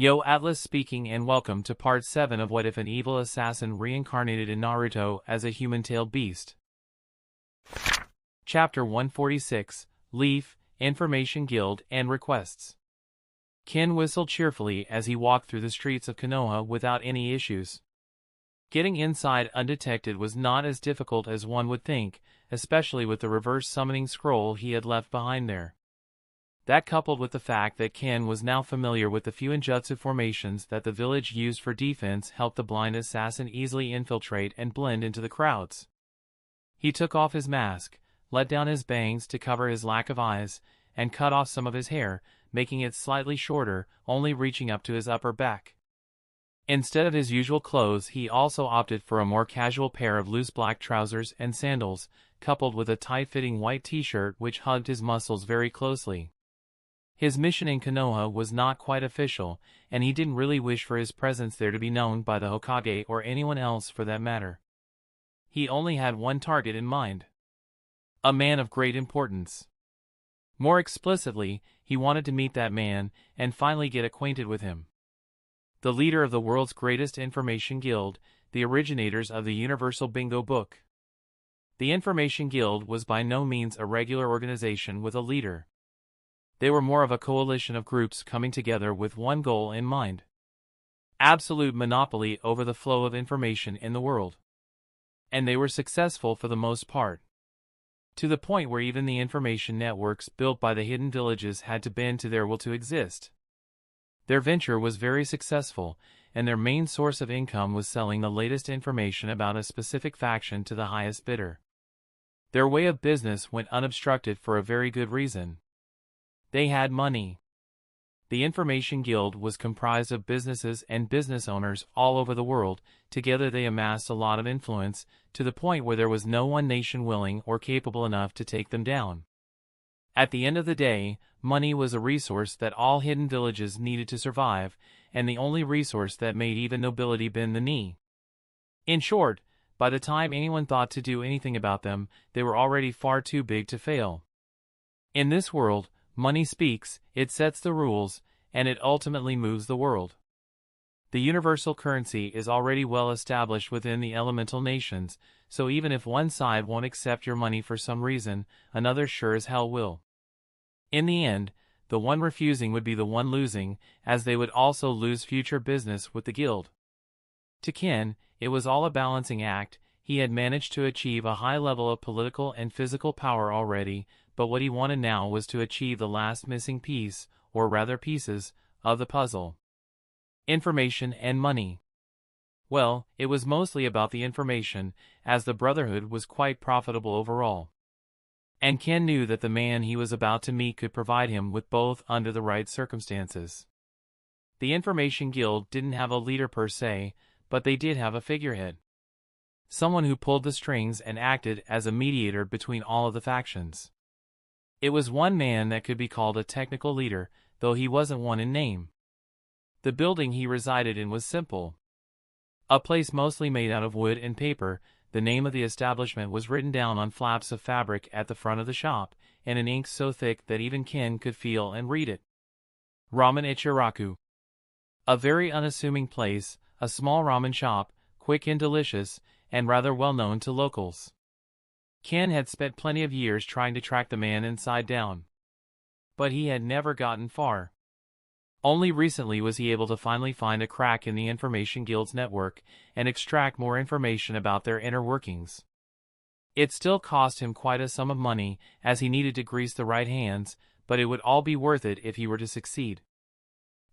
Yo, Atlas speaking, and welcome to part 7 of What If an Evil Assassin Reincarnated in Naruto as a Human-Tailed Beast. Chapter 146, Leaf, Information Guild, and Requests. Ken whistled cheerfully as he walked through the streets of Konoha without any issues. Getting inside undetected was not as difficult as one would think, especially with the reverse summoning scroll he had left behind there. That, coupled with the fact that Ken was now familiar with the few ninjutsu formations that the village used for defense, helped the blind assassin easily infiltrate and blend into the crowds. He took off his mask, let down his bangs to cover his lack of eyes, and cut off some of his hair, making it slightly shorter, only reaching up to his upper back. Instead of his usual clothes, he also opted for a more casual pair of loose black trousers and sandals, coupled with a tight-fitting white t-shirt which hugged his muscles very closely. His mission in Konoha was not quite official, and he didn't really wish for his presence there to be known by the Hokage or anyone else for that matter. He only had one target in mind. A man of great importance. More explicitly, he wanted to meet that man and finally get acquainted with him. The leader of the world's greatest information guild, the originators of the Universal Bingo Book. The Information Guild was by no means a regular organization with a leader. They were more of a coalition of groups coming together with one goal in mind. Absolute monopoly over the flow of information in the world. And they were successful for the most part. To the point where even the information networks built by the hidden villages had to bend to their will to exist. Their venture was very successful, and their main source of income was selling the latest information about a specific faction to the highest bidder. Their way of business went unobstructed for a very good reason. They had money. The Information Guild was comprised of businesses and business owners all over the world. Together they amassed a lot of influence, to the point where there was no one nation willing or capable enough to take them down. At the end of the day, money was a resource that all hidden villages needed to survive, and the only resource that made even nobility bend the knee. In short, by the time anyone thought to do anything about them, they were already far too big to fail. In this world, money speaks, it sets the rules, and it ultimately moves the world. The universal currency is already well established within the elemental nations, so even if one side won't accept your money for some reason, another sure as hell will. In the end, the one refusing would be the one losing, as they would also lose future business with the guild. To Ken, it was all a balancing act. He had managed to achieve a high level of political and physical power already, but what he wanted now was to achieve the last missing piece, or rather pieces, of the puzzle. Information and money. Well, it was mostly about the information, as the Brotherhood was quite profitable overall. And Ken knew that the man he was about to meet could provide him with both under the right circumstances. The Information Guild didn't have a leader per se, but they did have a figurehead. Someone who pulled the strings and acted as a mediator between all of the factions. It was one man that could be called a technical leader, though he wasn't one in name. The building he resided in was simple. A place mostly made out of wood and paper. The name of the establishment was written down on flaps of fabric at the front of the shop, and in ink so thick that even Ken could feel and read it. Ramen Ichiraku. A very unassuming place, a small ramen shop, quick and delicious, and rather well known to locals. Ken had spent plenty of years trying to track the man inside down. But he had never gotten far. Only recently was he able to finally find a crack in the Information Guild's network and extract more information about their inner workings. It still cost him quite a sum of money, as he needed to grease the right hands, but it would all be worth it if he were to succeed.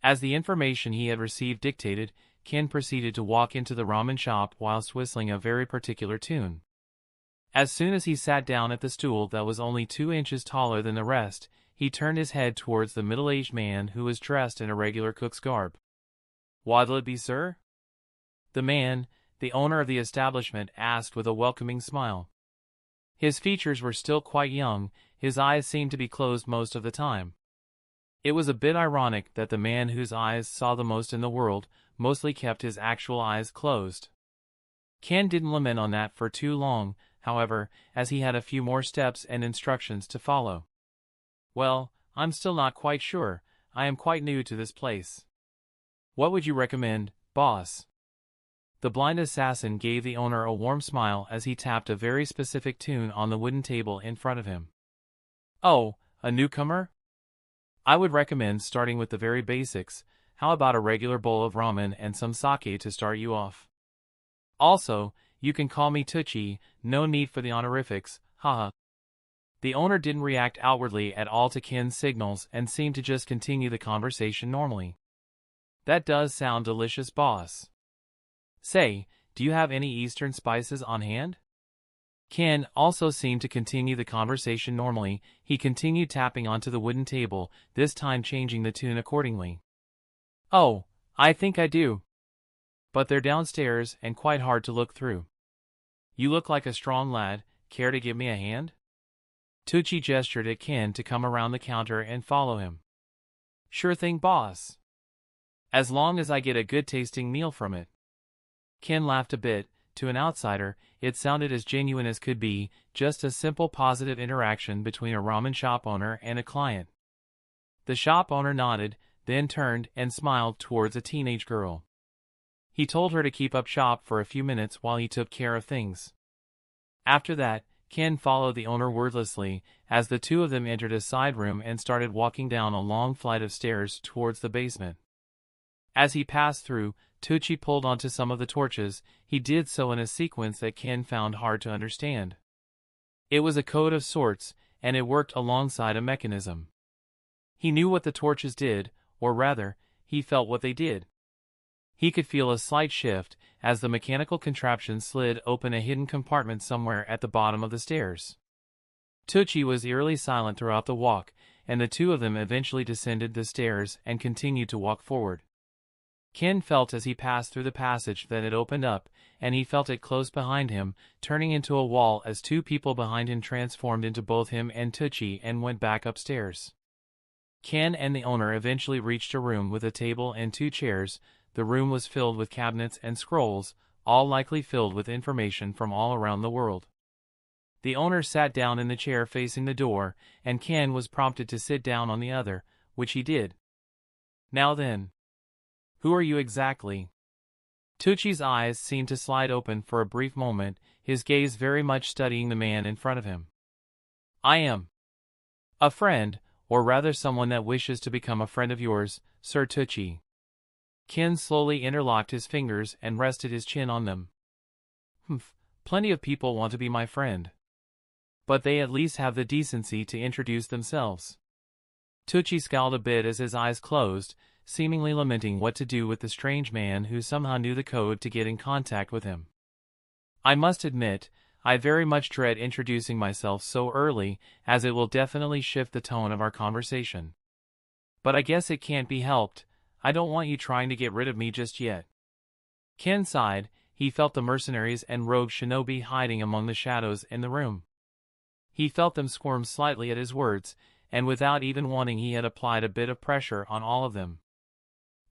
As the information he had received dictated, Ken proceeded to walk into the ramen shop whilst whistling a very particular tune. As soon as he sat down at the stool that was only 2 inches taller than the rest, he turned his head towards the middle-aged man who was dressed in a regular cook's garb. "What'll it be, sir?" The man, the owner of the establishment, asked with a welcoming smile. His features were still quite young, his eyes seemed to be closed most of the time. It was a bit ironic that the man whose eyes saw the most in the world mostly kept his actual eyes closed. Ken didn't lament on that for too long, however, as he had a few more steps and instructions to follow. "Well, I'm still not quite sure. I am quite new to this place." What would you recommend, boss? The blind assassin gave the owner a warm smile as he tapped a very specific tune on the wooden table in front of him. Oh, a newcomer? I would recommend starting with the very basics. How about a regular bowl of ramen and some sake to start you off? Also, you can call me Tucci, no need for the honorifics, haha. The owner didn't react outwardly at all to Ken's signals and seemed to just continue the conversation normally. That does sound delicious, boss. Say, do you have any Eastern spices on hand? Ken also seemed to continue the conversation normally. He continued tapping onto the wooden table, this time changing the tune accordingly. Oh, I think I do. But they're downstairs and quite hard to look through. You look like a strong lad, care to give me a hand? Tucci gestured at Ken to come around the counter and follow him. Sure thing, boss. As long as I get a good-tasting meal from it. Ken laughed a bit. To an outsider, it sounded as genuine as could be, just a simple positive interaction between a ramen shop owner and a client. The shop owner nodded, then turned and smiled towards a teenage girl. He told her to keep up shop for a few minutes while he took care of things. After that, Ken followed the owner wordlessly, as the two of them entered a side room and started walking down a long flight of stairs towards the basement. As he passed through, Tucci pulled onto some of the torches. He did so in a sequence that Ken found hard to understand. It was a code of sorts, and it worked alongside a mechanism. He knew what the torches did, or rather, he felt what they did. He could feel a slight shift as the mechanical contraption slid open a hidden compartment somewhere at the bottom of the stairs. Tucci was eerily silent throughout the walk, and the two of them eventually descended the stairs and continued to walk forward. Ken felt as he passed through the passage that it opened up, and he felt it close behind him, turning into a wall as two people behind him transformed into both him and Tucci and went back upstairs. Ken and the owner eventually reached a room with a table and two chairs. The room was filled with cabinets and scrolls, all likely filled with information from all around the world. The owner sat down in the chair facing the door, and Ken was prompted to sit down on the other, which he did. Now then. Who are you exactly? Tucci's eyes seemed to slide open for a brief moment, his gaze very much studying the man in front of him. I am a friend, or rather someone that wishes to become a friend of yours, Sir Tucci. Ken slowly interlocked his fingers and rested his chin on them. Plenty of people want to be my friend. But they at least have the decency to introduce themselves. Tucci scowled a bit as his eyes closed, seemingly lamenting what to do with the strange man who somehow knew the code to get in contact with him. I must admit, I very much dread introducing myself so early, as it will definitely shift the tone of our conversation. But I guess it can't be helped. I don't want you trying to get rid of me just yet. Ken sighed. He felt the mercenaries and rogue shinobi hiding among the shadows in the room. He felt them squirm slightly at his words, and without even wanting he had applied a bit of pressure on all of them.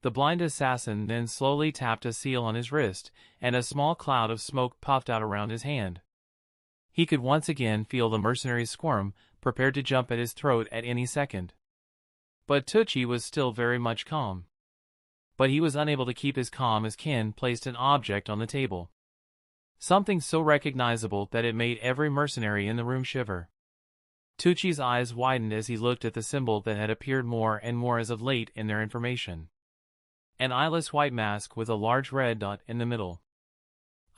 The blind assassin then slowly tapped a seal on his wrist, and a small cloud of smoke puffed out around his hand. He could once again feel the mercenaries squirm, prepared to jump at his throat at any second. But Tucci was still very much calm. But he was unable to keep his calm as Ken placed an object on the table. Something so recognizable that it made every mercenary in the room shiver. Tucci's eyes widened as he looked at the symbol that had appeared more and more as of late in their information. An eyeless white mask with a large red dot in the middle.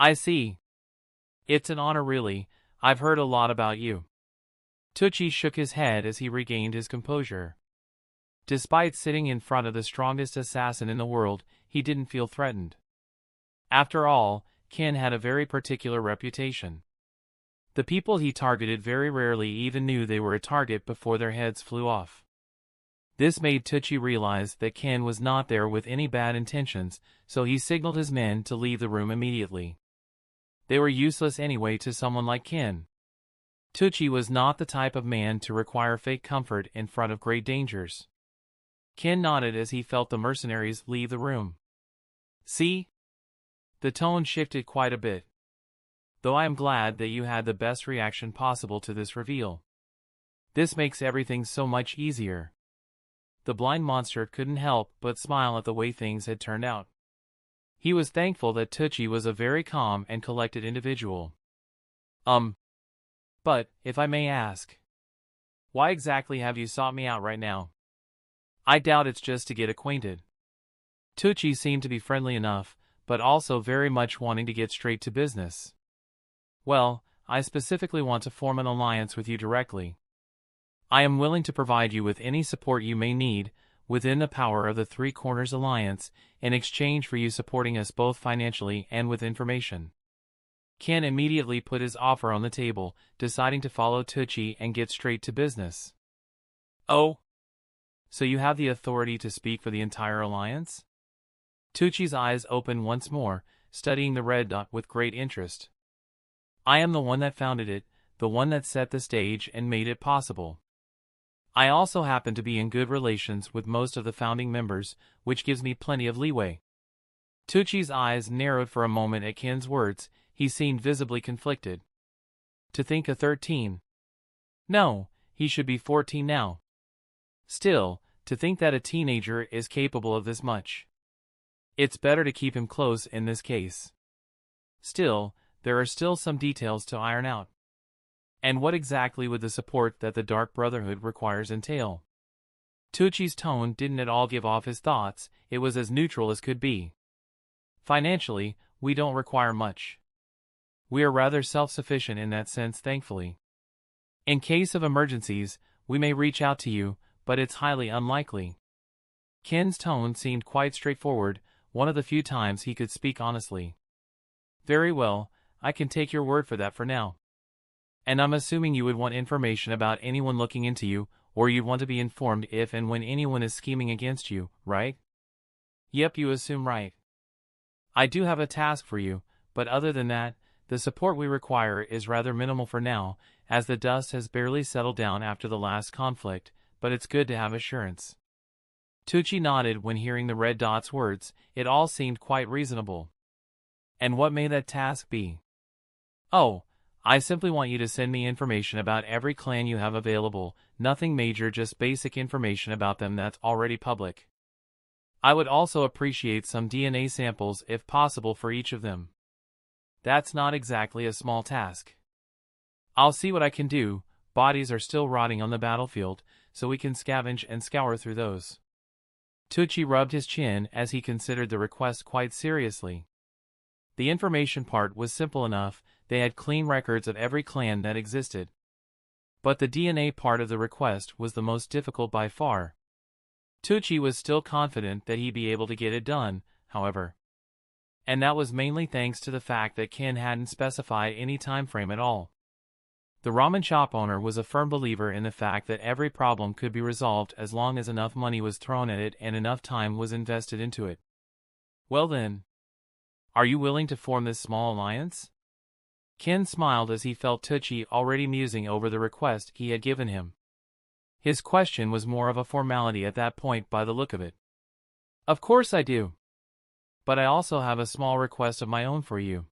I see. It's an honor really. I've heard a lot about you. Tucci shook his head as he regained his composure. Despite sitting in front of the strongest assassin in the world, he didn't feel threatened. After all, Ken had a very particular reputation. The people he targeted very rarely even knew they were a target before their heads flew off. This made Tucci realize that Ken was not there with any bad intentions, so he signaled his men to leave the room immediately. They were useless anyway to someone like Ken. Tucci was not the type of man to require fake comfort in front of great dangers. Ken nodded as he felt the mercenaries leave the room. See? The tone shifted quite a bit. Though I am glad that you had the best reaction possible to this reveal. This makes everything so much easier. the blind monster couldn't help but smile at the way things had turned out. He was thankful that Tucci was a very calm and collected individual. But, if I may ask, why exactly have you sought me out right now? I doubt it's just to get acquainted. Tucci seemed to be friendly enough, but also very much wanting to get straight to business. Well, I specifically want to form an alliance with you directly. I am willing to provide you with any support you may need, within the power of the Three Corners Alliance, in exchange for you supporting us both financially and with information. Ken immediately put his offer on the table, deciding to follow Tucci and get straight to business. Oh? So you have the authority to speak for the entire alliance? Tucci's eyes opened once more, studying the red dot with great interest. I am the one that founded it, the one that set the stage and made it possible. I also happen to be in good relations with most of the founding members, which gives me plenty of leeway. Tucci's eyes narrowed for a moment at Ken's words. He seemed visibly conflicted. To think of 13. No, he should be 14 now. Still, to think that a teenager is capable of this much. It's better to keep him close in this case. Still, there are still some details to iron out. And what exactly would the support that the Dark Brotherhood requires entail? Tucci's tone didn't at all give off his thoughts, it was as neutral as could be. Financially, we don't require much. We are rather self-sufficient in that sense, thankfully. In case of emergencies, we may reach out to you, but it's highly unlikely. Ken's tone seemed quite straightforward, one of the few times he could speak honestly. Very well, I can take your word for that for now. And I'm assuming you would want information about anyone looking into you, or you'd want to be informed if and when anyone is scheming against you, right? Yep, you assume right. I do have a task for you, but other than that, the support we require is rather minimal for now, as the dust has barely settled down after the last conflict, but it's good to have assurance. Tucci nodded when hearing the red dot's words. It all seemed quite reasonable. And what may that task be? Oh, I simply want you to send me information about every clan you have available, nothing major, just basic information about them that's already public. I would also appreciate some DNA samples if possible for each of them. That's not exactly a small task. I'll see what I can do. Bodies are still rotting on the battlefield, so we can scavenge and scour through those. Tucci rubbed his chin as he considered the request quite seriously. The information part was simple enough, they had clean records of every clan that existed. But the DNA part of the request was the most difficult by far. Tucci was still confident that he'd be able to get it done, however. And that was mainly thanks to the fact that Ken hadn't specified any time frame at all. The ramen shop owner was a firm believer in the fact that every problem could be resolved as long as enough money was thrown at it and enough time was invested into it. Well then, are you willing to form this small alliance? Ken smiled as he felt Tucci already musing over the request he had given him. His question was more of a formality at that point by the look of it. Of course I do. But I also have a small request of my own for you.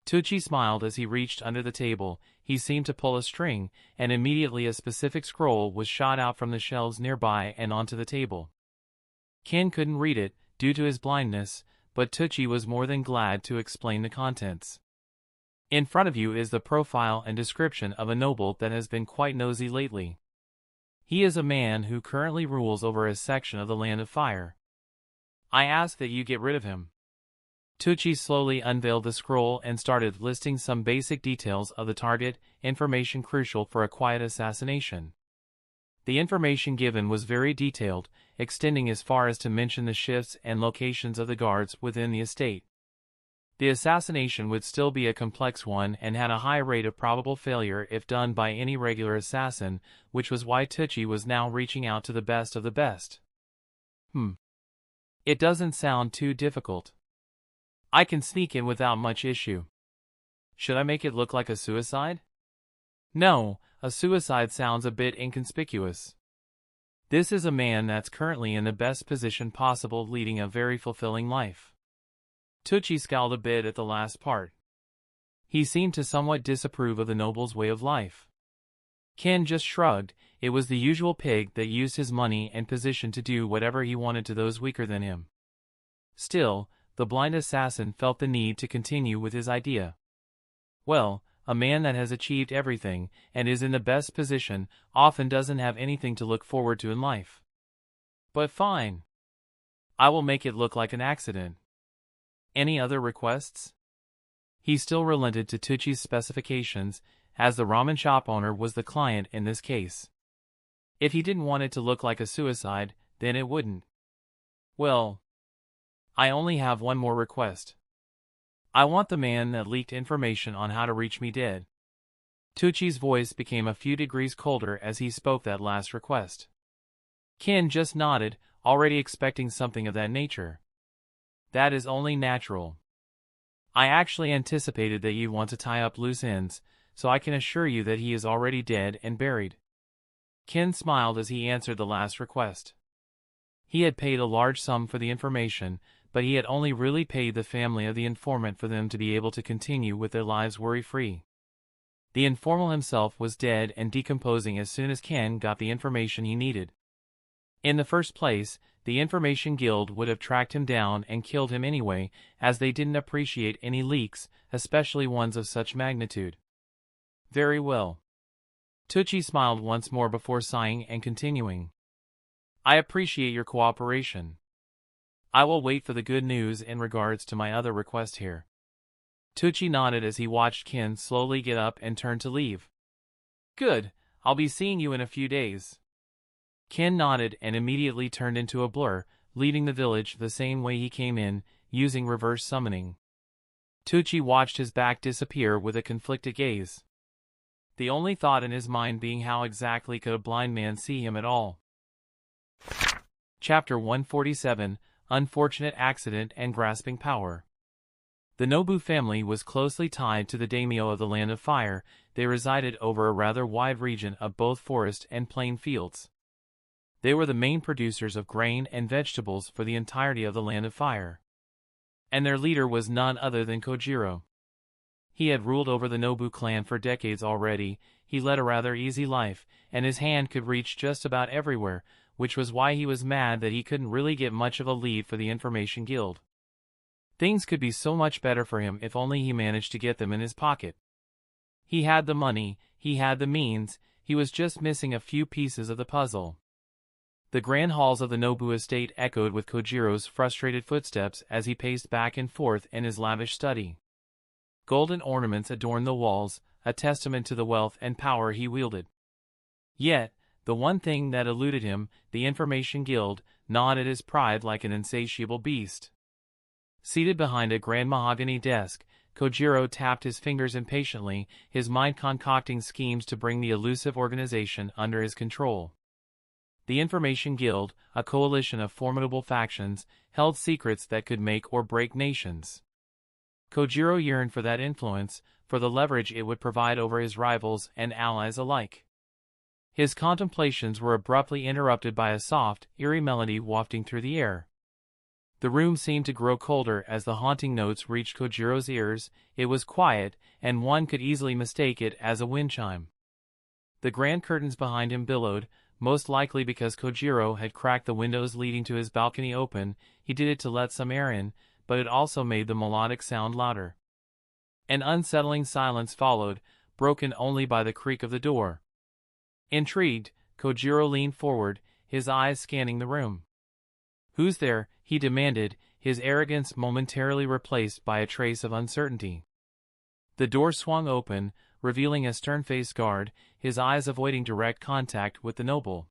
Tucci smiled as he reached under the table. He seemed to pull a string, and immediately a specific scroll was shot out from the shelves nearby and onto the table. Ken couldn't read it, due to his blindness, but Tucci was more than glad to explain the contents. In front of you is the profile and description of a noble that has been quite nosy lately. He is a man who currently rules over a section of the Land of Fire. I ask that you get rid of him. Tucci slowly unveiled the scroll and started listing some basic details of the target, information crucial for a quiet assassination. The information given was very detailed, extending as far as to mention the shifts and locations of the guards within the estate. The assassination would still be a complex one and had a high rate of probable failure if done by any regular assassin, which was why Tucci was now reaching out to the best of the best. It doesn't sound too difficult. I can sneak in without much issue. Should I make it look like a suicide? No, a suicide sounds a bit inconspicuous. This is a man that's currently in the best position possible, leading a very fulfilling life. Tucci scowled a bit at the last part. He seemed to somewhat disapprove of the noble's way of life. Ken just shrugged. it was the usual pig that used his money and position to do whatever he wanted to those weaker than him. Still, the blind assassin felt the need to continue with his idea. Well, a man that has achieved everything and is in the best position often doesn't have anything to look forward to in life. But fine. I will make it look like an accident. Any other requests? He still relented to Tucci's specifications, as the ramen shop owner was the client in this case. If he didn't want it to look like a suicide, then it wouldn't. Well, I only have one more request. I want the man that leaked information on how to reach me dead. Tucci's voice became a few degrees colder as he spoke that last request. Ken just nodded, already expecting something of that nature. That is only natural. I actually anticipated that you'd want to tie up loose ends, so I can assure you that he is already dead and buried. Ken smiled as he answered the last request. He had paid a large sum for the information, but he had only really paid the family of the informant for them to be able to continue with their lives worry-free. The informant himself was dead and decomposing as soon as Ken got the information he needed. In the first place, the Information Guild would have tracked him down and killed him anyway, as they didn't appreciate any leaks, especially ones of such magnitude. Very well. Tucci smiled once more before sighing and continuing. I appreciate your cooperation. I will wait for the good news in regards to my other request here. Tucci nodded as he watched Ken slowly get up and turn to leave. Good, I'll be seeing you in a few days. Ken nodded and immediately turned into a blur, leaving the village the same way he came in, using reverse summoning. Tucci watched his back disappear with a conflicted gaze. The only thought in his mind being how exactly could a blind man see him at all. Chapter 147, Unfortunate Accident and Grasping Power. The Nobu family was closely tied to the daimyo of the Land of Fire. They resided over a rather wide region of both forest and plain fields. They were the main producers of grain and vegetables for the entirety of the Land of Fire. And their leader was none other than Kojiro. He had ruled over the Nobu clan for decades already. He led a rather easy life, and his hand could reach just about everywhere, which was why he was mad that he couldn't really get much of a lead for the Information Guild. Things could be so much better for him if only he managed to get them in his pocket. He had the money, he had the means, he was just missing a few pieces of the puzzle. The grand halls of the Nobu estate echoed with Kojiro's frustrated footsteps as he paced back and forth in his lavish study. Golden ornaments adorned the walls, a testament to the wealth and power he wielded. Yet, the one thing that eluded him, the Information Guild, gnawed at his pride like an insatiable beast. Seated behind a grand mahogany desk, Kojiro tapped his fingers impatiently, his mind concocting schemes to bring the elusive organization under his control. The Information Guild, a coalition of formidable factions, held secrets that could make or break nations. Kojiro yearned for that influence, for the leverage it would provide over his rivals and allies alike. His contemplations were abruptly interrupted by a soft, eerie melody wafting through the air. The room seemed to grow colder as the haunting notes reached Kojiro's ears. It was quiet, and one could easily mistake it as a wind chime. The grand curtains behind him billowed, most likely because Kojiro had cracked the windows leading to his balcony open. He did it to let some air in, but it also made the melodic sound louder. An unsettling silence followed, broken only by the creak of the door. Intrigued, Kojiro leaned forward, his eyes scanning the room. "Who's there?" he demanded, his arrogance momentarily replaced by a trace of uncertainty. The door swung open, revealing a stern-faced guard, his eyes avoiding direct contact with the noble.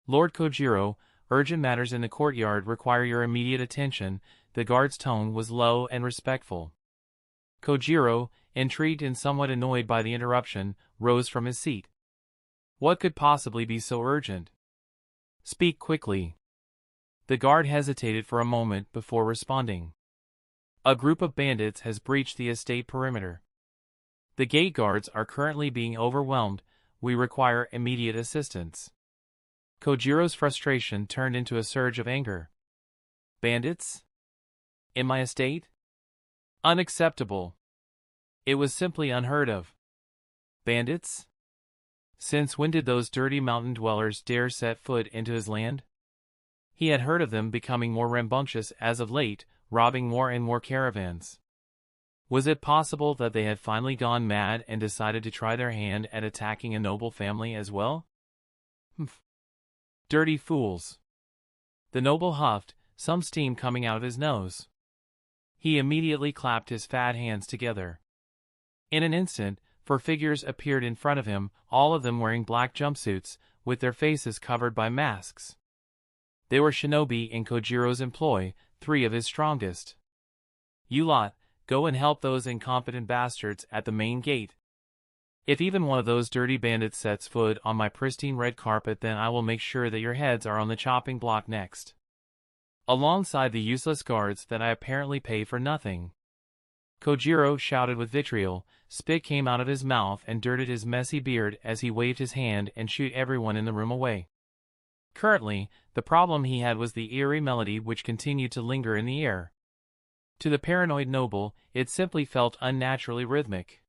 "Lord Kojiro, urgent matters in the courtyard require your immediate attention." The guard's tone was low and respectful. Kojiro, intrigued and somewhat annoyed by the interruption, rose from his seat. What could possibly be so urgent? "Speak quickly." The guard hesitated for a moment before responding. "A group of bandits has breached the estate perimeter. The gate guards are currently being overwhelmed. We require immediate assistance." Kojiro's frustration turned into a surge of anger. "Bandits? In my estate? Unacceptable. It was simply unheard of. Bandits? Since when did those dirty mountain dwellers dare set foot into his land? He had heard of them becoming more rambunctious as of late, robbing more and more caravans. Was it possible that they had finally gone mad and decided to try their hand at attacking a noble family as well? Humph. Dirty fools. The noble huffed, some steam coming out of his nose. He immediately clapped his fat hands together. In an instant, 4 figures appeared in front of him, all of them wearing black jumpsuits, with their faces covered by masks. They were shinobi in Kojiro's employ, 3 of his strongest. You lot, go and help those incompetent bastards at the main gate. If even one of those dirty bandits sets foot on my pristine red carpet, then I will make sure that your heads are on the chopping block next. Alongside the useless guards that I apparently pay for nothing. Kojiro shouted with vitriol, spit came out of his mouth and dirted his messy beard as he waved his hand and shooed everyone in the room away. Currently, the problem he had was the eerie melody which continued to linger in the air. To the paranoid noble, it simply felt unnaturally rhythmic.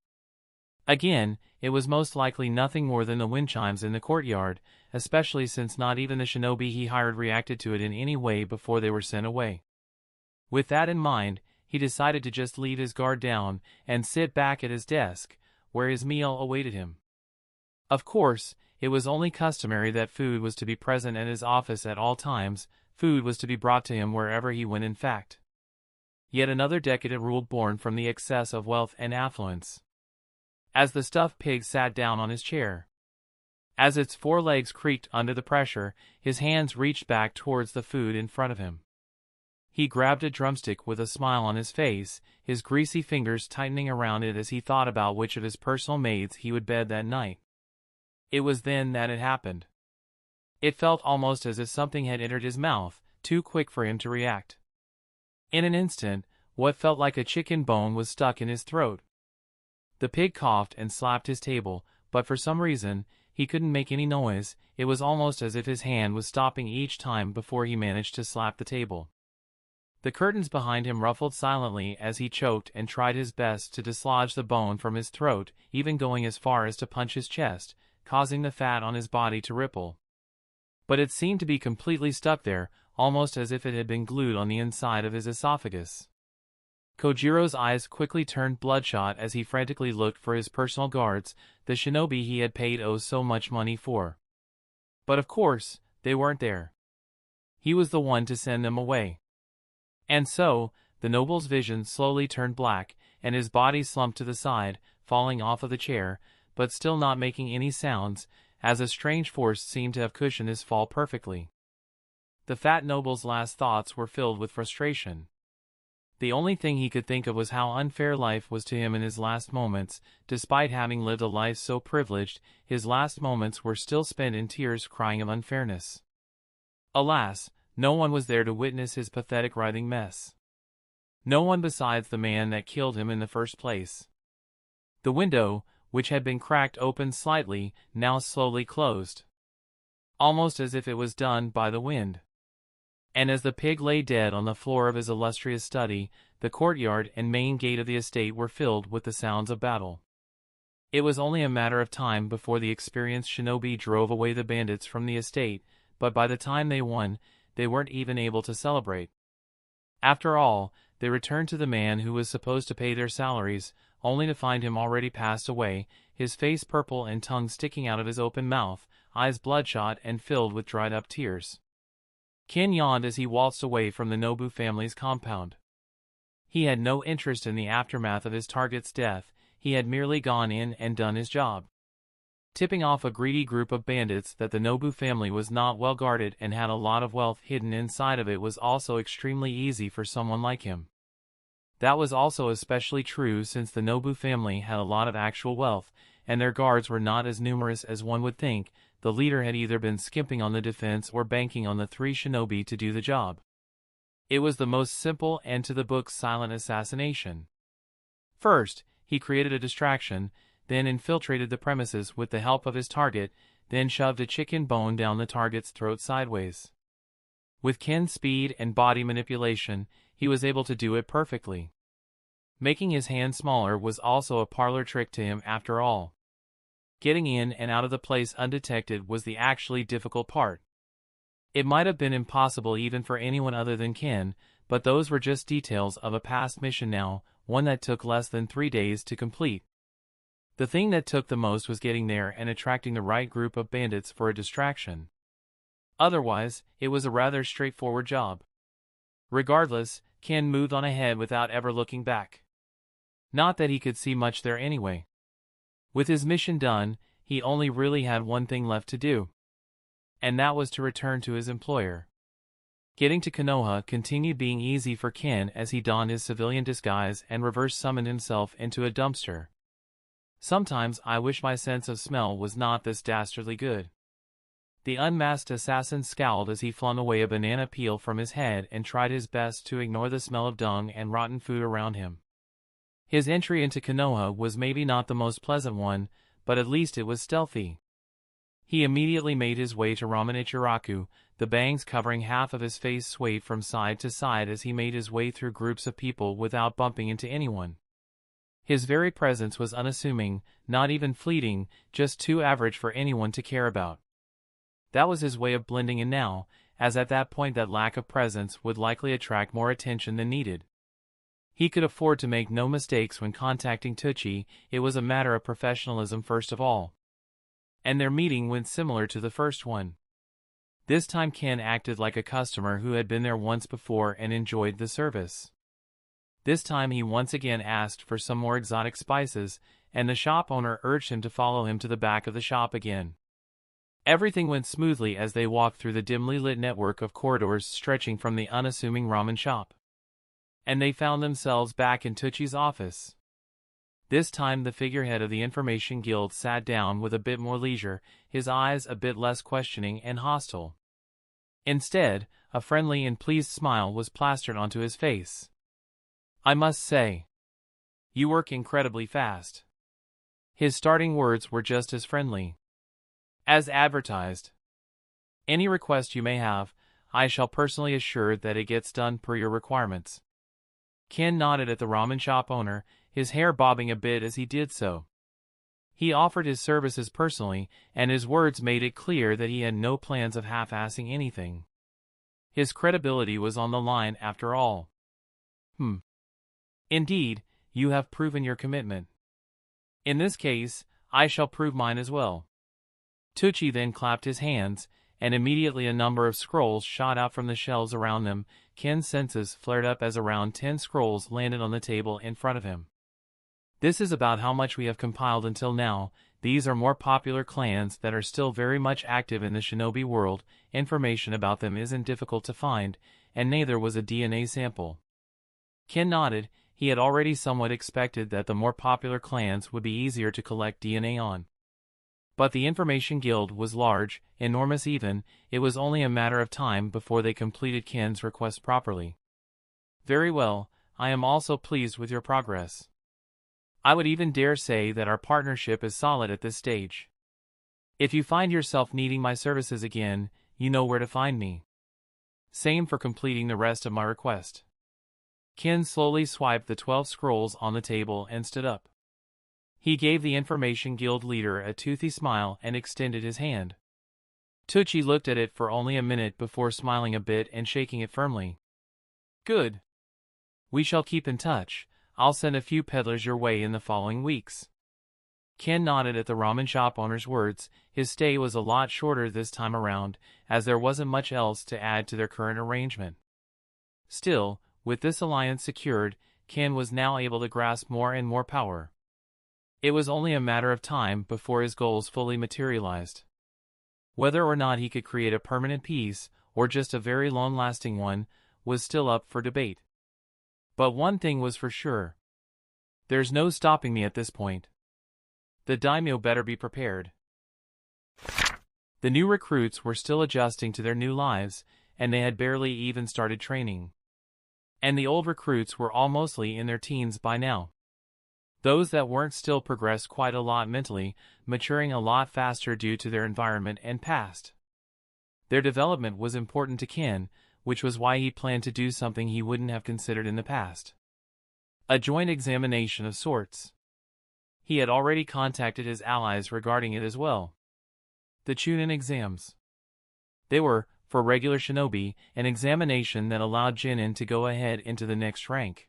Again, it was most likely nothing more than the wind chimes in the courtyard, especially since not even the shinobi he hired reacted to it in any way before they were sent away. With that in mind, he decided to just leave his guard down and sit back at his desk, where his meal awaited him. Of course, it was only customary that food was to be present at his office at all times, food was to be brought to him wherever he went in fact. Yet another decadent rule born from the excess of wealth and affluence. As the stuffed pig sat down on his chair. As its 4 legs creaked under the pressure, his hands reached back towards the food in front of him. He grabbed a drumstick with a smile on his face, his greasy fingers tightening around it as he thought about which of his personal maids he would bed that night. It was then that it happened. It felt almost as if something had entered his mouth, too quick for him to react. In an instant, what felt like a chicken bone was stuck in his throat. The pig coughed and slapped his table, but for some reason, he couldn't make any noise. It was almost as if his hand was stopping each time before he managed to slap the table. The curtains behind him ruffled silently as he choked and tried his best to dislodge the bone from his throat, even going as far as to punch his chest, causing the fat on his body to ripple. But it seemed to be completely stuck there, almost as if it had been glued on the inside of his esophagus. Kojiro's eyes quickly turned bloodshot as he frantically looked for his personal guards, the shinobi he had paid so much money for. But of course, they weren't there. He was the one to send them away. And so, the noble's vision slowly turned black, and his body slumped to the side, falling off of the chair, but still not making any sounds, as a strange force seemed to have cushioned his fall perfectly. The fat noble's last thoughts were filled with frustration. The only thing he could think of was how unfair life was to him in his last moments. Despite having lived a life so privileged, his last moments were still spent in tears crying of unfairness. Alas, no one was there to witness his pathetic writhing mess. No one besides the man that killed him in the first place. The window, which had been cracked open slightly, now slowly closed. Almost as if it was done by the wind. And as the pig lay dead on the floor of his illustrious study, the courtyard and main gate of the estate were filled with the sounds of battle. It was only a matter of time before the experienced shinobi drove away the bandits from the estate, but by the time they won, they weren't even able to celebrate. After all, they returned to the man who was supposed to pay their salaries, only to find him already passed away, his face purple and tongue sticking out of his open mouth, eyes bloodshot and filled with dried-up tears. Ken yawned as he waltzed away from the Nobu family's compound. He had no interest in the aftermath of his target's death, he had merely gone in and done his job. Tipping off a greedy group of bandits that the Nobu family was not well guarded and had a lot of wealth hidden inside of it was also extremely easy for someone like him. That was also especially true since the Nobu family had a lot of actual wealth, and their guards were not as numerous as one would think. The leader had either been skimping on the defense or banking on the 3 shinobi to do the job. It was the most simple and to-the-book silent assassination. First, he created a distraction, then infiltrated the premises with the help of his target, then shoved a chicken bone down the target's throat sideways. With Ken's speed and body manipulation, he was able to do it perfectly. Making his hand smaller was also a parlor trick to him after all. Getting in and out of the place undetected was the actually difficult part. It might have been impossible even for anyone other than Ken, but those were just details of a past mission now, one that took less than 3 days to complete. The thing that took the most was getting there and attracting the right group of bandits for a distraction. Otherwise, it was a rather straightforward job. Regardless, Ken moved on ahead without ever looking back. Not that he could see much there anyway. With his mission done, he only really had one thing left to do. And that was to return to his employer. Getting to Konoha continued being easy for Ken as he donned his civilian disguise and reverse summoned himself into a dumpster. Sometimes I wish my sense of smell was not this dastardly good. The unmasked assassin scowled as he flung away a banana peel from his head and tried his best to ignore the smell of dung and rotten food around him. His entry into Konoha was maybe not the most pleasant one, but at least it was stealthy. He immediately made his way to Ramen Ichiraku, the bangs covering half of his face swayed from side to side as he made his way through groups of people without bumping into anyone. His very presence was unassuming, not even fleeting, just too average for anyone to care about. That was his way of blending in now, as at that point that lack of presence would likely attract more attention than needed. He could afford to make no mistakes when contacting Tucci. It was a matter of professionalism first of all. And their meeting went similar to the first one. This time Ken acted like a customer who had been there once before and enjoyed the service. This time he once again asked for some more exotic spices, and the shop owner urged him to follow him to the back of the shop again. Everything went smoothly as they walked through the dimly lit network of corridors stretching from the unassuming ramen shop. And they found themselves back in Tucci's office. This time the figurehead of the Information Guild sat down with a bit more leisure, his eyes a bit less questioning and hostile. Instead, a friendly and pleased smile was plastered onto his face. "I must say, you work incredibly fast." His starting words were just as friendly. "As advertised. Any request you may have, I shall personally assure that it gets done per your requirements." Ken nodded at the ramen shop owner, his hair bobbing a bit as he did so. He offered his services personally, and his words made it clear that he had no plans of half-assing anything. His credibility was on the line after all. Indeed, you have proven your commitment. In this case, I shall prove mine as well." Tucci then clapped his hands, and immediately a number of scrolls shot out from the shelves around them. Ken's senses flared up as around 10 scrolls landed on the table in front of him. "This is about how much we have compiled until now. These are more popular clans that are still very much active in the shinobi world. Information about them isn't difficult to find, and neither was a DNA sample." Ken nodded. He had already somewhat expected that the more popular clans would be easier to collect DNA on. But the Information Guild was large, enormous even. It was only a matter of time before they completed Ken's request properly. "Very well, I am also pleased with your progress. I would even dare say that our partnership is solid at this stage. If you find yourself needing my services again, you know where to find me. Same for completing the rest of my request." Ken slowly swiped the 12 scrolls on the table and stood up. He gave the Information Guild leader a toothy smile and extended his hand. Tucci looked at it for only a minute before smiling a bit and shaking it firmly. "Good. We shall keep in touch. I'll send a few peddlers your way in the following weeks." Ken nodded at the ramen shop owner's words. His stay was a lot shorter this time around, as there wasn't much else to add to their current arrangement. Still, with this alliance secured, Ken was now able to grasp more and more power. It was only a matter of time before his goals fully materialized. Whether or not he could create a permanent peace, or just a very long-lasting one, was still up for debate. But one thing was for sure. There's no stopping me at this point. The daimyo better be prepared. The new recruits were still adjusting to their new lives, and they had barely even started training. And the old recruits were all mostly in their teens by now. Those that weren't still progressed quite a lot mentally, maturing a lot faster due to their environment and past. Their development was important to Ken, which was why he planned to do something he wouldn't have considered in the past. A joint examination of sorts. He had already contacted his allies regarding it as well. The Chunin exams. They were, for regular shinobi, an examination that allowed Chunin to go ahead into the next rank.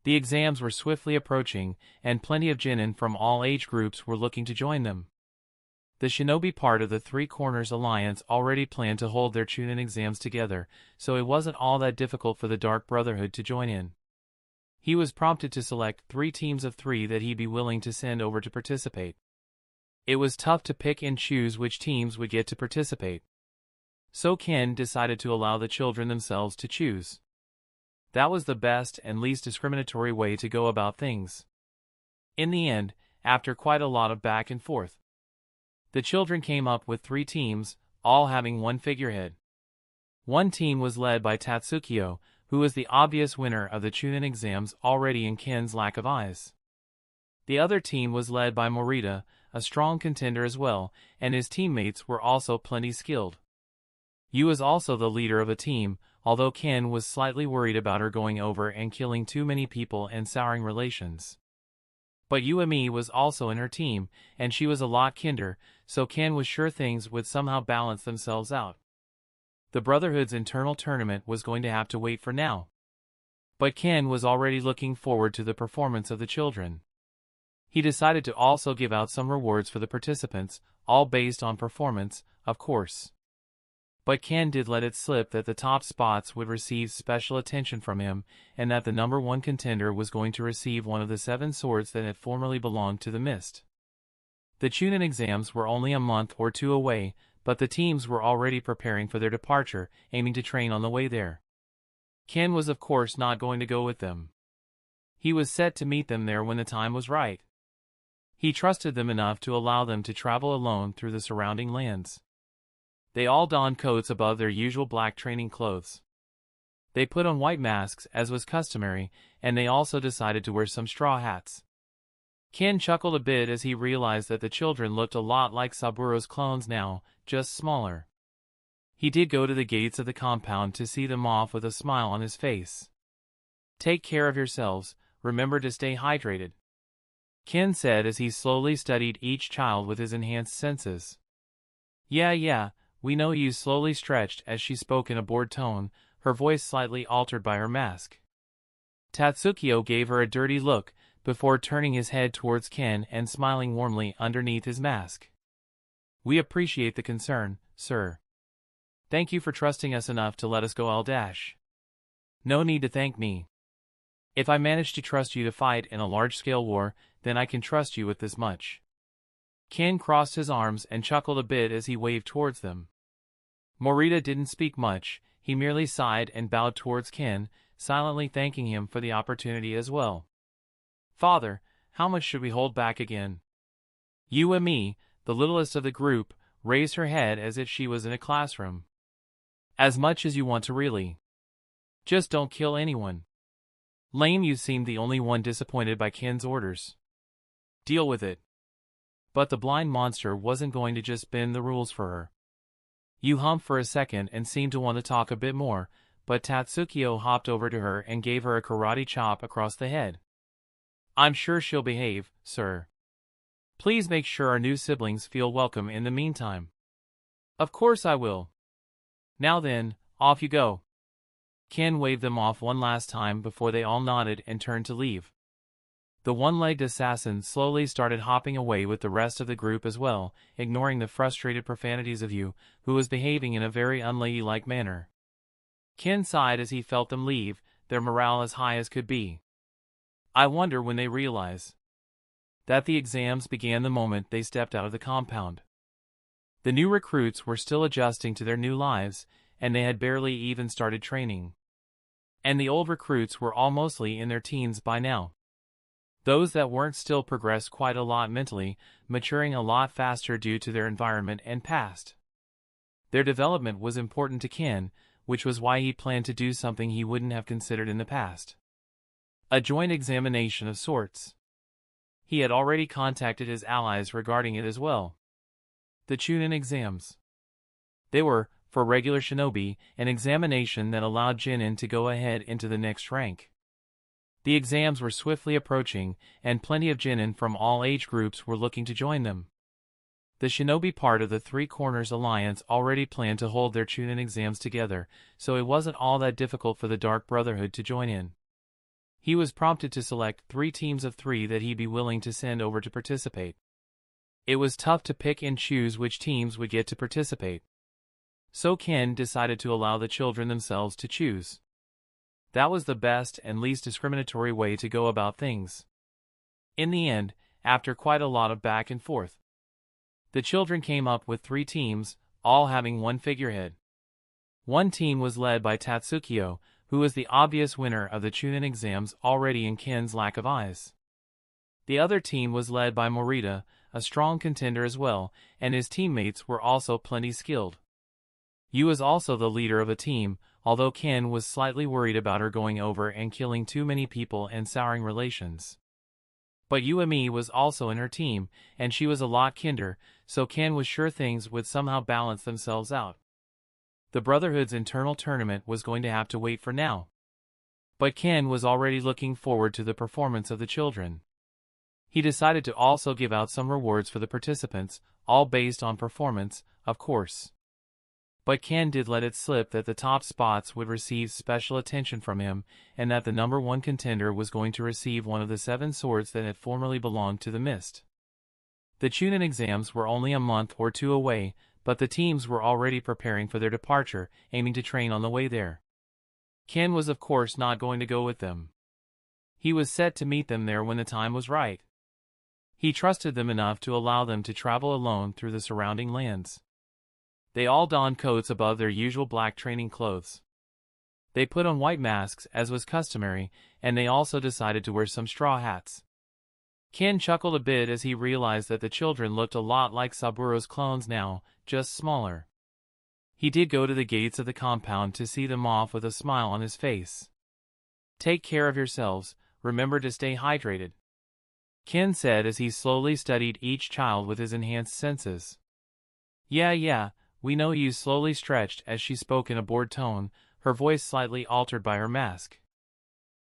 The exams were swiftly approaching, and plenty of Chunin from all age groups were looking to join them. The shinobi part of the Three Corners Alliance already planned to hold their Chunin exams together, so it wasn't all that difficult for the Dark Brotherhood to join in. He was prompted to select 3 teams of 3 that he'd be willing to send over to participate. It was tough to pick and choose which teams would get to participate. So Ken decided to allow the children themselves to choose. That was the best and least discriminatory way to go about things. In the end, after quite a lot of back and forth, the children came up with 3 teams, all having one figurehead. One team was led by Tatsukio, who was the obvious winner of the Chunin exams already in Ken's lack of eyes. The other team was led by Morita, a strong contender as well, and his teammates were also plenty skilled. Yu was also the leader of a team, although Ken was slightly worried about her going over and killing too many people and souring relations. But Yuami was also in her team, and she was a lot kinder, so Ken was sure things would somehow balance themselves out. The Brotherhood's internal tournament was going to have to wait for now. But Ken was already looking forward to the performance of the children. He decided to also give out some rewards for the participants, all based on performance, of course. But Ken did let it slip that the top spots would receive special attention from him, and that the number 1 contender was going to receive one of the 7 swords that had formerly belonged to the Mist. The Chunin exams were only a month or 2 away, but the teams were already preparing for their departure, aiming to train on the way there. Ken was of course not going to go with them. He was set to meet them there when the time was right. He trusted them enough to allow them to travel alone through the surrounding lands. They all donned coats above their usual black training clothes. They put on white masks as was customary, and they also decided to wear some straw hats. Ken chuckled a bit as he realized that the children looked a lot like Saburo's clones now, just smaller. He did go to the gates of the compound to see them off with a smile on his face. "Take care of yourselves, remember to stay hydrated," Ken said as he slowly studied each child with his enhanced senses. Yeah, we know," Yu slowly stretched as she spoke in a bored tone, her voice slightly altered by her mask. Tatsukio gave her a dirty look, before turning his head towards Ken and smiling warmly underneath his mask. "We appreciate the concern, sir. Thank you for trusting us enough to let us go L-. No need to thank me. If I manage to trust you to fight in a large-scale war, then I can trust you with this much." Ken crossed his arms and chuckled a bit as he waved towards them. Morita didn't speak much, he merely sighed and bowed towards Ken, silently thanking him for the opportunity as well. "Father, how much should we hold back again?" Yuami, the littlest of the group, raised her head as if she was in a classroom. "As much as you want to really. Just don't kill anyone." Lame Yu seemed the only one disappointed by Ken's orders. "Deal with it." But the blind monster wasn't going to just bend the rules for her. Yu humped for a second and seemed to want to talk a bit more, but Tatsukio hopped over to her and gave her a karate chop across the head. "I'm sure she'll behave, sir. Please make sure our new siblings feel welcome in the meantime." "Of course I will. Now then, off you go." Ken waved them off one last time before they all nodded and turned to leave. The one-legged assassin slowly started hopping away with the rest of the group as well, ignoring the frustrated profanities of Yu, who was behaving in a very unladylike manner. Ken sighed as he felt them leave, their morale as high as could be. I wonder when they realize that the exams began the moment they stepped out of the compound. The new recruits were still adjusting to their new lives, and they had barely even started training. And the old recruits were all mostly in their teens by now. Those that weren't still progressed quite a lot mentally, maturing a lot faster due to their environment and past. Their development was important to Ken, which was why he planned to do something he wouldn't have considered in the past. A joint examination of sorts. He had already contacted his allies regarding it as well. The Chunin exams. They were, for regular shinobi, an examination that allowed Chunin to go ahead into the next rank. The exams were swiftly approaching, and plenty of Chunin from all age groups were looking to join them. The shinobi part of the Three Corners Alliance already planned to hold their Chunin exams together, so it wasn't all that difficult for the Dark Brotherhood to join in. He was prompted to select 3 teams of 3 that he'd be willing to send over to participate. It was tough to pick and choose which teams would get to participate. So Ken decided to allow the children themselves to choose. That was the best and least discriminatory way to go about things. In the end, after quite a lot of back and forth, the children came up with 3 teams, all having one figurehead. One team was led by Tatsukiyo, who was the obvious winner of the Chunin exams already in Ken's lack of eyes. The other team was led by Morita, a strong contender as well, and his teammates were also plenty skilled. Yu was also the leader of a team, although Ken was slightly worried about her going over and killing too many people and souring relations. But Yuami was also in her team, and she was a lot kinder, so Ken was sure things would somehow balance themselves out. The Brotherhood's internal tournament was going to have to wait for now. But Ken was already looking forward to the performance of the children. He decided to also give out some rewards for the participants, all based on performance, of course. But Ken did let it slip that the top spots would receive special attention from him, and that the number 1 contender was going to receive one of the 7 swords that had formerly belonged to the Mist. The Chunin exams were only a month or 2 away, but the teams were already preparing for their departure, aiming to train on the way there. Ken was of course not going to go with them. He was set to meet them there when the time was right. He trusted them enough to allow them to travel alone through the surrounding lands. They all donned coats above their usual black training clothes. They put on white masks as was customary, and they also decided to wear some straw hats. Ken chuckled a bit as he realized that the children looked a lot like Saburo's clones now, just smaller. He did go to the gates of the compound to see them off with a smile on his face. "Take care of yourselves, remember to stay hydrated," Ken said as he slowly studied each child with his enhanced senses. Yeah, we know," you slowly stretched as she spoke in a bored tone, her voice slightly altered by her mask.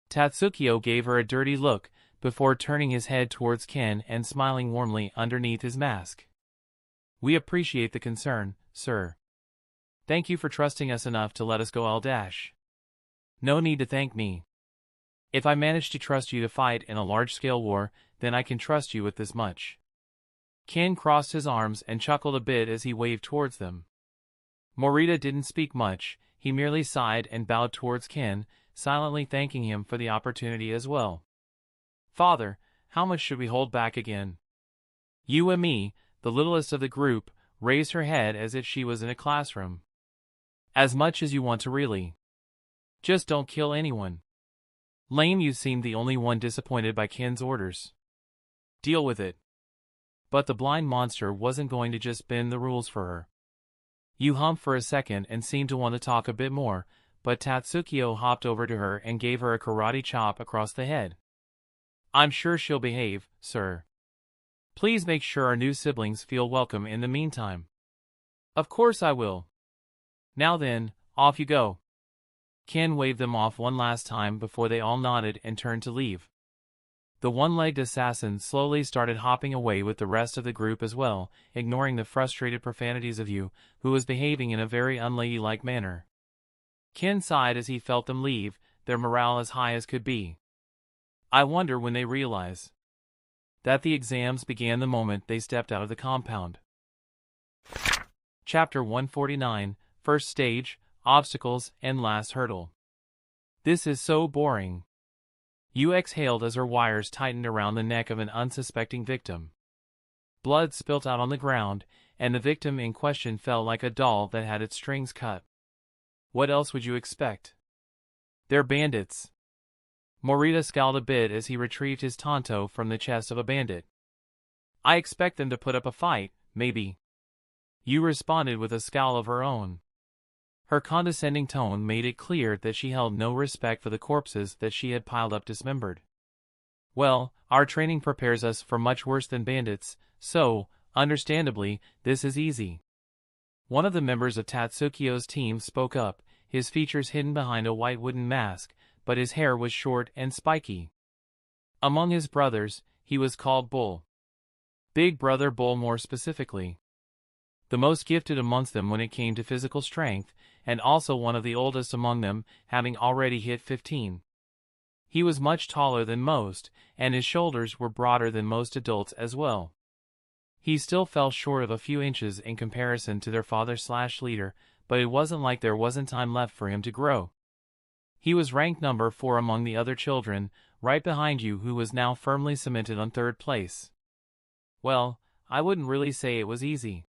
Tatsukiyo gave her a dirty look, before turning his head towards Ken and smiling warmly underneath his mask. "We appreciate the concern, sir. Thank you for trusting us enough to let us go all dash. No need to thank me. If I manage to trust you to fight in a large-scale war, then I can trust you with this much." Ken crossed his arms and chuckled a bit as he waved towards them. Morita didn't speak much, he merely sighed and bowed towards Ken, silently thanking him for the opportunity as well. "Father, how much should we hold back again?" Yuami, the littlest of the group, raised her head as if she was in a classroom. "As much as you want to really. Just don't kill anyone." Lame Yu seemed the only one disappointed by Ken's orders. "Deal with it." But the blind monster wasn't going to just bend the rules for her. Yu humped for a second and seemed to want to talk a bit more, but Tatsukiyo hopped over to her and gave her a karate chop across the head. "I'm sure she'll behave, sir. Please make sure our new siblings feel welcome in the meantime." "Of course I will. Now then, off you go." Ken waved them off one last time before they all nodded and turned to leave. The one-legged assassin slowly started hopping away with the rest of the group as well, ignoring the frustrated profanities of Yu, who was behaving in a very unladylike manner. Ken sighed as he felt them leave, their morale as high as could be. I wonder when they realize that the exams began the moment they stepped out of the compound. Chapter 149, First Stage, Obstacles and Last Hurdle. This is so boring. Yu exhaled as her wires tightened around the neck of an unsuspecting victim. Blood spilt out on the ground, and the victim in question fell like a doll that had its strings cut. What else would you expect? They're bandits. Morita scowled a bit as he retrieved his tanto from the chest of a bandit. I expect them to put up a fight, maybe. Yu responded with a scowl of her own. Her condescending tone made it clear that she held no respect for the corpses that she had piled up dismembered. Well, our training prepares us for much worse than bandits, so, understandably, this is easy. One of the members of Tatsukiyo's team spoke up, his features hidden behind a white wooden mask, but his hair was short and spiky. Among his brothers, he was called Bull. Big Brother Bull more specifically. The most gifted amongst them when it came to physical strength, and also one of the oldest among them, having already hit 15. He was much taller than most, and his shoulders were broader than most adults as well. He still fell short of a few inches in comparison to their father/leader, but it wasn't like there wasn't time left for him to grow. He was ranked number 4 among the other children, right behind you, who was now firmly cemented on 3rd place. Well, I wouldn't really say it was easy.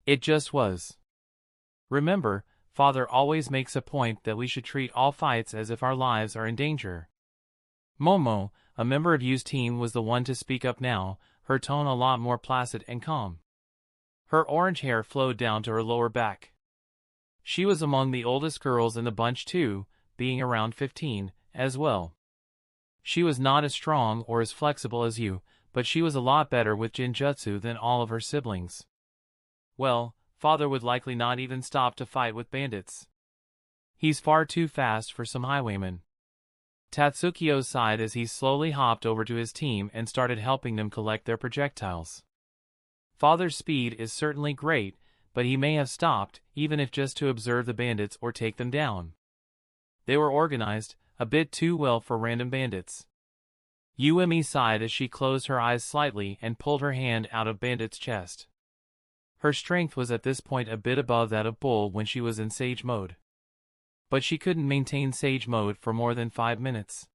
It just was. Remember, Father always makes a point that we should treat all fights as if our lives are in danger. Momo, a member of Yu's team, was the one to speak up now, her tone a lot more placid and calm. Her orange hair flowed down to her lower back. She was among the oldest girls in the bunch too, being around 15, as well. She was not as strong or as flexible as Yu, but she was a lot better with Jinjutsu than all of her siblings. Well, Father would likely not even stop to fight with bandits. He's far too fast for some highwaymen. Tatsukio sighed as he slowly hopped over to his team and started helping them collect their projectiles. Father's speed is certainly great, but he may have stopped, even if just to observe the bandits or take them down. They were organized, a bit too well for random bandits. Yumi sighed as she closed her eyes slightly and pulled her hand out of Bandit's chest. Her strength was at this point a bit above that of Bull when she was in Sage mode. But she couldn't maintain Sage mode for more than 5 minutes.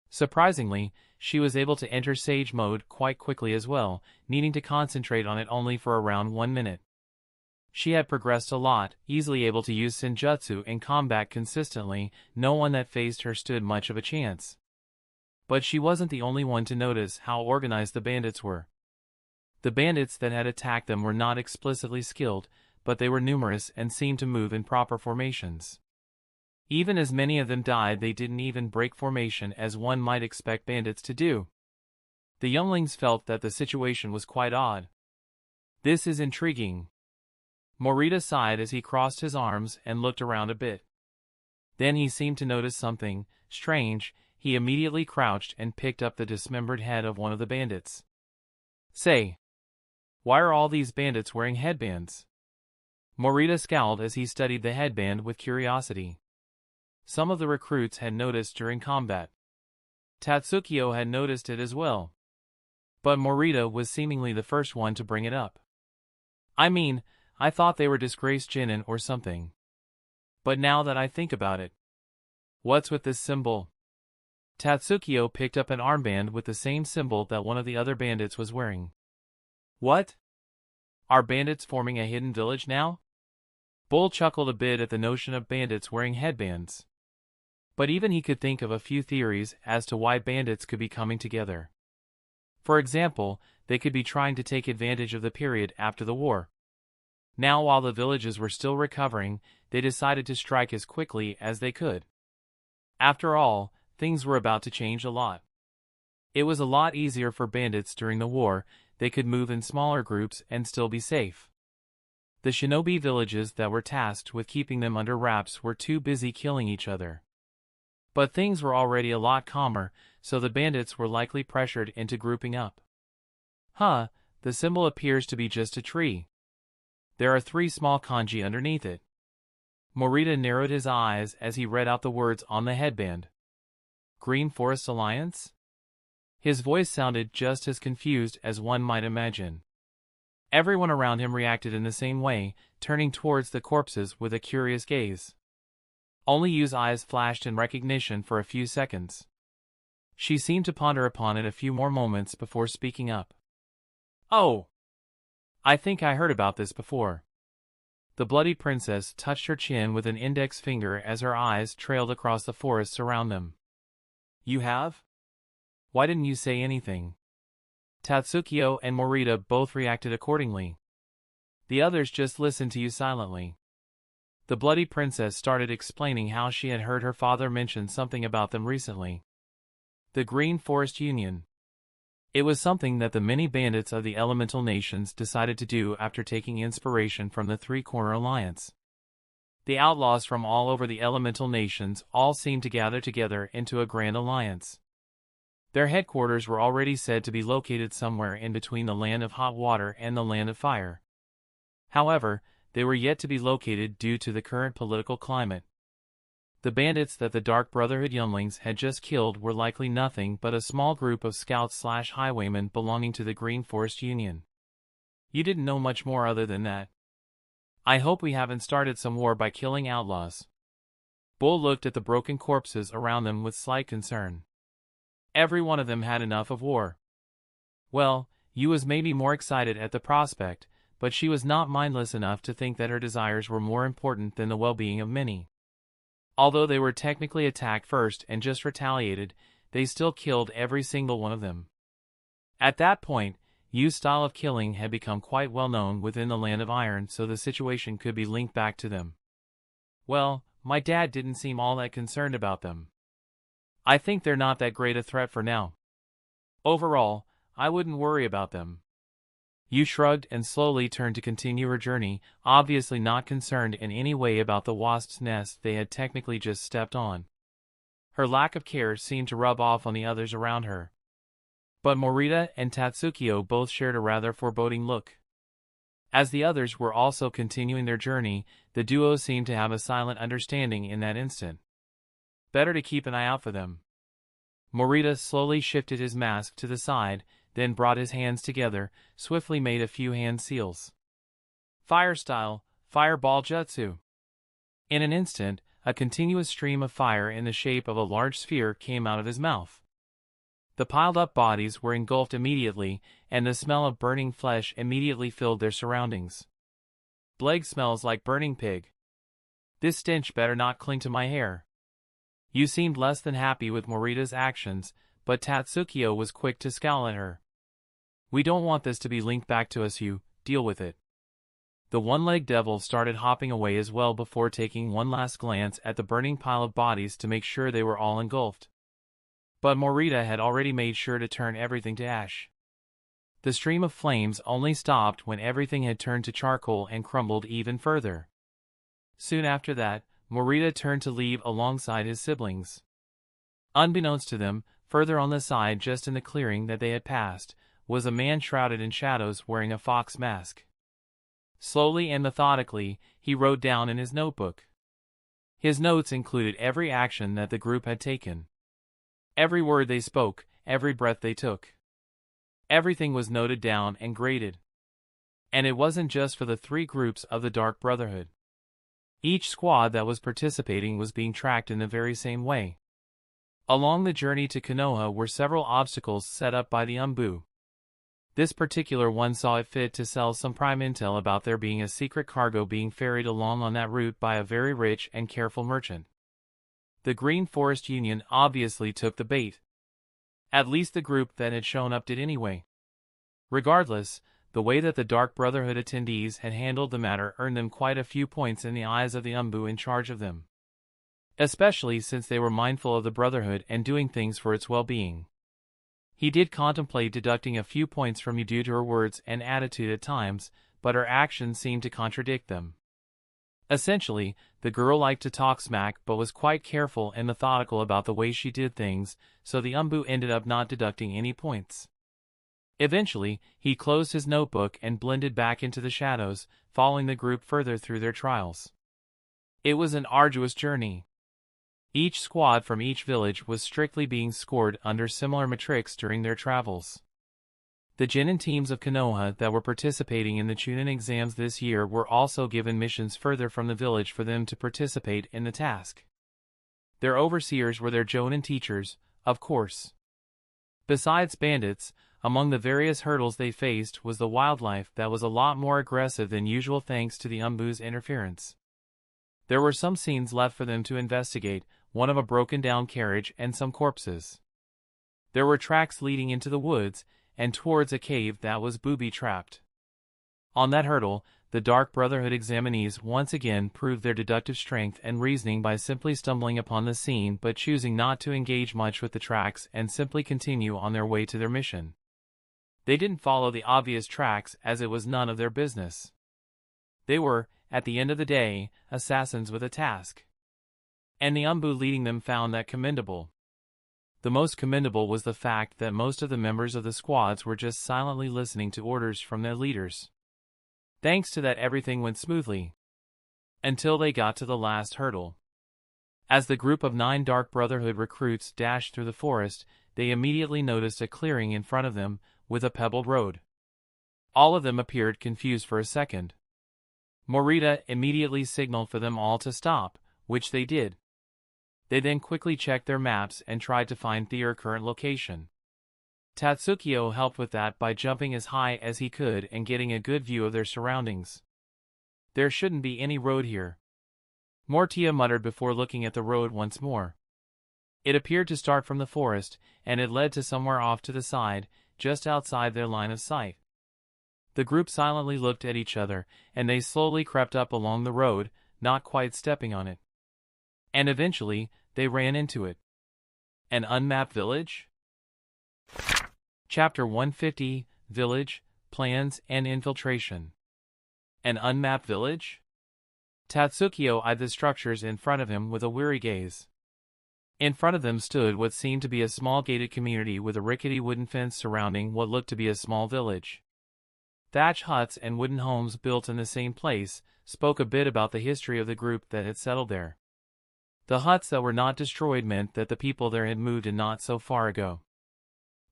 Surprisingly, she was able to enter Sage mode quite quickly as well, needing to concentrate on it only for around 1 minute. She had progressed a lot, easily able to use Senjutsu in combat consistently. No one that faced her stood much of a chance. But she wasn't the only one to notice how organized the bandits were. The bandits that had attacked them were not explicitly skilled, but they were numerous and seemed to move in proper formations. Even as many of them died, they didn't even break formation as one might expect bandits to do. The younglings felt that the situation was quite odd. This is intriguing. Morita sighed as he crossed his arms and looked around a bit. Then he seemed to notice something strange. He immediately crouched and picked up the dismembered head of one of the bandits. Say, why are all these bandits wearing headbands? Morita scowled as he studied the headband with curiosity. Some of the recruits had noticed during combat. Tatsukio had noticed it as well. But Morita was seemingly the first one to bring it up. I mean, I thought they were disgraced Chunin or something. But now that I think about it, what's with this symbol? Tatsukio picked up an armband with the same symbol that one of the other bandits was wearing. What? Are bandits forming a hidden village now? Bull chuckled a bit at the notion of bandits wearing headbands. But even he could think of a few theories as to why bandits could be coming together. For example, they could be trying to take advantage of the period after the war. Now, while the villages were still recovering, they decided to strike as quickly as they could. After all, things were about to change a lot. It was a lot easier for bandits during the war. They could move in smaller groups and still be safe. The shinobi villages that were tasked with keeping them under wraps were too busy killing each other. But things were already a lot calmer, so the bandits were likely pressured into grouping up. The symbol appears to be just a tree. There are 3 small kanji underneath it. Morita narrowed his eyes as he read out the words on the headband. Green Forest Alliance? His voice sounded just as confused as one might imagine. Everyone around him reacted in the same way, turning towards the corpses with a curious gaze. Only Yu's eyes flashed in recognition for a few seconds. She seemed to ponder upon it a few more moments before speaking up. Oh! I think I heard about this before. The bloody princess touched her chin with an index finger as her eyes trailed across the forests around them. You have? Why didn't you say anything? Tatsukio and Morita both reacted accordingly. The others just listened to you silently. The bloody princess started explaining how she had heard her father mention something about them recently. The Green Forest Union. It was something that the many bandits of the elemental nations decided to do after taking inspiration from the Three-Corner Alliance. The outlaws from all over the elemental nations all seemed to gather together into a grand alliance. Their headquarters were already said to be located somewhere in between the land of hot water and the land of fire. However, they were yet to be located due to the current political climate. The bandits that the Dark Brotherhood younglings had just killed were likely nothing but a small group of scouts/highwaymen belonging to the Green Forest Union. You didn't know much more other than that. I hope we haven't started some war by killing outlaws. Bull looked at the broken corpses around them with slight concern. Every one of them had enough of war. Well, you was maybe more excited at the prospect, but she was not mindless enough to think that her desires were more important than the well-being of many. Although they were technically attacked first and just retaliated, they still killed every single one of them. At that point, Yu's style of killing had become quite well known within the Land of Iron, so the situation could be linked back to them. Well, my dad didn't seem all that concerned about them. I think they're not that great a threat for now. Overall, I wouldn't worry about them. Yu shrugged and slowly turned to continue her journey, obviously not concerned in any way about the wasp's nest they had technically just stepped on. Her lack of care seemed to rub off on the others around her. But Morita and Tatsukio both shared a rather foreboding look. As the others were also continuing their journey, the duo seemed to have a silent understanding in that instant. Better to keep an eye out for them. Morita slowly shifted his mask to the side, then brought his hands together, swiftly made a few hand seals. Fire style, fireball jutsu. In an instant, a continuous stream of fire in the shape of a large sphere came out of his mouth. The piled-up bodies were engulfed immediately, and the smell of burning flesh immediately filled their surroundings. Bleg smells like burning pig. This stench better not cling to my hair. You seemed less than happy with Morita's actions, but Tatsukio was quick to scowl at her. We don't want this to be linked back to us, you, deal with it. The one-legged devil started hopping away as well before taking one last glance at the burning pile of bodies to make sure they were all engulfed. But Morita had already made sure to turn everything to ash. The stream of flames only stopped when everything had turned to charcoal and crumbled even further. Soon after that, Morita turned to leave alongside his siblings. Unbeknownst to them, further on the side just in the clearing that they had passed, was a man shrouded in shadows wearing a fox mask. Slowly and methodically, he wrote down in his notebook. His notes included every action that the group had taken. Every word they spoke, every breath they took. Everything was noted down and graded. And it wasn't just for the three groups of the Dark Brotherhood. Each squad that was participating was being tracked in the very same way. Along the journey to Konoha were several obstacles set up by the Umbu. This particular one saw it fit to sell some prime intel about there being a secret cargo being ferried along on that route by a very rich and careful merchant. The Green Forest Union obviously took the bait. At least the group that had shown up did anyway. Regardless, the way that the Dark Brotherhood attendees had handled the matter earned them quite a few points in the eyes of the Umbu in charge of them. Especially since they were mindful of the Brotherhood and doing things for its well-being. He did contemplate deducting a few points from you due to her words and attitude at times, but her actions seemed to contradict them. Essentially, the girl liked to talk smack but was quite careful and methodical about the way she did things, so the Umbu ended up not deducting any points. Eventually, he closed his notebook and blended back into the shadows, following the group further through their trials. It was an arduous journey. Each squad from each village was strictly being scored under similar metrics during their travels. The Chunin teams of Konoha that were participating in the Chunin exams this year were also given missions further from the village for them to participate in the task. Their overseers were their Jonin teachers, of course. Besides bandits, among the various hurdles they faced was the wildlife that was a lot more aggressive than usual thanks to the Umbu's interference. There were some scenes left for them to investigate, one of a broken-down carriage and some corpses. There were tracks leading into the woods, and towards a cave that was booby-trapped. On that hurdle, the Dark Brotherhood examinees once again proved their deductive strength and reasoning by simply stumbling upon the scene but choosing not to engage much with the tracks and simply continue on their way to their mission. They didn't follow the obvious tracks as it was none of their business. They were, at the end of the day, assassins with a task. And the Umbu leading them found that commendable. The most commendable was the fact that most of the members of the squads were just silently listening to orders from their leaders. Thanks to that, everything went smoothly. Until they got to the last hurdle. As the group of 9 Dark Brotherhood recruits dashed through the forest, they immediately noticed a clearing in front of them, with a pebbled road. All of them appeared confused for a second. Morita immediately signaled for them all to stop, which they did. They then quickly checked their maps and tried to find their current location. Tatsukio helped with that by jumping as high as he could and getting a good view of their surroundings. There shouldn't be any road here, Mortia muttered before looking at the road once more. It appeared to start from the forest, and it led to somewhere off to the side, just outside their line of sight. The group silently looked at each other, and they slowly crept up along the road, not quite stepping on it. And eventually, they ran into it. An unmapped village? Chapter 150, Village, Plans and Infiltration. An unmapped village? Tatsukio eyed the structures in front of him with a weary gaze. In front of them stood what seemed to be a small gated community with a rickety wooden fence surrounding what looked to be a small village. Thatch huts and wooden homes built in the same place spoke a bit about the history of the group that had settled there. The huts that were not destroyed meant that the people there had moved in not so far ago.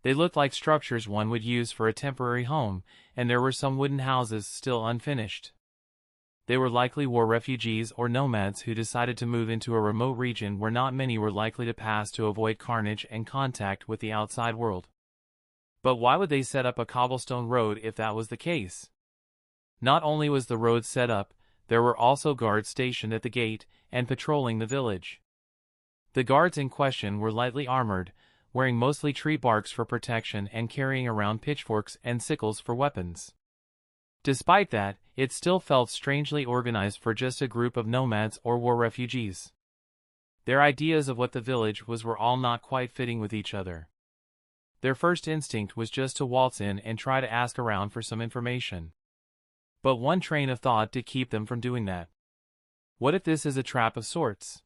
They looked like structures one would use for a temporary home, and there were some wooden houses still unfinished. They were likely war refugees or nomads who decided to move into a remote region where not many were likely to pass to avoid carnage and contact with the outside world. But why would they set up a cobblestone road if that was the case? Not only was the road set up, there were also guards stationed at the gate and patrolling the village. The guards in question were lightly armored, wearing mostly tree barks for protection and carrying around pitchforks and sickles for weapons. Despite that, it still felt strangely organized for just a group of nomads or war refugees. Their ideas of what the village was were all not quite fitting with each other. Their first instinct was just to waltz in and try to ask around for some information. But one train of thought did keep them from doing that. What if this is a trap of sorts?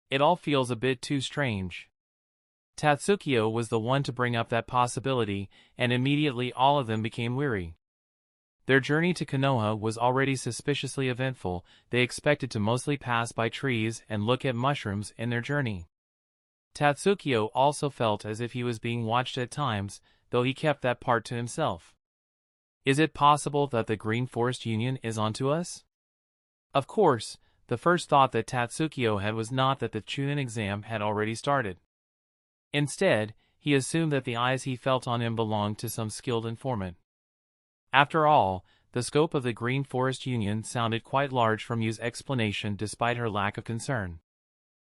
It all feels a bit too strange. Tatsukio was the one to bring up that possibility, and immediately all of them became weary. Their journey to Konoha was already suspiciously eventful. They expected to mostly pass by trees and look at mushrooms in their journey. Tatsukio also felt as if he was being watched at times, though he kept that part to himself. Is it possible that the Green Forest Union is onto us? Of course, the first thought that Tatsukio had was not that the Chunin exam had already started. Instead, he assumed that the eyes he felt on him belonged to some skilled informant. After all, the scope of the Green Forest Union sounded quite large from Yu's explanation despite her lack of concern.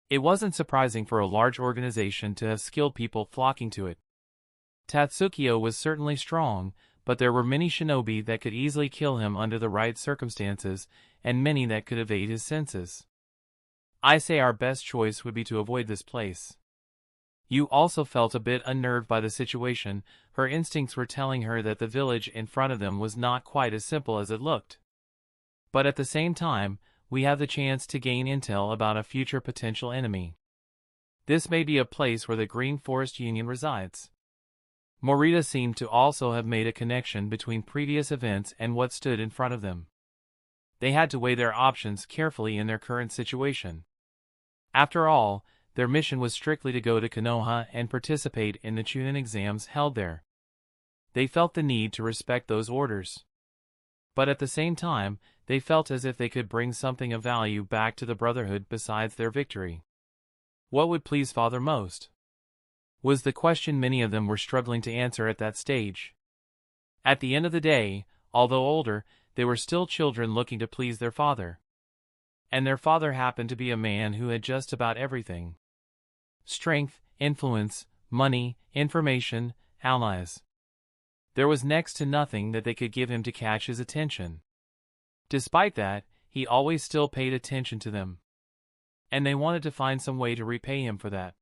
It wasn't surprising for a large organization to have skilled people flocking to it. Tatsukio was certainly strong, but there were many shinobi that could easily kill him under the right circumstances, and many that could evade his senses. I say our best choice would be to avoid this place. Yu also felt a bit unnerved by the situation. Her instincts were telling her that the village in front of them was not quite as simple as it looked. But at the same time, we have the chance to gain intel about a future potential enemy. This may be a place where the Green Forest Union resides. Morita seemed to also have made a connection between previous events and what stood in front of them. They had to weigh their options carefully in their current situation. After all, their mission was strictly to go to Konoha and participate in the Chunin exams held there. They felt the need to respect those orders. But at the same time, they felt as if they could bring something of value back to the Brotherhood besides their victory. What would please Father most? Was the question many of them were struggling to answer at that stage. At the end of the day, although older, they were still children looking to please their father. And their father happened to be a man who had just about everything. Strength, influence, money, information, allies. There was next to nothing that they could give him to catch his attention. Despite that, he always still paid attention to them. And they wanted to find some way to repay him for that.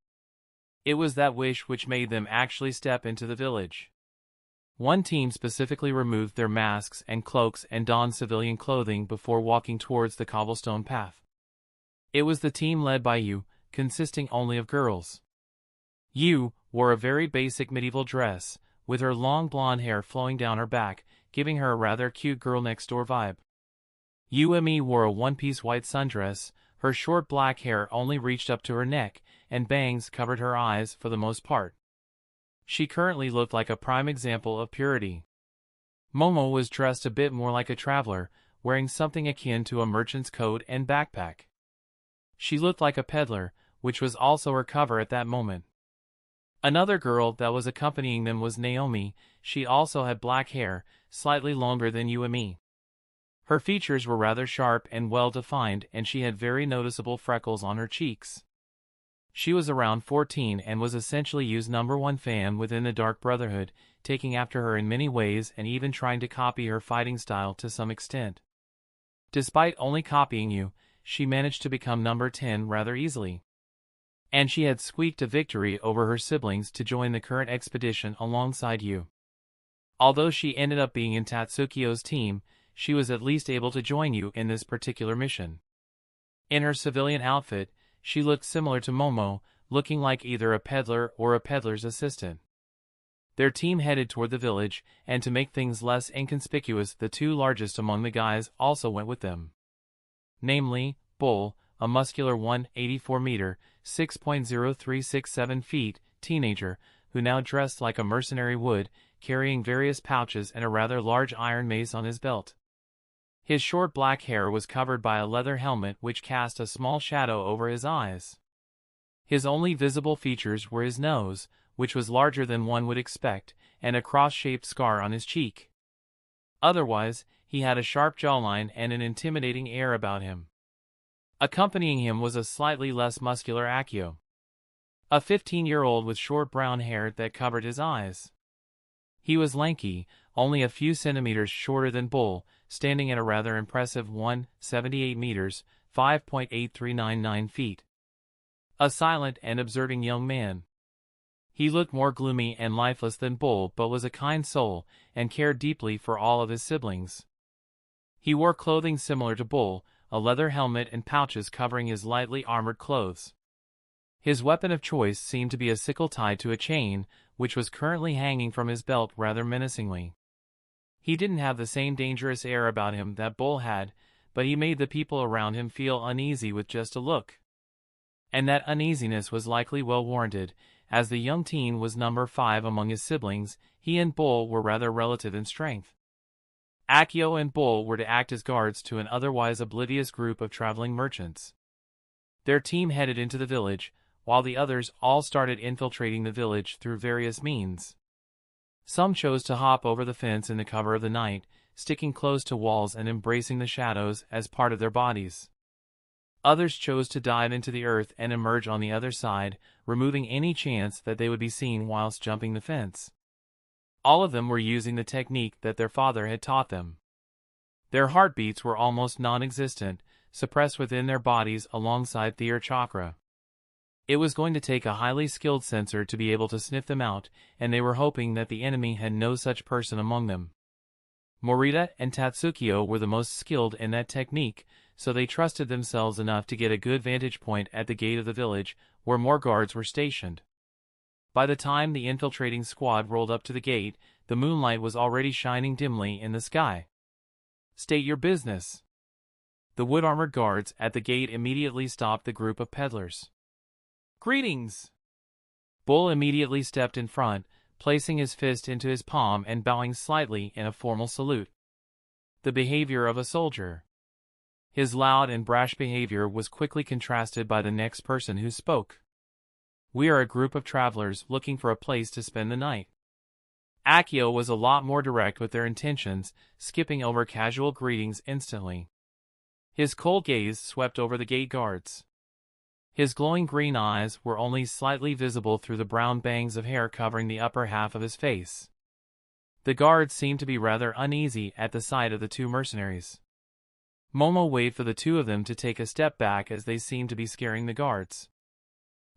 It was that wish which made them actually step into the village. One team specifically removed their masks and cloaks and donned civilian clothing before walking towards the cobblestone path. It was the team led by Yu, consisting only of girls. Yu wore a very basic medieval dress, with her long blonde hair flowing down her back, giving her a rather cute girl next door vibe. Yu wore a one-piece white sundress, her short black hair only reached up to her neck, and bangs covered her eyes for the most part. She currently looked like a prime example of purity. Momo was dressed a bit more like a traveler, wearing something akin to a merchant's coat and backpack. She looked like a peddler, which was also her cover at that moment. Another girl that was accompanying them was Naomi. She also had black hair, slightly longer than Yu. Her features were rather sharp and well-defined, and she had very noticeable freckles on her cheeks. She was around 14 and was essentially Yu's #1 fan within the Dark Brotherhood, taking after her in many ways and even trying to copy her fighting style to some extent. Despite only copying Yu, she managed to become number 10 rather easily. And she had squeaked a victory over her siblings to join the current expedition alongside Yu. Although she ended up being in Tatsukio's team, she was at least able to join Yu in this particular mission. In her civilian outfit, she looked similar to Momo, looking like either a peddler or a peddler's assistant. Their team headed toward the village, and to make things less inconspicuous, the two largest among the guys also went with them. Namely, Bull, a muscular 184-meter, 6.0367 feet, teenager, who now dressed like a mercenary would, carrying various pouches and a rather large iron mace on his belt. His short black hair was covered by a leather helmet which cast a small shadow over his eyes. His only visible features were his nose, which was larger than one would expect, and a cross-shaped scar on his cheek. Otherwise, he had a sharp jawline and an intimidating air about him. Accompanying him was a slightly less muscular Akio, a 15-year-old with short brown hair that covered his eyes. He was lanky, only a few centimeters shorter than Bull, standing at a rather impressive 178 meters, 5.8399 feet. A silent and observing young man. He looked more gloomy and lifeless than Bull, but was a kind soul, and cared deeply for all of his siblings. He wore clothing similar to Bull, a leather helmet and pouches covering his lightly armored clothes. His weapon of choice seemed to be a sickle tied to a chain, which was currently hanging from his belt rather menacingly. He didn't have the same dangerous air about him that Bull had, but he made the people around him feel uneasy with just a look. And that uneasiness was likely well warranted, as the young teen was number 5 among his siblings. He and Bull were rather relative in strength. Akio and Bull were to act as guards to an otherwise oblivious group of traveling merchants. Their team headed into the village, while the others all started infiltrating the village through various means. Some chose to hop over the fence in the cover of the night, sticking close to walls and embracing the shadows as part of their bodies. Others chose to dive into the earth and emerge on the other side, removing any chance that they would be seen whilst jumping the fence. All of them were using the technique that their father had taught them. Their heartbeats were almost non-existent, suppressed within their bodies alongside their chakra. It was going to take a highly skilled sensor to be able to sniff them out, and they were hoping that the enemy had no such person among them. Morita and Tatsukio were the most skilled in that technique, so they trusted themselves enough to get a good vantage point at the gate of the village, where more guards were stationed. By the time the infiltrating squad rolled up to the gate, the moonlight was already shining dimly in the sky. "State your business." The wood-armored guards at the gate immediately stopped the group of peddlers. "Greetings!" Bull immediately stepped in front, placing his fist into his palm and bowing slightly in a formal salute. The behavior of a soldier. His loud and brash behavior was quickly contrasted by the next person who spoke. "We are a group of travelers looking for a place to spend the night." Akio was a lot more direct with their intentions, skipping over casual greetings instantly. His cold gaze swept over the gate guards. His glowing green eyes were only slightly visible through the brown bangs of hair covering the upper half of his face. The guards seemed to be rather uneasy at the sight of the two mercenaries. Momo waited for the two of them to take a step back as they seemed to be scaring the guards.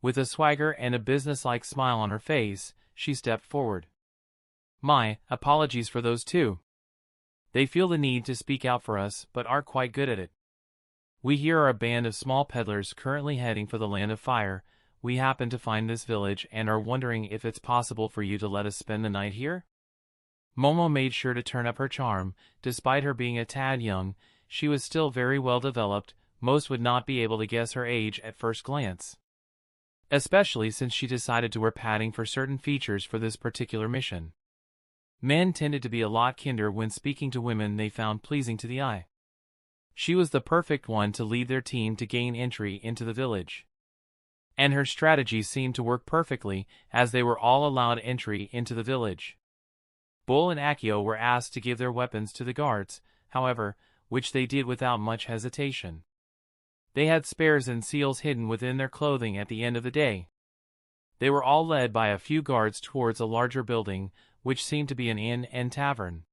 With a swagger and a businesslike smile on her face, she stepped forward. My apologies for those two. They feel the need to speak out for us, but aren't quite good at it. We here are a band of small peddlers currently heading for the Land of Fire. We happen to find this village and are wondering if it's possible for you to let us spend the night here? Momo made sure to turn up her charm. Despite her being a tad young, she was still very well developed. Most would not be able to guess her age at first glance, especially since she decided to wear padding for certain features for this particular mission. Men tended to be a lot kinder when speaking to women they found pleasing to the eye. She was the perfect one to lead their team to gain entry into the village. And her strategy seemed to work perfectly, as they were all allowed entry into the village. Bull and Akio were asked to give their weapons to the guards, however, which they did without much hesitation. They had spares and seals hidden within their clothing at the end of the day. They were all led by a few guards towards a larger building, which seemed to be an inn and tavern.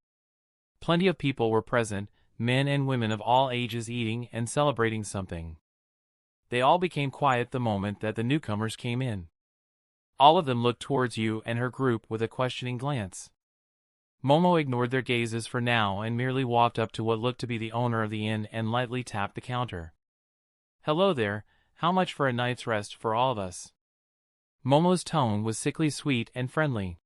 Plenty of people were present, men and women of all ages eating and celebrating something. They all became quiet the moment that the newcomers came in. All of them looked towards you and her group with a questioning glance. Momo ignored their gazes for now and merely walked up to what looked to be the owner of the inn and lightly tapped the counter. "Hello there, how much for a night's rest for all of us?" Momo's tone was sickly sweet and friendly.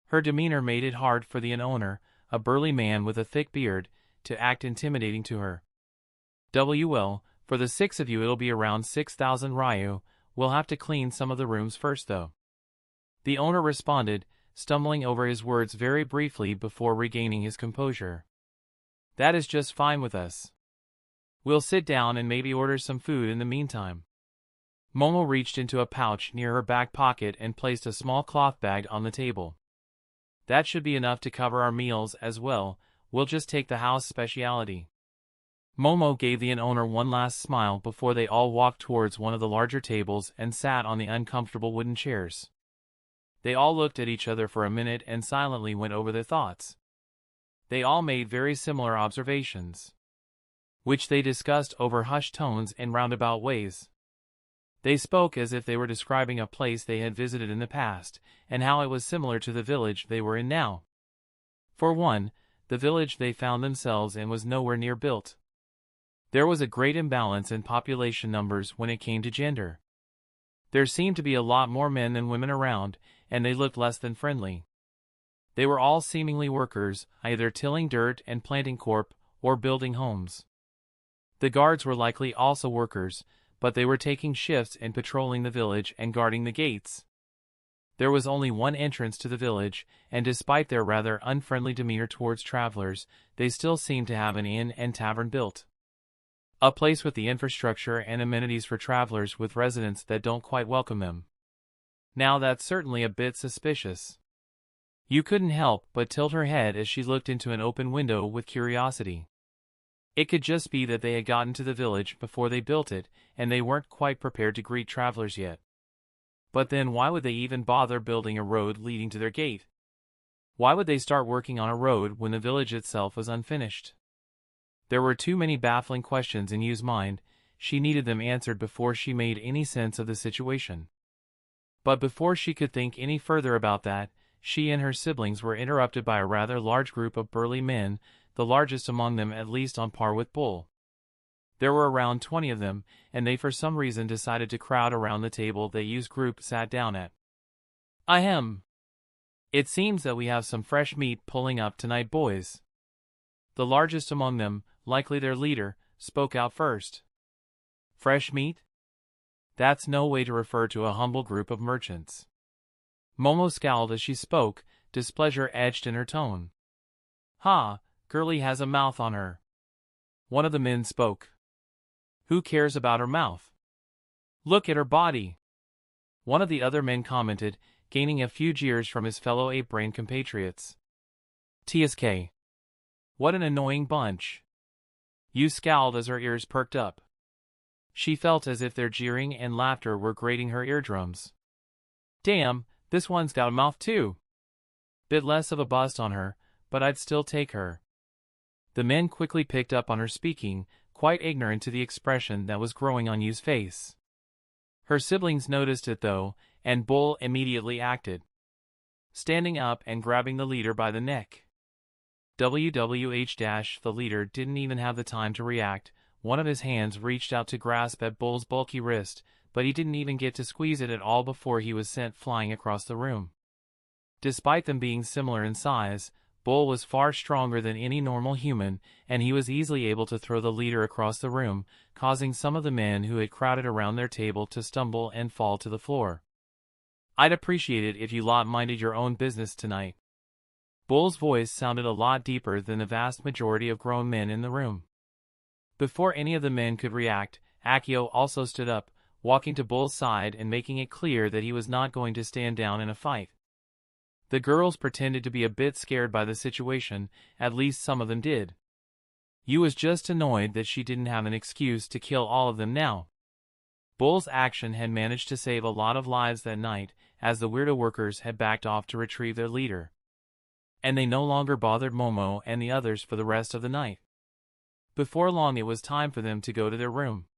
Her demeanor made it hard for the inn owner, a burly man with a thick beard, to act intimidating to her. "Well, for the 6 of you it'll be around 6,000 ryu. We'll have to clean some of the rooms first though." The owner responded, stumbling over his words very briefly before regaining his composure. "That is just fine with us. We'll sit down and maybe order some food in the meantime." Momo reached into a pouch near her back pocket and placed a small cloth bag on the table. "That should be enough to cover our meals as well. We'll just take the house speciality." Momo gave the inn owner one last smile before they all walked towards one of the larger tables and sat on the uncomfortable wooden chairs. They all looked at each other for a minute and silently went over their thoughts. They all made very similar observations, which they discussed over hushed tones and roundabout ways. They spoke as if they were describing a place they had visited in the past, and how it was similar to the village they were in now. For one, the village they found themselves in was nowhere near built. There was a great imbalance in population numbers when it came to gender. There seemed to be a lot more men than women around, and they looked less than friendly. They were all seemingly workers, either tilling dirt and planting corp, or building homes. The guards were likely also workers, but they were taking shifts in patrolling the village and guarding the gates. There was only one entrance to the village, and despite their rather unfriendly demeanor towards travelers, they still seemed to have an inn and tavern built. A place with the infrastructure and amenities for travelers with residents that don't quite welcome them. Now that's certainly a bit suspicious. You couldn't help but tilt her head as she looked into an open window with curiosity. It could just be that they had gotten to the village before they built it, and they weren't quite prepared to greet travelers yet. But then why would they even bother building a road leading to their gate? Why would they start working on a road when the village itself was unfinished? There were too many baffling questions in Yu's mind. She needed them answered before she made any sense of the situation. But before she could think any further about that, she and her siblings were interrupted by a rather large group of burly men, the largest among them at least on par with Bull. There were around 20 of them, and they for some reason decided to crowd around the table that Yu's group sat down at. "Ahem. It seems that we have some fresh meat pulling up tonight, boys." The largest among them, likely their leader, spoke out first. "Fresh meat? That's no way to refer to a humble group of merchants." Momo scowled as she spoke, displeasure etched in her tone. "Ha, Girlie has a mouth on her." One of the men spoke. "Who cares about her mouth? Look at her body." One of the other men commented, gaining a few jeers from his fellow ape-brain compatriots. "TSK. What an annoying bunch." Yu scowled as her ears perked up. She felt as if their jeering and laughter were grating her eardrums. "Damn, this one's got a mouth too. Bit less of a bust on her, but I'd still take her." The men quickly picked up on her speaking, quite ignorant to the expression that was growing on Yu's face. Her siblings noticed it though, and Bull immediately acted. standing up and grabbing the leader by the neck. WWH- the leader didn't even have the time to react. One of his hands reached out to grasp at Bull's bulky wrist, but he didn't even get to squeeze it at all before he was sent flying across the room. Despite them being similar in size, Bull was far stronger than any normal human, and he was easily able to throw the leader across the room, causing some of the men who had crowded around their table to stumble and fall to the floor. "I'd appreciate it if you lot minded your own business tonight." Bull's voice sounded a lot deeper than the vast majority of grown men in the room. Before any of the men could react, Akio also stood up, walking to Bull's side and making it clear that he was not going to stand down in a fight. The girls pretended to be a bit scared by the situation, at least some of them did. Yu was just annoyed that she didn't have an excuse to kill all of them now. Bull's action had managed to save a lot of lives that night, as the weirdo workers had backed off to retrieve their leader. And they no longer bothered Momo and the others for the rest of the night. Before long it was time for them to go to their room.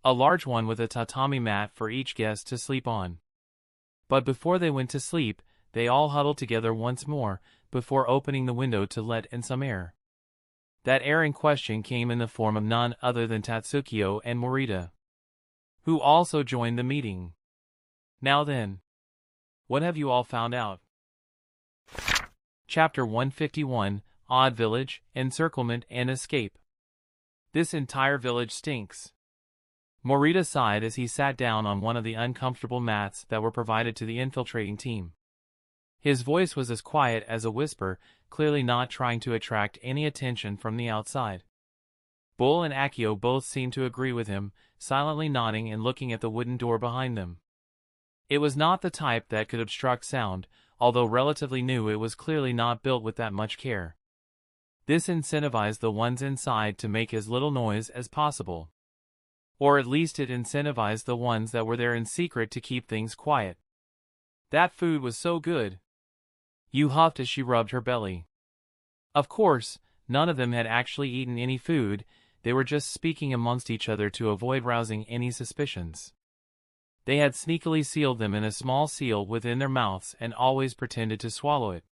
A large one with a tatami mat for each guest to sleep on. But before they went to sleep, they all huddled together once more, before opening the window to let in some air. That air in question came in the form of none other than Tatsukiyo and Morita, who also joined the meeting. "Now then, what have you all found out?" Chapter 151, Odd Village, Encirclement and Escape. "This entire village stinks." Morita sighed as he sat down on one of the uncomfortable mats that were provided to the infiltrating team. His voice was as quiet as a whisper, clearly not trying to attract any attention from the outside. Bull and Akio both seemed to agree with him, silently nodding and looking at the wooden door behind them. It was not the type that could obstruct sound, although relatively new it was clearly not built with that much care. This incentivized the ones inside to make as little noise as possible. Or at least it incentivized the ones that were there in secret to keep things quiet. "That food was so good," Yu huffed as she rubbed her belly. Of course, none of them had actually eaten any food, they were just speaking amongst each other to avoid rousing any suspicions. They had sneakily sealed them in a small seal within their mouths and always pretended to swallow it.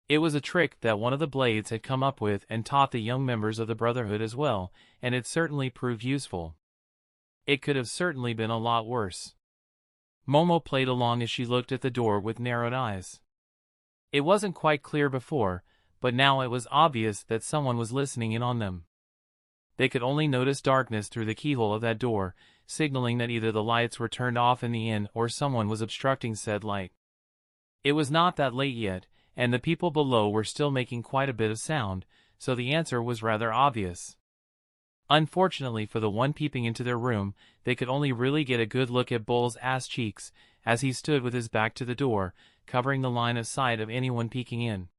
It was a trick that one of the Blades had come up with and taught the young members of the Brotherhood as well, and it certainly proved useful. It could have certainly been a lot worse. Momo played along as she looked at the door with narrowed eyes. It wasn't quite clear before, but now it was obvious that someone was listening in on them. They could only notice darkness through the keyhole of that door, signaling that either the lights were turned off in the inn or someone was obstructing said light. It was not that late yet, and the people below were still making quite a bit of sound, so the answer was rather obvious. Unfortunately for the one peeping into their room, they could only really get a good look at Bull's ass cheeks, as he stood with his back to the door, covering the line of sight of anyone peeking in.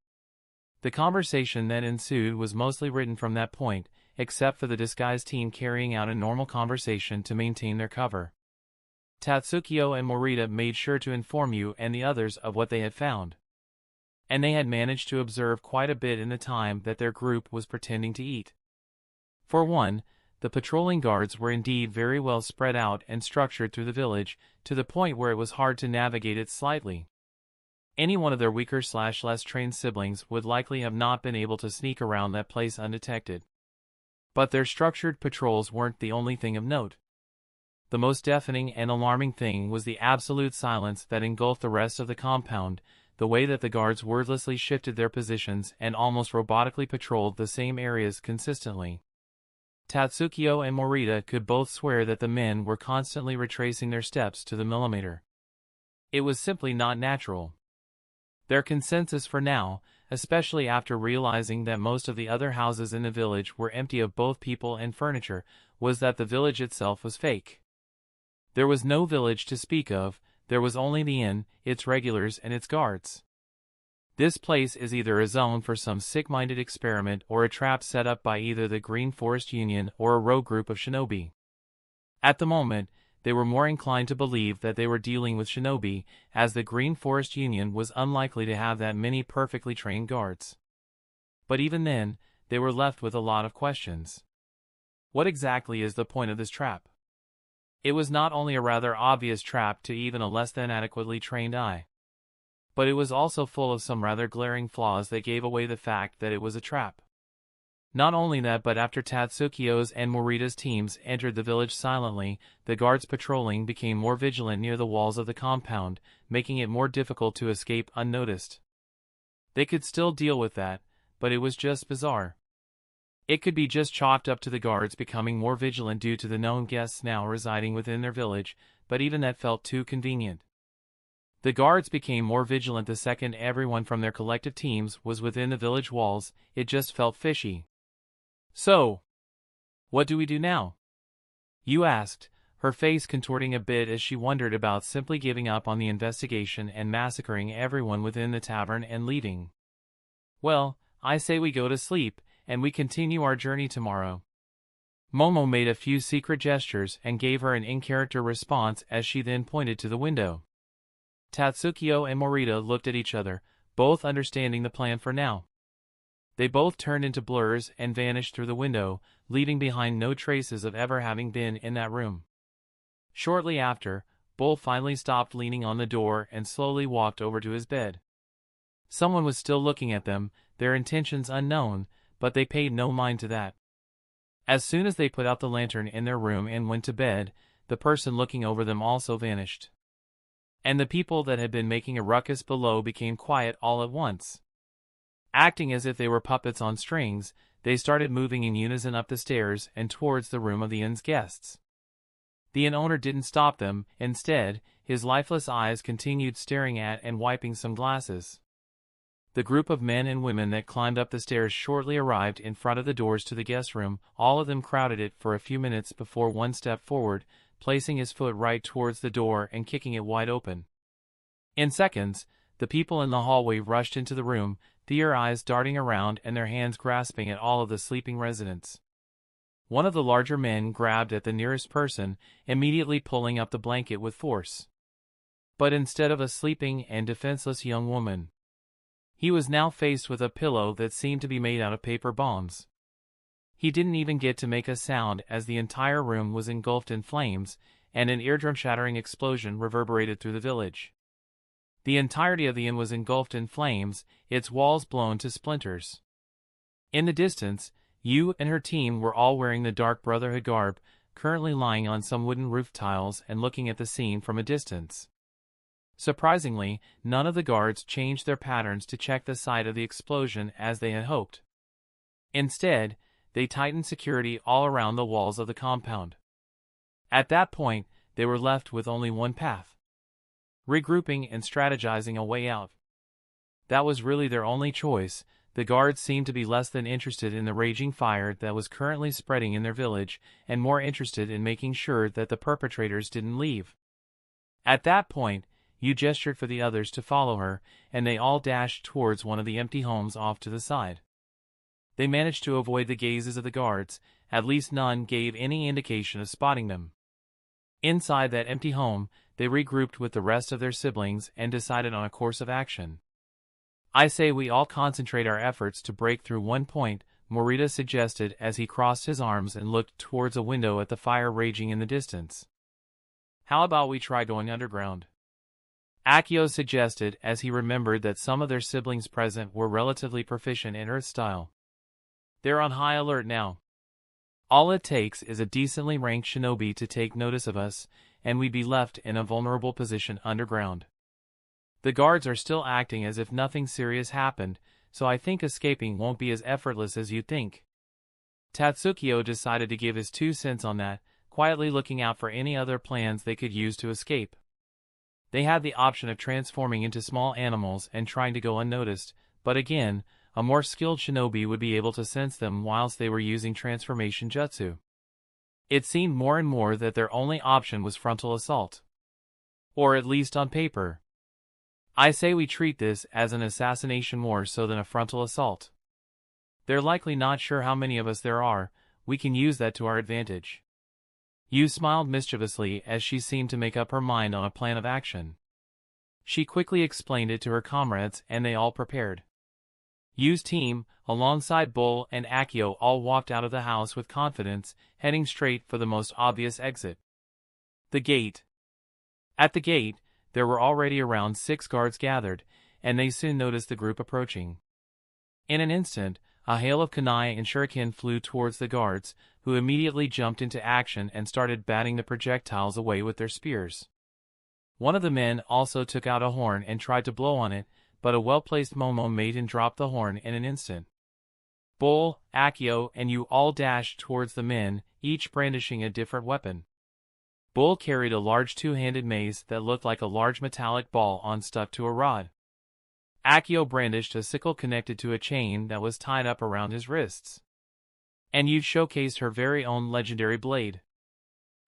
The conversation that ensued was mostly written from that point, except for the disguised team carrying out a normal conversation to maintain their cover. Tatsukiyo and Morita made sure to inform you and the others of what they had found. And they had managed to observe quite a bit in the time that their group was pretending to eat. For one, the patrolling guards were indeed very well spread out and structured through the village, to the point where it was hard to navigate it slightly. Any one of their weaker/less trained siblings would likely have not been able to sneak around that place undetected. But their structured patrols weren't the only thing of note. The most deafening and alarming thing was the absolute silence that engulfed the rest of the compound, the way that the guards wordlessly shifted their positions and almost robotically patrolled the same areas consistently. Tatsukiyo and Morita could both swear that the men were constantly retracing their steps to the millimeter. It was simply not natural. Their consensus for now, especially after realizing that most of the other houses in the village were empty of both people and furniture, was that the village itself was fake. There was no village to speak of, there was only the inn, its regulars and its guards. This place is either a zone for some sick-minded experiment or a trap set up by either the Green Forest Union or a rogue group of shinobi. At the moment, they were more inclined to believe that they were dealing with shinobi, as the Green Forest Union was unlikely to have that many perfectly trained guards. But even then, they were left with a lot of questions. What exactly is the point of this trap? It was not only a rather obvious trap to even a less than adequately trained eye. but it was also full of some rather glaring flaws that gave away the fact that it was a trap. Not only that, but after Tatsukiyo's and Morita's teams entered the village silently, the guards patrolling became more vigilant near the walls of the compound, making it more difficult to escape unnoticed. They could still deal with that, but it was just bizarre. It could be just chalked up to the guards becoming more vigilant due to the known guests now residing within their village, but even that felt too convenient. The guards became more vigilant the second everyone from their collective teams was within the village walls. It just felt fishy. So, what do we do now? Yu asked, her face contorting a bit as she wondered about simply giving up on the investigation and massacring everyone within the tavern and leaving. Well, I say we go to sleep, and we continue our journey tomorrow. Momo made a few secret gestures and gave her an in-character response as she then pointed to the window. Tatsukiyo and Morita looked at each other, both understanding the plan for now. They both turned into blurs and vanished through the window, leaving behind no traces of ever having been in that room. Shortly after, Bull finally stopped leaning on the door and slowly walked over to his bed. Someone was still looking at them, their intentions unknown, but they paid no mind to that. As soon as they put out the lantern in their room and went to bed, the person looking over them also vanished. And the people that had been making a ruckus below became quiet all at once. Acting as if they were puppets on strings, they started moving in unison up the stairs and towards the room of the inn's guests. The inn owner didn't stop them. Instead, his lifeless eyes continued staring at and wiping some glasses. The group of men and women that climbed up the stairs shortly arrived in front of the doors to the guest room. All of them crowded it for a few minutes before one stepped forward, placing his foot right towards the door and kicking it wide open. In seconds, the people in the hallway rushed into the room, their eyes darting around and their hands grasping at all of the sleeping residents. One of the larger men grabbed at the nearest person, immediately pulling up the blanket with force. But instead of a sleeping and defenseless young woman, he was now faced with a pillow that seemed to be made out of paper bombs. He didn't even get to make a sound as the entire room was engulfed in flames, and an eardrum-shattering explosion reverberated through the village. The entirety of the inn was engulfed in flames, its walls blown to splinters. In the distance, Yu and her team were all wearing the Dark Brotherhood garb, currently lying on some wooden roof tiles and looking at the scene from a distance. Surprisingly, none of the guards changed their patterns to check the site of the explosion as they had hoped. Instead, they tightened security all around the walls of the compound. At that point, they were left with only one path: regrouping and strategizing a way out. That was really their only choice. The guards seemed to be less than interested in the raging fire that was currently spreading in their village, and more interested in making sure that the perpetrators didn't leave. At that point, Yu gestured for the others to follow her, and they all dashed towards one of the empty homes off to the side. They managed to avoid the gazes of the guards, at least none gave any indication of spotting them. Inside that empty home, they regrouped with the rest of their siblings and decided on a course of action. "I say we all concentrate our efforts to break through one point," Morita suggested as he crossed his arms and looked towards a window at the fire raging in the distance. "How about we try going underground?" Akio suggested as he remembered that some of their siblings present were relatively proficient in Earth style. "They're on high alert now. All it takes is a decently ranked shinobi to take notice of us, and we'd be left in a vulnerable position underground. The guards are still acting as if nothing serious happened, so I think escaping won't be as effortless as you'd think." Tatsukiyo decided to give his 2 cents on that, quietly looking out for any other plans they could use to escape. They had the option of transforming into small animals and trying to go unnoticed, but again, a more skilled shinobi would be able to sense them whilst they were using transformation jutsu. It seemed more and more that their only option was frontal assault. Or at least on paper. "I say we treat this as an assassination more so than a frontal assault. They're likely not sure how many of us there are, we can use that to our advantage." Yu smiled mischievously as she seemed to make up her mind on a plan of action. She quickly explained it to her comrades and they all prepared. Yu's team, alongside Bull and Akio, all walked out of the house with confidence, heading straight for the most obvious exit: the gate. At the gate, there were already around 6 guards gathered, and they soon noticed the group approaching. In an instant, a hail of kunai and shuriken flew towards the guards, who immediately jumped into action and started batting the projectiles away with their spears. One of the men also took out a horn and tried to blow on it, but a well-placed Momo made him drop the horn in an instant. Bull, Akio, and you all dashed towards the men, each brandishing a different weapon. Bull carried a large two-handed mace that looked like a large metallic ball stuck to a rod. Akio brandished a sickle connected to a chain that was tied up around his wrists. And Yu showcased her very own legendary blade,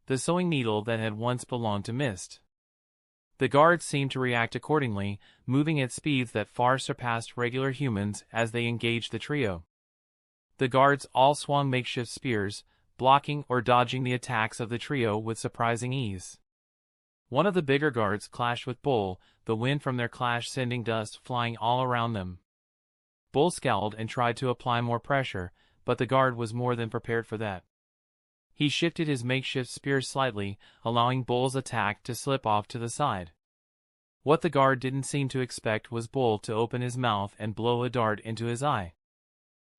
the sewing needle that had once belonged to Mist. The guards seemed to react accordingly, moving at speeds that far surpassed regular humans as they engaged the trio. The guards all swung makeshift spears, blocking or dodging the attacks of the trio with surprising ease. One of the bigger guards clashed with Bull, the wind from their clash sending dust flying all around them. Bull scowled and tried to apply more pressure, but the guard was more than prepared for that. He shifted his makeshift spear slightly, allowing Bull's attack to slip off to the side. What the guard didn't seem to expect was Bull to open his mouth and blow a dart into his eye.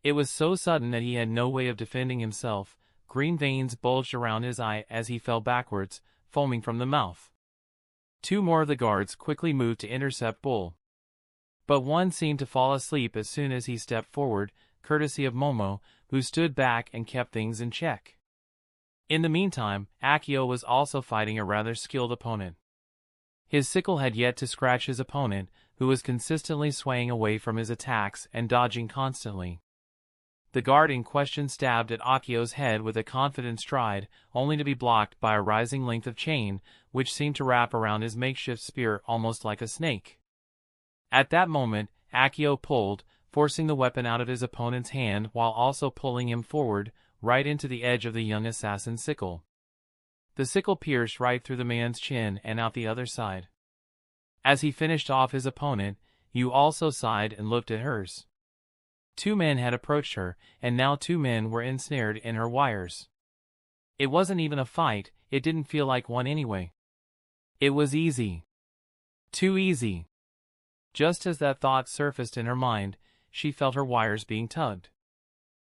It was so sudden that he had no way of defending himself. Green veins bulged around his eye as he fell backwards, foaming from the mouth. Two more of the guards quickly moved to intercept Bull. But one seemed to fall asleep as soon as he stepped forward, courtesy of Momo, who stood back and kept things in check. In the meantime, Akio was also fighting a rather skilled opponent. His sickle had yet to scratch his opponent, who was consistently swaying away from his attacks and dodging constantly. The guard in question stabbed at Akio's head with a confident stride, only to be blocked by a rising length of chain, which seemed to wrap around his makeshift spear almost like a snake. At that moment, Akio pulled, forcing the weapon out of his opponent's hand while also pulling him forward, right into the edge of the young assassin's sickle. The sickle pierced right through the man's chin and out the other side. As he finished off his opponent, Yu also sighed and looked at hers. Two men had approached her, and now two men were ensnared in her wires. It wasn't even a fight, it didn't feel like one anyway. It was easy. Too easy. Just as that thought surfaced in her mind, she felt her wires being tugged.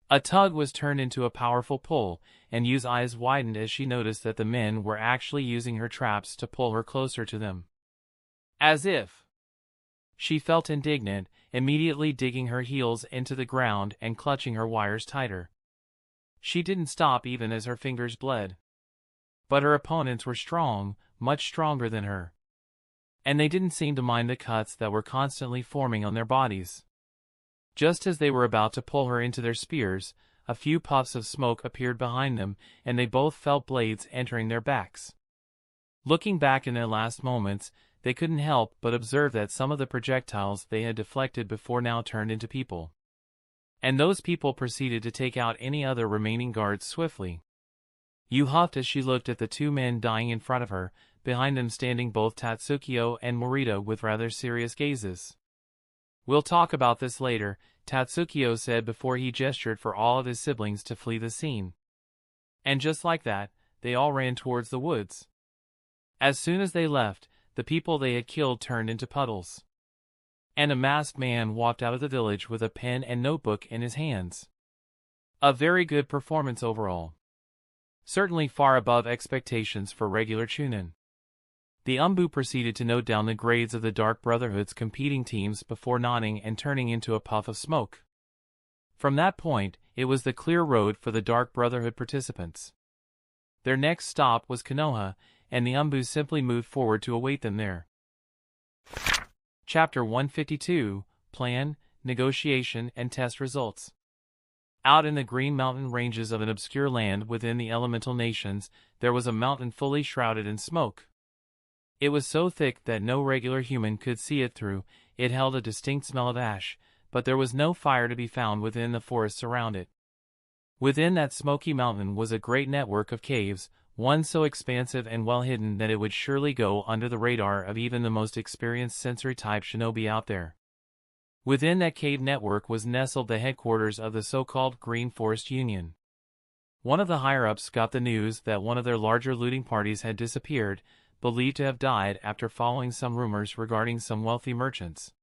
A tug was turned into a powerful pull, and Yu's eyes widened as she noticed that the men were actually using her traps to pull her closer to them. As if. She felt indignant, immediately digging her heels into the ground and clutching her wires tighter. She didn't stop even as her fingers bled. But her opponents were strong, much stronger than her. And they didn't seem to mind the cuts that were constantly forming on their bodies. Just as they were about to pull her into their spears, a few puffs of smoke appeared behind them, and they both felt blades entering their backs. Looking back in their last moments, they couldn't help but observe that some of the projectiles they had deflected before now turned into people. And those people proceeded to take out any other remaining guards swiftly. Yu huffed as she looked at the two men dying in front of her, behind them standing both Tatsukio and Morita with rather serious gazes. "We'll talk about this later," Tatsukio said before he gestured for all of his siblings to flee the scene. And just like that, they all ran towards the woods. As soon as they left, the people they had killed turned into puddles. And a masked man walked out of the village with a pen and notebook in his hands. A very good performance overall. Certainly far above expectations for regular Chunin. The Umbu proceeded to note down the grades of the Dark Brotherhood's competing teams before nodding and turning into a puff of smoke. From that point, it was the clear road for the Dark Brotherhood participants. Their next stop was Konoha, and the Umbu simply moved forward to await them there. Chapter 152, Plan, Negotiation and Test Results. Out in the green mountain ranges of an obscure land within the elemental nations, there was a mountain fully shrouded in smoke. It was so thick that no regular human could see it through. It held a distinct smell of ash, but there was no fire to be found within the forests around it. Within that smoky mountain was a great network of caves, one so expansive and well hidden that it would surely go under the radar of even the most experienced sensory-type shinobi out there. Within that cave network was nestled the headquarters of the so-called Green Forest Union. One of the higher-ups got the news that one of their larger looting parties had disappeared, believed to have died after following some rumors regarding some wealthy merchants.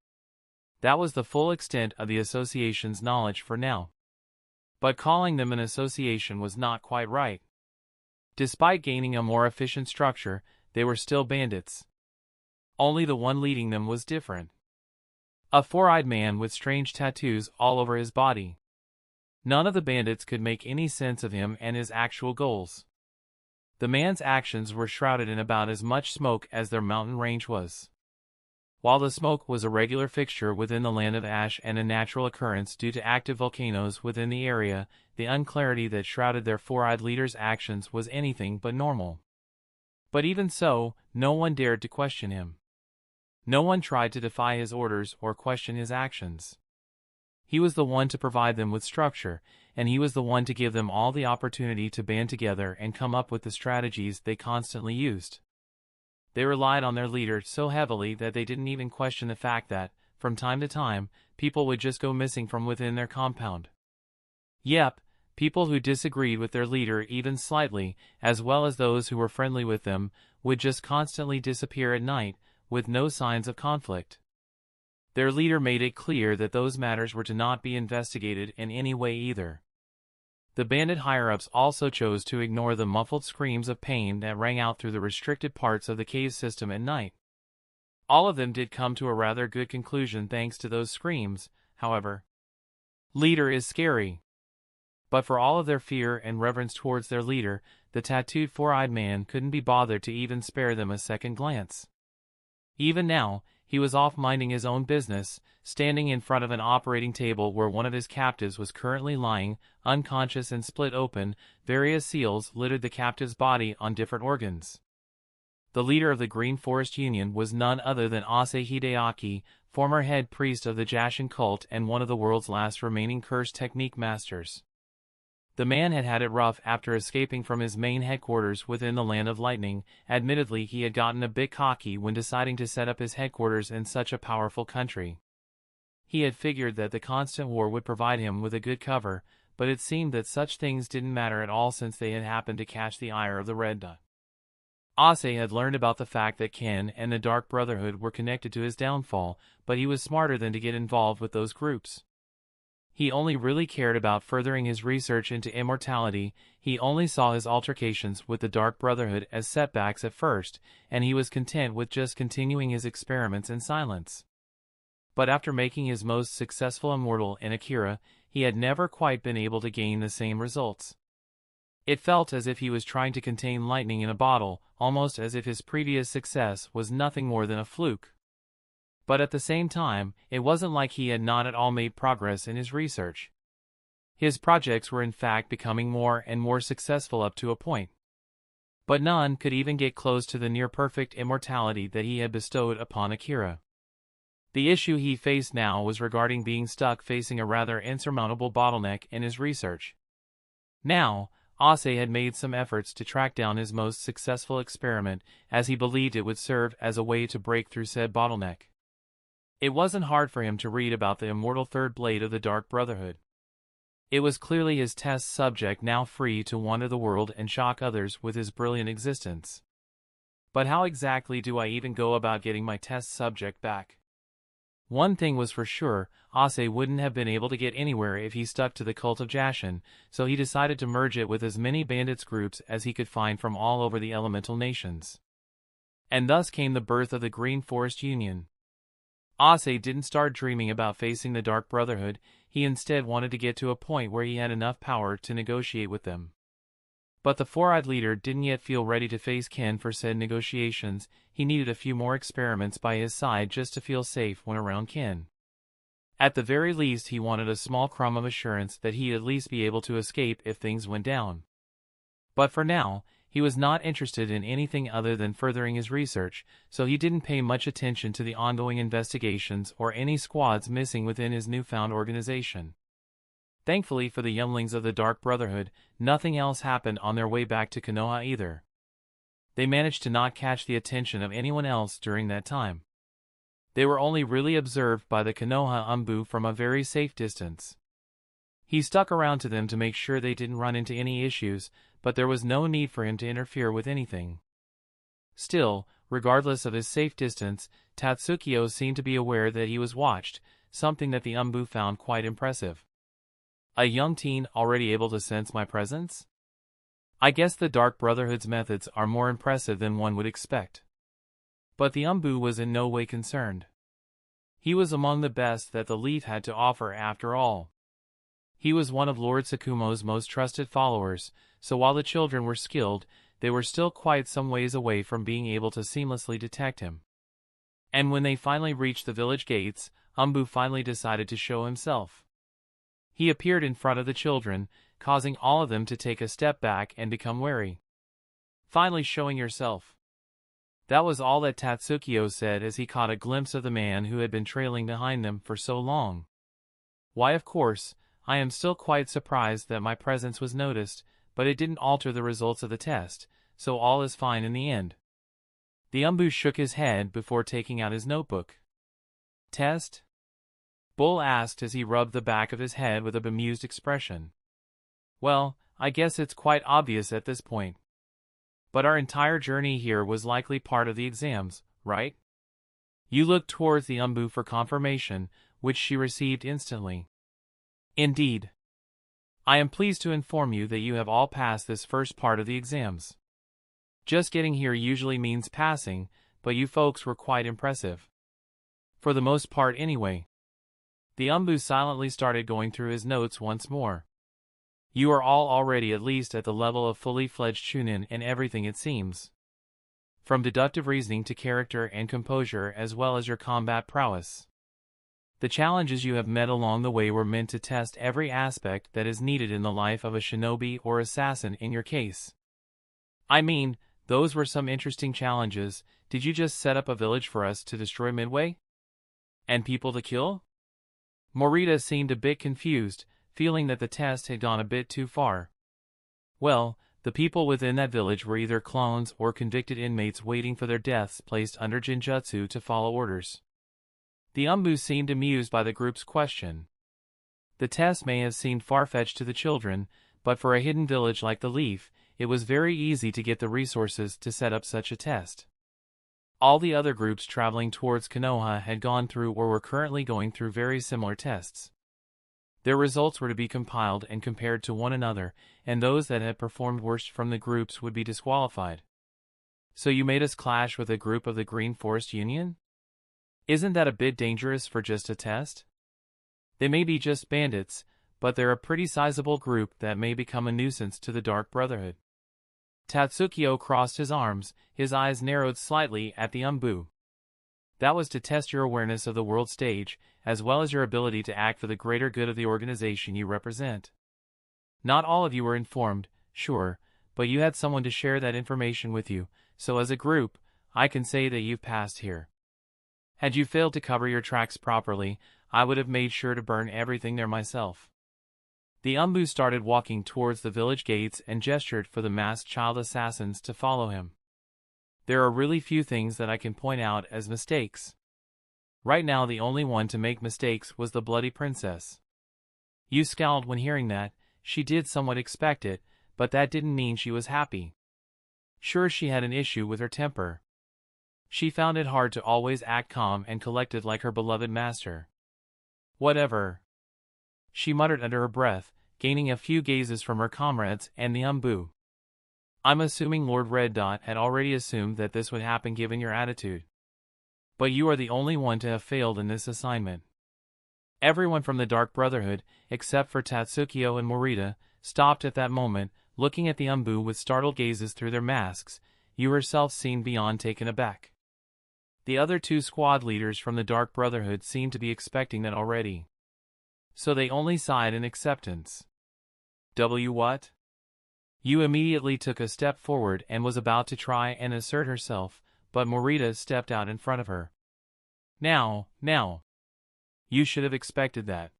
That was the full extent of the association's knowledge for now. But calling them an association was not quite right. Despite gaining a more efficient structure, they were still bandits. Only the one leading them was different. A four-eyed man with strange tattoos all over his body. None of the bandits could make any sense of him and his actual goals. The man's actions were shrouded in about as much smoke as their mountain range was. While the smoke was a regular fixture within the land of ash and a natural occurrence due to active volcanoes within the area, the unclarity that shrouded their four-eyed leader's actions was anything but normal. But even so, no one dared to question him. No one tried to defy his orders or question his actions. He was the one to provide them with structure, and he was the one to give them all the opportunity to band together and come up with the strategies they constantly used. They relied on their leader so heavily that they didn't even question the fact that, from time to time, people would just go missing from within their compound. Yep, people who disagreed with their leader even slightly, as well as those who were friendly with them, would just constantly disappear at night, with no signs of conflict. Their leader made it clear that those matters were to not be investigated in any way either. The bandit higher-ups also chose to ignore the muffled screams of pain that rang out through the restricted parts of the cave system at night. All of them did come to a rather good conclusion thanks to those screams, however. Leader is scary. But for all of their fear and reverence towards their leader, the tattooed four-eyed man couldn't be bothered to even spare them a second glance. Even now, he was off minding his own business, standing in front of an operating table where one of his captives was currently lying, unconscious and split open. Various seals littered the captive's body on different organs. The leader of the Green Forest Union was none other than Ase Hideaki, former head priest of the Jashin cult and one of the world's last remaining curse technique masters. The man had had it rough after escaping from his main headquarters within the Land of Lightning. Admittedly, he had gotten a bit cocky when deciding to set up his headquarters in such a powerful country. He had figured that the constant war would provide him with a good cover, but it seemed that such things didn't matter at all since they had happened to catch the ire of the Red Dot. Ase had learned about the fact that Ken and the Dark Brotherhood were connected to his downfall, but he was smarter than to get involved with those groups. He only really cared about furthering his research into immortality. He only saw his altercations with the Dark Brotherhood as setbacks at first, and he was content with just continuing his experiments in silence. But after making his most successful immortal in Akira, he had never quite been able to gain the same results. It felt as if he was trying to contain lightning in a bottle, almost as if his previous success was nothing more than a fluke. But at the same time, it wasn't like he had not at all made progress in his research. His projects were in fact becoming more and more successful up to a point. But none could even get close to the near-perfect immortality that he had bestowed upon Akira. The issue he faced now was regarding being stuck facing a rather insurmountable bottleneck in his research. Now, Ase had made some efforts to track down his most successful experiment, as he believed it would serve as a way to break through said bottleneck. It wasn't hard for him to read about the immortal third blade of the Dark Brotherhood. It was clearly his test subject, now free to wander the world and shock others with his brilliant existence. But how exactly do I even go about getting my test subject back? One thing was for sure, Ase wouldn't have been able to get anywhere if he stuck to the cult of Jashin, so he decided to merge it with as many bandits groups as he could find from all over the elemental nations. And thus came the birth of the Green Forest Union. Ase didn't start dreaming about facing the Dark Brotherhood. He instead wanted to get to a point where he had enough power to negotiate with them. But the four-eyed leader didn't yet feel ready to face Ken for said negotiations. He needed a few more experiments by his side just to feel safe when around Ken. At the very least, he wanted a small crumb of assurance that he'd at least be able to escape if things went down. But for now, he was not interested in anything other than furthering his research, so he didn't pay much attention to the ongoing investigations or any squads missing within his newfound organization. Thankfully for the younglings of the Dark Brotherhood, nothing else happened on their way back to Konoha either. They managed to not catch the attention of anyone else during that time. They were only really observed by the Konoha Umbu from a very safe distance. He stuck around to them to make sure they didn't run into any issues, but there was no need for him to interfere with anything. Still, regardless of his safe distance, Tatsukio seemed to be aware that he was watched, something that the Umbu found quite impressive. A young teen already able to sense my presence? I guess the Dark Brotherhood's methods are more impressive than one would expect. But the Umbu was in no way concerned. He was among the best that the Leaf had to offer after all. He was one of Lord Sakumo's most trusted followers, so while the children were skilled, they were still quite some ways away from being able to seamlessly detect him. And when they finally reached the village gates, Umbu finally decided to show himself. He appeared in front of the children, causing all of them to take a step back and become wary. Finally showing yourself. That was all that Tatsukiyo said as he caught a glimpse of the man who had been trailing behind them for so long. Why, of course, I am still quite surprised that my presence was noticed, but it didn't alter the results of the test, so all is fine in the end. The Umbu shook his head before taking out his notebook. Test? Bull asked as he rubbed the back of his head with a bemused expression. Well, I guess it's quite obvious at this point. But our entire journey here was likely part of the exams, right? You looked towards the Umbu for confirmation, which she received instantly. Indeed. I am pleased to inform you that you have all passed this first part of the exams. Just getting here usually means passing, but you folks were quite impressive. For the most part anyway. The Umbu silently started going through his notes once more. You are all already at least at the level of fully fledged Chunin and everything it seems. From deductive reasoning to character and composure as well as your combat prowess. The challenges you have met along the way were meant to test every aspect that is needed in the life of a shinobi or assassin in your case. I mean, those were some interesting challenges. Did you just set up a village for us to destroy midway? And people to kill? Morita seemed a bit confused, feeling that the test had gone a bit too far. Well, the people within that village were either clones or convicted inmates waiting for their deaths placed under Jinjutsu to follow orders. The Umbu seemed amused by the group's question. The test may have seemed far-fetched to the children, but for a hidden village like the Leaf, it was very easy to get the resources to set up such a test. All the other groups traveling towards Konoha had gone through or were currently going through very similar tests. Their results were to be compiled and compared to one another, and those that had performed worst from the groups would be disqualified. So you made us clash with a group of the Green Forest Union? Isn't that a bit dangerous for just a test? They may be just bandits, but they're a pretty sizable group that may become a nuisance to the Dark Brotherhood. Tatsukiyo crossed his arms, his eyes narrowed slightly at the Umbu. That was to test your awareness of the world stage, as well as your ability to act for the greater good of the organization you represent. Not all of you were informed, sure, but you had someone to share that information with you, so as a group, I can say that you've passed here. Had you failed to cover your tracks properly, I would have made sure to burn everything there myself. The Umbu started walking towards the village gates and gestured for the masked child assassins to follow him. There are really few things that I can point out as mistakes. Right now the only one to make mistakes was the bloody princess. You scowled when hearing that. She did somewhat expect it, but that didn't mean she was happy. Sure, she had an issue with her temper. She found it hard to always act calm and collected like her beloved master. Whatever. She muttered under her breath, gaining a few gazes from her comrades and the Umbu. I'm assuming Lord Red Dot had already assumed that this would happen given your attitude. But you are the only one to have failed in this assignment. Everyone from the Dark Brotherhood, except for Tatsukiyo and Morita, stopped at that moment, looking at the Umbu with startled gazes through their masks. You herself seemed beyond taken aback. The other two squad leaders from the Dark Brotherhood seemed to be expecting that already. So they only sighed in acceptance. What? You immediately took a step forward and was about to try and assert herself, but Morita stepped out in front of her. Now. You should have expected that.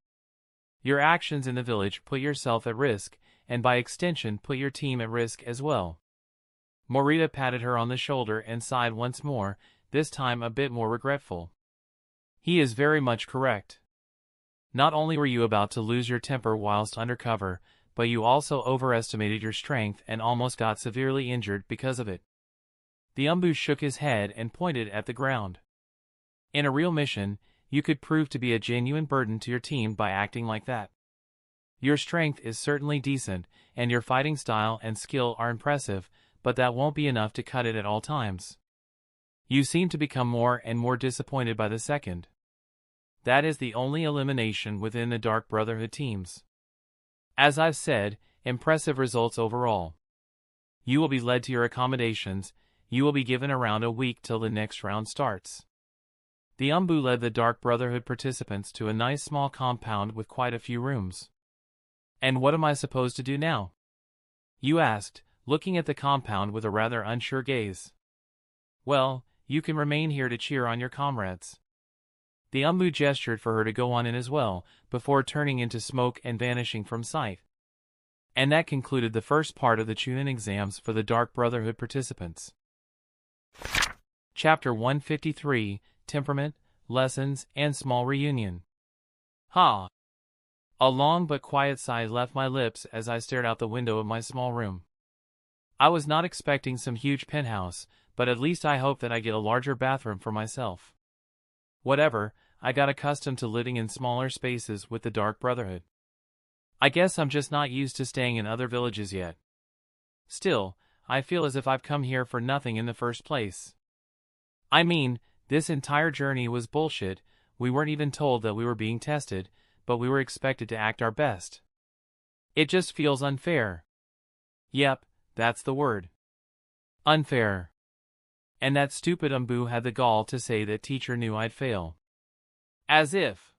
Your actions in the village put yourself at risk, and by extension put your team at risk as well. Morita patted her on the shoulder and sighed once more, this time a bit more regretful. He is very much correct. Not only were you about to lose your temper whilst undercover, but you also overestimated your strength and almost got severely injured because of it. The Umbu shook his head and pointed at the ground. In a real mission, you could prove to be a genuine burden to your team by acting like that. Your strength is certainly decent, and your fighting style and skill are impressive, but that won't be enough to cut it at all times. You seem to become more and more disappointed by the second. That is the only elimination within the Dark Brotherhood teams. As I've said, impressive results overall. You will be led to your accommodations. You will be given around a week till the next round starts. The Umbu led the Dark Brotherhood participants to a nice small compound with quite a few rooms. And what am I supposed to do now? You asked, looking at the compound with a rather unsure gaze. Well, you can remain here to cheer on your comrades. The Umbu gestured for her to go on in as well, before turning into smoke and vanishing from sight. And that concluded the first part of the Chunin exams for the Dark Brotherhood participants. Chapter 153, Temperament, Lessons, and Small Reunion. Ha! A long but quiet sigh left my lips as I stared out the window of my small room. I was not expecting some huge penthouse, but at least I hoped that I get a larger bathroom for myself. Whatever, I got accustomed to living in smaller spaces with the Dark Brotherhood. I guess I'm just not used to staying in other villages yet. Still, I feel as if I've come here for nothing in the first place. I mean, this entire journey was bullshit. We weren't even told that we were being tested, but we were expected to act our best. It just feels unfair. Yep, that's the word. Unfair. And that stupid Umbu had the gall to say that teacher knew I'd fail. As if.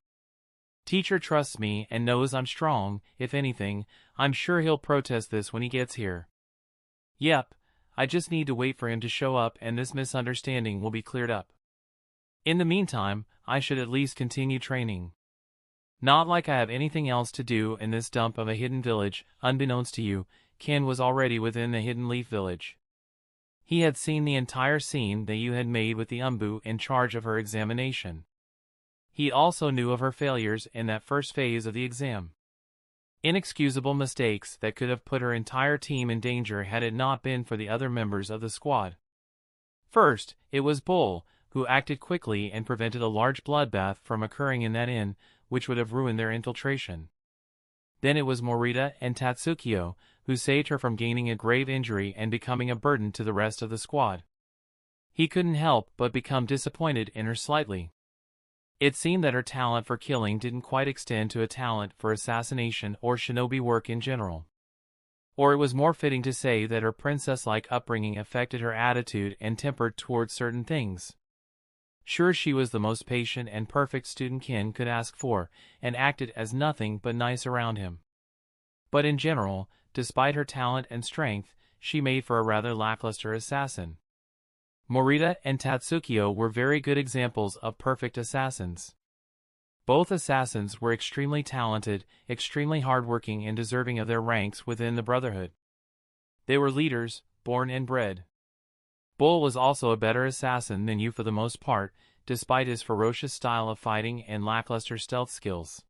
Teacher trusts me and knows I'm strong. If anything, I'm sure he'll protest this when he gets here. Yep, I just need to wait for him to show up and this misunderstanding will be cleared up. In the meantime, I should at least continue training. Not like I have anything else to do in this dump of a hidden village. Unbeknownst to you, Ken was already within the Hidden Leaf village. He had seen the entire scene that you had made with the Umbu in charge of her examination. He also knew of her failures in that first phase of the exam. Inexcusable mistakes that could have put her entire team in danger had it not been for the other members of the squad. First, it was Bull, who acted quickly and prevented a large bloodbath from occurring in that inn, which would have ruined their infiltration. Then it was Morita and Tatsukio, who saved her from gaining a grave injury and becoming a burden to the rest of the squad. He couldn't help but become disappointed in her slightly. It seemed that her talent for killing didn't quite extend to a talent for assassination or shinobi work in general. Or it was more fitting to say that her princess-like upbringing affected her attitude and temper towards certain things. Sure, she was the most patient and perfect student Ken could ask for, and acted as nothing but nice around him. But in general, despite her talent and strength, she made for a rather lackluster assassin. Morita and Tatsukio were very good examples of perfect assassins. Both assassins were extremely talented, extremely hardworking and deserving of their ranks within the Brotherhood. They were leaders, born and bred. Bull was also a better assassin than you for the most part, despite his ferocious style of fighting and lackluster stealth skills.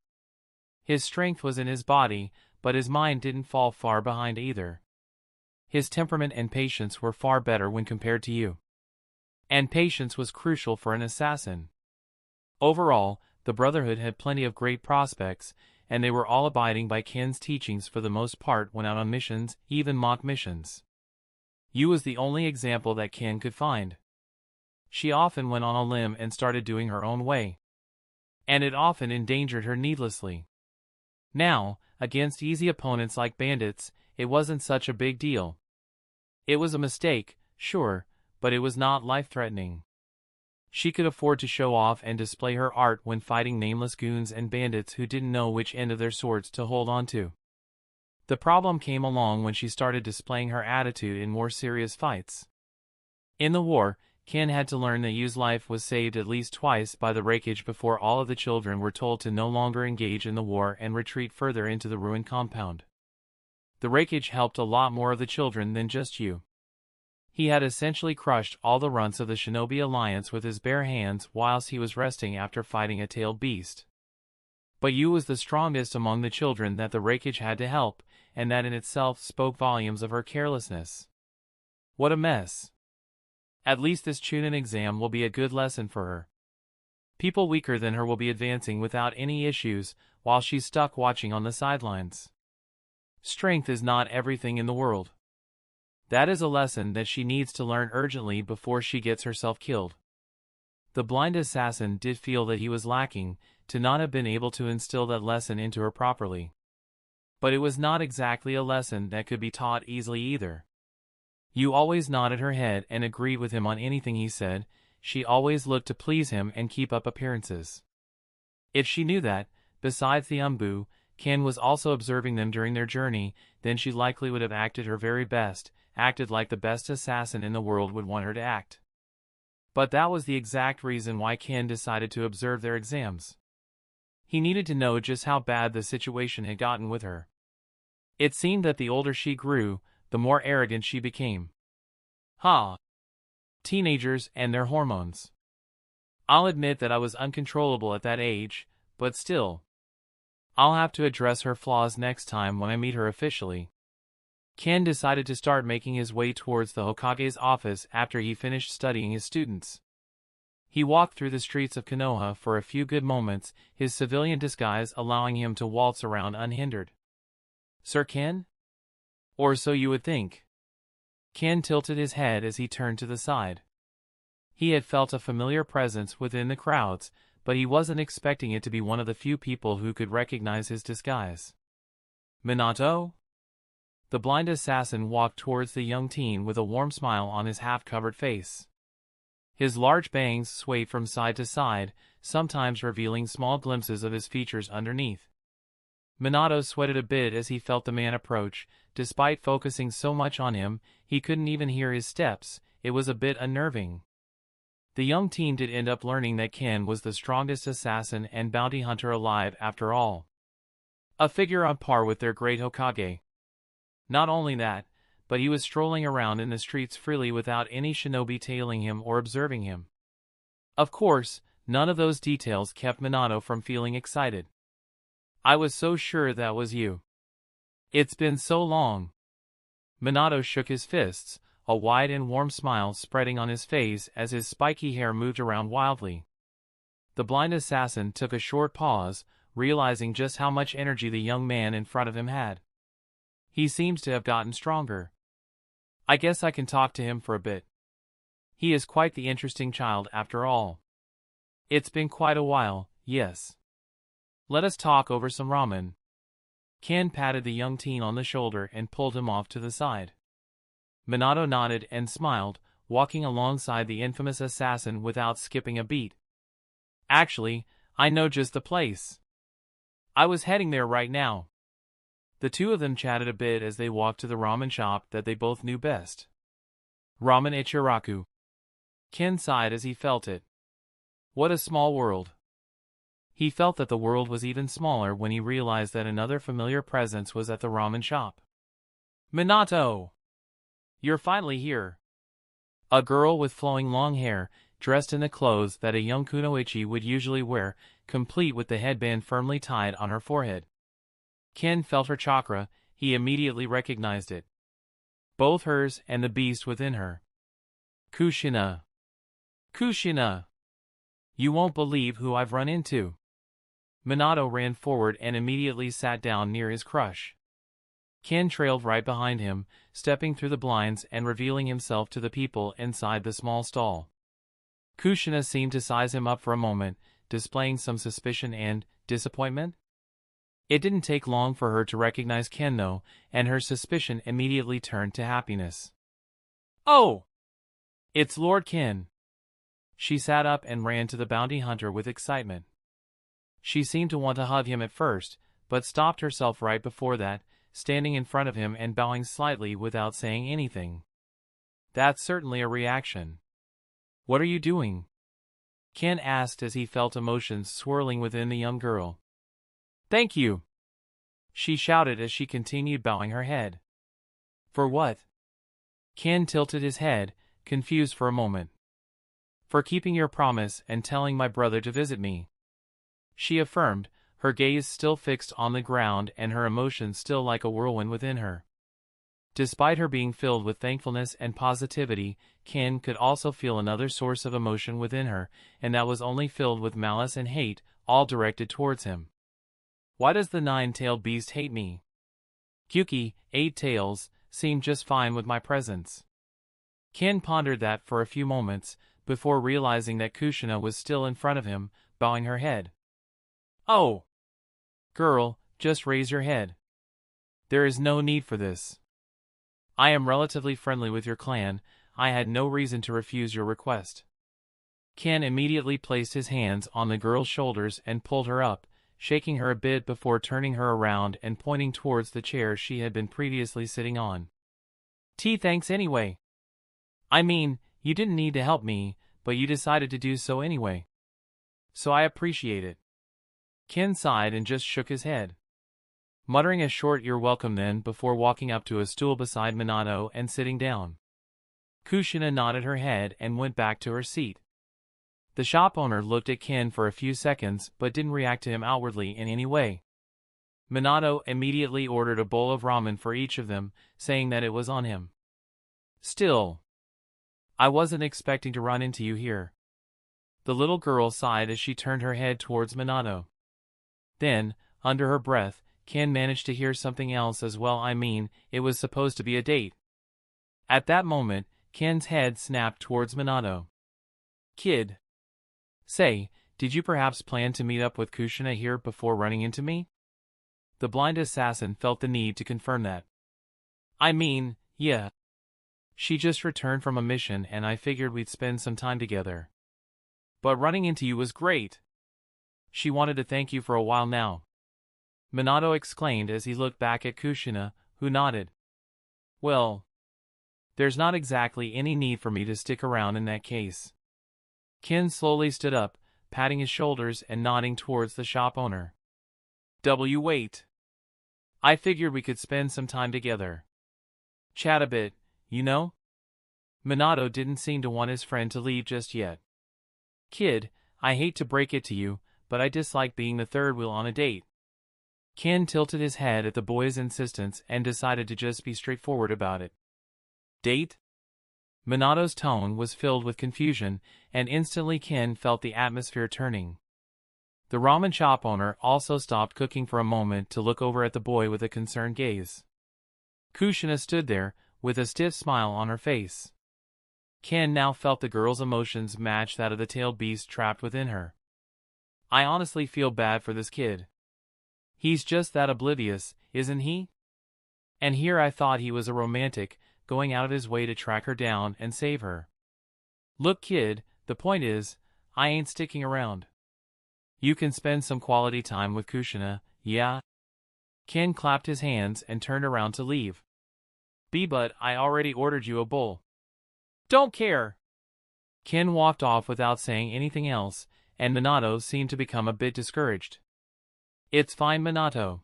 His strength was in his body, but his mind didn't fall far behind either. His temperament and patience were far better when compared to you. And patience was crucial for an assassin. Overall, the Brotherhood had plenty of great prospects, and they were all abiding by Ken's teachings for the most part when out on missions, even mock missions. You was the only example that Ken could find. She often went on a limb and started doing her own way. And it often endangered her needlessly. Now, against easy opponents like bandits, it wasn't such a big deal. It was a mistake, sure, but it was not life-threatening. She could afford to show off and display her art when fighting nameless goons and bandits who didn't know which end of their swords to hold on to. The problem came along when she started displaying her attitude in more serious fights. In the war, Ken had to learn that Yu's life was saved at least twice by the Raikage before all of the children were told to no longer engage in the war and retreat further into the ruined compound. The Raikage helped a lot more of the children than just Yu. He had essentially crushed all the runts of the Shinobi Alliance with his bare hands whilst he was resting after fighting a tailed beast. But Yu was the strongest among the children that the Raikage had to help, and that in itself spoke volumes of her carelessness. What a mess. At least this Chunin exam will be a good lesson for her. People weaker than her will be advancing without any issues, while she's stuck watching on the sidelines. Strength is not everything in the world. That is a lesson that she needs to learn urgently before she gets herself killed. The blind assassin did feel that he was lacking, to not have been able to instill that lesson into her properly. But it was not exactly a lesson that could be taught easily either. You always nodded her head and agreed with him on anything he said. She always looked to please him and keep up appearances. If she knew that, besides the Umbu, Ken was also observing them during their journey, then she likely would have acted her very best, acted like the best assassin in the world would want her to act. But that was the exact reason why Ken decided to observe their exams. He needed to know just how bad the situation had gotten with her. It seemed that the older she grew, the more arrogant she became. Teenagers and their hormones. I'll admit that I was uncontrollable at that age, but still. I'll have to address her flaws next time when I meet her officially. Ken decided to start making his way towards the Hokage's office after he finished studying his students. He walked through the streets of Konoha for a few good moments, his civilian disguise allowing him to waltz around unhindered. Sir Ken? Or so you would think. Ken tilted his head as he turned to the side. He had felt a familiar presence within the crowds, but he wasn't expecting it to be one of the few people who could recognize his disguise. Minato? The blind assassin walked towards the young teen with a warm smile on his half-covered face. His large bangs swayed from side to side, sometimes revealing small glimpses of his features underneath. Minato sweated a bit as he felt the man approach. Despite focusing so much on him, he couldn't even hear his steps. It was a bit unnerving. The young teen did end up learning that Ken was the strongest assassin and bounty hunter alive after all. A figure on par with their great Hokage. Not only that, but he was strolling around in the streets freely without any shinobi tailing him or observing him. Of course, none of those details kept Minato from feeling excited. I was so sure that was you. It's been so long. Minato shook his fists, a wide and warm smile spreading on his face as his spiky hair moved around wildly. The blind assassin took a short pause, realizing just how much energy the young man in front of him had. He seems to have gotten stronger. I guess I can talk to him for a bit. He is quite the interesting child after all. It's been quite a while, yes. Let us talk over some ramen. Ken patted the young teen on the shoulder and pulled him off to the side. Minato nodded and smiled, walking alongside the infamous assassin without skipping a beat. Actually, I know just the place. I was heading there right now. The two of them chatted a bit as they walked to the ramen shop that they both knew best. Ramen Ichiraku. Ken sighed as he felt it. What a small world. He felt that the world was even smaller when he realized that another familiar presence was at the ramen shop. Minato! You're finally here. A girl with flowing long hair, dressed in the clothes that a young kunoichi would usually wear, complete with the headband firmly tied on her forehead. Ken felt her chakra, he immediately recognized it. Both hers and the beast within her. Kushina. Kushina! You won't believe who I've run into. Minato ran forward and immediately sat down near his crush. Ken trailed right behind him, stepping through the blinds and revealing himself to the people inside the small stall. Kushina seemed to size him up for a moment, displaying some suspicion and disappointment. It didn't take long for her to recognize Ken though, and her suspicion immediately turned to happiness. Oh! It's Lord Ken. She sat up and ran to the bounty hunter with excitement. She seemed to want to hug him at first, but stopped herself right before that, standing in front of him and bowing slightly without saying anything. That's certainly a reaction. What are you doing? Ken asked as he felt emotions swirling within the young girl. Thank you! She shouted as she continued bowing her head. For what? Ken tilted his head, confused for a moment. For keeping your promise and telling my brother to visit me. She affirmed, her gaze still fixed on the ground and her emotions still like a whirlwind within her. Despite her being filled with thankfulness and positivity, Ken could also feel another source of emotion within her, and that was only filled with malice and hate, all directed towards him. Why does the nine-tailed beast hate me? Kyuki, 8 tails, seemed just fine with my presence. Ken pondered that for a few moments, before realizing that Kushina was still in front of him, bowing her head. Oh! Girl, just raise your head. There is no need for this. I am relatively friendly with your clan. I had no reason to refuse your request. Ken immediately placed his hands on the girl's shoulders and pulled her up, shaking her a bit before turning her around and pointing towards the chair she had been previously sitting on. Thanks anyway. I mean, you didn't need to help me, but you decided to do so anyway. So I appreciate it. Ken sighed and just shook his head, muttering a short "you're welcome" then before walking up to a stool beside Minato and sitting down. Kushina nodded her head and went back to her seat. The shop owner looked at Ken for a few seconds but didn't react to him outwardly in any way. Minato immediately ordered a bowl of ramen for each of them, saying that it was on him. Still, I wasn't expecting to run into you here. The little girl sighed as she turned her head towards Minato. Then, under her breath, Ken managed to hear something else as well. I mean, it was supposed to be a date. At that moment, Ken's head snapped towards Minato. Kid. Say, did you perhaps plan to meet up with Kushina here before running into me? The blind assassin felt the need to confirm that. I mean, yeah. She just returned from a mission and I figured we'd spend some time together. But running into you was great. She wanted to thank you for a while now. Minato exclaimed as he looked back at Kushina, who nodded. Well, there's not exactly any need for me to stick around in that case. Ken slowly stood up, patting his shoulders and nodding towards the shop owner. Wait. I figured we could spend some time together. Chat a bit, you know? Minato didn't seem to want his friend to leave just yet. Kid, I hate to break it to you, but I dislike being the third wheel on a date. Ken tilted his head at the boy's insistence and decided to just be straightforward about it. Date? Minato's tone was filled with confusion, and instantly Ken felt the atmosphere turning. The ramen shop owner also stopped cooking for a moment to look over at the boy with a concerned gaze. Kushina stood there, with a stiff smile on her face. Ken now felt the girl's emotions match that of the tailed beast trapped within her. I honestly feel bad for this kid. He's just that oblivious, isn't he? And here I thought he was a romantic, going out of his way to track her down and save her. Look kid, the point is, I ain't sticking around. You can spend some quality time with Kushina, yeah? Ken clapped his hands and turned around to leave. But I already ordered you a bowl. Don't care. Ken walked off without saying anything else, and Minato seemed to become a bit discouraged. It's fine, Minato.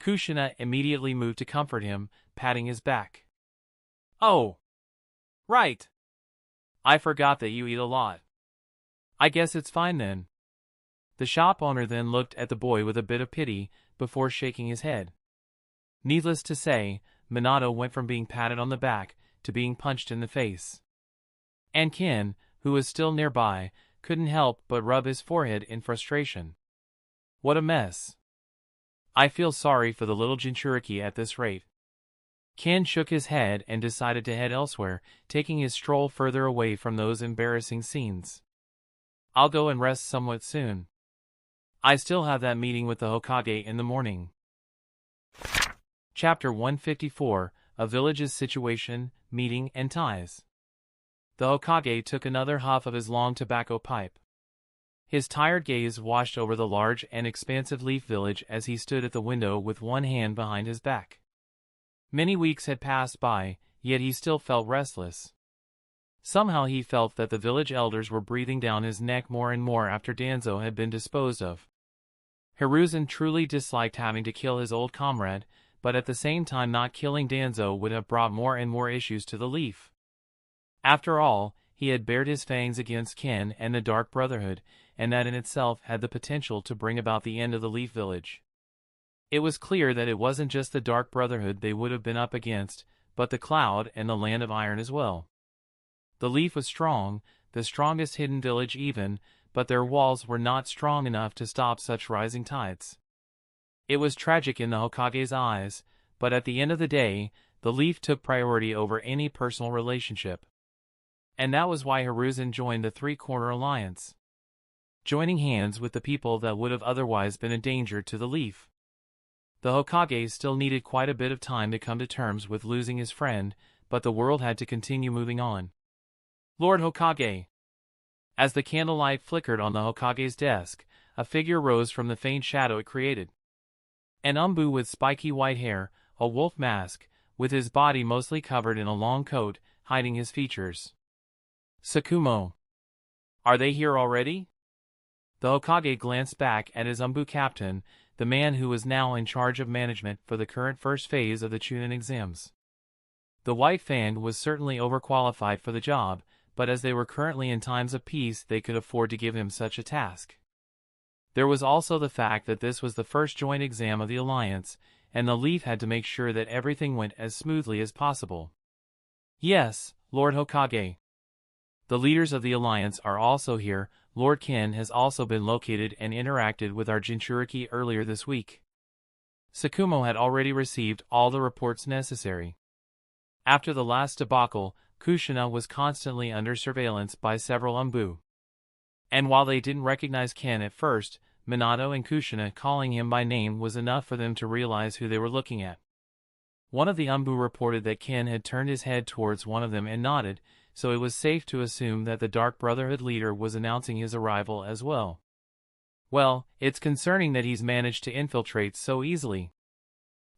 Kushina immediately moved to comfort him, patting his back. Oh. Right. I forgot that you eat a lot. I guess it's fine then. The shop owner then looked at the boy with a bit of pity, before shaking his head. Needless to say, Minato went from being patted on the back, to being punched in the face. And Ken, who was still nearby, couldn't help but rub his forehead in frustration. What a mess. I feel sorry for the little Jinchuriki at this rate. Ken shook his head and decided to head elsewhere, taking his stroll further away from those embarrassing scenes. I'll go and rest somewhat soon. I still have that meeting with the Hokage in the morning. Chapter 154, A Village's Situation, Meeting and Ties. The Hokage took another huff of his long tobacco pipe. His tired gaze washed over the large and expansive leaf village as he stood at the window with one hand behind his back. Many weeks had passed by, yet he still felt restless. Somehow he felt that the village elders were breathing down his neck more and more after Danzo had been disposed of. Hiruzen truly disliked having to kill his old comrade, but at the same time not killing Danzo would have brought more and more issues to the Leaf. After all, he had bared his fangs against Ken and the Dark Brotherhood, and that in itself had the potential to bring about the end of the Leaf Village. It was clear that it wasn't just the Dark Brotherhood they would have been up against, but the Cloud and the Land of Iron as well. The Leaf was strong, the strongest hidden village even, but their walls were not strong enough to stop such rising tides. It was tragic in the Hokage's eyes, but at the end of the day, the Leaf took priority over any personal relationship. And that was why Hiruzen joined the Three-Corner Alliance, joining hands with the people that would have otherwise been a danger to the Leaf. The Hokage still needed quite a bit of time to come to terms with losing his friend, but the world had to continue moving on. Lord Hokage. As the candlelight flickered on the Hokage's desk, a figure rose from the faint shadow it created. An Umbu with spiky white hair, a wolf mask, with his body mostly covered in a long coat, hiding his features. Sakumo. Are they here already? The Hokage glanced back at his Umbu captain, the man who was now in charge of management for the current first phase of the Chunin exams. The White Fang was certainly overqualified for the job, but as they were currently in times of peace they could afford to give him such a task. There was also the fact that this was the first joint exam of the Alliance, and the Leaf had to make sure that everything went as smoothly as possible. Yes, Lord Hokage. The leaders of the Alliance are also here. Lord Ken has also been located and interacted with our Jinchuriki earlier this week. Sakumo had already received all the reports necessary. After the last debacle, Kushina was constantly under surveillance by several Umbu. And while they didn't recognize Ken at first, Minato and Kushina calling him by name was enough for them to realize who they were looking at. One of the Umbu reported that Ken had turned his head towards one of them and nodded, so it was safe to assume that the Dark Brotherhood leader was announcing his arrival as well. Well, it's concerning that he's managed to infiltrate so easily.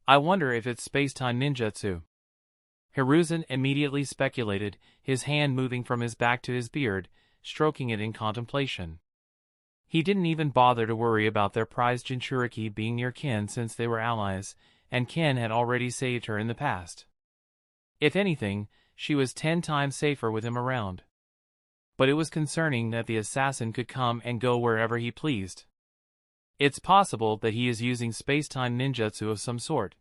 I wonder if it's space-time ninjutsu. Hiruzen immediately speculated, his hand moving from his back to his beard, stroking it in contemplation. He didn't even bother to worry about their prized Jinchuriki being near Ken since they were allies, and Ken had already saved her in the past. If anything, she was 10 times safer with him around. But it was concerning that the assassin could come and go wherever he pleased. It's possible that he is using space-time ninjutsu of some sort.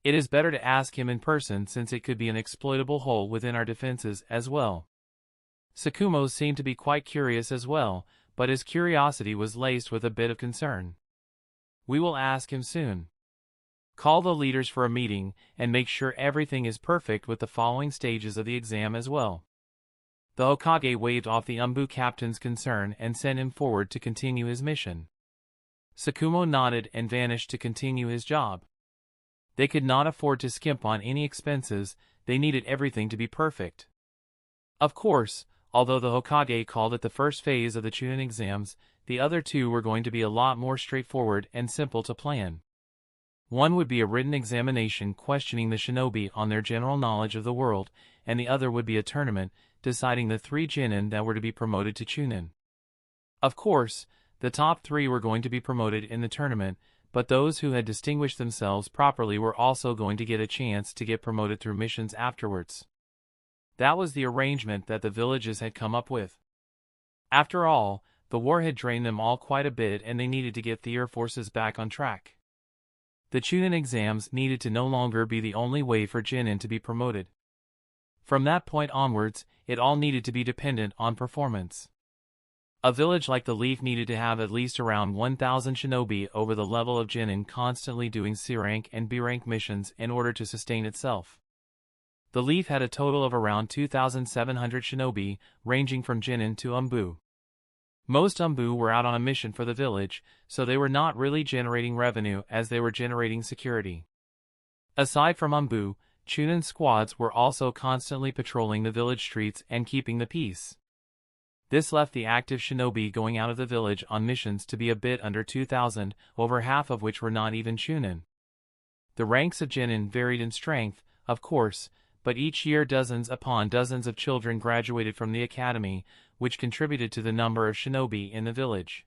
It is better to ask him in person since it could be an exploitable hole within our defenses as well. Sakumo seemed to be quite curious as well, but his curiosity was laced with a bit of concern. We will ask him soon. Call the leaders for a meeting, and make sure everything is perfect with the following stages of the exam as well. The Hokage waved off the Umbu captain's concern and sent him forward to continue his mission. Sakumo nodded and vanished to continue his job. They could not afford to skimp on any expenses, they needed everything to be perfect. Of course, although the Hokage called it the first phase of the Chunin exams, the other two were going to be a lot more straightforward and simple to plan. One would be a written examination questioning the shinobi on their general knowledge of the world, and the other would be a tournament, deciding the 3 Chunin that were to be promoted to Chunin. Of course, the top 3 were going to be promoted in the tournament, but those who had distinguished themselves properly were also going to get a chance to get promoted through missions afterwards. That was the arrangement that the villages had come up with. After all, the war had drained them all quite a bit and they needed to get their forces back on track. The Chunin exams needed to no longer be the only way for Chunin to be promoted. From that point onwards, it all needed to be dependent on performance. A village like the Leaf needed to have at least around 1,000 shinobi over the level of Chunin constantly doing C-rank and B-rank missions in order to sustain itself. The Leaf had a total of around 2,700 shinobi, ranging from Chunin to Umbu. Most Umbu were out on a mission for the village, so they were not really generating revenue as they were generating security. Aside from Umbu, Chunin squads were also constantly patrolling the village streets and keeping the peace. This left the active shinobi going out of the village on missions to be a bit under 2,000, over half of which were not even Chunin. The ranks of Chunin varied in strength, of course, but each year dozens upon dozens of children graduated from the academy, which contributed to the number of shinobi in the village.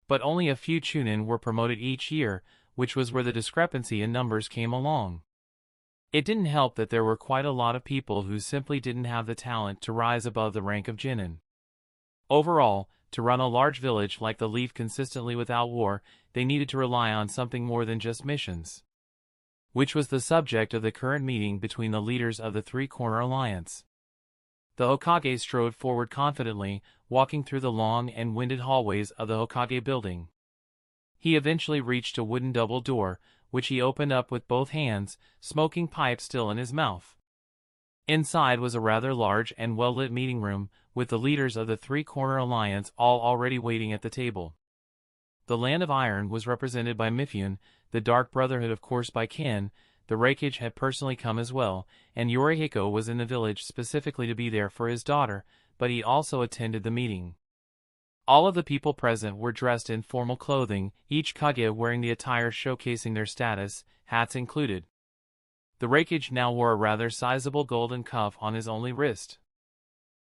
But only a few Chunin were promoted each year, which was where the discrepancy in numbers came along. It didn't help that there were quite a lot of people who simply didn't have the talent to rise above the rank of Chunin. Overall, To run a large village like the Leaf consistently without war, they needed to rely on something more than just missions. Which was the subject of the current meeting between the leaders of the Three-Corner Alliance. The Hokage strode forward confidently, walking through the long and winded hallways of the Hokage building. He eventually reached a wooden double door, which he opened up with both hands, smoking pipe still in his mouth. Inside was a rather large and well-lit meeting room, with the leaders of the Three-Corner Alliance all already waiting at the table. The Land of Iron was represented by Mifune, the Dark Brotherhood of course by Ken. The Reikage had personally come as well, and Yorihiko was in the village specifically to be there for his daughter, but he also attended the meeting. All of the people present were dressed in formal clothing, each Kage wearing the attire showcasing their status, hats included. The Reikage now wore a rather sizable golden cuff on his only wrist.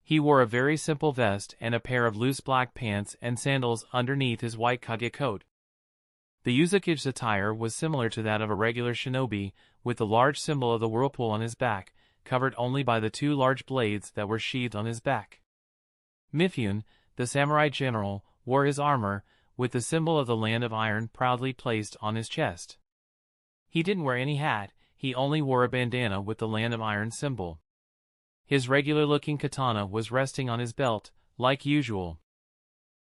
He wore a very simple vest and a pair of loose black pants and sandals underneath his white Kage coat. The Uzukage's attire was similar to that of a regular shinobi, with the large symbol of the whirlpool on his back, covered only by the two large blades that were sheathed on his back. Mifune, the samurai general, wore his armor, with the symbol of the Land of Iron proudly placed on his chest. He didn't wear any hat, he only wore a bandana with the Land of Iron symbol. His regular-looking katana was resting on his belt, like usual.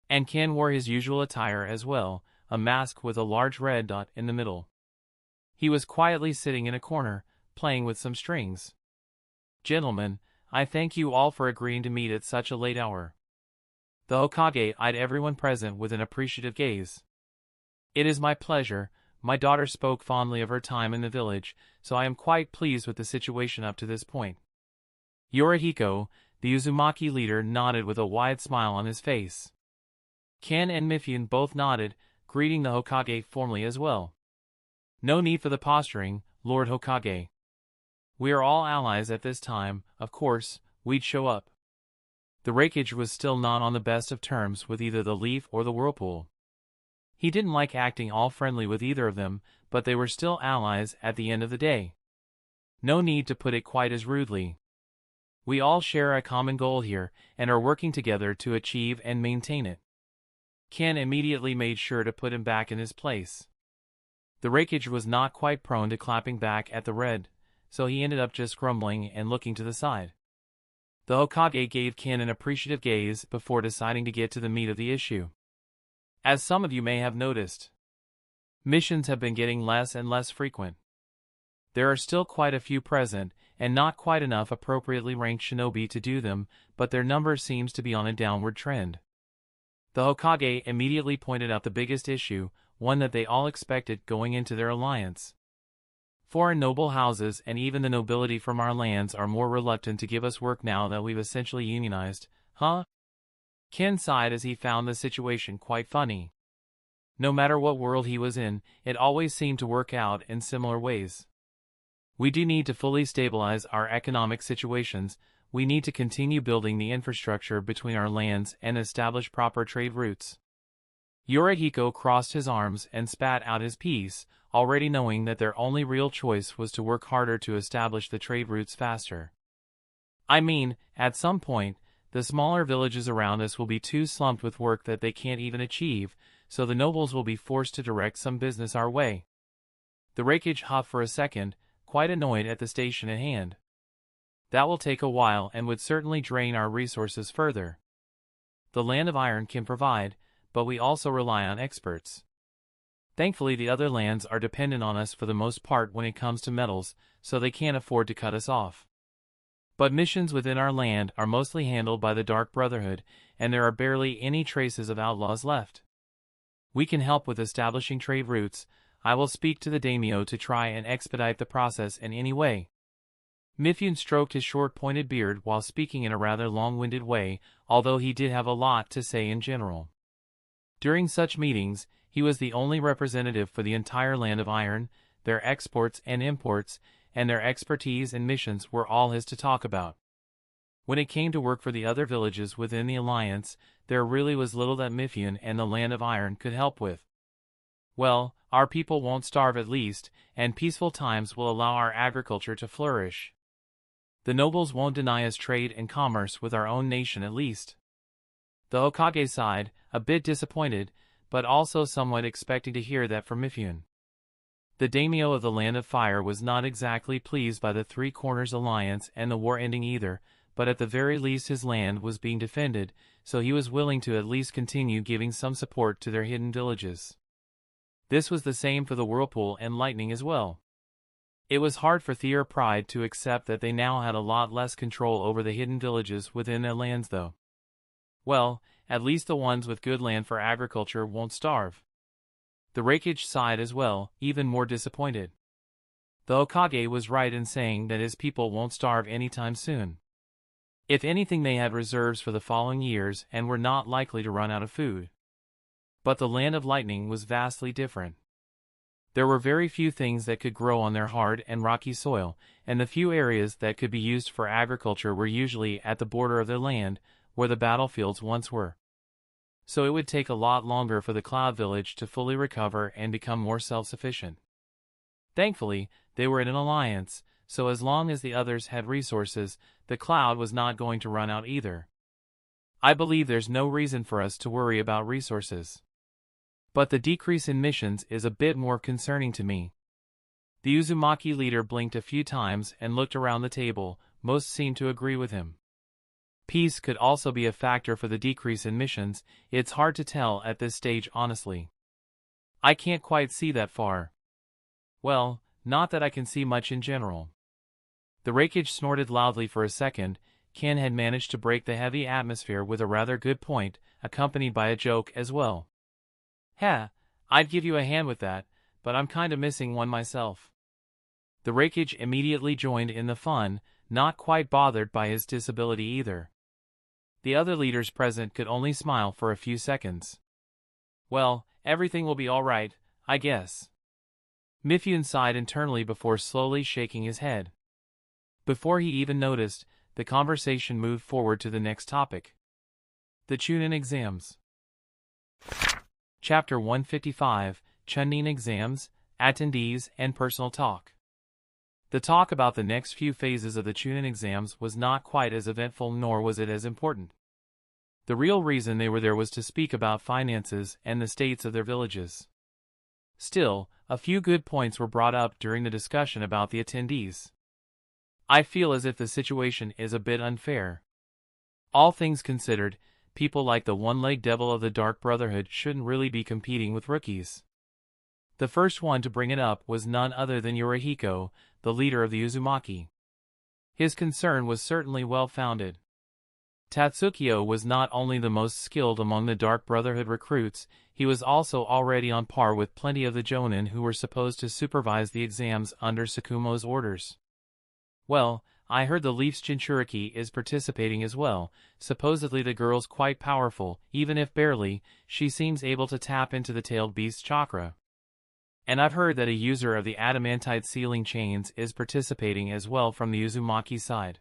And Ken wore his usual attire as well, a mask with a large red dot in the middle. He was quietly sitting in a corner, playing with some strings. "Gentlemen, I thank you all for agreeing to meet at such a late hour." The Hokage eyed everyone present with an appreciative gaze. "It is my pleasure. My daughter spoke fondly of her time in the village, so I am quite pleased with the situation up to this point." Yorihiko, the Uzumaki leader, nodded with a wide smile on his face. Ken and Mifune both nodded, greeting the Hokage formally as well. "No need for the posturing, Lord Hokage. We are all allies at this time, of course, we'd show up." The Reikage was still not on the best of terms with either the Leaf or the Whirlpool. He didn't like acting all friendly with either of them, but they were still allies at the end of the day. No need to put it quite as rudely. We all share a common goal here, and are working together to achieve and maintain it. Ken immediately made sure to put him back in his place. The Reikage was not quite prone to clapping back at the red, so he ended up just grumbling and looking to the side. The Hokage gave Ken an appreciative gaze before deciding to get to the meat of the issue. As some of you may have noticed, missions have been getting less and less frequent. There are still quite a few present, and not quite enough appropriately ranked shinobi to do them, but their number seems to be on a downward trend. The Hokage immediately pointed out the biggest issue, one that they all expected going into their alliance. Foreign noble houses and even the nobility from our lands are more reluctant to give us work now that we've essentially unionized, huh? Ken sighed as he found the situation quite funny. No matter what world he was in, it always seemed to work out in similar ways. We do need to fully stabilize our economic situations. We need to continue building the infrastructure between our lands and establish proper trade routes. Yorihiko crossed his arms and spat out his piece, already knowing that their only real choice was to work harder to establish the trade routes faster. I mean, at some point, the smaller villages around us will be too slumped with work that they can't even achieve, so the nobles will be forced to direct some business our way. The Reikage huffed for a second, quite annoyed at the station at hand. That will take a while and would certainly drain our resources further. The Land of Iron can provide, but we also rely on experts. Thankfully, the other lands are dependent on us for the most part when it comes to metals, so they can't afford to cut us off. But missions within our land are mostly handled by the Dark Brotherhood, and there are barely any traces of outlaws left. We can help with establishing trade routes. I will speak to the daimyo to try and expedite the process in any way. Mifune stroked his short pointed beard while speaking in a rather long-winded way, although he did have a lot to say in general. During such meetings, he was the only representative for the entire Land of Iron. Their exports and imports, and their expertise and missions were all his to talk about. When it came to work for the other villages within the Alliance, there really was little that Mifune and the Land of Iron could help with. Well, our people won't starve at least, and peaceful times will allow our agriculture to flourish. The nobles won't deny us trade and commerce with our own nation at least. The Hokage sighed, a bit disappointed, but also somewhat expecting to hear that from Mifune. The daimyo of the Land of Fire was not exactly pleased by the Three Corners alliance and the war ending either, but at the very least his land was being defended, so he was willing to at least continue giving some support to their hidden villages. This was the same for the Whirlpool and Lightning as well. It was hard for Their Pride to accept that they now had a lot less control over the hidden villages within their lands though. Well, at least the ones with good land for agriculture won't starve. The Raikage sighed as well, even more disappointed. The Hokage was right in saying that his people won't starve anytime soon. If anything, they had reserves for the following years and were not likely to run out of food. But the Land of Lightning was vastly different. There were very few things that could grow on their hard and rocky soil, and the few areas that could be used for agriculture were usually at the border of their land, where the battlefields once were. So it would take a lot longer for the Cloud Village to fully recover and become more self-sufficient. Thankfully, they were in an alliance, so as long as the others had resources, the Cloud was not going to run out either. I believe there's no reason for us to worry about resources. But the decrease in missions is a bit more concerning to me. The Uzumaki leader blinked a few times and looked around the table. Most seemed to agree with him. Peace could also be a factor for the decrease in missions. It's hard to tell at this stage honestly. I can't quite see that far. Well, not that I can see much in general. The Raikage snorted loudly for a second. Ken had managed to break the heavy atmosphere with a rather good point, accompanied by a joke as well. "Heh, I'd give you a hand with that, but I'm kinda missing one myself." The Raikage immediately joined in the fun, not quite bothered by his disability either. The other leaders present could only smile for a few seconds. "Well, everything will be all right, I guess." Mifune sighed internally before slowly shaking his head. Before he even noticed, the conversation moved forward to the next topic. The Chunin exams. Chapter 155, Chunin exams, attendees, and personal talk. The talk about the next few phases of the Chunin exams was not quite as eventful, nor was it as important. The real reason they were there was to speak about finances and the states of their villages. Still, a few good points were brought up during the discussion about the attendees. I feel as if the situation is a bit unfair. All things considered, people like the one-legged devil of the Dark Brotherhood shouldn't really be competing with rookies. The first one to bring it up was none other than Yorihiko, the leader of the Uzumaki. His concern was certainly well-founded. Tatsukyo was not only the most skilled among the Dark Brotherhood recruits, he was also already on par with plenty of the Jonin who were supposed to supervise the exams under Tsukumo's orders. Well, I heard the Leaf's Jinchuriki is participating as well. Supposedly the girl's quite powerful, even if barely. She seems able to tap into the tailed beast's chakra. And I've heard that a user of the adamantite sealing chains is participating as well from the Uzumaki side.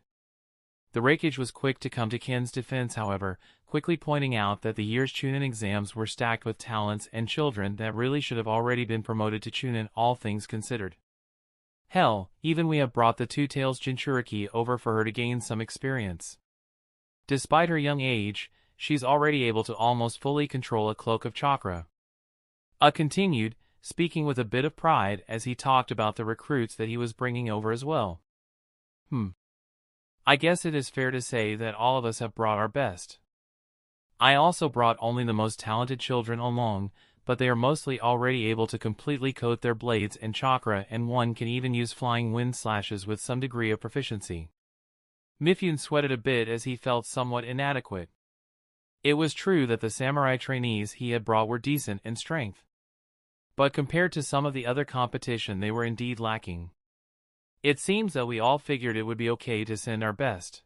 The Raikage was quick to come to Ken's defense, however, quickly pointing out that the year's Chunin exams were stacked with talents and children that really should have already been promoted to Chunin, all things considered. Hell, even we have brought the Two-Tails Jinchuriki over for her to gain some experience. Despite her young age, she's already able to almost fully control a cloak of chakra. Continued, speaking with a bit of pride as he talked about the recruits that he was bringing over as well. I guess it is fair to say that all of us have brought our best. I also brought only the most talented children along, but they are mostly already able to completely coat their blades and chakra, and one can even use flying wind slashes with some degree of proficiency. Mifune sweated a bit as he felt somewhat inadequate. It was true that the samurai trainees he had brought were decent in strength. But compared to some of the other competition, they were indeed lacking. It seems that we all figured it would be okay to send our best.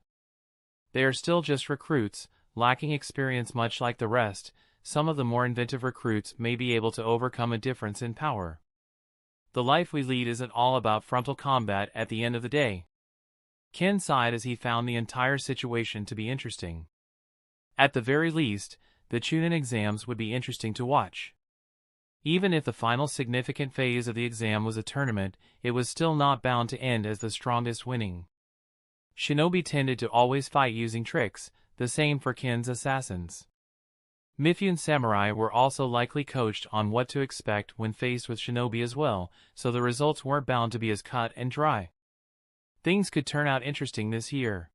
They are still just recruits, lacking experience much like the rest. Some of the more inventive recruits may be able to overcome a difference in power. The life we lead isn't all about frontal combat at the end of the day. Ken sighed as he found the entire situation to be interesting. At the very least, the Chunin exams would be interesting to watch. Even if the final significant phase of the exam was a tournament, it was still not bound to end as the strongest winning. Shinobi tended to always fight using tricks, the same for Ken's assassins. Mifune samurai were also likely coached on what to expect when faced with shinobi as well, so the results weren't bound to be as cut and dry. Things could turn out interesting this year.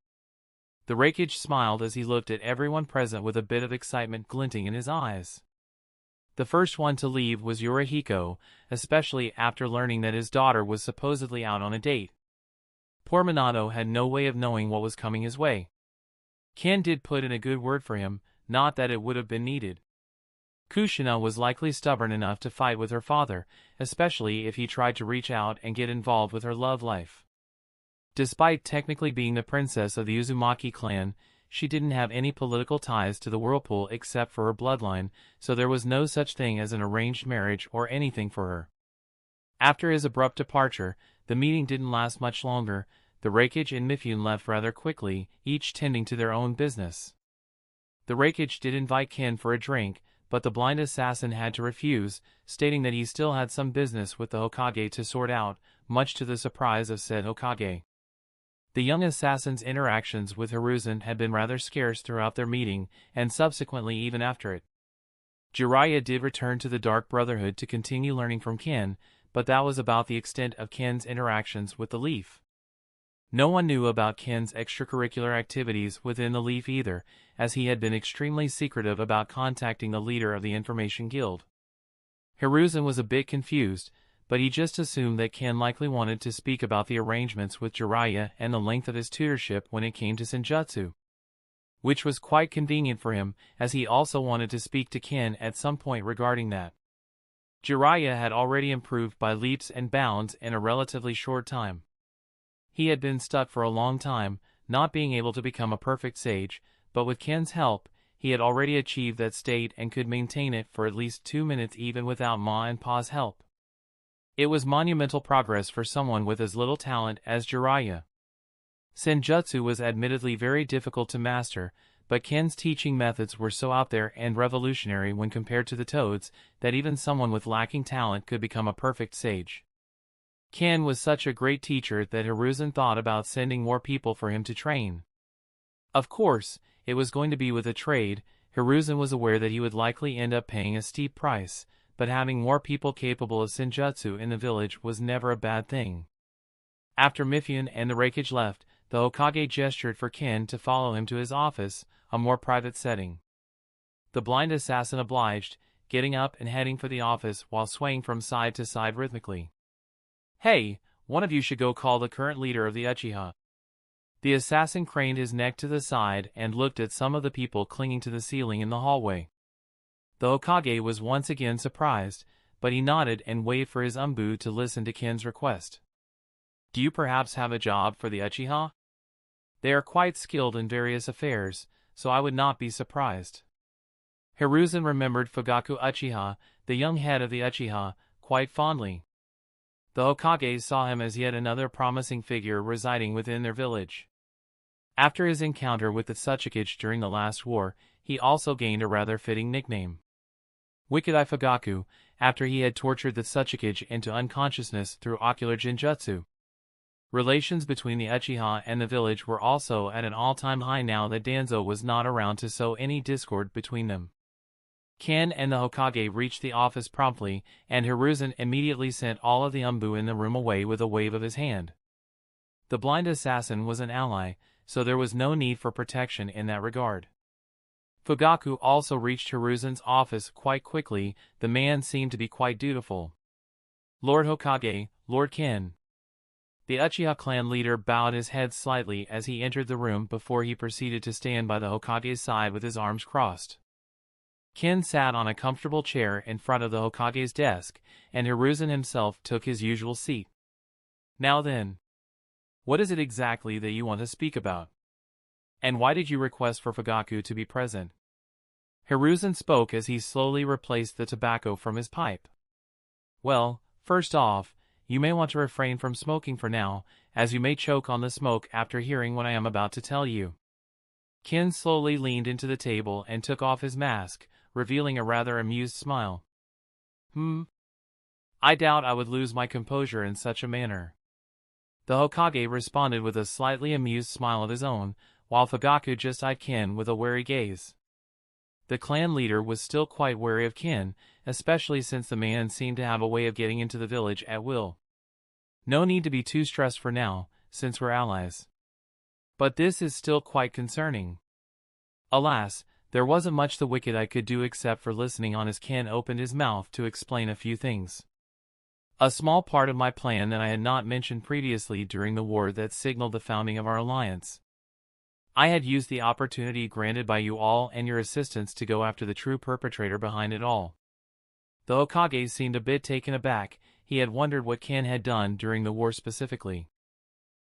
The Reikage smiled as he looked at everyone present with a bit of excitement glinting in his eyes. The first one to leave was Yorihiko, especially after learning that his daughter was supposedly out on a date. Poor Minato had no way of knowing what was coming his way. Ken did put in a good word for him, not that it would have been needed. Kushina was likely stubborn enough to fight with her father, especially if he tried to reach out and get involved with her love life. Despite technically being the princess of the Uzumaki clan, she didn't have any political ties to the Whirlpool except for her bloodline, so there was no such thing as an arranged marriage or anything for her. After his abrupt departure, the meeting didn't last much longer. The Reikage and Mifune left rather quickly, each tending to their own business. The Reikage did invite Ken for a drink, but the blind assassin had to refuse, stating that he still had some business with the Hokage to sort out, much to the surprise of said Hokage. The young assassin's interactions with Hiruzen had been rather scarce throughout their meeting, and subsequently even after it. Jiraiya did return to the Dark Brotherhood to continue learning from Ken, but that was about the extent of Ken's interactions with the Leaf. No one knew about Ken's extracurricular activities within the Leaf either, as he had been extremely secretive about contacting the leader of the Information Guild. Hiruzen was a bit confused, but he just assumed that Ken likely wanted to speak about the arrangements with Jiraiya and the length of his tutorship when it came to Senjutsu. Which was quite convenient for him, as he also wanted to speak to Ken at some point regarding that. Jiraiya had already improved by leaps and bounds in a relatively short time. He had been stuck for a long time, not being able to become a perfect sage, but with Ken's help, he had already achieved that state and could maintain it for at least 2 minutes even without Ma and Pa's help. It was monumental progress for someone with as little talent as Jiraiya. Senjutsu was admittedly very difficult to master, but Ken's teaching methods were so out there and revolutionary when compared to the Toads that even someone with lacking talent could become a perfect sage. Ken was such a great teacher that Hiruzen thought about sending more people for him to train. Of course, it was going to be with a trade. Hiruzen was aware that he would likely end up paying a steep price, but having more people capable of Senjutsu in the village was never a bad thing. After Mifune and the Reikage left, the Hokage gestured for Ken to follow him to his office, a more private setting. The blind assassin obliged, getting up and heading for the office while swaying from side to side rhythmically. "Hey, one of you should go call the current leader of the Uchiha." The assassin craned his neck to the side and looked at some of the people clinging to the ceiling in the hallway. The Hokage was once again surprised, but he nodded and waved for his Umbu to listen to Ken's request. "Do you perhaps have a job for the Uchiha? They are quite skilled in various affairs, so I would not be surprised." Hiruzen remembered Fugaku Uchiha, the young head of the Uchiha, quite fondly. The Hokage saw him as yet another promising figure residing within their village. After his encounter with the Tsuchikage during the last war, he also gained a rather fitting nickname. Wicked Eye Fugaku, after he had tortured the Tsuchikage into unconsciousness through ocular genjutsu. Relations between the Uchiha and the village were also at an all-time high now that Danzo was not around to sow any discord between them. Ken and the Hokage reached the office promptly, and Hiruzen immediately sent all of the Umbu in the room away with a wave of his hand. The blind assassin was an ally, so there was no need for protection in that regard. Fugaku also reached Hiruzen's office quite quickly. The man seemed to be quite dutiful. "Lord Hokage, Lord Ken." The Uchiha clan leader bowed his head slightly as he entered the room before he proceeded to stand by the Hokage's side with his arms crossed. Ken sat on a comfortable chair in front of the Hokage's desk, and Hiruzen himself took his usual seat. "Now then, what is it exactly that you want to speak about? And why did you request for Fugaku to be present?" Hiruzen spoke as he slowly replaced the tobacco from his pipe. "Well, first off, you may want to refrain from smoking for now, as you may choke on the smoke after hearing what I am about to tell you." Ken slowly leaned into the table and took off his mask, revealing a rather amused smile. I doubt I would lose my composure in such a manner." The Hokage responded with a slightly amused smile of his own, while Fugaku just eyed Ken with a wary gaze. The clan leader was still quite wary of Ken, especially since the man seemed to have a way of getting into the village at will. No need to be too stressed for now, since we're allies. But this is still quite concerning. Alas, there wasn't much the wicked I could do except for listening on as Ken opened his mouth to explain a few things. A small part of my plan that I had not mentioned previously during the war that signaled the founding of our alliance. I had used the opportunity granted by you all and your assistants to go after the true perpetrator behind it all. The Hokage seemed a bit taken aback. He had wondered what Ken had done during the war specifically.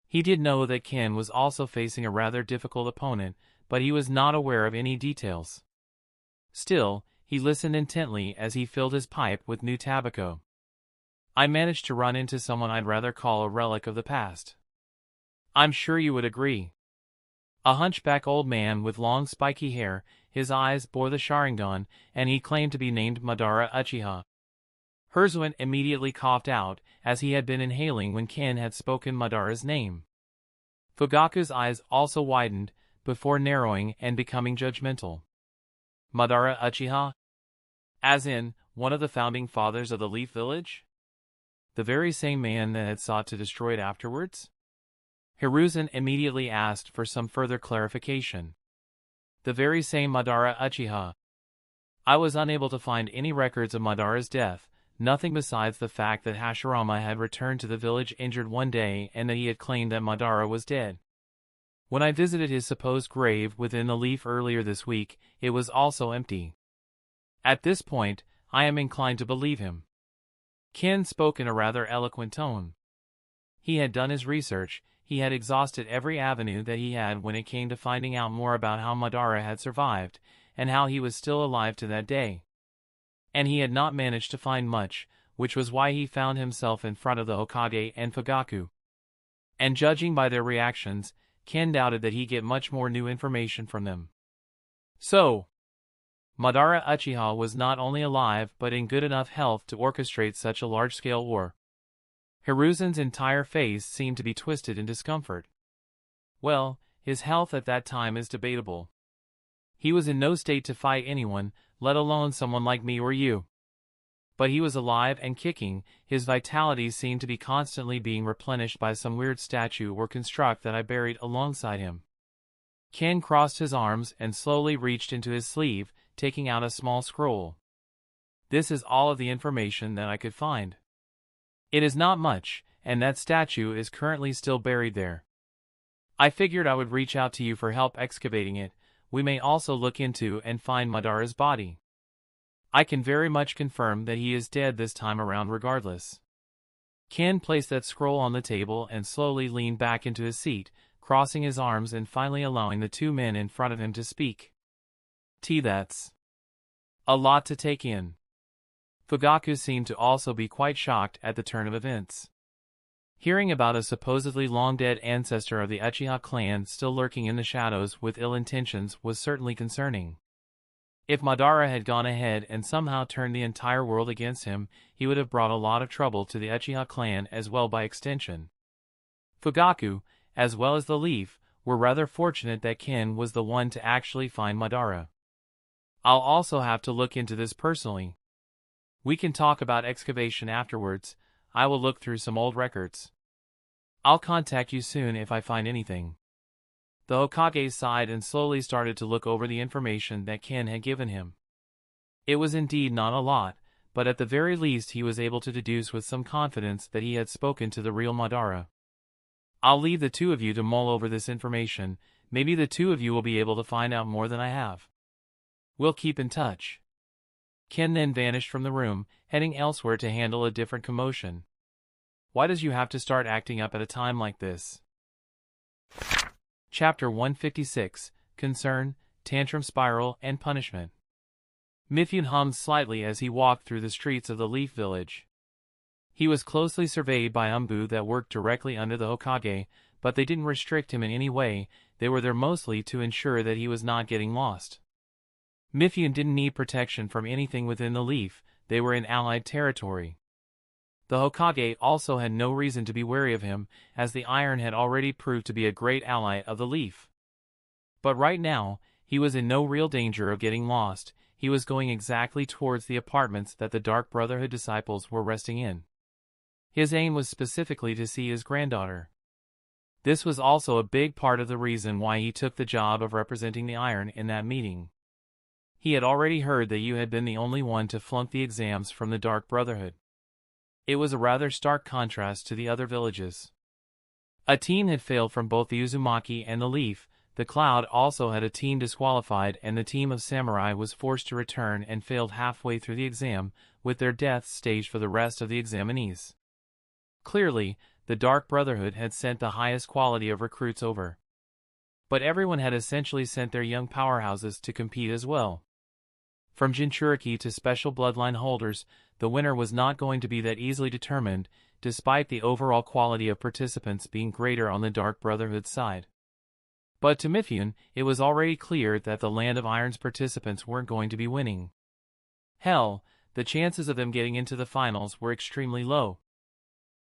He did know that Ken was also facing a rather difficult opponent, but he was not aware of any details. Still, he listened intently as he filled his pipe with new tobacco. I managed to run into someone I'd rather call a relic of the past. I'm sure you would agree. A hunchback old man with long spiky hair, his eyes bore the Sharingan, and he claimed to be named Madara Uchiha. Herzuin immediately coughed out, as he had been inhaling when Ken had spoken Madara's name. Fugaku's eyes also widened, before narrowing and becoming judgmental. Madara Uchiha? As in, one of the founding fathers of the Leaf Village? The very same man that had sought to destroy it afterwards? Hiruzen immediately asked for some further clarification. The very same Madara Uchiha. I was unable to find any records of Madara's death, nothing besides the fact that Hashirama had returned to the village injured one day and that he had claimed that Madara was dead. When I visited his supposed grave within the leaf earlier this week, it was also empty. At this point, I am inclined to believe him. Ken spoke in a rather eloquent tone. He had done his research, he had exhausted every avenue that he had when it came to finding out more about how Madara had survived, and how he was still alive to that day. And he had not managed to find much, which was why he found himself in front of the Hokage and Fugaku. And judging by their reactions, Ken doubted that he'd get much more new information from them. So, Madara Uchiha was not only alive but in good enough health to orchestrate such a large-scale war. Hiruzen's entire face seemed to be twisted in discomfort. Well, his health at that time is debatable. He was in no state to fight anyone, let alone someone like me or you. But he was alive and kicking, his vitality seemed to be constantly being replenished by some weird statue or construct that I buried alongside him. Ken crossed his arms and slowly reached into his sleeve, taking out a small scroll. This is all of the information that I could find. It is not much, and that statue is currently still buried there. I figured I would reach out to you for help excavating it. We may also look into and find Madara's body. I can very much confirm that he is dead this time around regardless. Ken placed that scroll on the table and slowly leaned back into his seat, crossing his arms and finally allowing the two men in front of him to speak. That's a lot to take in. Fugaku seemed to also be quite shocked at the turn of events. Hearing about a supposedly long-dead ancestor of the Uchiha clan still lurking in the shadows with ill intentions was certainly concerning. If Madara had gone ahead and somehow turned the entire world against him, he would have brought a lot of trouble to the Uchiha clan as well by extension. Fugaku, as well as the Leaf, were rather fortunate that Ken was the one to actually find Madara. I'll also have to look into this personally. We can talk about excavation afterwards. I will look through some old records. I'll contact you soon if I find anything. The Hokage sighed and slowly started to look over the information that Ken had given him. It was indeed not a lot, but at the very least he was able to deduce with some confidence that he had spoken to the real Madara. I'll leave the two of you to mull over this information. Maybe the two of you will be able to find out more than I have. We'll keep in touch. Ken then vanished from the room, heading elsewhere to handle a different commotion. Why does you have to start acting up at a time like this? Chapter 156, Concern, Tantrum Spiral, and Punishment. Mifune hummed slightly as he walked through the streets of the Leaf Village. He was closely surveyed by Umbu that worked directly under the Hokage, but they didn't restrict him in any way. They were there mostly to ensure that he was not getting lost. Mifune didn't need protection from anything within the Leaf. They were in allied territory. The Hokage also had no reason to be wary of him, as the Iron had already proved to be a great ally of the Leaf. But right now, He was in no real danger of getting lost. He was going exactly towards the apartments that the Dark Brotherhood disciples were resting in. His aim was specifically to see his granddaughter. This was also a big part of the reason why he took the job of representing the Iron in that meeting. He had already heard that you had been the only one to flunk the exams from the Dark Brotherhood. It was a rather stark contrast to the other villages. A team had failed from both the Uzumaki and the Leaf. The Cloud also had a team disqualified, and the team of Samurai was forced to return and failed halfway through the exam, with their deaths staged for the rest of the examinees. Clearly, the Dark Brotherhood had sent the highest quality of recruits over. But everyone had essentially sent their young powerhouses to compete as well. From Jinchuriki to special bloodline holders, the winner was not going to be that easily determined, despite the overall quality of participants being greater on the Dark Brotherhood's side. But to Mifune, it was already clear that the Land of Iron's participants weren't going to be winning. Hell, the chances of them getting into the finals were extremely low.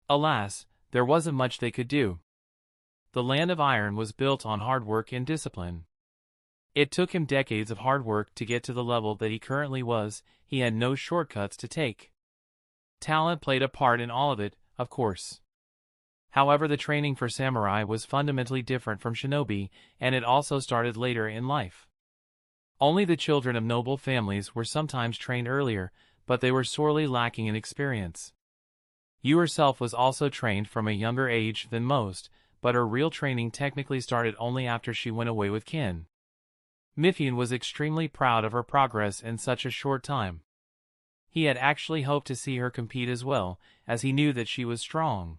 Alas, there wasn't much they could do. The Land of Iron was built on hard work and discipline. It took him decades of hard work to get to the level that he currently was. He had no shortcuts to take. Talent played a part in all of it, of course. However, the training for samurai was fundamentally different from shinobi, and it also started later in life. Only the children of noble families were sometimes trained earlier, but they were sorely lacking in experience. Yu herself was also trained from a younger age than most, but her real training technically started only after she went away with Kin. Mifune was extremely proud of her progress in such a short time. He had actually hoped to see her compete as well, as he knew that she was strong.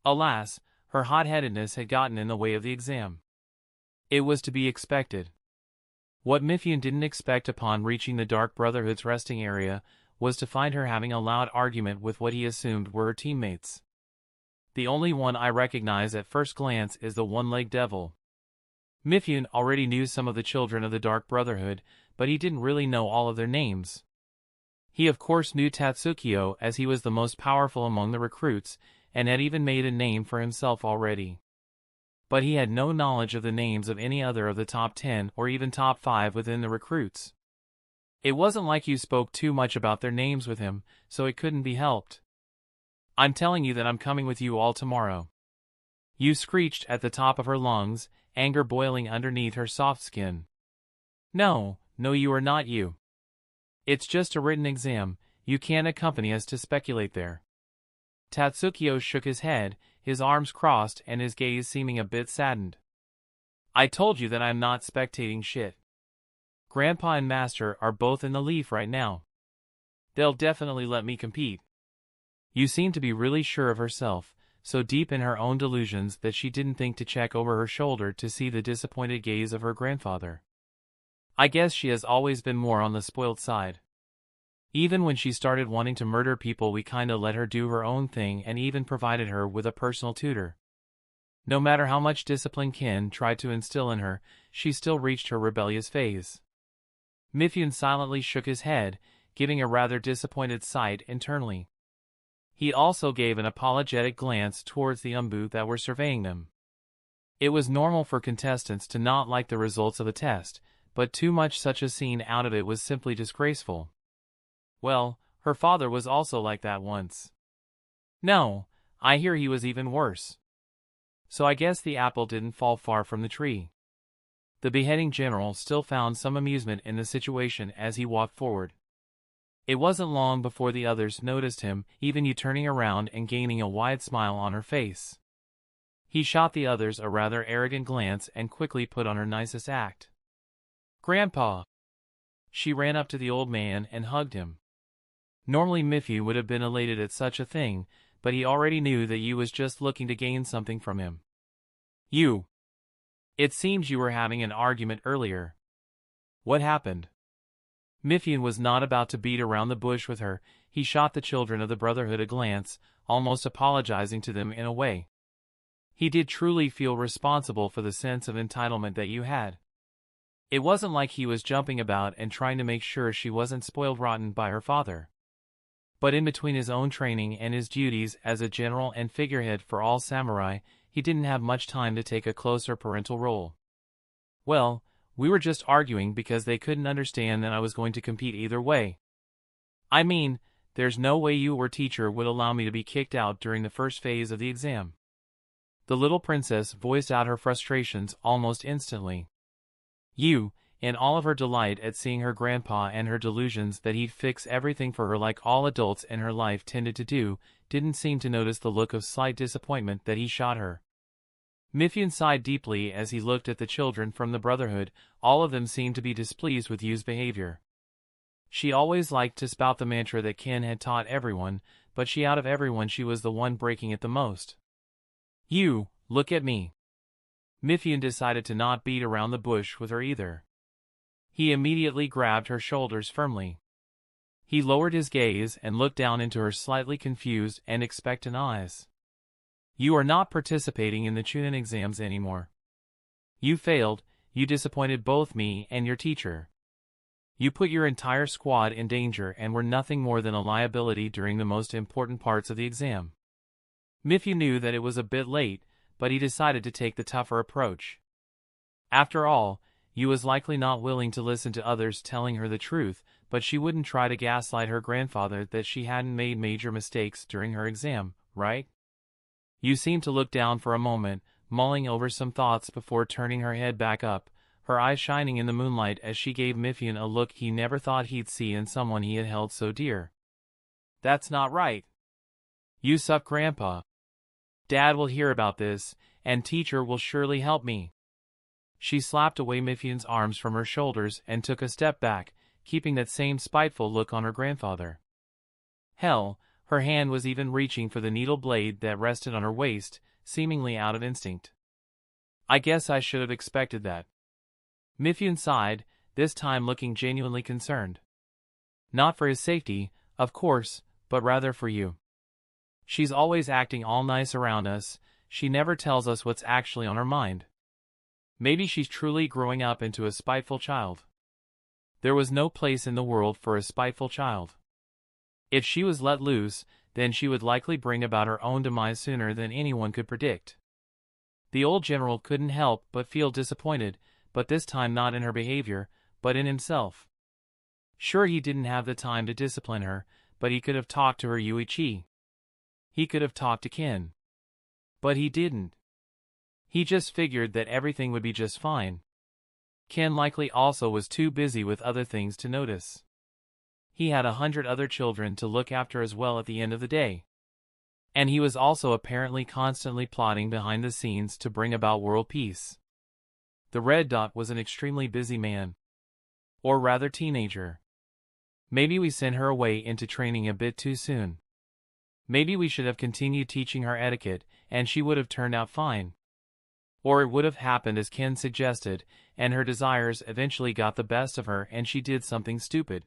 Alas, her hot-headedness had gotten in the way of the exam. It was to be expected. What Mifune didn't expect upon reaching the Dark Brotherhood's resting area was to find her having a loud argument with what he assumed were her teammates. The only one I recognize at first glance is the one-legged devil. Mifune already knew some of the children of the Dark Brotherhood, but he didn't really know all of their names. He of course knew Tatsukiyo, as he was the most powerful among the recruits, and had even made a name for himself already. But he had no knowledge of the names of any other of the top 10 or even top 5 within the recruits. It wasn't like you spoke too much about their names with him, so it couldn't be helped. "I'm telling you that I'm coming with you all tomorrow." Yu screeched at the top of her lungs, anger boiling underneath her soft skin. No, you are not you. It's just a written exam. You can't accompany us to speculate there." Tatsukiyo shook his head, his arms crossed and his gaze seeming a bit saddened. "I told you that I'm not spectating shit. Grandpa and Master are both in the Leaf right now. They'll definitely let me compete." You seemed to be really sure of herself, so deep in her own delusions that she didn't think to check over her shoulder to see the disappointed gaze of her grandfather. I guess she has always been more on the spoiled side. Even when she started wanting to murder people, we kinda let her do her own thing and even provided her with a personal tutor. No matter how much discipline Ken tried to instill in her, she still reached her rebellious phase. Mifune silently shook his head, giving a rather disappointed sigh internally. He also gave an apologetic glance towards the Umbu that were surveying them. It was normal for contestants to not like the results of a test, but too much such a scene out of it was simply disgraceful. Well, her father was also like that once. No, I hear he was even worse. So I guess the apple didn't fall far from the tree. The beheading general still found some amusement in the situation as he walked forward. It wasn't long before the others noticed him, even Yu turning around and gaining a wide smile on her face. He shot the others a rather arrogant glance and quickly put on her nicest act. "Grandpa!" She ran up to the old man and hugged him. Normally Mifune would have been elated at such a thing, but he already knew that Yu was just looking to gain something from him. "Yu! It seems you were having an argument earlier. What happened?" Mifune was not about to beat around the bush with her. He shot the children of the Brotherhood a glance, almost apologizing to them in a way. He did truly feel responsible for the sense of entitlement that Yu had. It wasn't like he was jumping about and trying to make sure she wasn't spoiled rotten by her father. But in between his own training and his duties as a general and figurehead for all samurai, he didn't have much time to take a closer parental role. "Well, We were just arguing because they couldn't understand that I was going to compete either way. I mean, there's no way you or teacher would allow me to be kicked out during the first phase of the exam." The little princess voiced out her frustrations almost instantly. You, in all of her delight at seeing her grandpa and her delusions that he'd fix everything for her like all adults in her life tended to do, didn't seem to notice the look of slight disappointment that he shot her. Mifune sighed deeply as he looked at the children from the Brotherhood. All of them seemed to be displeased with Yu's behavior. She always liked to spout the mantra that Ken had taught everyone, but out of everyone she was the one breaking it the most. "You, look at me." Mifune decided to not beat around the bush with her either. He immediately grabbed her shoulders firmly. He lowered his gaze and looked down into her slightly confused and expectant eyes. "You are not participating in the Chunin exams anymore. You failed, you disappointed both me and your teacher. You put your entire squad in danger and were nothing more than a liability during the most important parts of the exam." Mifune knew that it was a bit late, but he decided to take the tougher approach. After all, Yu was likely not willing to listen to others telling her the truth, but she wouldn't try to gaslight her grandfather that she hadn't made major mistakes during her exam, right? Yu seemed to look down for a moment, mulling over some thoughts before turning her head back up, her eyes shining in the moonlight as she gave Mifune a look he never thought he'd see in someone he had held so dear. "That's not right. You suck, Grandpa. Dad will hear about this, and teacher will surely help me." She slapped away Mifune's arms from her shoulders and took a step back, keeping that same spiteful look on her grandfather. Hell, her hand was even reaching for the needle blade that rested on her waist, seemingly out of instinct. "I guess I should have expected that." Mifune sighed, this time looking genuinely concerned. "Not for his safety, of course, but rather for you. She's always acting all nice around us, she never tells us what's actually on her mind. Maybe she's truly growing up into a spiteful child." There was no place in the world for a spiteful child. If she was let loose, then she would likely bring about her own demise sooner than anyone could predict. The old general couldn't help but feel disappointed, but this time not in her behavior, but in himself. Sure, he didn't have the time to discipline her, but he could have talked to her Yuichi. He could have talked to Ken. But he didn't. He just figured that everything would be just fine. Ken likely also was too busy with other things to notice. He had 100 other children to look after as well at the end of the day. And he was also apparently constantly plotting behind the scenes to bring about world peace. The Red Dot was an extremely busy man. Or rather teenager. Maybe we sent her away into training a bit too soon. Maybe we should have continued teaching her etiquette, and she would have turned out fine. Or it would have happened as Ken suggested, and her desires eventually got the best of her and she did something stupid.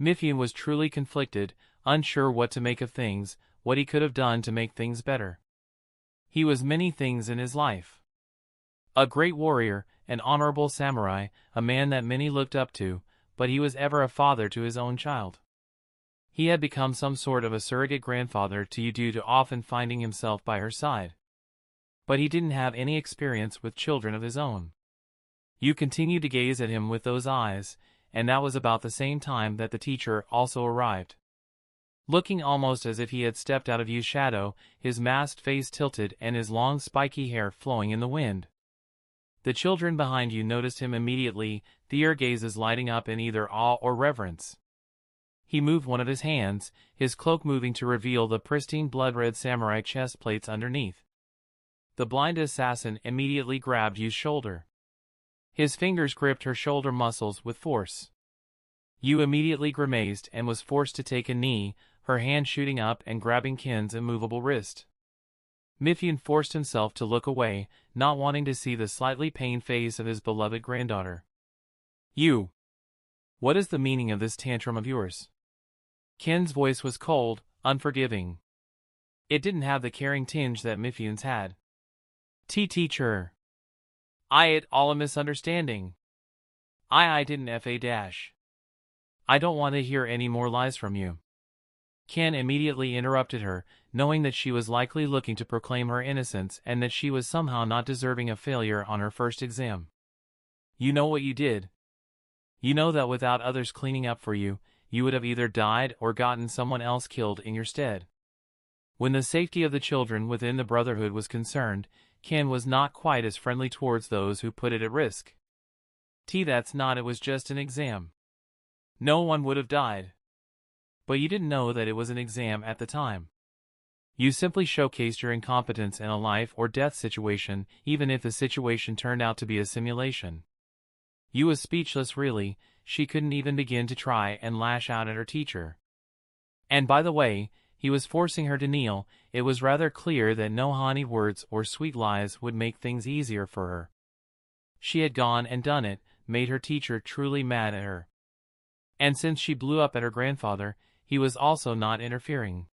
Mifune was truly conflicted, unsure what to make of things, what he could have done to make things better. He was many things in his life. A great warrior, an honorable samurai, a man that many looked up to, but he was ever a father to his own child. He had become some sort of a surrogate grandfather to Yu due to often finding himself by her side. But he didn't have any experience with children of his own. Yu continued to gaze at him with those eyes, and that was about the same time that the teacher also arrived. Looking almost as if he had stepped out of Yu's shadow, his masked face tilted and his long spiky hair flowing in the wind. The children behind Yu noticed him immediately, their gazes lighting up in either awe or reverence. He moved one of his hands, his cloak moving to reveal the pristine blood-red samurai chest plates underneath. The blind assassin immediately grabbed Yu's shoulder. His fingers gripped her shoulder muscles with force. Yu immediately grimaced and was forced to take a knee, her hand shooting up and grabbing Ken's immovable wrist. Mifune forced himself to look away, not wanting to see the slightly pained face of his beloved granddaughter. "Yu, what is the meaning of this tantrum of yours?" Ken's voice was cold, unforgiving. It didn't have the caring tinge that Mifune's had. Teacher. It all a misunderstanding. I didn't fa-. I don't want to hear any more lies from you." Ken immediately interrupted her, knowing that she was likely looking to proclaim her innocence and that she was somehow not deserving of failure on her first exam. You know what you did. You know that without others cleaning up for you, you would have either died or gotten someone else killed in your stead. When the safety of the children within the Brotherhood was concerned, Ken was not quite as friendly towards those who put it at risk. That's not, it was just an exam. No one would have died. But you didn't know that it was an exam at the time. You simply showcased your incompetence in a life or death situation, even if the situation turned out to be a simulation. You was speechless really, she couldn't even begin to try and lash out at her teacher. And by the way, he was forcing her to kneel. It was rather clear that no honey words or sweet lies would make things easier for her. She had gone and done it, made her teacher truly mad at her. And since she blew up at her grandfather, he was also not interfering.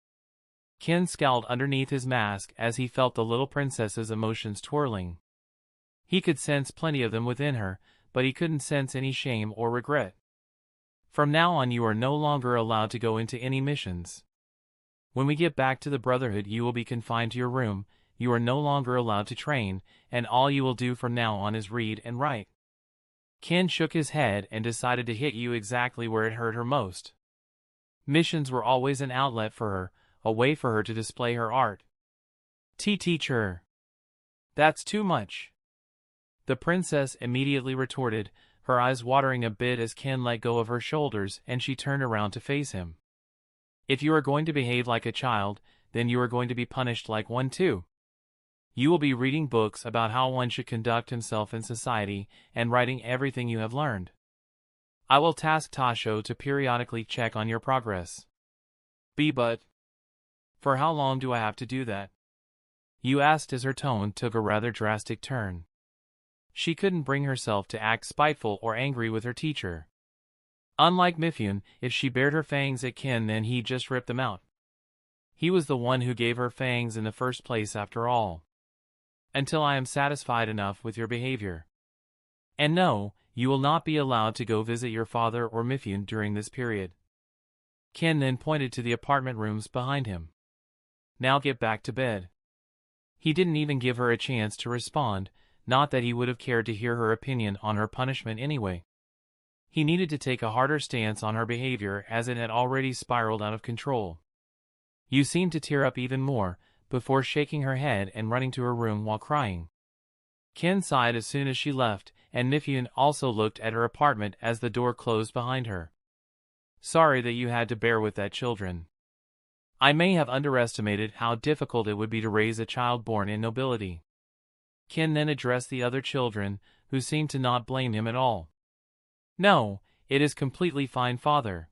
Ken scowled underneath his mask as he felt the little princess's emotions twirling. He could sense plenty of them within her, but he couldn't sense any shame or regret. From now on you are no longer allowed to go into any missions. When we get back to the Brotherhood you will be confined to your room, you are no longer allowed to train, and all you will do from now on is read and write. Ken shook his head and decided to hit you exactly where it hurt her most. Missions were always an outlet for her, a way for her to display her art. Teacher. That's too much. The princess immediately retorted, her eyes watering a bit as Ken let go of her shoulders and she turned around to face him. If you are going to behave like a child, then you are going to be punished like one too. You will be reading books about how one should conduct himself in society and writing everything you have learned. I will task Tasho to periodically check on your progress. But for how long do I have to do that? You asked as her tone took a rather drastic turn. She couldn't bring herself to act spiteful or angry with her teacher. Unlike Mifune, if she bared her fangs at Ken then he just ripped them out. He was the one who gave her fangs in the first place after all. Until I am satisfied enough with your behavior. And no, you will not be allowed to go visit your father or Mifune during this period. Ken then pointed to the apartment rooms behind him. Now get back to bed. He didn't even give her a chance to respond, not that he would have cared to hear her opinion on her punishment anyway. He needed to take a harder stance on her behavior as it had already spiraled out of control. You seemed to tear up even more, before shaking her head and running to her room while crying. Ken sighed as soon as she left, and Mifune also looked at her apartment as the door closed behind her. Sorry that you had to bear with that, children. I may have underestimated how difficult it would be to raise a child born in nobility. Ken then addressed the other children, who seemed to not blame him at all. No, it is completely fine, father.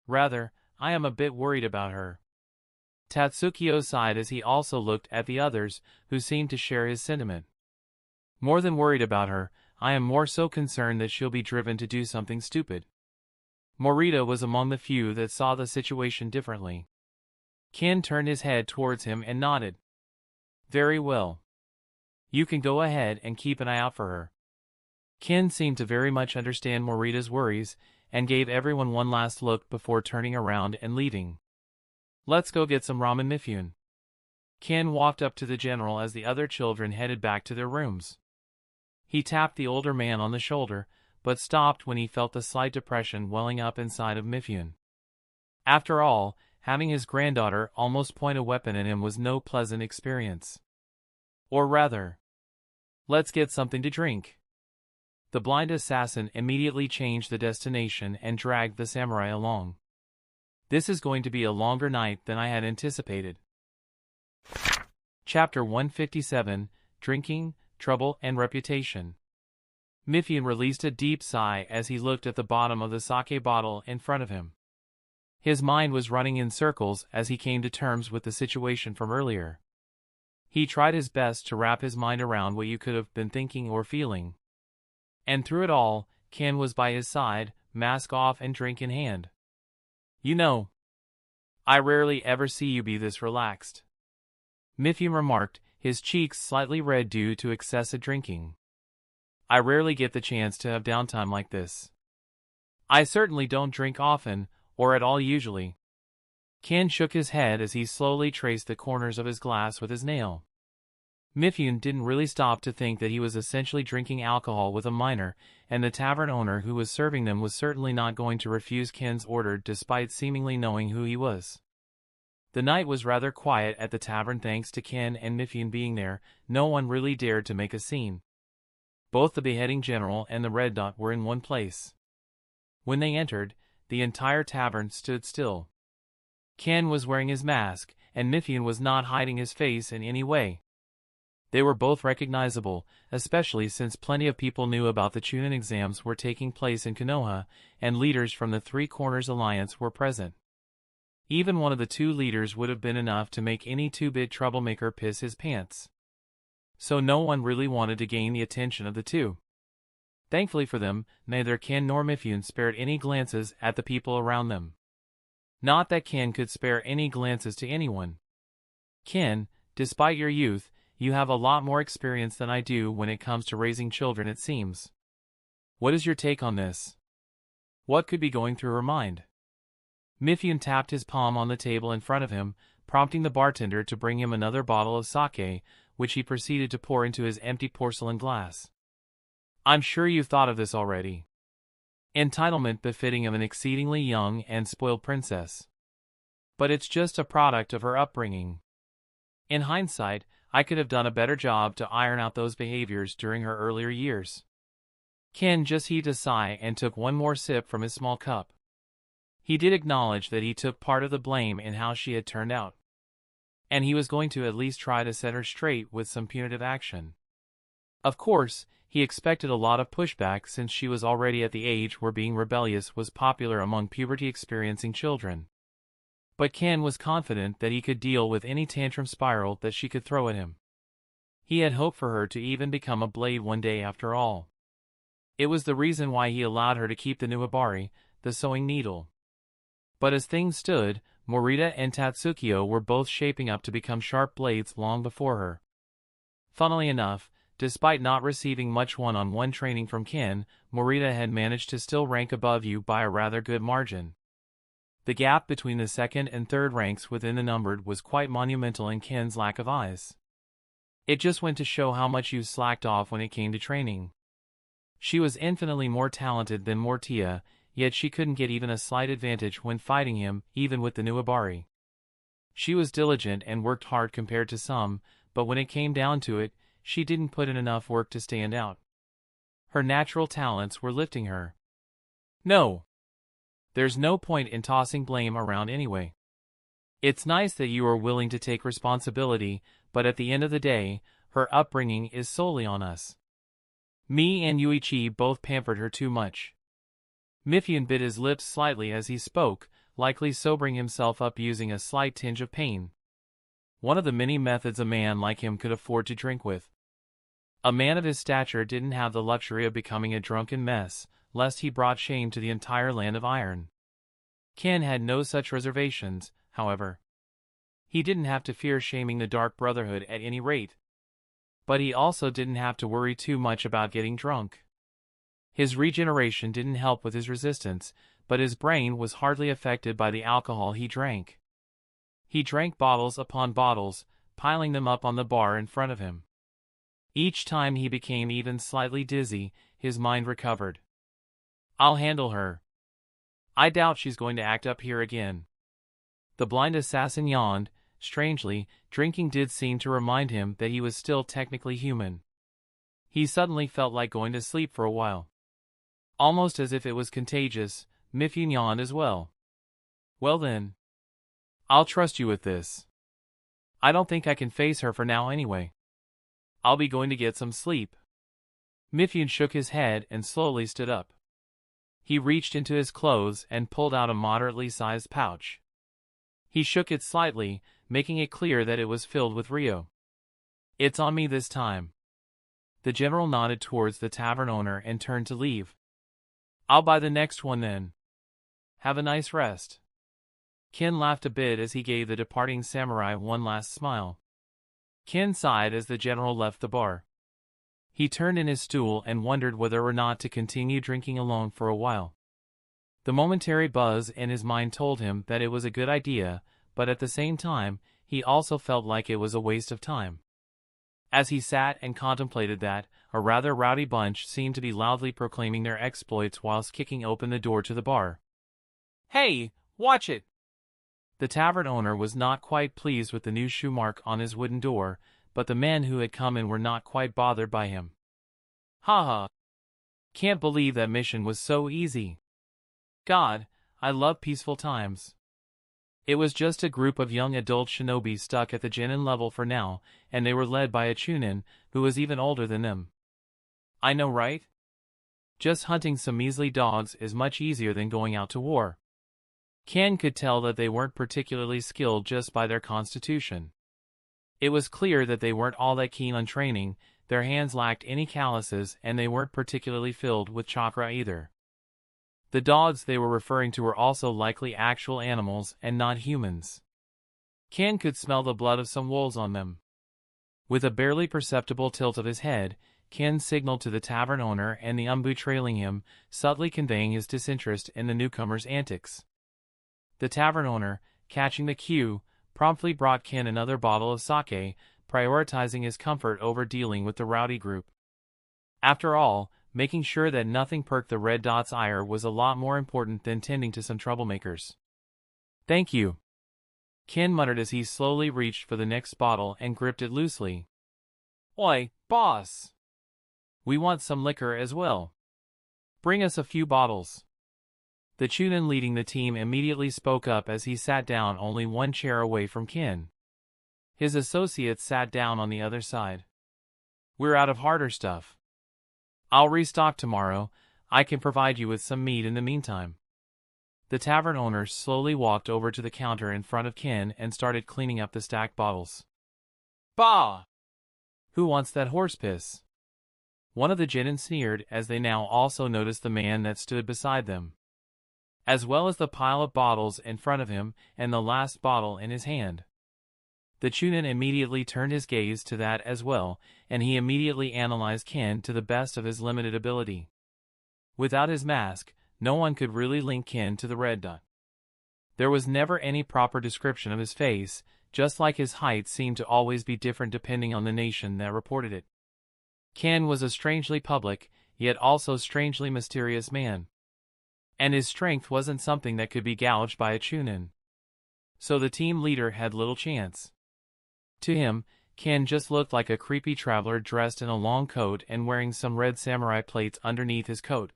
Rather, I am a bit worried about her. Tatsukiyo sighed as he also looked at the others, who seemed to share his sentiment. More than worried about her, I am more so concerned that she'll be driven to do something stupid. Morita was among the few that saw the situation differently. Ken turned his head towards him and nodded. Very well. You can go ahead and keep an eye out for her. Ken seemed to very much understand Morita's worries, and gave everyone one last look before turning around and leaving. Let's go get some ramen, Mifune. Ken walked up to the general as the other children headed back to their rooms. He tapped the older man on the shoulder, but stopped when he felt the slight depression welling up inside of Mifune. After all, having his granddaughter almost point a weapon at him was no pleasant experience. Or rather, let's get something to drink. The blind assassin immediately changed the destination and dragged the samurai along. This is going to be a longer night than I had anticipated. Chapter 157, Drinking, Trouble and Reputation. Mifune released a deep sigh as he looked at the bottom of the sake bottle in front of him. His mind was running in circles as he came to terms with the situation from earlier. He tried his best to wrap his mind around what you could have been thinking or feeling. And through it all, Ken was by his side, mask off and drink in hand. You know, I rarely ever see you be this relaxed. Mifune remarked, his cheeks slightly red due to excessive drinking. I rarely get the chance to have downtime like this. I certainly don't drink often, or at all usually. Ken shook his head as he slowly traced the corners of his glass with his nail. Mifune didn't really stop to think that he was essentially drinking alcohol with a minor, and the tavern owner who was serving them was certainly not going to refuse Ken's order despite seemingly knowing who he was. The night was rather quiet at the tavern thanks to Ken and Mifune being there. No one really dared to make a scene. Both the beheading general and the red dot were in one place. When they entered, the entire tavern stood still. Ken was wearing his mask, and Mifune was not hiding his face in any way. They were both recognizable, especially since plenty of people knew about the Chunin exams were taking place in Konoha, and leaders from the Three Corners Alliance were present. Even one of the two leaders would have been enough to make any two-bit troublemaker piss his pants. So no one really wanted to gain the attention of the two. Thankfully for them, neither Ken nor Mifune spared any glances at the people around them. Not that Ken could spare any glances to anyone. Ken, despite your youth, you have a lot more experience than I do when it comes to raising children, it seems. What is your take on this? What could be going through her mind? Mifune tapped his palm on the table in front of him, prompting the bartender to bring him another bottle of sake, which he proceeded to pour into his empty porcelain glass. I'm sure you've thought of this already. Entitlement befitting of an exceedingly young and spoiled princess. But it's just a product of her upbringing. In hindsight, I could have done a better job to iron out those behaviors during her earlier years. Ken just heaved a sigh and took one more sip from his small cup. He did acknowledge that he took part of the blame in how she had turned out. And he was going to at least try to set her straight with some punitive action. Of course, he expected a lot of pushback since she was already at the age where being rebellious was popular among puberty-experiencing children. But Ken was confident that he could deal with any tantrum spiral that she could throw at him. He had hoped for her to even become a blade one day after all. It was the reason why he allowed her to keep the new Hibari, the sewing needle. But as things stood, Morita and Tatsukiyo were both shaping up to become sharp blades long before her. Funnily enough, despite not receiving much one-on-one training from Ken, Morita had managed to still rank above you by a rather good margin. The gap between the second and third ranks within the numbered was quite monumental in Ken's lack of eyes. It just went to show how much you slacked off when it came to training. She was infinitely more talented than Mortia, yet she couldn't get even a slight advantage when fighting him, even with the new Hibari. She was diligent and worked hard compared to some, but when it came down to it, she didn't put in enough work to stand out. Her natural talents were lifting her. No. There's no point in tossing blame around anyway. It's nice that you are willing to take responsibility, but at the end of the day, her upbringing is solely on us. Me and Yuichi both pampered her too much. Mifune bit his lips slightly as he spoke, likely sobering himself up using a slight tinge of pain. One of the many methods a man like him could afford to drink with. A man of his stature didn't have the luxury of becoming a drunken mess, lest he brought shame to the entire land of iron. Ken had no such reservations, however. He didn't have to fear shaming the Dark Brotherhood at any rate. But he also didn't have to worry too much about getting drunk. His regeneration didn't help with his resistance, but his brain was hardly affected by the alcohol he drank. He drank bottles upon bottles, piling them up on the bar in front of him. Each time he became even slightly dizzy, his mind recovered. I'll handle her. I doubt she's going to act up here again. The blind assassin yawned. Strangely, drinking did seem to remind him that he was still technically human. He suddenly felt like going to sleep for a while. Almost as if it was contagious, Mifune yawned as well. Well then. I'll trust you with this. I don't think I can face her for now anyway. I'll be going to get some sleep. Mifune shook his head and slowly stood up. He reached into his clothes and pulled out a moderately sized pouch. He shook it slightly, making it clear that it was filled with Ryo. It's on me this time. The general nodded towards the tavern owner and turned to leave. I'll buy the next one then. Have a nice rest. Ken laughed a bit as he gave the departing samurai one last smile. Ken sighed as the general left the bar. He turned in his stool and wondered whether or not to continue drinking alone for a while. The momentary buzz in his mind told him that it was a good idea, but at the same time, he also felt like it was a waste of time. As he sat and contemplated that, a rather rowdy bunch seemed to be loudly proclaiming their exploits whilst kicking open the door to the bar. "Hey, watch it!" The tavern owner was not quite pleased with the new shoe mark on his wooden door, but the men who had come in were not quite bothered by him. "Haha. Can't believe that mission was so easy. God, I love peaceful times." It was just a group of young adult shinobi stuck at the Chunin level for now, and they were led by a Chunin, who was even older than them. I know, right? Just hunting some measly dogs is much easier than going out to war. Ken could tell that they weren't particularly skilled just by their constitution. It was clear that they weren't all that keen on training, their hands lacked any calluses, and they weren't particularly filled with chakra either. The dogs they were referring to were also likely actual animals and not humans. Ken could smell the blood of some wolves on them. With a barely perceptible tilt of his head, Ken signaled to the tavern owner and the umbu trailing him, subtly conveying his disinterest in the newcomer's antics. The tavern owner, catching the cue, promptly brought Ken another bottle of sake, prioritizing his comfort over dealing with the rowdy group. After all, making sure that nothing perked the Red Dot's ire was a lot more important than tending to some troublemakers. "Thank you," Ken muttered as he slowly reached for the next bottle and gripped it loosely. "Oi, boss! We want some liquor as well. Bring us a few bottles." The Chunin leading the team immediately spoke up as he sat down only one chair away from Ken. His associates sat down on the other side. "We're out of harder stuff. I'll restock tomorrow. I can provide you with some meat in the meantime." The tavern owner slowly walked over to the counter in front of Ken and started cleaning up the stacked bottles. "Bah! Who wants that horse piss?" One of the Chunin sneered as they now also noticed the man that stood beside them, as well as the pile of bottles in front of him and the last bottle in his hand. The Chunin immediately turned his gaze to that as well, and he immediately analyzed Ken to the best of his limited ability. Without his mask, no one could really link Ken to the Red Dot. There was never any proper description of his face, just like his height seemed to always be different depending on the nation that reported it. Ken was a strangely public, yet also strangely mysterious man. And his strength wasn't something that could be gouged by a Chunin. So the team leader had little chance. To him, Ken just looked like a creepy traveler dressed in a long coat and wearing some red samurai plates underneath his coat.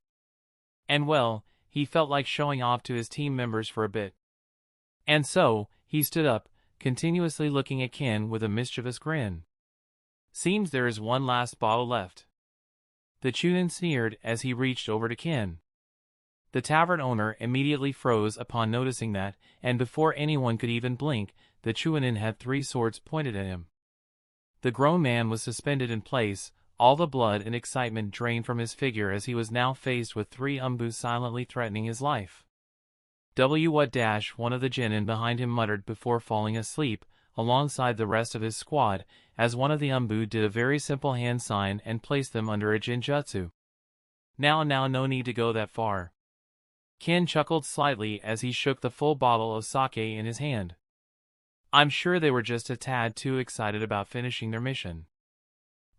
And well, he felt like showing off to his team members for a bit. And so, he stood up, continuously looking at Ken with a mischievous grin. "Seems there is one last bottle left." The Chunin sneered as he reached over to Ken. The tavern owner immediately froze upon noticing that, and before anyone could even blink, the Chunin had 3 swords pointed at him. The grown man was suspended in place, all the blood and excitement drained from his figure as he was now faced with 3 umbus silently threatening his life. One of the Chunin behind him muttered before falling asleep, alongside the rest of his squad, as one of the umbu did a very simple hand sign and placed them under a jinjutsu. Now no need to go that far." Ken chuckled slightly as he shook the full bottle of sake in his hand. "I'm sure they were just a tad too excited about finishing their mission.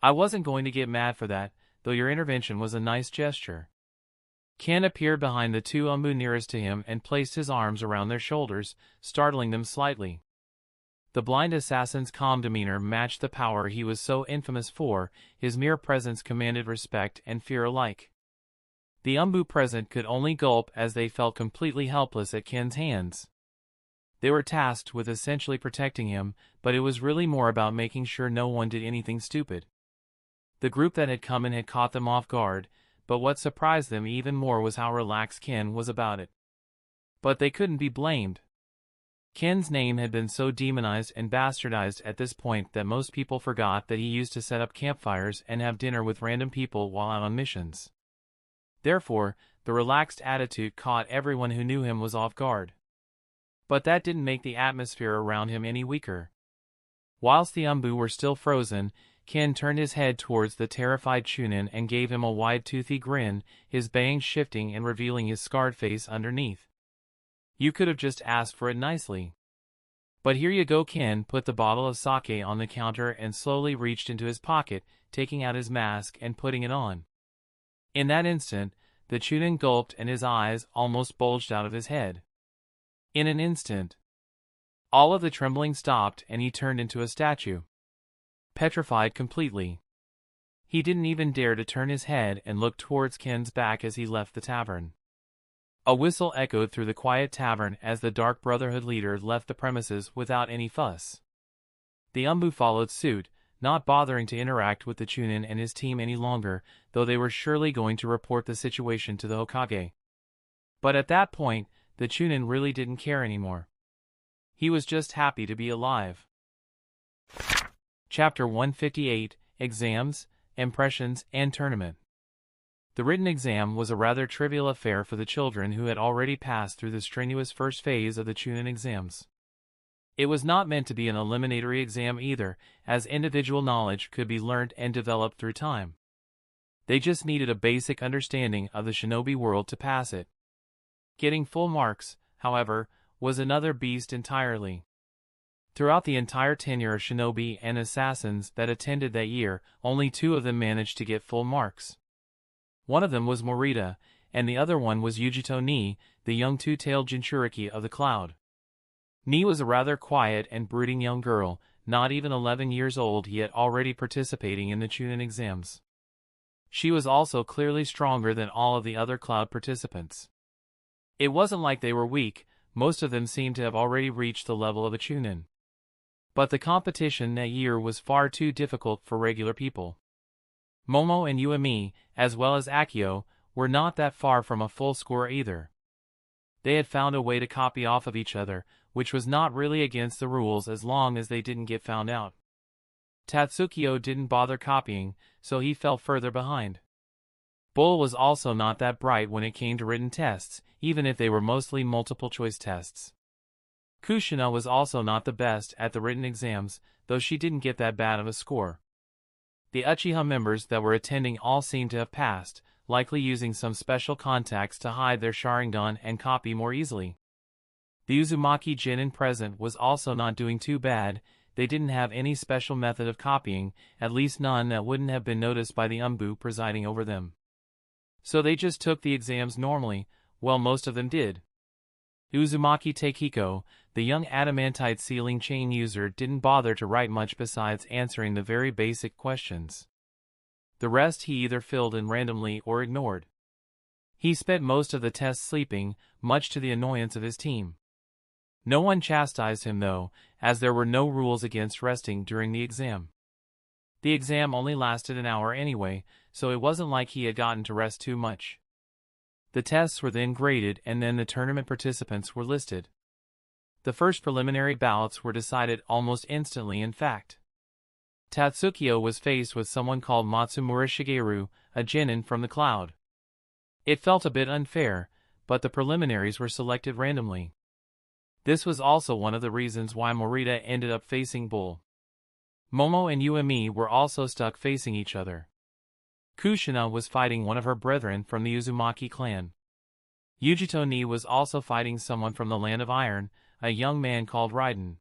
I wasn't going to get mad for that, though your intervention was a nice gesture." Ken appeared behind the 2 umbu nearest to him and placed his arms around their shoulders, startling them slightly. The blind assassin's calm demeanor matched the power he was so infamous for, his mere presence commanded respect and fear alike. The umbu present could only gulp as they felt completely helpless at Ken's hands. They were tasked with essentially protecting him, but it was really more about making sure no one did anything stupid. The group that had come in had caught them off guard, but what surprised them even more was how relaxed Ken was about it. But they couldn't be blamed. Ken's name had been so demonized and bastardized at this point that most people forgot that he used to set up campfires and have dinner with random people while out on missions. Therefore, the relaxed attitude caught everyone who knew him was off guard. But that didn't make the atmosphere around him any weaker. Whilst the umbu were still frozen, Ken turned his head towards the terrified Chunin and gave him a wide toothy grin, his bangs shifting and revealing his scarred face underneath. "You could have just asked for it nicely." But here you go. Ken put the bottle of sake on the counter and slowly reached into his pocket, taking out his mask and putting it on. In that instant, the Chunin gulped and his eyes almost bulged out of his head. In an instant, all of the trembling stopped and he turned into a statue. Petrified completely. He didn't even dare to turn his head and look towards Ken's back as he left the tavern. A whistle echoed through the quiet tavern as the Dark Brotherhood leader left the premises without any fuss. The Umbu followed suit, not bothering to interact with the Chunin and his team any longer, though they were surely going to report the situation to the Hokage. But at that point, the Chunin really didn't care anymore. He was just happy to be alive. Chapter 158, Exams, Impressions, and Tournament. The written exam was a rather trivial affair for the children who had already passed through the strenuous first phase of the Chunin exams. It was not meant to be an eliminatory exam either, as individual knowledge could be learnt and developed through time. They just needed a basic understanding of the shinobi world to pass it. Getting full marks, however, was another beast entirely. Throughout the entire tenure of shinobi and assassins that attended that year, only 2 of them managed to get full marks. One of them was Morita, and the other one was Yujito Ni, the young two-tailed Jinchuriki of the Cloud. Ni was a rather quiet and brooding young girl, not even 11 years old, yet already participating in the Chunin exams. She was also clearly stronger than all of the other Cloud participants. It wasn't like they were weak, most of them seemed to have already reached the level of a Chunin. But the competition that year was far too difficult for regular people. Momo and Uemi, as well as Akio, were not that far from a full score either. They had found a way to copy off of each other, which was not really against the rules as long as they didn't get found out. Tatsukio didn't bother copying, so he fell further behind. Bull was also not that bright when it came to written tests, even if they were mostly multiple-choice tests. Kushina was also not the best at the written exams, though she didn't get that bad of a score. The Uchiha members that were attending all seemed to have passed, likely using some special contacts to hide their Sharingan and copy more easily. The Uzumaki Genin present was also not doing too bad. They didn't have any special method of copying, at least none that wouldn't have been noticed by the Umbu presiding over them. So they just took the exams normally, well, most of them did. Uzumaki Takiko, the young adamantite sealing chain user, didn't bother to write much besides answering the very basic questions. The rest he either filled in randomly or ignored. He spent most of the test sleeping, much to the annoyance of his team. No one chastised him though, as there were no rules against resting during the exam. The exam only lasted an hour anyway, so it wasn't like he had gotten to rest too much. The tests were then graded and then the tournament participants were listed. The first preliminary ballots were decided almost instantly. In fact, Tatsukio was faced with someone called Matsumura Shigeru, a genin from the Cloud. It felt a bit unfair, but the preliminaries were selected randomly. This was also one of the reasons why Morita ended up facing Bull. Momo and Uemi were also stuck facing each other. Kushina was fighting one of her brethren from the Uzumaki clan. Yujito Ni was also fighting someone from the Land of Iron, a young man called Raiden.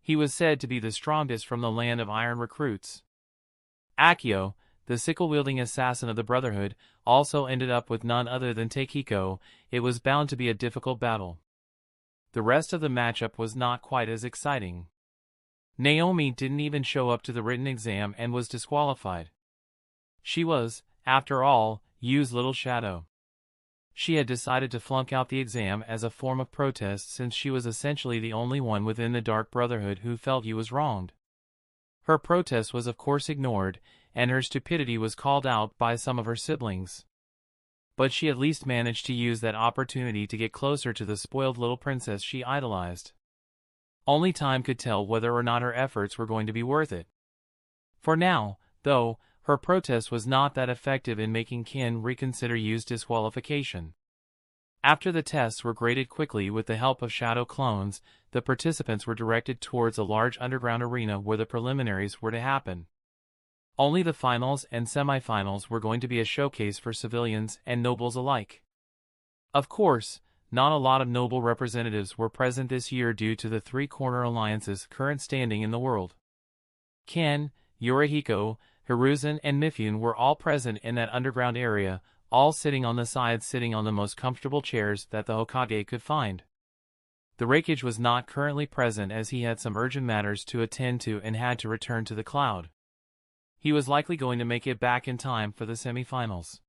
He was said to be the strongest from the Land of Iron recruits. Akio, the sickle-wielding assassin of the Brotherhood, also ended up with none other than Takiko. It was bound to be a difficult battle. The rest of the matchup was not quite as exciting. Naomi didn't even show up to the written exam and was disqualified. She was, after all, Yu's little shadow. She had decided to flunk out the exam as a form of protest since she was essentially the only one within the Dark Brotherhood who felt Yu was wronged. Her protest was of course ignored, and her stupidity was called out by some of her siblings. But she at least managed to use that opportunity to get closer to the spoiled little princess she idolized. Only time could tell whether or not her efforts were going to be worth it. For now, though, her protest was not that effective in making Ken reconsider Yu's disqualification. After the tests were graded quickly with the help of shadow clones, the participants were directed towards a large underground arena where the preliminaries were to happen. Only the finals and semifinals were going to be a showcase for civilians and nobles alike. Of course, not a lot of noble representatives were present this year due to the three-corner alliance's current standing in the world. Ken, Yorihiko, Hiruzen and Mifune were all present in that underground area, all sitting on the sides, sitting on the most comfortable chairs that the Hokage could find. The Raikage was not currently present as he had some urgent matters to attend to and had to return to the cloud. He was likely going to make it back in time for the semifinals.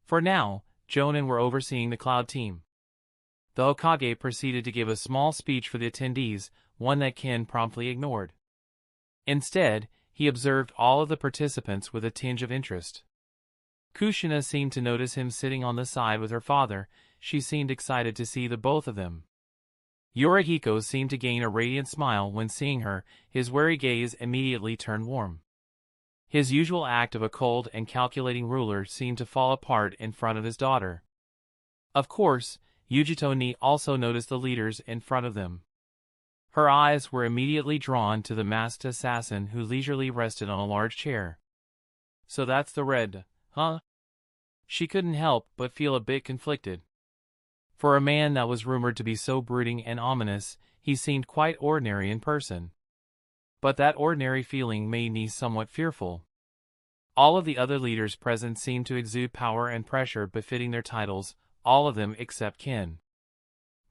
For now, Jonin were overseeing the cloud team. The Hokage proceeded to give a small speech for the attendees, one that Ken promptly ignored. Instead, he observed all of the participants with a tinge of interest. Kushina seemed to notice him sitting on the side with her father. She seemed excited to see the both of them. Yorihiko seemed to gain a radiant smile when seeing her, his wary gaze immediately turned warm. His usual act of a cold and calculating ruler seemed to fall apart in front of his daughter. Of course, Yujito Ni also noticed the leaders in front of them. Her eyes were immediately drawn to the masked assassin who leisurely rested on a large chair. So that's the Red, huh? She couldn't help but feel a bit conflicted. For a man that was rumored to be so brooding and ominous, he seemed quite ordinary in person. But that ordinary feeling made me somewhat fearful. All of the other leaders present seemed to exude power and pressure befitting their titles, all of them except Ken.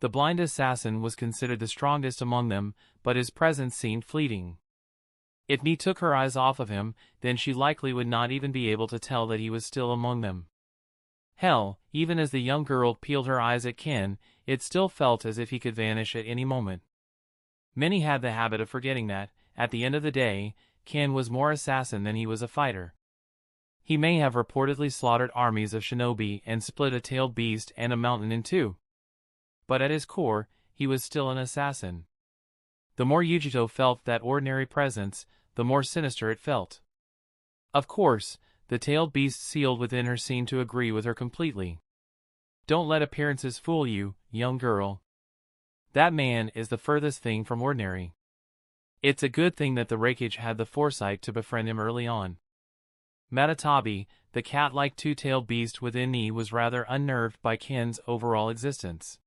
The blind assassin was considered the strongest among them, but his presence seemed fleeting. If Ni took her eyes off of him, then she likely would not even be able to tell that he was still among them. Hell, even as the young girl peeled her eyes at Ken, it still felt as if he could vanish at any moment. Many had the habit of forgetting that, at the end of the day, Ken was more assassin than he was a fighter. He may have reportedly slaughtered armies of shinobi and split a tailed beast and a mountain in two. But at his core, he was still an assassin. The more Yujito felt that ordinary presence, the more sinister it felt. Of course, the tailed beast sealed within her seemed to agree with her completely. Don't let appearances fool you, young girl. That man is the furthest thing from ordinary. It's a good thing that the Raikage had the foresight to befriend him early on. Matatabi, the cat-like two-tailed beast within Ni, was rather unnerved by Ken's overall existence.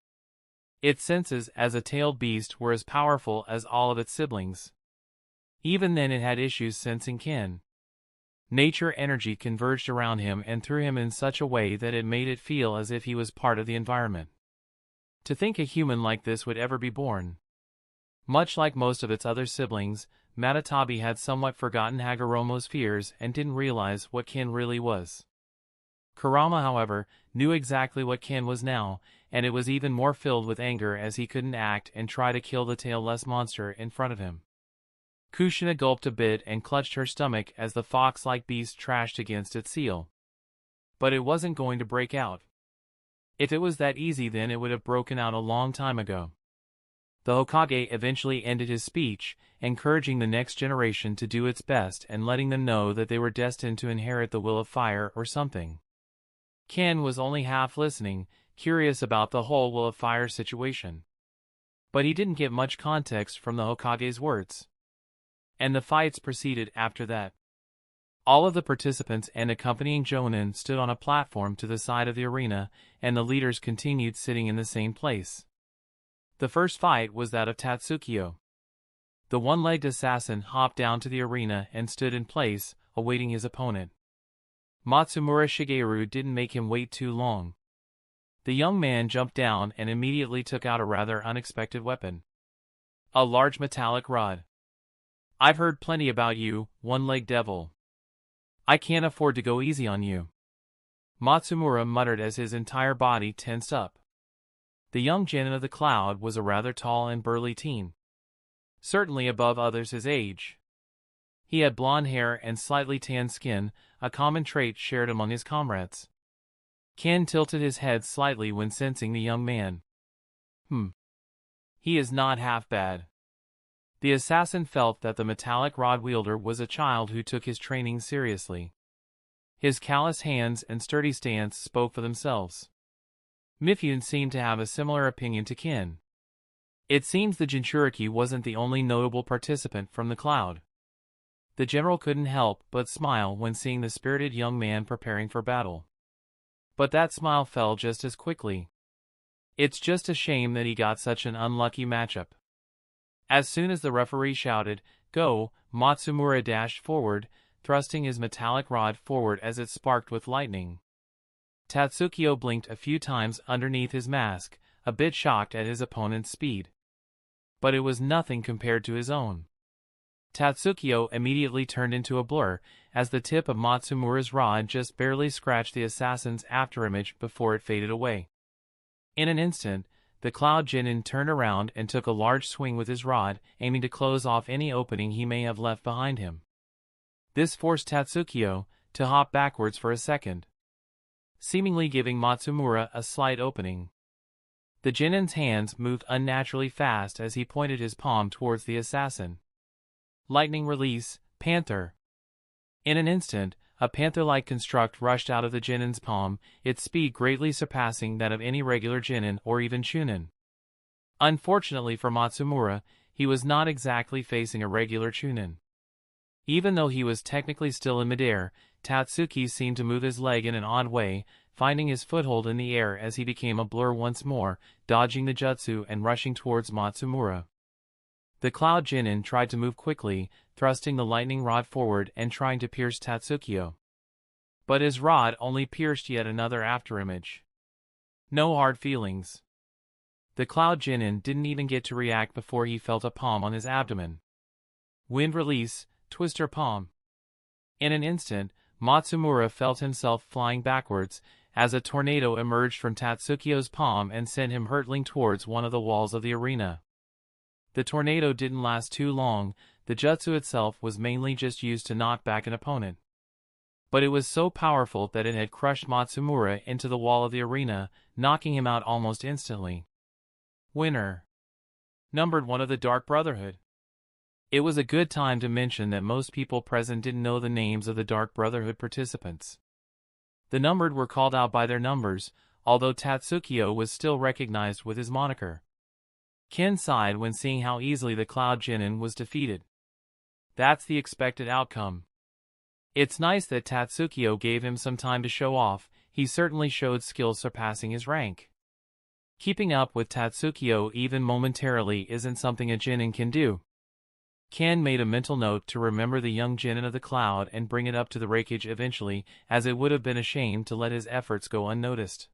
Its senses as a tailed beast were as powerful as all of its siblings. Even then it had issues sensing Ken. Nature energy converged around him and through him in such a way that it made it feel as if he was part of the environment. To think a human like this would ever be born. Much like most of its other siblings, Matatabi had somewhat forgotten Hagoromo's fears and didn't realize what Ken really was. Kurama, however, knew exactly what Ken was now, and it was even more filled with anger as he couldn't act and try to kill the tailless monster in front of him. Kushina gulped a bit and clutched her stomach as the fox-like beast trashed against its seal. But it wasn't going to break out. If it was that easy, then it would have broken out a long time ago. The Hokage eventually ended his speech, encouraging the next generation to do its best and letting them know that they were destined to inherit the will of fire or something. Ken was only half listening, curious about the whole will of fire situation. But he didn't get much context from the Hokage's words. And the fights proceeded after that. All of the participants and accompanying Jonin stood on a platform to the side of the arena, and the leaders continued sitting in the same place. The first fight was that of Tatsukiyo. The one-legged assassin hopped down to the arena and stood in place, awaiting his opponent. Matsumura Shigeru didn't make him wait too long. The young man jumped down and immediately took out a rather unexpected weapon. A large metallic rod. I've heard plenty about you, one-legged devil. I can't afford to go easy on you. Matsumura muttered as his entire body tensed up. The young genin of the cloud was a rather tall and burly teen. Certainly above others his age. He had blonde hair and slightly tanned skin, a common trait shared among his comrades. Ken tilted his head slightly when sensing the young man. He is not half bad. The assassin felt that the metallic rod wielder was a child who took his training seriously. His callous hands and sturdy stance spoke for themselves. Mifune seemed to have a similar opinion to Ken. It seems the Jinchuriki wasn't the only notable participant from the cloud. The general couldn't help but smile when seeing the spirited young man preparing for battle. But that smile fell just as quickly. It's just a shame that he got such an unlucky matchup. As soon as the referee shouted, "Go," Matsumura dashed forward, thrusting his metallic rod forward as it sparked with lightning. Tatsukiyo blinked a few times underneath his mask, a bit shocked at his opponent's speed. But it was nothing compared to his own. Tatsukiyo immediately turned into a blur, as the tip of Matsumura's rod just barely scratched the assassin's afterimage before it faded away. In an instant, the Cloud Chunin turned around and took a large swing with his rod, aiming to close off any opening he may have left behind him. This forced Tatsukiyo to hop backwards for a second, seemingly giving Matsumura a slight opening. The Chunin's hands moved unnaturally fast as he pointed his palm towards the assassin. Lightning release, Panther. In an instant, a panther-like construct rushed out of the Chunin's palm, its speed greatly surpassing that of any regular Chunin or even Chunin. Unfortunately for Matsumura, he was not exactly facing a regular Chunin. Even though he was technically still in midair, Tatsuki seemed to move his leg in an odd way, finding his foothold in the air as he became a blur once more, dodging the jutsu and rushing towards Matsumura. The Cloud Chunin tried to move quickly, thrusting the lightning rod forward and trying to pierce Tatsukiyo. But his rod only pierced yet another afterimage. No hard feelings. The Cloud Chunin didn't even get to react before he felt a palm on his abdomen. Wind release, Twister Palm. In an instant, Matsumura felt himself flying backwards, as a tornado emerged from Tatsukiyo's palm and sent him hurtling towards one of the walls of the arena. The tornado didn't last too long, the jutsu itself was mainly just used to knock back an opponent. But it was so powerful that it had crushed Matsumura into the wall of the arena, knocking him out almost instantly. Winner. Numbered 1 of the Dark Brotherhood. It was a good time to mention that most people present didn't know the names of the Dark Brotherhood participants. The numbered were called out by their numbers, although Tatsukiyo was still recognized with his moniker. Ken sighed when seeing how easily the Cloud Chunin was defeated. That's the expected outcome. It's nice that Tatsukiyo gave him some time to show off, he certainly showed skill surpassing his rank. Keeping up with Tatsukiyo even momentarily isn't something a Chunin can do. Ken made a mental note to remember the young Chunin of the Cloud and bring it up to the rakeage eventually, as it would have been a shame to let his efforts go unnoticed.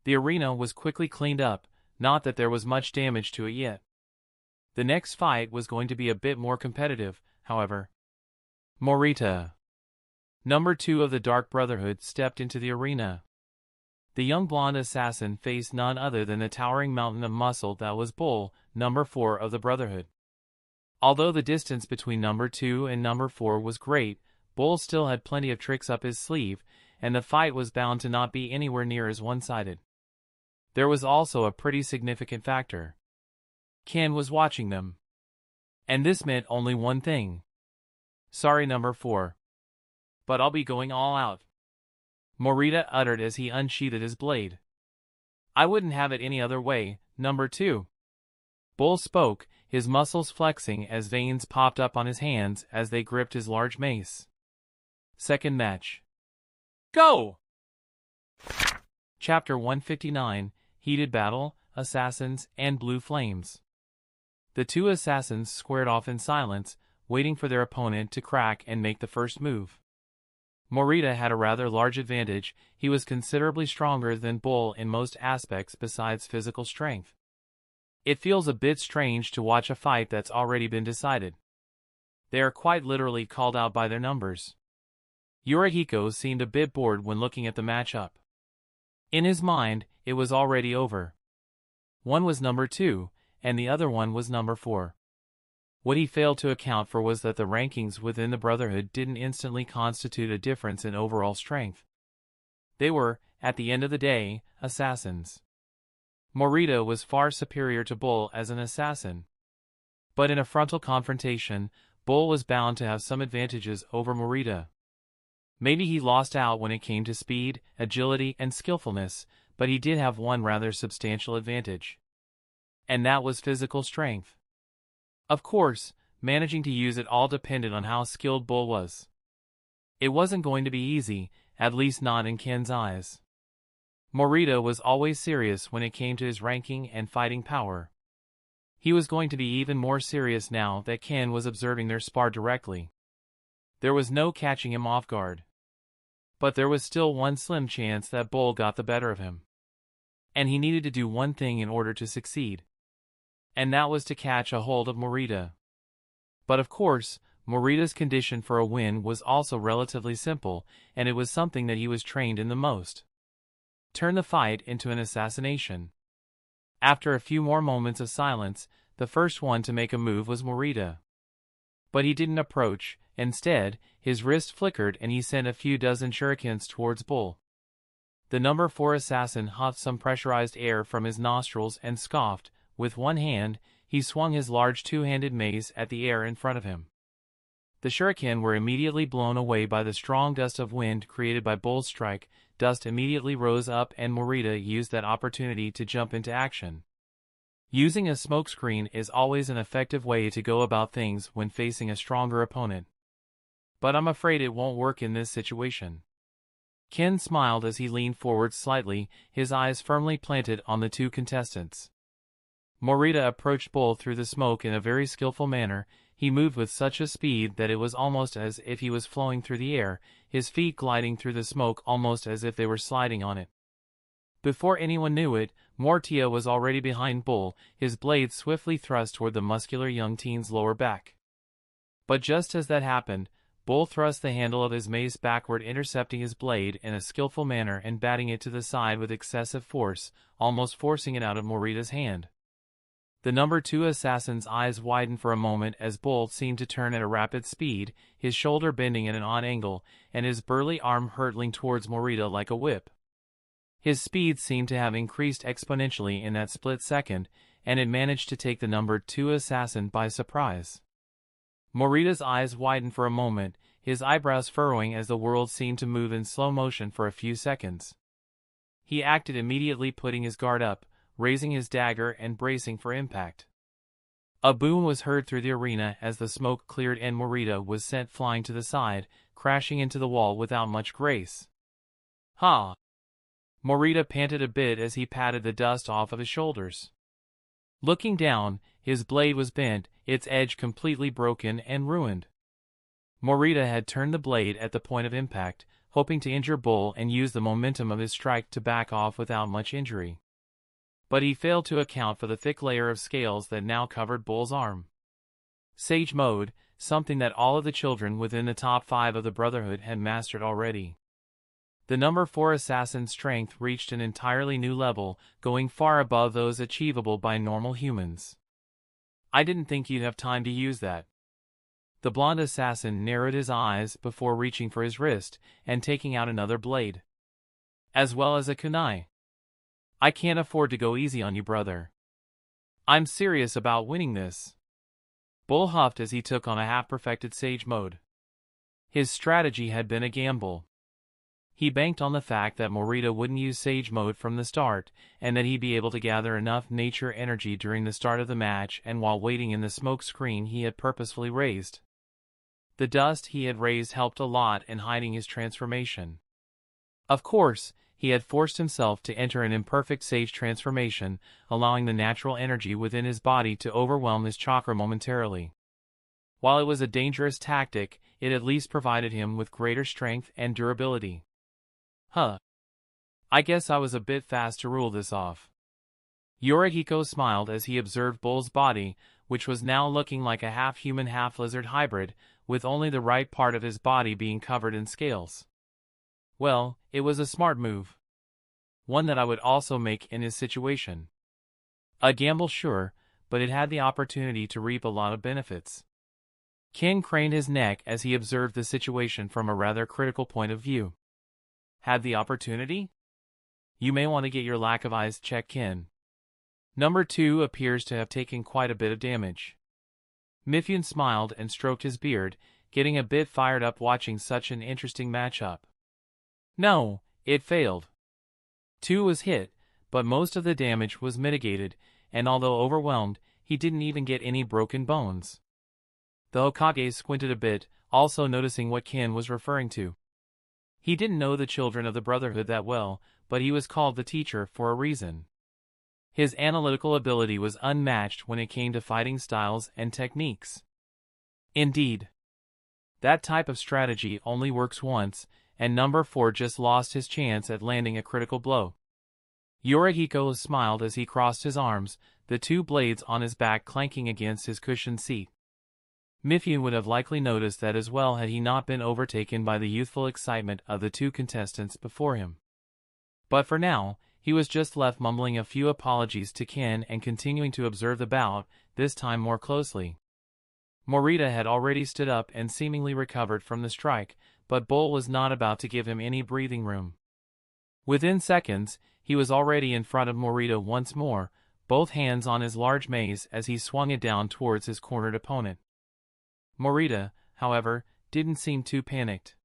The arena was quickly cleaned up, not that there was much damage to it yet. The next fight was going to be a bit more competitive, however. Morita. Number 2 of the Dark Brotherhood stepped into the arena. The young blonde assassin faced none other than the towering mountain of muscle that was Bull, number 4 of the Brotherhood. Although the distance between number 2 and number 4 was great, Bull still had plenty of tricks up his sleeve, and the fight was bound to not be anywhere near as one-sided. There was also a pretty significant factor. Ken was watching them. And this meant only one thing. Sorry, number 4. But I'll be going all out. Morita uttered as he unsheathed his blade. I wouldn't have it any other way, number 2. Bull spoke, his muscles flexing as veins popped up on his hands as they gripped his large mace. Second match. Go! Chapter 159, Heated Battle, Assassins, and Blue Flames. The two assassins squared off in silence, waiting for their opponent to crack and make the first move. Morita had a rather large advantage, he was considerably stronger than Bull in most aspects besides physical strength. It feels a bit strange to watch a fight that's already been decided. They are quite literally called out by their numbers. Yurihiko seemed a bit bored when looking at the matchup. In his mind, it was already over. One was number 2, and the other one was number 4. What he failed to account for was that the rankings within the Brotherhood didn't instantly constitute a difference in overall strength. They were, at the end of the day, assassins. Morita was far superior to Bull as an assassin. But in a frontal confrontation, Bull was bound to have some advantages over Morita. Maybe he lost out when it came to speed, agility, and skillfulness, but he did have one rather substantial advantage. And that was physical strength. Of course, managing to use it all depended on how skilled Bull was. It wasn't going to be easy, at least not in Ken's eyes. Morita was always serious when it came to his ranking and fighting power. He was going to be even more serious now that Ken was observing their spar directly. There was no catching him off guard. But there was still one slim chance that Bull got the better of him. And he needed to do one thing in order to succeed. And that was to catch a hold of Morita. But of course, Morita's condition for a win was also relatively simple, and it was something that he was trained in the most. Turn the fight into an assassination. After a few more moments of silence, the first one to make a move was Morita. But he didn't approach. Instead, his wrist flickered and he sent a few dozen shurikens towards Bull. The number 4 assassin huffed some pressurized air from his nostrils and scoffed. With one hand, he swung his large two-handed mace at the air in front of him. The shuriken were immediately blown away by the strong gust of wind created by Bull's strike. Dust immediately rose up and Morita used that opportunity to jump into action. Using a smokescreen is always an effective way to go about things when facing a stronger opponent. But I'm afraid it won't work in this situation. Ken smiled as he leaned forward slightly, his eyes firmly planted on the two contestants. Morita approached Bull through the smoke in a very skillful manner. He moved with such a speed that it was almost as if he was flowing through the air, his feet gliding through the smoke almost as if they were sliding on it. Before anyone knew it, Morita was already behind Bull, his blade swiftly thrust toward the muscular young teen's lower back. But just as that happened, Bull thrust the handle of his mace backward, intercepting his blade in a skillful manner and batting it to the side with excessive force, almost forcing it out of Morita's hand. The number 2 assassin's eyes widened for a moment as Bull seemed to turn at a rapid speed, his shoulder bending at an odd angle, and his burly arm hurtling towards Morita like a whip. His speed seemed to have increased exponentially in that split second, and it managed to take the number 2 assassin by surprise. Morita's eyes widened for a moment, his eyebrows furrowing as the world seemed to move in slow motion for a few seconds. He acted immediately, putting his guard up, raising his dagger and bracing for impact. A boom was heard through the arena as the smoke cleared and Morita was sent flying to the side, crashing into the wall without much grace. Ha! Morita panted a bit as he patted the dust off of his shoulders. Looking down, his blade was bent, its edge completely broken and ruined. Morita had turned the blade at the point of impact, hoping to injure Bull and use the momentum of his strike to back off without much injury. But he failed to account for the thick layer of scales that now covered Bull's arm. Sage mode, something that all of the children within the top 5 of the Brotherhood had mastered already. The number 4 assassin's strength reached an entirely new level, going far above those achievable by normal humans. I didn't think you'd have time to use that. The blonde assassin narrowed his eyes before reaching for his wrist and taking out another blade. As well as a kunai. I can't afford to go easy on you, brother. I'm serious about winning this. Bull huffed as he took on a half-perfected sage mode. His strategy had been a gamble. He banked on the fact that Morita wouldn't use Sage mode from the start, and that he'd be able to gather enough nature energy during the start of the match and while waiting in the smoke screen he had purposefully raised. The dust he had raised helped a lot in hiding his transformation. Of course, he had forced himself to enter an imperfect Sage transformation, allowing the natural energy within his body to overwhelm his chakra momentarily. While it was a dangerous tactic, it at least provided him with greater strength and durability. I guess I was a bit fast to rule this off. Yorihiko smiled as he observed Bull's body, which was now looking like a half-human half-lizard hybrid, with only the right part of his body being covered in scales. Well, it was a smart move. One that I would also make in his situation. A gamble, sure, but it had the opportunity to reap a lot of benefits. Ken craned his neck as he observed the situation from a rather critical point of view. Had the opportunity? You may want to get your lack of eyes checked, Ken. Number 2 appears to have taken quite a bit of damage. Mifune smiled and stroked his beard, getting a bit fired up watching such an interesting matchup. No, it failed. 2 was hit, but most of the damage was mitigated, and although overwhelmed, he didn't even get any broken bones. The Hokage squinted a bit, also noticing what Ken was referring to. He didn't know the children of the Brotherhood that well, but he was called the teacher for a reason. His analytical ability was unmatched when it came to fighting styles and techniques. Indeed, that type of strategy only works once, and number 4 just lost his chance at landing a critical blow. Yorihiko smiled as he crossed his arms, the two blades on his back clanking against his cushioned seat. Mifune would have likely noticed that as well had he not been overtaken by the youthful excitement of the two contestants before him. But for now, he was just left mumbling a few apologies to Ken and continuing to observe the bout, this time more closely. Morita had already stood up and seemingly recovered from the strike, but Bull was not about to give him any breathing room. Within seconds, he was already in front of Morita once more, both hands on his large mace as he swung it down towards his cornered opponent. Morita, however, didn't seem too panicked.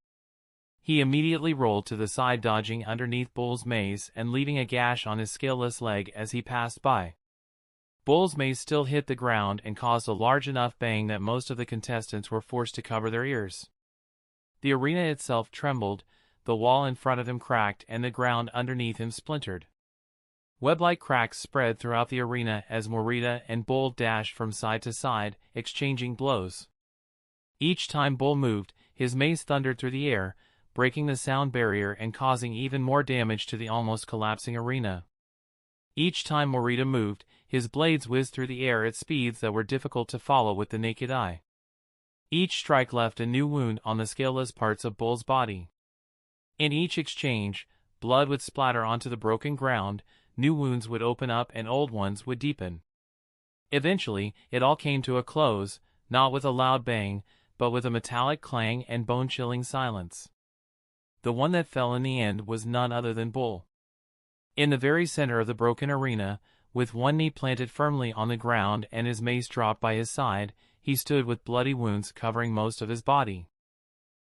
He immediately rolled to the side, dodging underneath Bull's mace and leaving a gash on his scaleless leg as he passed by. Bull's mace still hit the ground and caused a large enough bang that most of the contestants were forced to cover their ears. The arena itself trembled, the wall in front of him cracked and the ground underneath him splintered. Web-like cracks spread throughout the arena as Morita and Bull dashed from side to side, exchanging blows. Each time Bull moved, his mace thundered through the air, breaking the sound barrier and causing even more damage to the almost collapsing arena. Each time Morita moved, his blades whizzed through the air at speeds that were difficult to follow with the naked eye. Each strike left a new wound on the scaleless parts of Bull's body. In each exchange, blood would splatter onto the broken ground, new wounds would open up and old ones would deepen. Eventually, it all came to a close, not with a loud bang, but with a metallic clang and bone-chilling silence. The one that fell in the end was none other than Bull. In the very center of the broken arena, with one knee planted firmly on the ground and his mace dropped by his side, he stood with bloody wounds covering most of his body.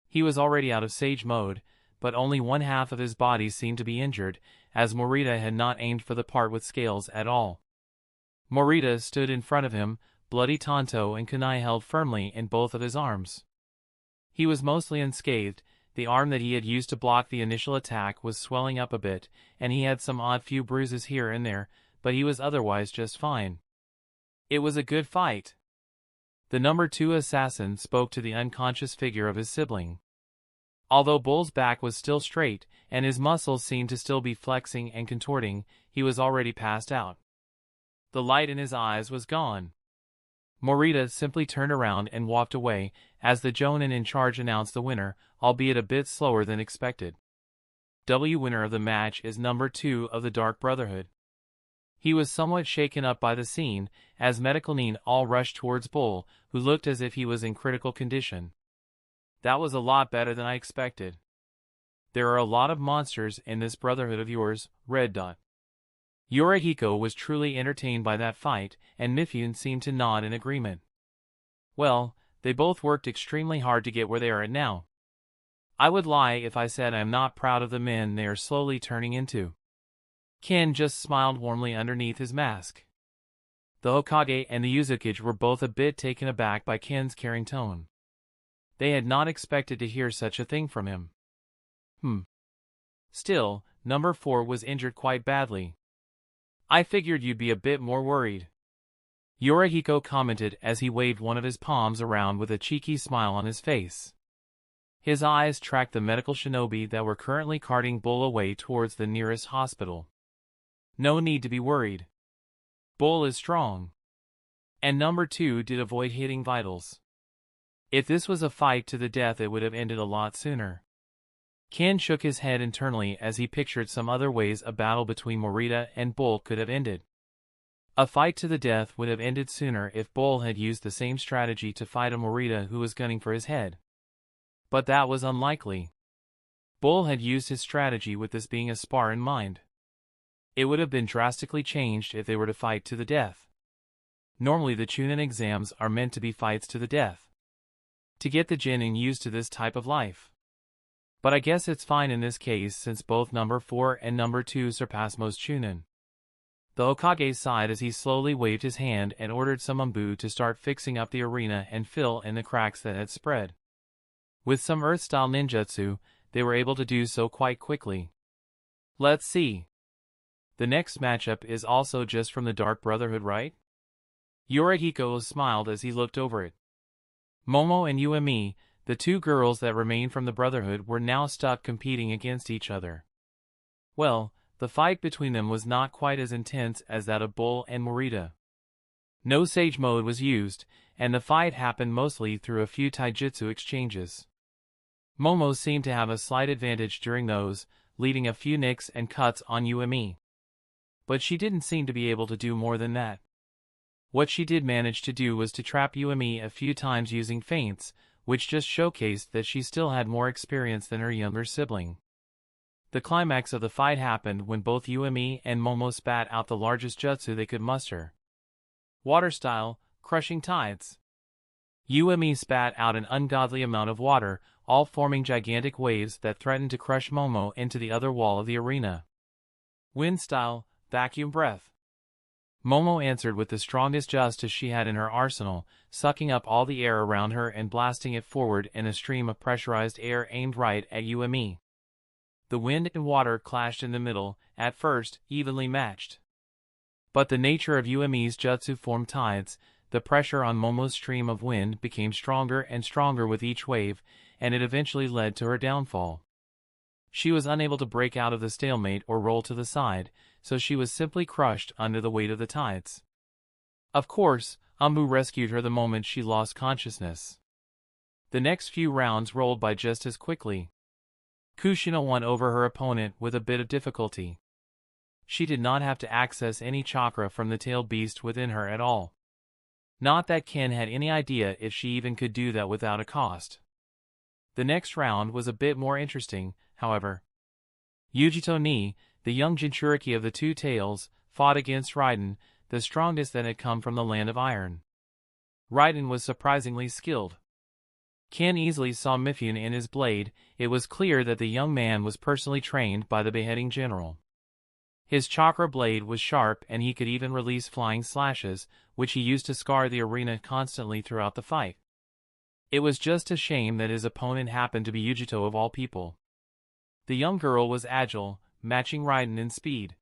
He was already out of sage mode, but only one half of his body seemed to be injured, as Morita had not aimed for the part with scales at all. Morita stood in front of him, bloody Tonto and kunai held firmly in both of his arms. He was mostly unscathed, the arm that he had used to block the initial attack was swelling up a bit, and he had some odd few bruises here and there, but he was otherwise just fine. It was a good fight. The number 2 assassin spoke to the unconscious figure of his sibling. Although Bull's back was still straight, and his muscles seemed to still be flexing and contorting, he was already passed out. The light in his eyes was gone. Morita simply turned around and walked away, as the Jonin in charge announced the winner, albeit a bit slower than expected. Winner of the match is number 2 of the Dark Brotherhood. He was somewhat shaken up by the scene, as Medical Nin all rushed towards Bull, who looked as if he was in critical condition. That was a lot better than I expected. There are a lot of monsters in this brotherhood of yours, Red Dot. Yorihiko was truly entertained by that fight, and Mifune seemed to nod in agreement. Well, they both worked extremely hard to get where they are at now. I would lie if I said I am not proud of the men they are slowly turning into. Ken just smiled warmly underneath his mask. The Hokage and the Uzukage were both a bit taken aback by Ken's caring tone. They had not expected to hear such a thing from him. Still, number 4 was injured quite badly. I figured you'd be a bit more worried. Yorihiko commented as he waved one of his palms around with a cheeky smile on his face. His eyes tracked the medical shinobi that were currently carting Bull away towards the nearest hospital. No need to be worried. Bull is strong. And number 2 did avoid hitting vitals. If this was a fight to the death, it would have ended a lot sooner. Ken shook his head internally as he pictured some other ways a battle between Morita and Bull could have ended. A fight to the death would have ended sooner if Bull had used the same strategy to fight a Morita who was gunning for his head. But that was unlikely. Bull had used his strategy with this being a spar in mind. It would have been drastically changed if they were to fight to the death. Normally the Chunin exams are meant to be fights to the death. To get the Genin used to this type of life. But I guess it's fine in this case since both number 4 and number 2 surpass most Chunin. The Hokage sighed as he slowly waved his hand and ordered some Umbu to start fixing up the arena and fill in the cracks that had spread. With some Earth-style ninjutsu, they were able to do so quite quickly. Let's see. The next matchup is also just from the Dark Brotherhood, right? Yorihiko smiled as he looked over it. Momo and Yumi, the two girls that remained from the Brotherhood, were now stuck competing against each other. Well, the fight between them was not quite as intense as that of Bull and Morita. No Sage Mode was used, and the fight happened mostly through a few taijutsu exchanges. Momo seemed to have a slight advantage during those, leading a few nicks and cuts on Yumi. But she didn't seem to be able to do more than that. What she did manage to do was to trap Yumi a few times using feints, which just showcased that she still had more experience than her younger sibling. The climax of the fight happened when both Yumi and Momo spat out the largest jutsu they could muster. Water style, crushing tides. Yumi spat out an ungodly amount of water, all forming gigantic waves that threatened to crush Momo into the other wall of the arena. Wind style, vacuum breath. Momo answered with the strongest jutsu she had in her arsenal, sucking up all the air around her and blasting it forward in a stream of pressurized air aimed right at Yumi. The wind and water clashed in the middle, at first evenly matched. But the nature of Yumi's jutsu formed tides. The pressure on Momo's stream of wind became stronger and stronger with each wave, and it eventually led to her downfall. She was unable to break out of the stalemate or roll to the side, so she was simply crushed under the weight of the tides. Of course, Ambu rescued her the moment she lost consciousness. The next few rounds rolled by just as quickly. Kushina won over her opponent with a bit of difficulty. She did not have to access any chakra from the tailed beast within her at all. Not that Ken had any idea if she even could do that without a cost. The next round was a bit more interesting, however. Yujito Ni, the young Jinchuriki of the two tails, fought against Raiden, the strongest that had come from the land of iron. Raiden was surprisingly skilled. Ken easily saw Mifune in his blade. It was clear that the young man was personally trained by the beheading general. His chakra blade was sharp and he could even release flying slashes, which he used to scar the arena constantly throughout the fight. It was just a shame that his opponent happened to be Yujito of all people. The young girl was agile, matching Raiden in speed.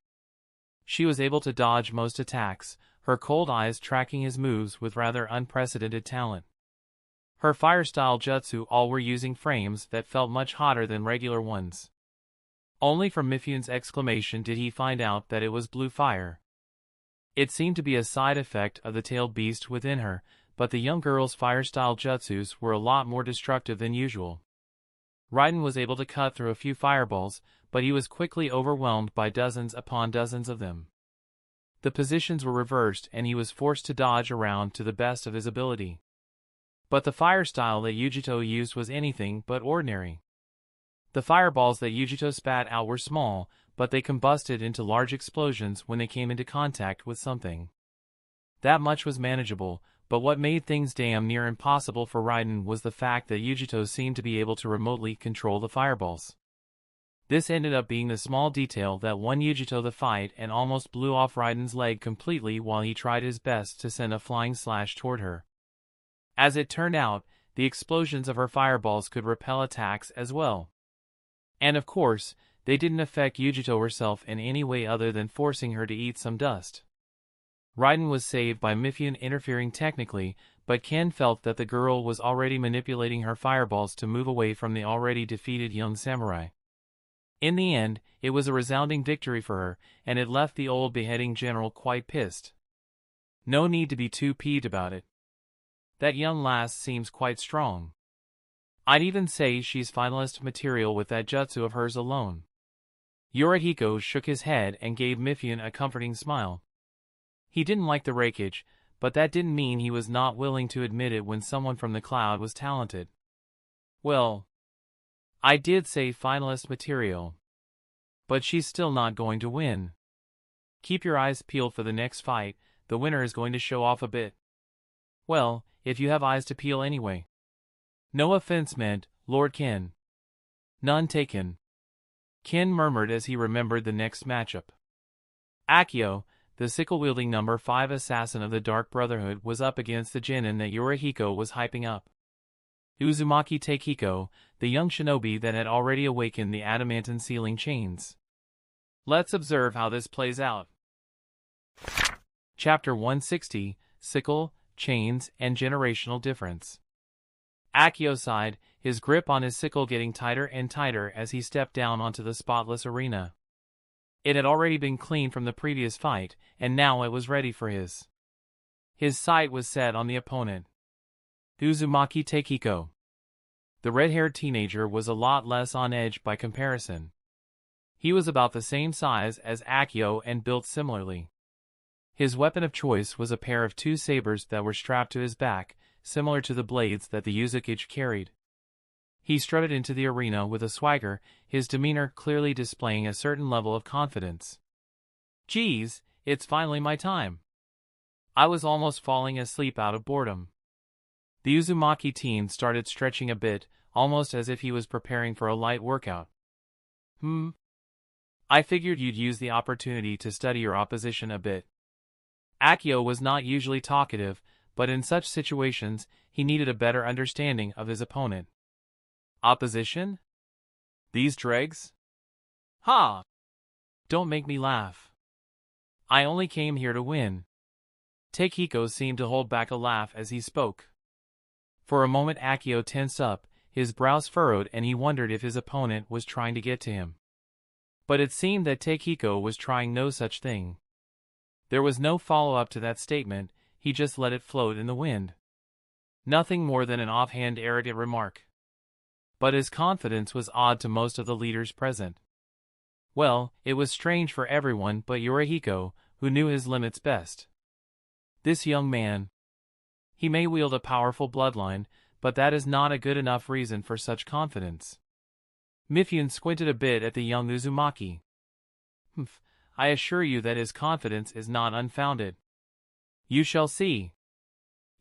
She was able to dodge most attacks, her cold eyes tracking his moves with rather unprecedented talent. Her fire-style jutsu all were using frames that felt much hotter than regular ones. Only from Mifune's exclamation did he find out that it was blue fire. It seemed to be a side effect of the tailed beast within her, but the young girl's fire-style jutsus were a lot more destructive than usual. Raiden was able to cut through a few fireballs, but he was quickly overwhelmed by dozens upon dozens of them. The positions were reversed and he was forced to dodge around to the best of his ability. But the fire style that Yujito used was anything but ordinary. The fireballs that Yujito spat out were small, but they combusted into large explosions when they came into contact with something. That much was manageable, but what made things damn near impossible for Raiden was the fact that Yujito seemed to be able to remotely control the fireballs. This ended up being the small detail that won Yujito the fight and almost blew off Raiden's leg completely while he tried his best to send a flying slash toward her. As it turned out, the explosions of her fireballs could repel attacks as well. And of course, they didn't affect Yujito herself in any way other than forcing her to eat some dust. Raiden was saved by Mifune interfering technically, but Ken felt that the girl was already manipulating her fireballs to move away from the already defeated young samurai. In the end, it was a resounding victory for her, and it left the old beheading general quite pissed. No need to be too peeved about it. That young lass seems quite strong. I'd even say she's finalist material with that jutsu of hers alone. Yorihiko shook his head and gave Mifune a comforting smile. He didn't like the rakeage, but that didn't mean he was not willing to admit it when someone from the cloud was talented. Well, I did say finalist material. But she's still not going to win. Keep your eyes peeled for the next fight, the winner is going to show off a bit. Well, if you have eyes to peel anyway. No offense meant, Lord Ken. None taken. Ken murmured as he remembered the next matchup. Akio, the sickle-wielding number 5 assassin of the Dark Brotherhood, was up against the Chunin that Yorihiko was hyping up. Uzumaki Takehiko, the young shinobi that had already awakened the adamantine sealing chains. Let's observe how this plays out. Chapter 160, Sickle, Chains, and Generational Difference. Akio sighed, his grip on his sickle getting tighter and tighter as he stepped down onto the spotless arena. It had already been cleaned from the previous fight, and now it was ready for his. His sight was set on the opponent. Uzumaki Takehiko. The red-haired teenager was a lot less on edge by comparison. He was about the same size as Akio and built similarly. His weapon of choice was a pair of two sabers that were strapped to his back, similar to the blades that the Uzukage carried. He strutted into the arena with a swagger, his demeanor clearly displaying a certain level of confidence. Geez, it's finally my time. I was almost falling asleep out of boredom. The Uzumaki teen started stretching a bit, almost as if he was preparing for a light workout. I figured you'd use the opportunity to study your opposition a bit. Akio was not usually talkative, but in such situations, he needed a better understanding of his opponent. Opposition? These dregs? Ha! Don't make me laugh. I only came here to win. Takehiko seemed to hold back a laugh as he spoke. For a moment Akio tensed up, his brows furrowed, and he wondered if his opponent was trying to get to him. But it seemed that Takehiko was trying no such thing. There was no follow-up to that statement, he just let it float in the wind. Nothing more than an offhand arrogant remark. But his confidence was odd to most of the leaders present. Well, it was strange for everyone but Yorihiko, who knew his limits best. This young man. He may wield a powerful bloodline, but that is not a good enough reason for such confidence. Mifune squinted a bit at the young Uzumaki. I assure you that his confidence is not unfounded. You shall see.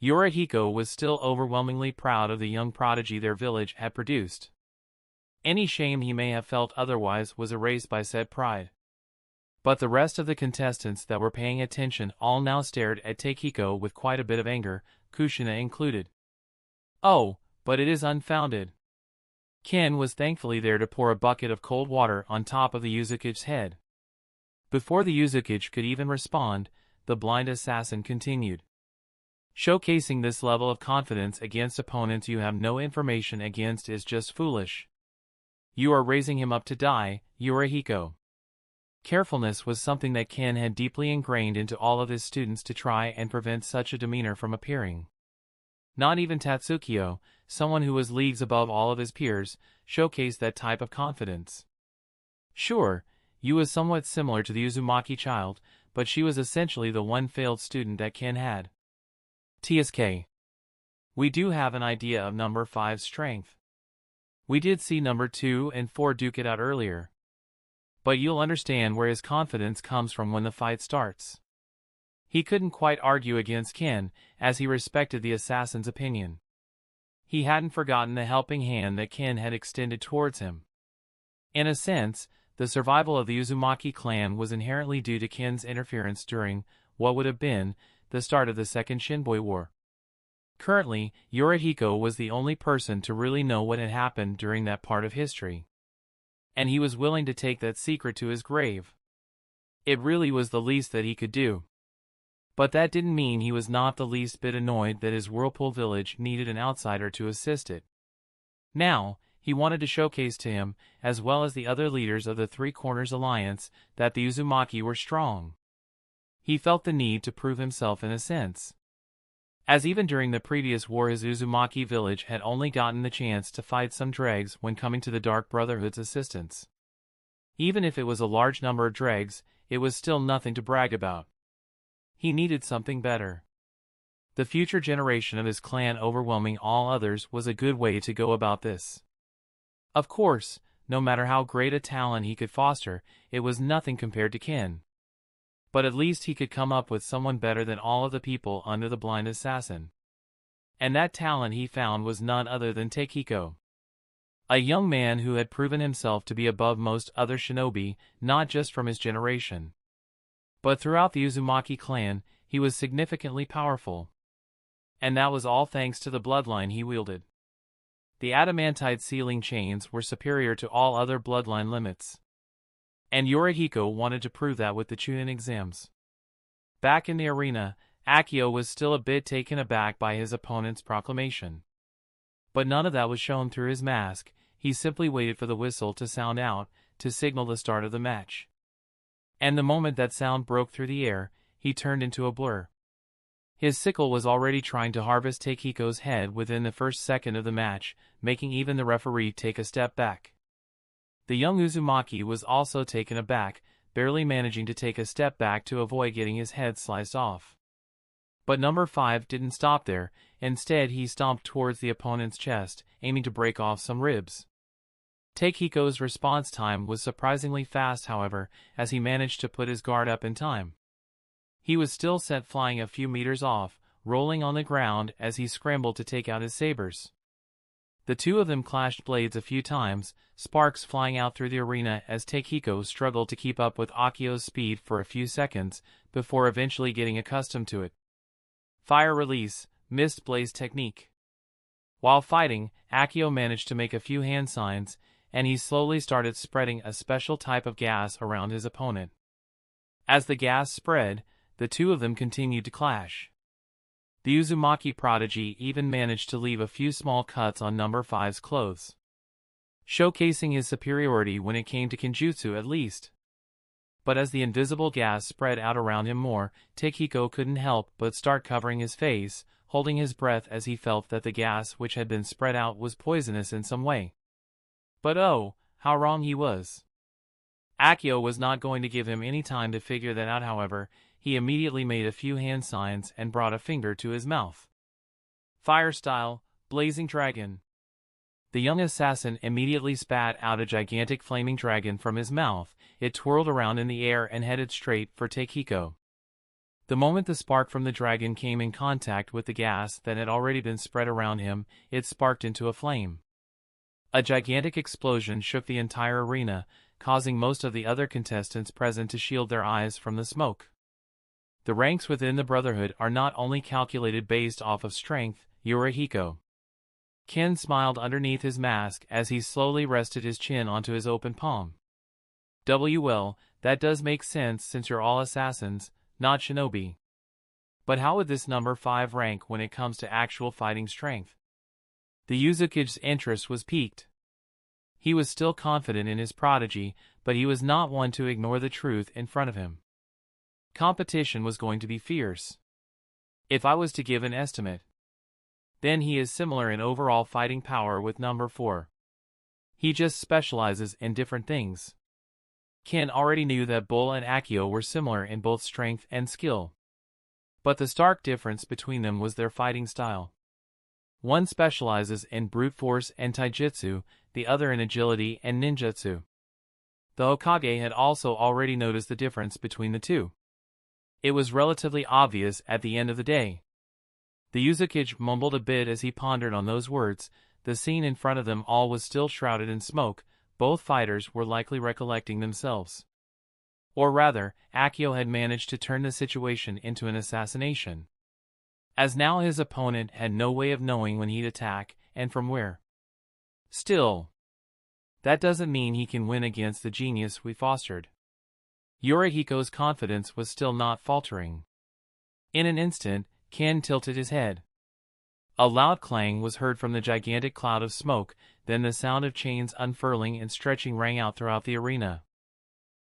Yorihiko was still overwhelmingly proud of the young prodigy their village had produced. Any shame he may have felt otherwise was erased by said pride. But the rest of the contestants that were paying attention all now stared at Takehiko with quite a bit of anger, Kushina included. Oh, but it is unfounded. Ken was thankfully there to pour a bucket of cold water on top of the Uzukage's head. Before the Uzukage could even respond, the blind assassin continued. Showcasing this level of confidence against opponents you have no information against is just foolish. You are raising him up to die, Yorihiko. Carefulness was something that Ken had deeply ingrained into all of his students to try and prevent such a demeanor from appearing. Not even Tatsukio, someone who was leagues above all of his peers, showcased that type of confidence. Sure, Yu was somewhat similar to the Uzumaki child, but she was essentially the one failed student that Ken had. TSK. We do have an idea of number 5's strength. We did see number 2 and 4 duke it out earlier. But you'll understand where his confidence comes from when the fight starts. He couldn't quite argue against Ken, as he respected the assassin's opinion. He hadn't forgotten the helping hand that Ken had extended towards him. In a sense, the survival of the Uzumaki clan was inherently due to Ken's interference during what would have been the start of the Second Shinboi War. Currently, Yorihiko was the only person to really know what had happened during that part of history. And he was willing to take that secret to his grave. It really was the least that he could do. But that didn't mean he was not the least bit annoyed that his Whirlpool village needed an outsider to assist it. Now, he wanted to showcase to him, as well as the other leaders of the Three Corners Alliance, that the Uzumaki were strong. He felt the need to prove himself in a sense. As even during the previous war his Uzumaki village had only gotten the chance to fight some dregs when coming to the Dark Brotherhood's assistance. Even if it was a large number of dregs, it was still nothing to brag about. He needed something better. The future generation of his clan overwhelming all others was a good way to go about this. Of course, no matter how great a talent he could foster, it was nothing compared to Ken. But at least he could come up with someone better than all of the people under the blind assassin. And that talent he found was none other than Takehiko. A young man who had proven himself to be above most other shinobi, not just from his generation. But throughout the Uzumaki clan, he was significantly powerful. And that was all thanks to the bloodline he wielded. The adamantite sealing chains were superior to all other bloodline limits. And Yorihiko wanted to prove that with the Chunin exams. Back in the arena, Akio was still a bit taken aback by his opponent's proclamation. But none of that was shown through his mask. He simply waited for the whistle to sound out, to signal the start of the match. And the moment that sound broke through the air, he turned into a blur. His sickle was already trying to harvest Takehiko's head within the first second of the match, making even the referee take a step back. The young Uzumaki was also taken aback, barely managing to take a step back to avoid getting his head sliced off. But number 5 didn't stop there. Instead, he stomped towards the opponent's chest, aiming to break off some ribs. Takehiko's response time was surprisingly fast, however, as he managed to put his guard up in time. He was still sent flying a few meters off, rolling on the ground as he scrambled to take out his sabers. The two of them clashed blades a few times, sparks flying out through the arena as Takehiko struggled to keep up with Akio's speed for a few seconds, before eventually getting accustomed to it. Fire release, mist blaze technique. While fighting, Akio managed to make a few hand signs, and he slowly started spreading a special type of gas around his opponent. As the gas spread, the two of them continued to clash. The Uzumaki prodigy even managed to leave a few small cuts on number 5's clothes, showcasing his superiority when it came to Kenjutsu at least. But as the invisible gas spread out around him more, Takehiko couldn't help but start covering his face, holding his breath as he felt that the gas which had been spread out was poisonous in some way. But oh, how wrong he was. Akio was not going to give him any time to figure that out, however. He immediately made a few hand signs and brought a finger to his mouth. Fire style, blazing dragon. The young assassin immediately spat out a gigantic flaming dragon from his mouth. It twirled around in the air and headed straight for Takehiko. The moment the spark from the dragon came in contact with the gas that had already been spread around him, it sparked into a flame. A gigantic explosion shook the entire arena, causing most of the other contestants present to shield their eyes from the smoke. The ranks within the Brotherhood are not only calculated based off of strength, Yorihiko. Ken smiled underneath his mask as he slowly rested his chin onto his open palm. Well, that does make sense since you're all assassins, not shinobi. But how would this number 5 rank when it comes to actual fighting strength? The Uzuki's interest was piqued. He was still confident in his prodigy, but he was not one to ignore the truth in front of him. Competition was going to be fierce. If I was to give an estimate, then he is similar in overall fighting power with number 4. He just specializes in different things. Ken already knew that Bull and Akio were similar in both strength and skill. But the stark difference between them was their fighting style. One specializes in brute force and taijutsu, the other in agility and ninjutsu. The Hokage had also already noticed the difference between the two. It was relatively obvious at the end of the day. The Uzuki mumbled a bit as he pondered on those words. The scene in front of them all was still shrouded in smoke. Both fighters were likely recollecting themselves. Or rather, Akio had managed to turn the situation into an assassination, as now his opponent had no way of knowing when he'd attack, and from where. Still, that doesn't mean he can win against the genius we fostered. Yorihiko's confidence was still not faltering. In an instant, Ken tilted his head. A loud clang was heard from the gigantic cloud of smoke, then the sound of chains unfurling and stretching rang out throughout the arena.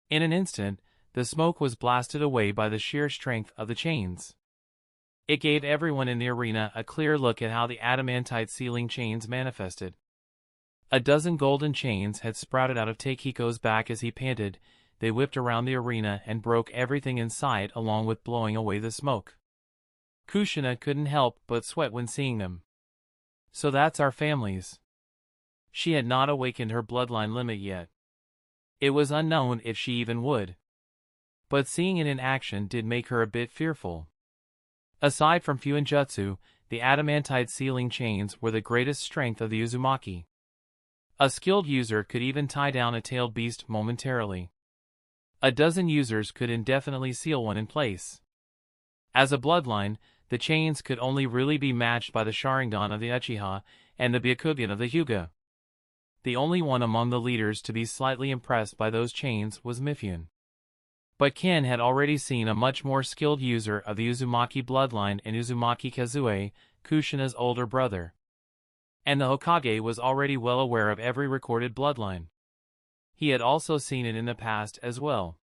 In an instant, the smoke was blasted away by the sheer strength of the chains. It gave everyone in the arena a clear look at how the adamantite ceiling chains manifested. A dozen golden chains had sprouted out of Takehiko's back as he panted. They whipped around the arena and broke everything in sight along with blowing away the smoke. Kushina couldn't help but sweat when seeing them. So that's our families. She had not awakened her bloodline limit yet. It was unknown if she even would. But seeing it in action did make her a bit fearful. Aside from Fuinjutsu, the adamantite ceiling chains were the greatest strength of the Uzumaki. A skilled user could even tie down a tailed beast momentarily. A dozen users could indefinitely seal one in place. As a bloodline, the chains could only really be matched by the Sharingan of the Uchiha and the Byakugan of the Hyuga. The only one among the leaders to be slightly impressed by those chains was Mifune. But Ken had already seen a much more skilled user of the Uzumaki bloodline in Uzumaki Kazue, Kushina's older brother. And the Hokage was already well aware of every recorded bloodline. He had also seen it in the past as well.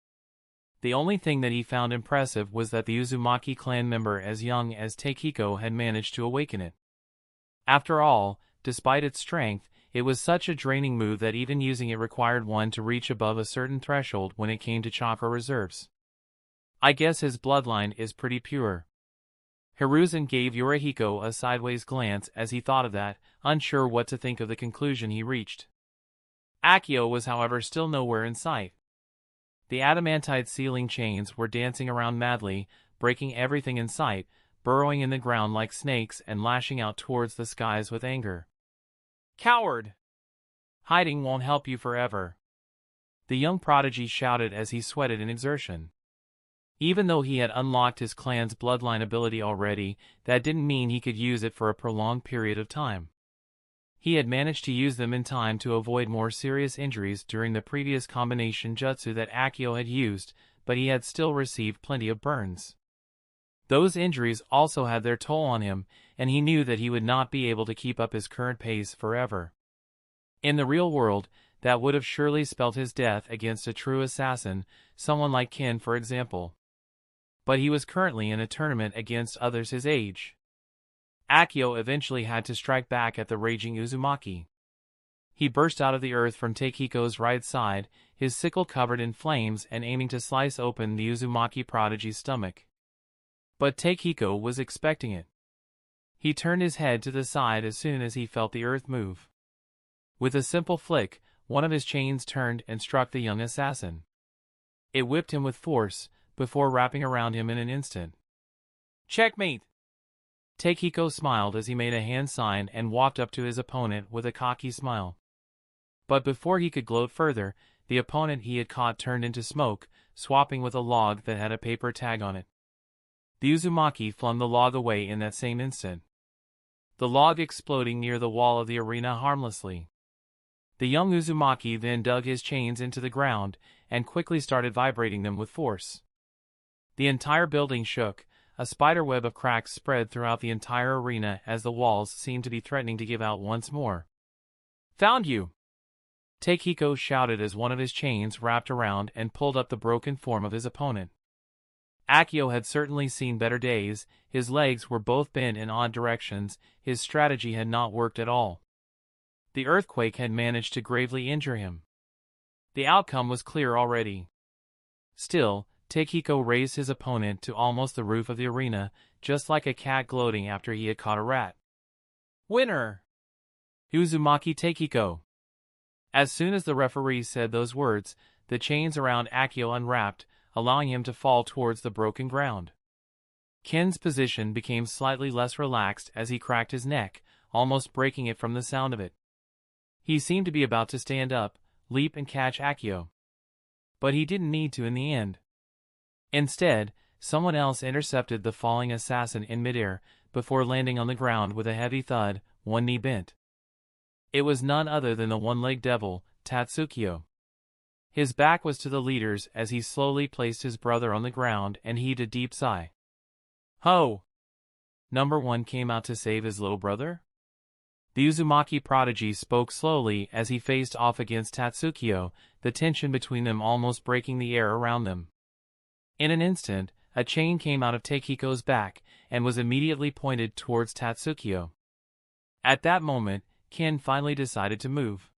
The only thing that he found impressive was that the Uzumaki clan member as young as Takehiko had managed to awaken it. After all, despite its strength, it was such a draining move that even using it required one to reach above a certain threshold when it came to chakra reserves. I guess his bloodline is pretty pure. Hiruzen gave Yorihiko a sideways glance as he thought of that, unsure what to think of the conclusion he reached. Akio was however still nowhere in sight. The adamantite ceiling chains were dancing around madly, breaking everything in sight, burrowing in the ground like snakes and lashing out towards the skies with anger. Coward! Hiding won't help you forever. The young prodigy shouted as he sweated in exertion. Even though he had unlocked his clan's bloodline ability already, that didn't mean he could use it for a prolonged period of time. He had managed to use them in time to avoid more serious injuries during the previous combination jutsu that Akio had used, but he had still received plenty of burns. Those injuries also had their toll on him, and he knew that he would not be able to keep up his current pace forever. In the real world, that would have surely spelt his death against a true assassin, someone like Ken for example. But he was currently in a tournament against others his age. Akio eventually had to strike back at the raging Uzumaki. He burst out of the earth from Takehiko's right side, his sickle covered in flames and aiming to slice open the Uzumaki prodigy's stomach. But Takehiko was expecting it. He turned his head to the side as soon as he felt the earth move. With a simple flick, one of his chains turned and struck the young assassin. It whipped him with force, before wrapping around him in an instant. Checkmate! Takehiko smiled as he made a hand sign and walked up to his opponent with a cocky smile. But before he could gloat further, the opponent he had caught turned into smoke, swapping with a log that had a paper tag on it. The Uzumaki flung the log away in that same instant, the log exploding near the wall of the arena harmlessly. The young Uzumaki then dug his chains into the ground and quickly started vibrating them with force. The entire building shook, a spiderweb of cracks spread throughout the entire arena as the walls seemed to be threatening to give out once more. Found you! Takehiko shouted as one of his chains wrapped around and pulled up the broken form of his opponent. Akio had certainly seen better days, his legs were both bent in odd directions, his strategy had not worked at all. The earthquake had managed to gravely injure him. The outcome was clear already. Still, Takehiko raised his opponent to almost the roof of the arena, just like a cat gloating after he had caught a rat. Winner! Uzumaki Takehiko! As soon as the referee said those words, the chains around Akio unwrapped, allowing him to fall towards the broken ground. Ken's position became slightly less relaxed as he cracked his neck, almost breaking it from the sound of it. He seemed to be about to stand up, leap and catch Akio. But he didn't need to in the end. Instead, someone else intercepted the falling assassin in midair, before landing on the ground with a heavy thud, one knee bent. It was none other than the one-legged devil, Tatsukio. His back was to the leaders as he slowly placed his brother on the ground and heaved a deep sigh. Ho! Number one came out to save his little brother? The Uzumaki prodigy spoke slowly as he faced off against Tatsukio, the tension between them almost breaking the air around them. In an instant, a chain came out of Takehiko's back and was immediately pointed towards Tatsukio. At that moment, Ken finally decided to move.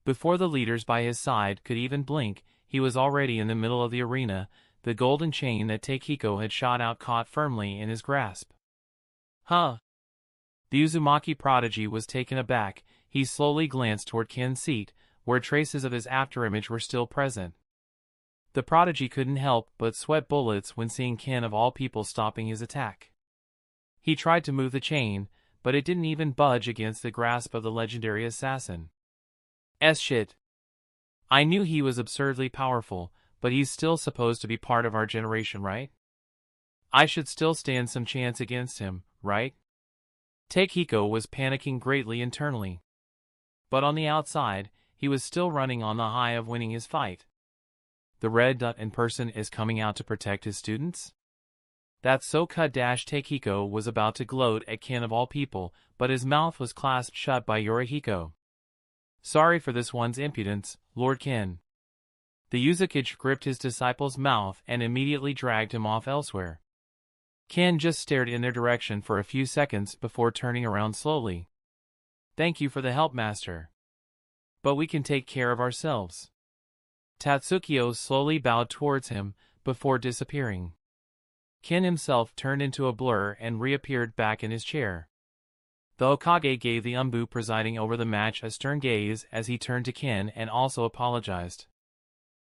Before the leaders by his side could even blink, he was already in the middle of the arena, the golden chain that Takehiko had shot out caught firmly in his grasp. Huh? The Uzumaki prodigy was taken aback. He slowly glanced toward Ken's seat, where traces of his afterimage were still present. The prodigy couldn't help but sweat bullets when seeing Ken of all people stopping his attack. He tried to move the chain, but it didn't even budge against the grasp of the legendary assassin. Shit. I knew he was absurdly powerful, but he's still supposed to be part of our generation, right? I should still stand some chance against him, right? Takehiko was panicking greatly internally. But on the outside, he was still running on the high of winning his fight. The red dot in person is coming out to protect his students? That so-cut Takehiko was about to gloat at Ken of all people, but his mouth was clasped shut by Yorihiko. Sorry for this one's impudence, Lord Ken. The Uzukage gripped his disciple's mouth and immediately dragged him off elsewhere. Ken just stared in their direction for a few seconds before turning around slowly. Thank you for the help, Master. But we can take care of ourselves. Tatsukio slowly bowed towards him, before disappearing. Ken himself turned into a blur and reappeared back in his chair. The Hokage gave the Umbu presiding over the match a stern gaze as he turned to Ken and also apologized.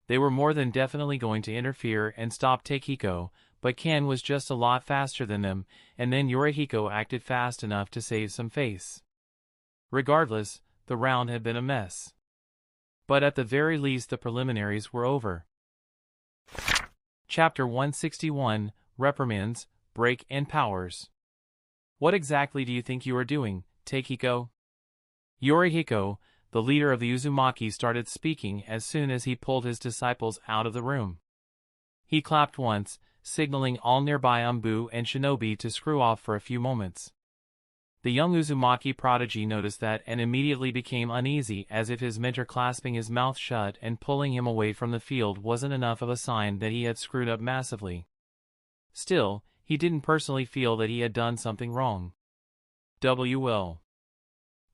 They were more than definitely going to interfere and stop Takehiko, but Ken was just a lot faster than them, and then Yorihiko acted fast enough to save some face. Regardless, the round had been a mess. But at the very least the preliminaries were over. Chapter 161, Reprimands, Break and Powers. What exactly do you think you are doing, Takehiko? Yorihiko, the leader of the Uzumaki, started speaking as soon as he pulled his disciples out of the room. He clapped once, signaling all nearby Umbu and shinobi to screw off for a few moments. The young Uzumaki prodigy noticed that and immediately became uneasy, as if his mentor clasping his mouth shut and pulling him away from the field wasn't enough of a sign that he had screwed up massively. Still, he didn't personally feel that he had done something wrong. Well.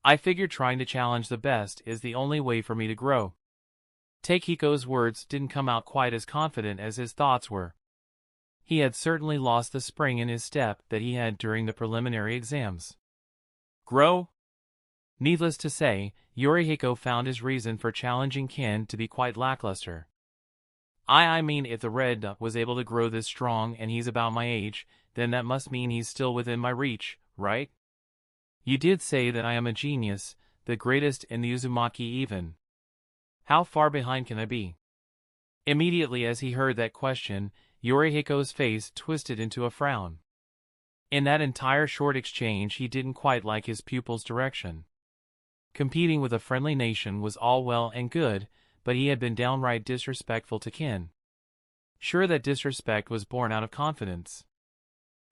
I figured trying to challenge the best is the only way for me to grow. Takehiko's words didn't come out quite as confident as his thoughts were. He had certainly lost the spring in his step that he had during the preliminary exams. Grow? Needless to say, Yorihiko found his reason for challenging Ken to be quite lackluster. I mean, if the red was able to grow this strong and he's about my age, then that must mean he's still within my reach, right? You did say that I am a genius, the greatest in the Uzumaki even. How far behind can I be? Immediately as he heard that question, Yorihiko's face twisted into a frown. In that entire short exchange he didn't quite like his pupil's direction. Competing with a friendly nation was all well and good, but he had been downright disrespectful to Ken. Sure, that disrespect was born out of confidence.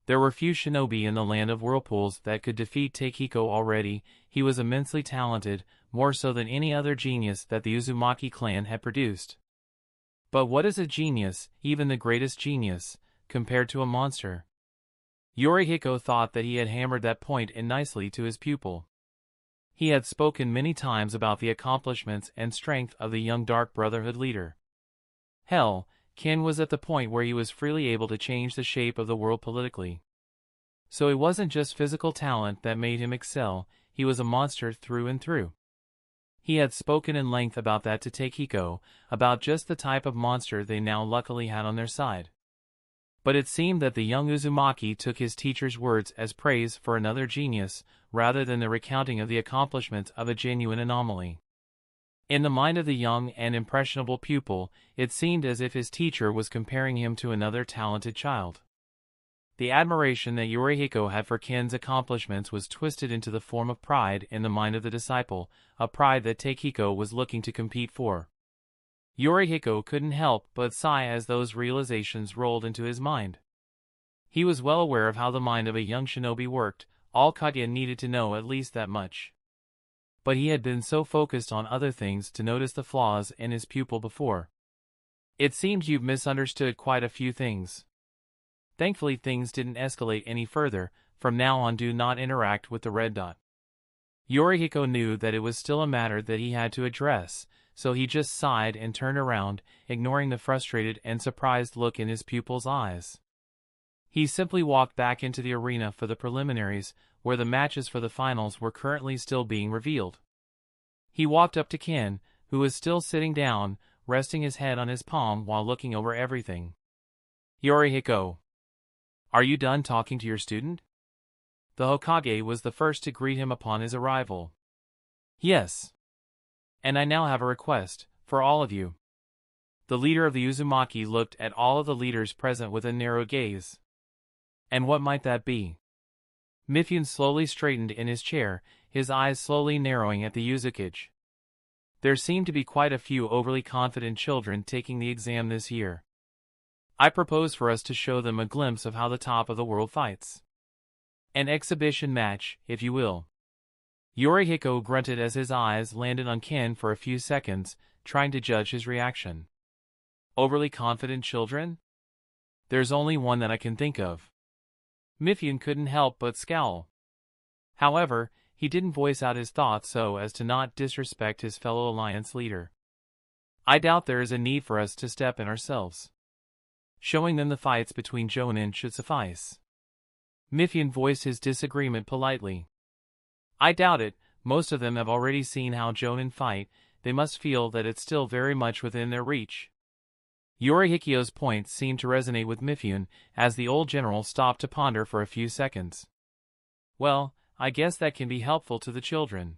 There were few shinobi in the land of whirlpools that could defeat Takehiko already. He was immensely talented, more so than any other genius that the Uzumaki clan had produced. But what is a genius, even the greatest genius, compared to a monster? Yorihiko thought that he had hammered that point in nicely to his pupil. He had spoken many times about the accomplishments and strength of the young Dark Brotherhood leader. Hell, Ken was at the point where he was freely able to change the shape of the world politically. So it wasn't just physical talent that made him excel, he was a monster through and through. He had spoken in length about that to Takehiko, about just the type of monster they now luckily had on their side. But it seemed that the young Uzumaki took his teacher's words as praise for another genius, rather than the recounting of the accomplishments of a genuine anomaly. In the mind of the young and impressionable pupil, it seemed as if his teacher was comparing him to another talented child. The admiration that Yorihiko had for Ken's accomplishments was twisted into the form of pride in the mind of the disciple, a pride that Takehiko was looking to compete for. Yorihiko couldn't help but sigh as those realizations rolled into his mind. He was well aware of how the mind of a young shinobi worked, all Katya needed to know at least that much. But he had been so focused on other things to notice the flaws in his pupil before. It seems you've misunderstood quite a few things. Thankfully things didn't escalate any further. From now on do not interact with the red dot. Yorihiko knew that it was still a matter that he had to address, so he just sighed and turned around, ignoring the frustrated and surprised look in his pupil's eyes. He simply walked back into the arena for the preliminaries, where the matches for the finals were currently still being revealed. He walked up to Ken, who was still sitting down, resting his head on his palm while looking over everything. Yorihiko, are you done talking to your student? The Hokage was the first to greet him upon his arrival. Yes. And I now have a request, for all of you. The leader of the Uzumaki looked at all of the leaders present with a narrow gaze. And what might that be? Mifune slowly straightened in his chair, his eyes slowly narrowing at the Yuzukage. There seem to be quite a few overly confident children taking the exam this year. I propose for us to show them a glimpse of how the top of the world fights. An exhibition match, if you will. Yorihiko grunted as his eyes landed on Ken for a few seconds, trying to judge his reaction. Overly confident children? There's only one that I can think of. Mifune couldn't help but scowl. However, he didn't voice out his thoughts so as to not disrespect his fellow alliance leader. I doubt there is a need for us to step in ourselves. Showing them the fights between Jonin should suffice. Mifune voiced his disagreement politely. I doubt it, most of them have already seen how Jonin fight, they must feel that it's still very much within their reach. Yorihiko's point seemed to resonate with Mifune, as the old general stopped to ponder for a few seconds. Well, I guess that can be helpful to the children.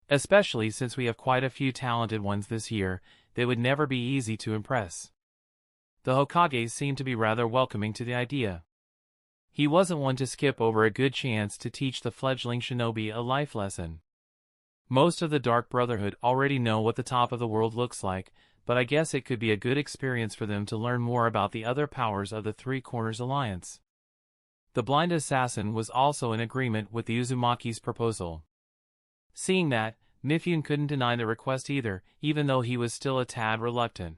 Especially since we have quite a few talented ones this year, they would never be easy to impress. The Hokage seemed to be rather welcoming to the idea. He wasn't one to skip over a good chance to teach the fledgling shinobi a life lesson. Most of the Dark Brotherhood already know what the top of the world looks like, but I guess it could be a good experience for them to learn more about the other powers of the Three Corners Alliance. The blind assassin was also in agreement with the Uzumaki's proposal. Seeing that, Mifune couldn't deny the request either, even though he was still a tad reluctant.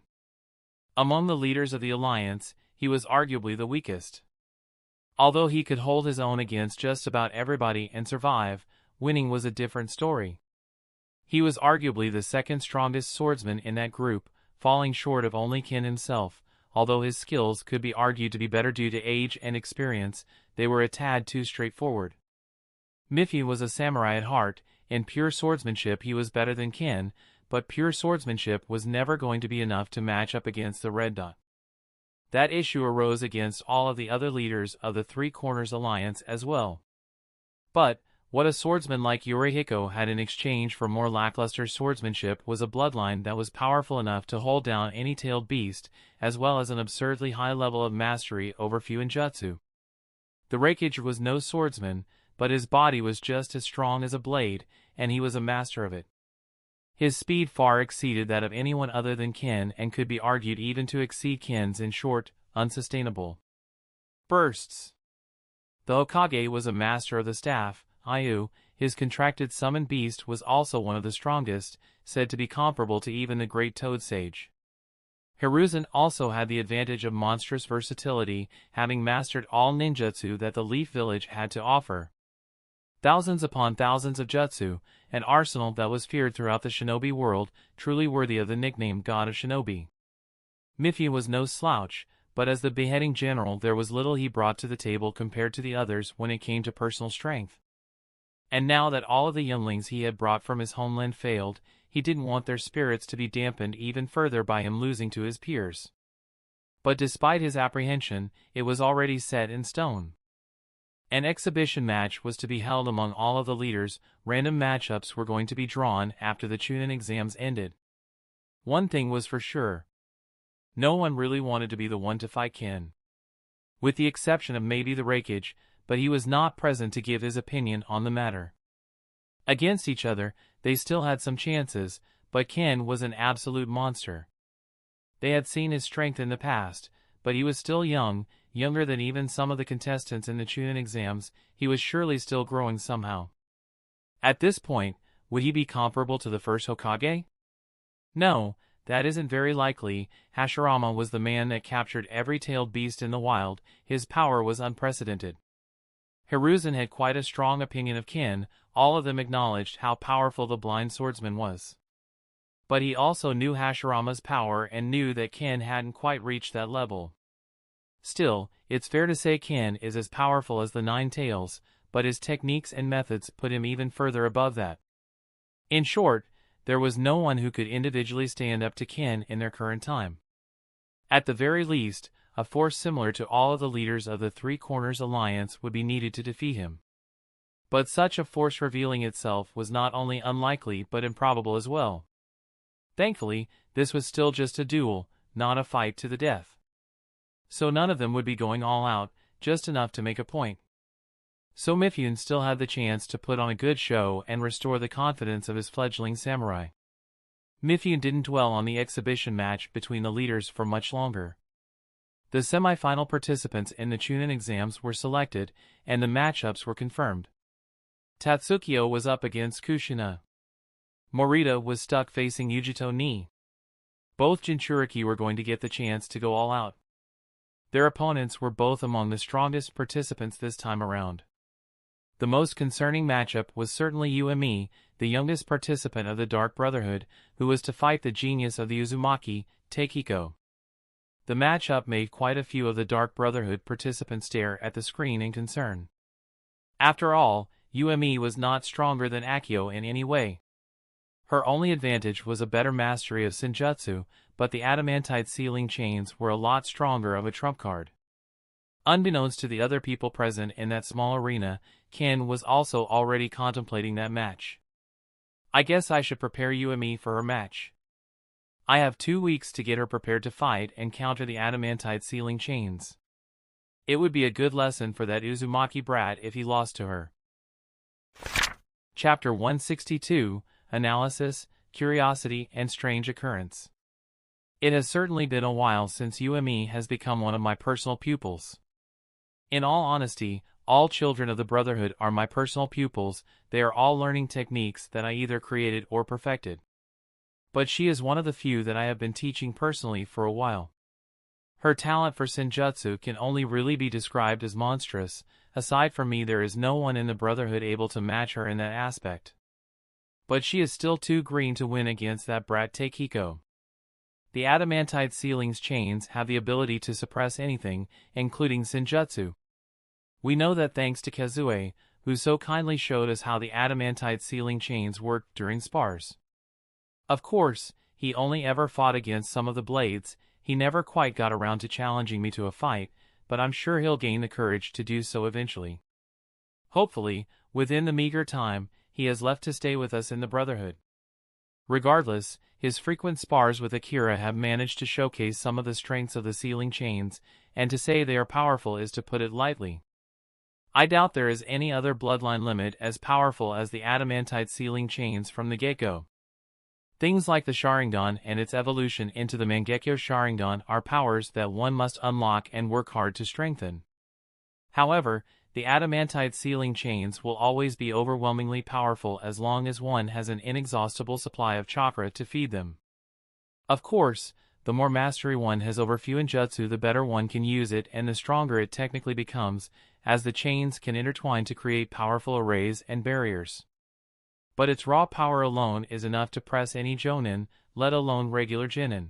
Among the leaders of the alliance, he was arguably the weakest. Although he could hold his own against just about everybody and survive, winning was a different story. He was arguably the second strongest swordsman in that group, falling short of only Ken himself. Although his skills could be argued to be better due to age and experience, they were a tad too straightforward. Mifune was a samurai at heart. In pure swordsmanship he was better than Ken, but pure swordsmanship was never going to be enough to match up against the Red Dot. That issue arose against all of the other leaders of the Three Corners Alliance as well. But what a swordsman like Yorihiko had in exchange for more lackluster swordsmanship was a bloodline that was powerful enough to hold down any tailed beast, as well as an absurdly high level of mastery over Fuinjutsu. The Reikage was no swordsman, but his body was just as strong as a blade, and he was a master of it. His speed far exceeded that of anyone other than Ken and could be argued even to exceed Ken's in short, unsustainable bursts. The Hokage was a master of the staff. Ayu, his contracted summoned beast, was also one of the strongest, said to be comparable to even the great Toad Sage. Hiruzen also had the advantage of monstrous versatility, having mastered all ninjutsu that the Leaf Village had to offer. Thousands upon thousands of jutsu, an arsenal that was feared throughout the shinobi world, truly worthy of the nickname God of Shinobi. Mifune was no slouch, but as the beheading general there was little he brought to the table compared to the others when it came to personal strength. And now that all of the younglings he had brought from his homeland failed, he didn't want their spirits to be dampened even further by him losing to his peers. But despite his apprehension, it was already set in stone. An exhibition match was to be held among all of the leaders. Random matchups were going to be drawn after the Chunin exams ended. One thing was for sure. No one really wanted to be the one to fight Ken. With the exception of maybe the Reikage, but he was not present to give his opinion on the matter. Against each other, they still had some chances, but Ken was an absolute monster. They had seen his strength in the past, but he was still young, younger than even some of the contestants in the Chunin exams. He was surely still growing somehow. At this point, would he be comparable to the first Hokage? No, that isn't very likely. Hashirama was the man that captured every tailed beast in the wild. His power was unprecedented. Hiruzen had quite a strong opinion of Ken. All of them acknowledged how powerful the blind swordsman was. But he also knew Hashirama's power and knew that Ken hadn't quite reached that level. Still, it's fair to say Ken is as powerful as the Nine Tails, but his techniques and methods put him even further above that. In short, there was no one who could individually stand up to Ken in their current time. At the very least, a force similar to all of the leaders of the Three Corners Alliance would be needed to defeat him. But such a force revealing itself was not only unlikely but improbable as well. Thankfully, this was still just a duel, not a fight to the death. So none of them would be going all out, just enough to make a point. So Mifune still had the chance to put on a good show and restore the confidence of his fledgling samurai. Mifune didn't dwell on the exhibition match between the leaders for much longer. The semifinal participants in the Chunin exams were selected, and the matchups were confirmed. Tatsukyo was up against Kushina. Morita was stuck facing Yujito Ni. Both Jinchuriki were going to get the chance to go all out. Their opponents were both among the strongest participants this time around. The most concerning matchup was certainly Uemi, the youngest participant of the Dark Brotherhood, who was to fight the genius of the Uzumaki, Takiko. The matchup made quite a few of the Dark Brotherhood participants stare at the screen in concern. After all, Uemi was not stronger than Akio in any way. Her only advantage was a better mastery of Senjutsu, but the adamantite sealing chains were a lot stronger of a trump card. Unbeknownst to the other people present in that small arena, Ken was also already contemplating that match. I guess I should prepare Uemi for her match. I have 2 weeks to get her prepared to fight and counter the adamantite sealing chains. It would be a good lesson for that Uzumaki brat if he lost to her. Chapter 162, Analysis, Curiosity and Strange Occurrence. It has certainly been a while since Uemi has become one of my personal pupils. In all honesty, all children of the Brotherhood are my personal pupils. They are all learning techniques that I either created or perfected. But she is one of the few that I have been teaching personally for a while. Her talent for Senjutsu can only really be described as monstrous. Aside from me, there is no one in the Brotherhood able to match her in that aspect. But she is still too green to win against that brat Takiko. The adamantite sealing's chains have the ability to suppress anything, including Senjutsu. We know that thanks to Kazue, who so kindly showed us how the adamantite sealing chains worked during spars. Of course, he only ever fought against some of the blades. He never quite got around to challenging me to a fight, but I'm sure he'll gain the courage to do so eventually. Hopefully, within the meager time he has left to stay with us in the Brotherhood. Regardless, his frequent spars with Akira have managed to showcase some of the strengths of the sealing chains, and to say they are powerful is to put it lightly. I doubt there is any other bloodline limit as powerful as the adamantite sealing chains from the get-go. Things like the Sharingan and its evolution into the Mangekyo Sharingan are powers that one must unlock and work hard to strengthen. However, the adamantite sealing chains will always be overwhelmingly powerful as long as one has an inexhaustible supply of chakra to feed them. Of course, the more mastery one has over Fuinjutsu, the better one can use it and the stronger it technically becomes, as the chains can intertwine to create powerful arrays and barriers. But its raw power alone is enough to press any Jonin, let alone regular Jinin.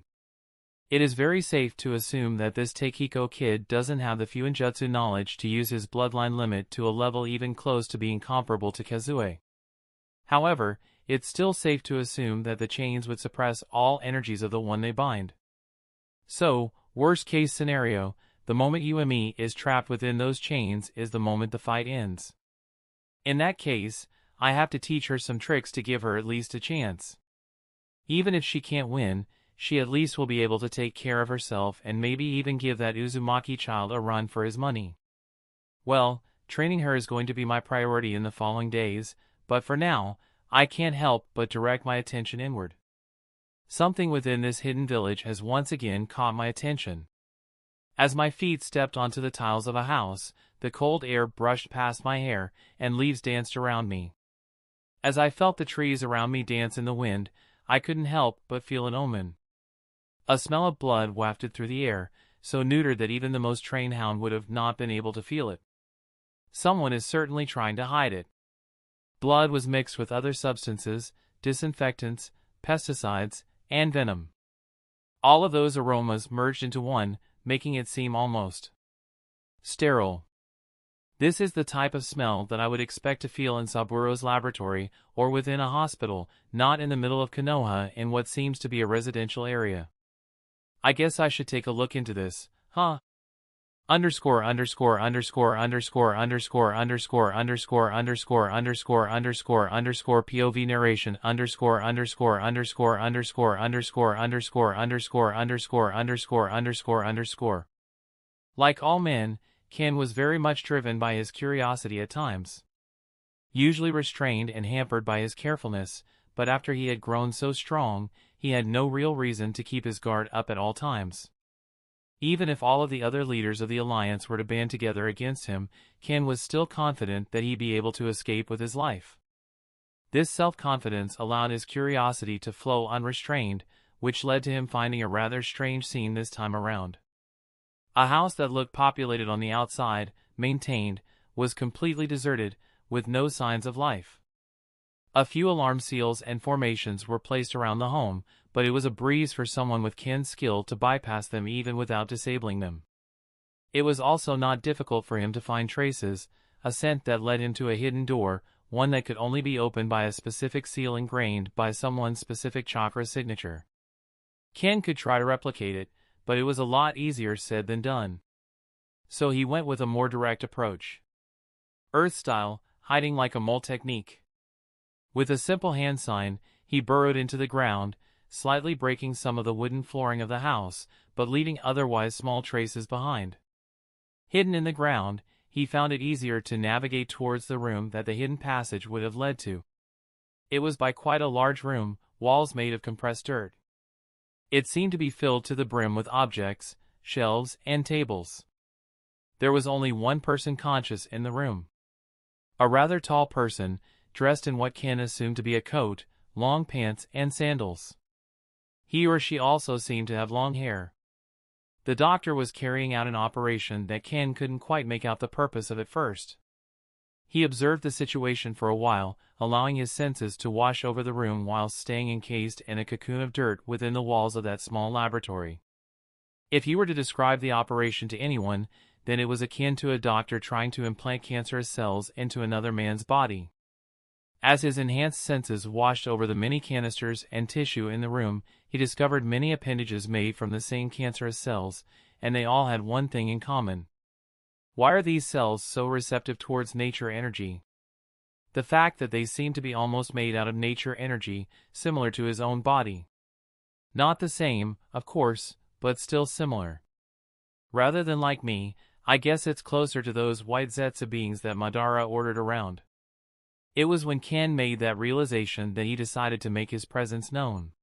It is very safe to assume that this Takiko kid doesn't have the Fuinjutsu knowledge to use his bloodline limit to a level even close to being comparable to Kazue. However, it's still safe to assume that the chains would suppress all energies of the one they bind. So, worst case scenario, the moment Uemi is trapped within those chains is the moment the fight ends. In that case, I have to teach her some tricks to give her at least a chance. Even if she can't win, she at least will be able to take care of herself and maybe even give that Uzumaki child a run for his money. Well, training her is going to be my priority in the following days, but for now, I can't help but direct my attention inward. Something within this hidden village has once again caught my attention. As my feet stepped onto the tiles of a house, the cold air brushed past my hair, and leaves danced around me. As I felt the trees around me dance in the wind, I couldn't help but feel an omen. A smell of blood wafted through the air, so neutered that even the most trained hound would have not been able to feel it. Someone is certainly trying to hide it. Blood was mixed with other substances, disinfectants, pesticides, and venom. All of those aromas merged into one, making it seem almost sterile. This is the type of smell that I would expect to feel in Saburo's laboratory or within a hospital, not in the middle of Konoha in what seems to be a residential area. I guess I should take a look into this, huh? Underscore underscore underscore underscore underscore underscore underscore underscore underscore underscore underscore POV narration underscore underscore underscore underscore underscore underscore underscore underscore underscore underscore underscore. Like all men, Ken was very much driven by his curiosity at times. Usually restrained and hampered by his carefulness, but after he had grown so strong, he had no real reason to keep his guard up at all times. Even if all of the other leaders of the Alliance were to band together against him, Ken was still confident that he'd be able to escape with his life. This self-confidence allowed his curiosity to flow unrestrained, which led to him finding a rather strange scene this time around. A house that looked populated on the outside, maintained, was completely deserted, with no signs of life. A few alarm seals and formations were placed around the home, but it was a breeze for someone with Ken's skill to bypass them even without disabling them. It was also not difficult for him to find traces, a scent that led him to a hidden door, one that could only be opened by a specific seal ingrained by someone's specific chakra signature. Ken could try to replicate it, but it was a lot easier said than done. So he went with a more direct approach. Earth-style, hiding like a mole technique. With a simple hand sign, he burrowed into the ground, slightly breaking some of the wooden flooring of the house, but leaving otherwise small traces behind. Hidden in the ground, he found it easier to navigate towards the room that the hidden passage would have led to. It was by quite a large room, walls made of compressed dirt. It seemed to be filled to the brim with objects, shelves, and tables. There was only one person conscious in the room. A rather tall person, dressed in what Ken assumed to be a coat, long pants, and sandals. He or she also seemed to have long hair. The doctor was carrying out an operation that Ken couldn't quite make out the purpose of at first. He observed the situation for a while, allowing his senses to wash over the room while staying encased in a cocoon of dirt within the walls of that small laboratory. If he were to describe the operation to anyone, then it was akin to a doctor trying to implant cancerous cells into another man's body. As his enhanced senses washed over the many canisters and tissue in the room, he discovered many appendages made from the same cancerous cells, and they all had one thing in common. Why are these cells so receptive towards nature energy? The fact that they seem to be almost made out of nature energy, similar to his own body. Not the same, of course, but still similar. Rather than like me, I guess it's closer to those white Zetsa beings that Madara ordered around. It was when Ken made that realization that he decided to make his presence known.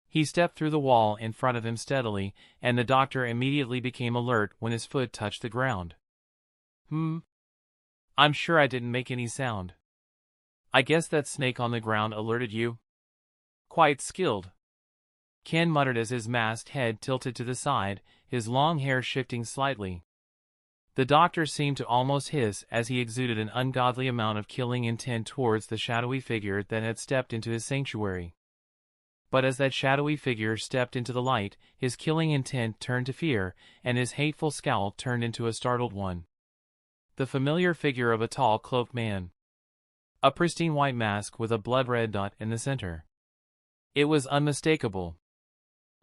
He stepped through the wall in front of him steadily, and the doctor immediately became alert when his foot touched the ground. I'm sure I didn't make any sound. I guess that snake on the ground alerted you? Quite skilled. Ken muttered as his masked head tilted to the side, his long hair shifting slightly. The doctor seemed to almost hiss as he exuded an ungodly amount of killing intent towards the shadowy figure that had stepped into his sanctuary. But as that shadowy figure stepped into the light, his killing intent turned to fear, and his hateful scowl turned into a startled one. The familiar figure of a tall cloaked man. A pristine white mask with a blood-red dot in the center. It was unmistakable.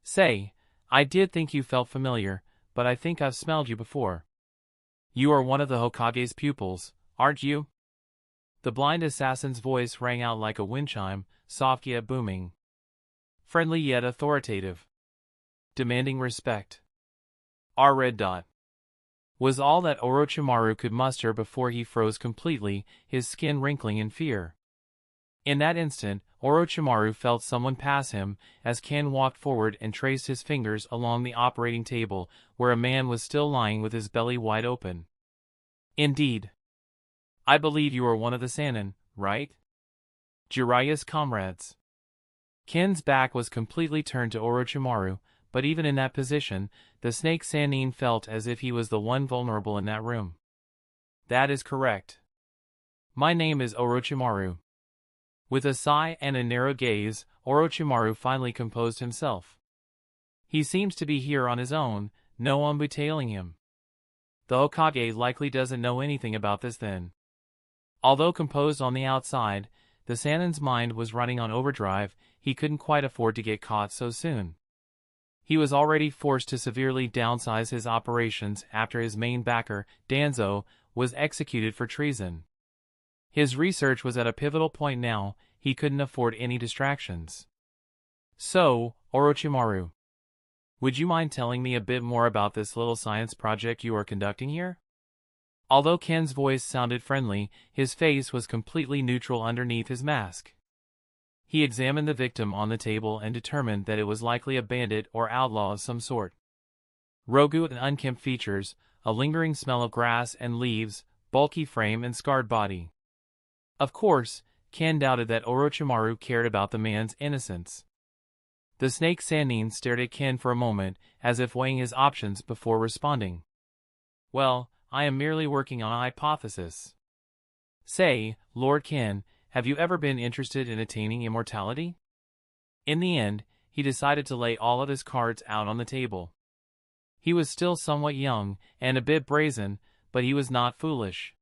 Say, I did think you felt familiar, but I think I've smelled you before. You are one of the Hokage's pupils, aren't you? The blind assassin's voice rang out like a wind chime, soft yet booming. Friendly yet authoritative. Demanding respect. Our red dot was all that Orochimaru could muster before he froze completely, his skin wrinkling in fear. In that instant, Orochimaru felt someone pass him, as Ken walked forward and traced his fingers along the operating table, where a man was still lying with his belly wide open. Indeed. I believe you are one of the Sannin, right? Jiraiya's comrades. Ken's back was completely turned to Orochimaru, but even in that position, the snake Sannin felt as if he was the one vulnerable in that room. That is correct. My name is Orochimaru. With a sigh and a narrow gaze, Orochimaru finally composed himself. He seems to be here on his own, no one betailing him. The Hokage likely doesn't know anything about this then. Although composed on the outside, the Sannin's mind was running on overdrive. He couldn't quite afford to get caught so soon. He was already forced to severely downsize his operations after his main backer, Danzo, was executed for treason. His research was at a pivotal point now. He couldn't afford any distractions. So, Orochimaru, would you mind telling me a bit more about this little science project you are conducting here? Although Ken's voice sounded friendly, his face was completely neutral underneath his mask. He examined the victim on the table and determined that it was likely a bandit or outlaw of some sort. Rogu and unkempt features, a lingering smell of grass and leaves, bulky frame and scarred body. Of course, Ken doubted that Orochimaru cared about the man's innocence. The snake Sannin stared at Ken for a moment, as if weighing his options before responding. Well, I am merely working on a hypothesis. Say, Lord Ken, have you ever been interested in attaining immortality? In the end, he decided to lay all of his cards out on the table. He was still somewhat young, and a bit brazen, but he was not foolish.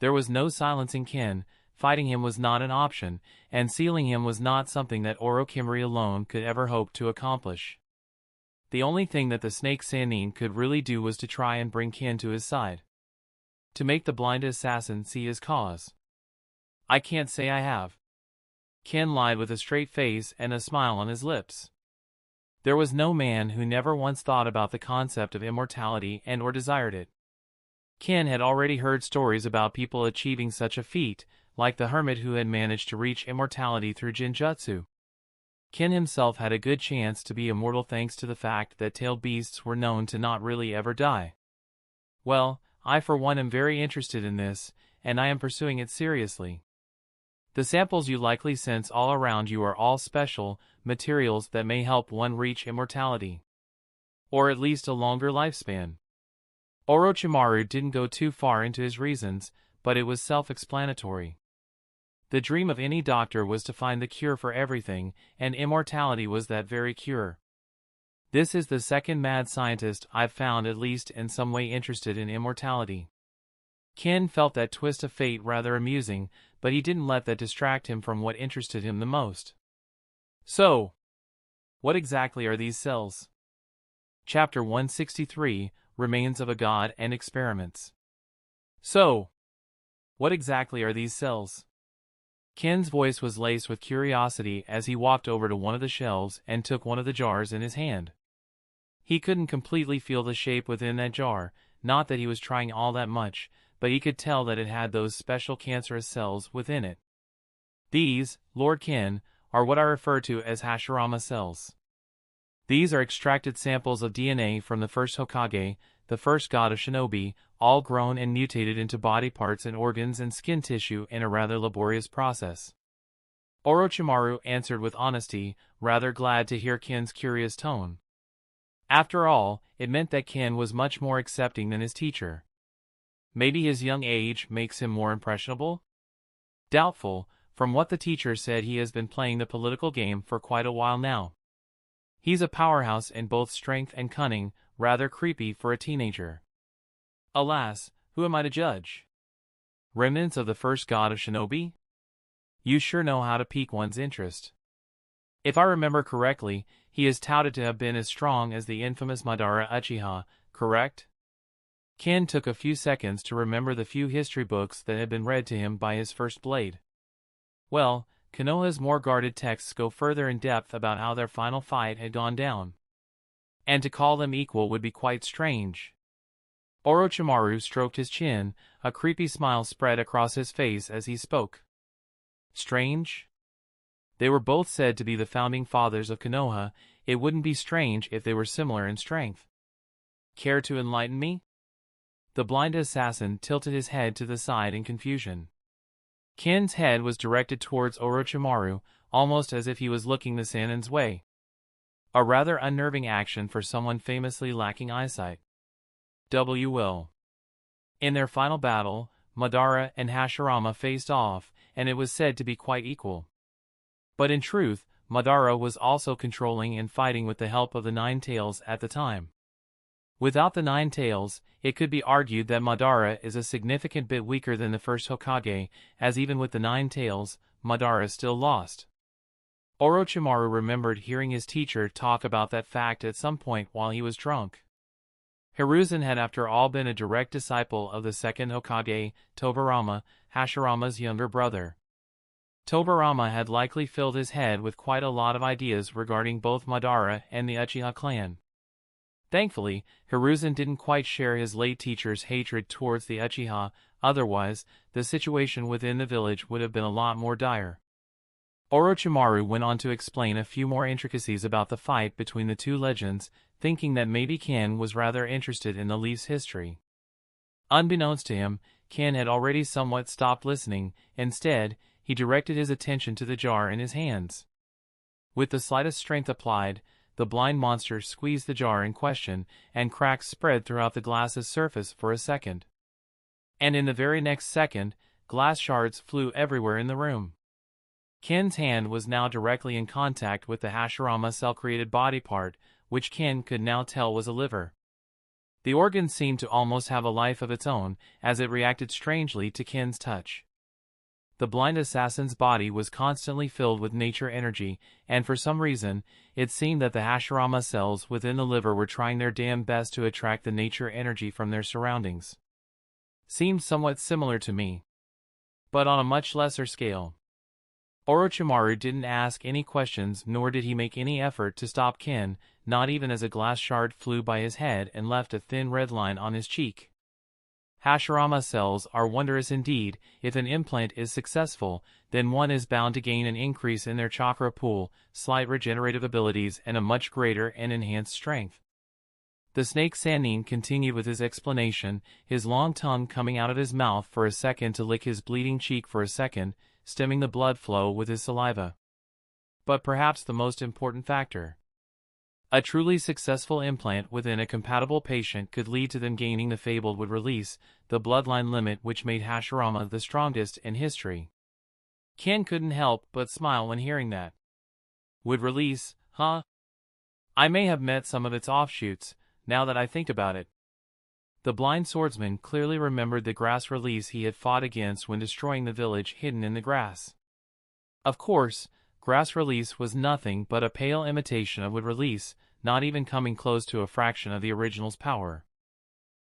There was no silencing Ken, fighting him was not an option, and sealing him was not something that Orochimaru alone could ever hope to accomplish. The only thing that the snake Sannin could really do was to try and bring Ken to his side. To make the blind assassin see his cause. I can't say I have. Ken lied with a straight face and a smile on his lips. There was no man who never once thought about the concept of immortality and or desired it. Ken had already heard stories about people achieving such a feat, like the hermit who had managed to reach immortality through Jinjutsu. Ken himself had a good chance to be immortal thanks to the fact that tailed beasts were known to not really ever die. Well, I for one am very interested in this, and I am pursuing it seriously. The samples you likely sense all around you are all special materials that may help one reach immortality. Or at least a longer lifespan. Orochimaru didn't go too far into his reasons, but it was self-explanatory. The dream of any doctor was to find the cure for everything, and immortality was that very cure. This is the second mad scientist I've found at least in some way interested in immortality. Ken felt that twist of fate rather amusing, but he didn't let that distract him from what interested him the most. So, what exactly are these cells? Chapter 163, Remains of a God and Experiments. So, what exactly are these cells? Ken's voice was laced with curiosity as he walked over to one of the shelves and took one of the jars in his hand. He couldn't completely feel the shape within that jar, not that he was trying all that much, but he could tell that it had those special cancerous cells within it. These, Lord Ken, are what I refer to as Hashirama cells. These are extracted samples of DNA from the first Hokage, the first god of shinobi, all grown and mutated into body parts and organs and skin tissue in a rather laborious process. Orochimaru answered with honesty, rather glad to hear Ken's curious tone. After all, it meant that Ken was much more accepting than his teacher. Maybe his young age makes him more impressionable? Doubtful. From what the teacher said, he has been playing the political game for quite a while now. He's a powerhouse in both strength and cunning, rather creepy for a teenager. Alas, who am I to judge? Remnants of the first god of shinobi? You sure know how to pique one's interest. If I remember correctly, he is touted to have been as strong as the infamous Madara Uchiha, correct? Ken took a few seconds to remember the few history books that had been read to him by his first blade. Well, Konoha's more guarded texts go further in depth about how their final fight had gone down. And to call them equal would be quite strange. Orochimaru stroked his chin, a creepy smile spread across his face as he spoke. Strange? They were both said to be the founding fathers of Konoha. It wouldn't be strange if they were similar in strength. Care to enlighten me? The blind assassin tilted his head to the side in confusion. Ken's head was directed towards Orochimaru, almost as if he was looking the Sannin's way. A rather unnerving action for someone famously lacking eyesight. Will. In their final battle, Madara and Hashirama faced off, and it was said to be quite equal. But in truth, Madara was also controlling and fighting with the help of the Nine Tails at the time. Without the Nine Tails, it could be argued that Madara is a significant bit weaker than the first Hokage, as even with the Nine Tails, Madara still lost. Orochimaru remembered hearing his teacher talk about that fact at some point while he was drunk. Hiruzen had after all been a direct disciple of the second Hokage, Tobirama, Hashirama's younger brother. Tobirama had likely filled his head with quite a lot of ideas regarding both Madara and the Uchiha clan. Thankfully, Hiruzen didn't quite share his late teacher's hatred towards the Uchiha, otherwise, the situation within the village would have been a lot more dire. Orochimaru went on to explain a few more intricacies about the fight between the two legends, thinking that maybe Ken was rather interested in the Leaf's history. Unbeknownst to him, Ken had already somewhat stopped listening. Instead, he directed his attention to the jar in his hands. With the slightest strength applied, the blind monster squeezed the jar in question, and cracks spread throughout the glass's surface for a second. And in the very next second, glass shards flew everywhere in the room. Ken's hand was now directly in contact with the Hashirama cell-created body part, which Ken could now tell was a liver. The organ seemed to almost have a life of its own, as it reacted strangely to Ken's touch. The blind assassin's body was constantly filled with nature energy, and for some reason, it seemed that the Hashirama cells within the liver were trying their damn best to attract the nature energy from their surroundings. Seemed somewhat similar to me, but on a much lesser scale. Orochimaru didn't ask any questions, nor did he make any effort to stop Ken, not even as a glass shard flew by his head and left a thin red line on his cheek. Hashirama cells are wondrous indeed. If an implant is successful, then one is bound to gain an increase in their chakra pool, slight regenerative abilities, and a much greater and enhanced strength. The snake Sannin continued with his explanation, his long tongue coming out of his mouth for a second to lick his bleeding cheek for a second, stemming the blood flow with his saliva. But perhaps the most important factor. A truly successful implant within a compatible patient could lead to them gaining the fabled would release, the bloodline limit which made Hashirama the strongest in history. Ken couldn't help but smile when hearing that. Would release, huh? I may have met some of its offshoots, now that I think about it. The blind swordsman clearly remembered the grass release he had fought against when destroying the village hidden in the grass. Of course, grass release was nothing but a pale imitation of wood release, not even coming close to a fraction of the original's power.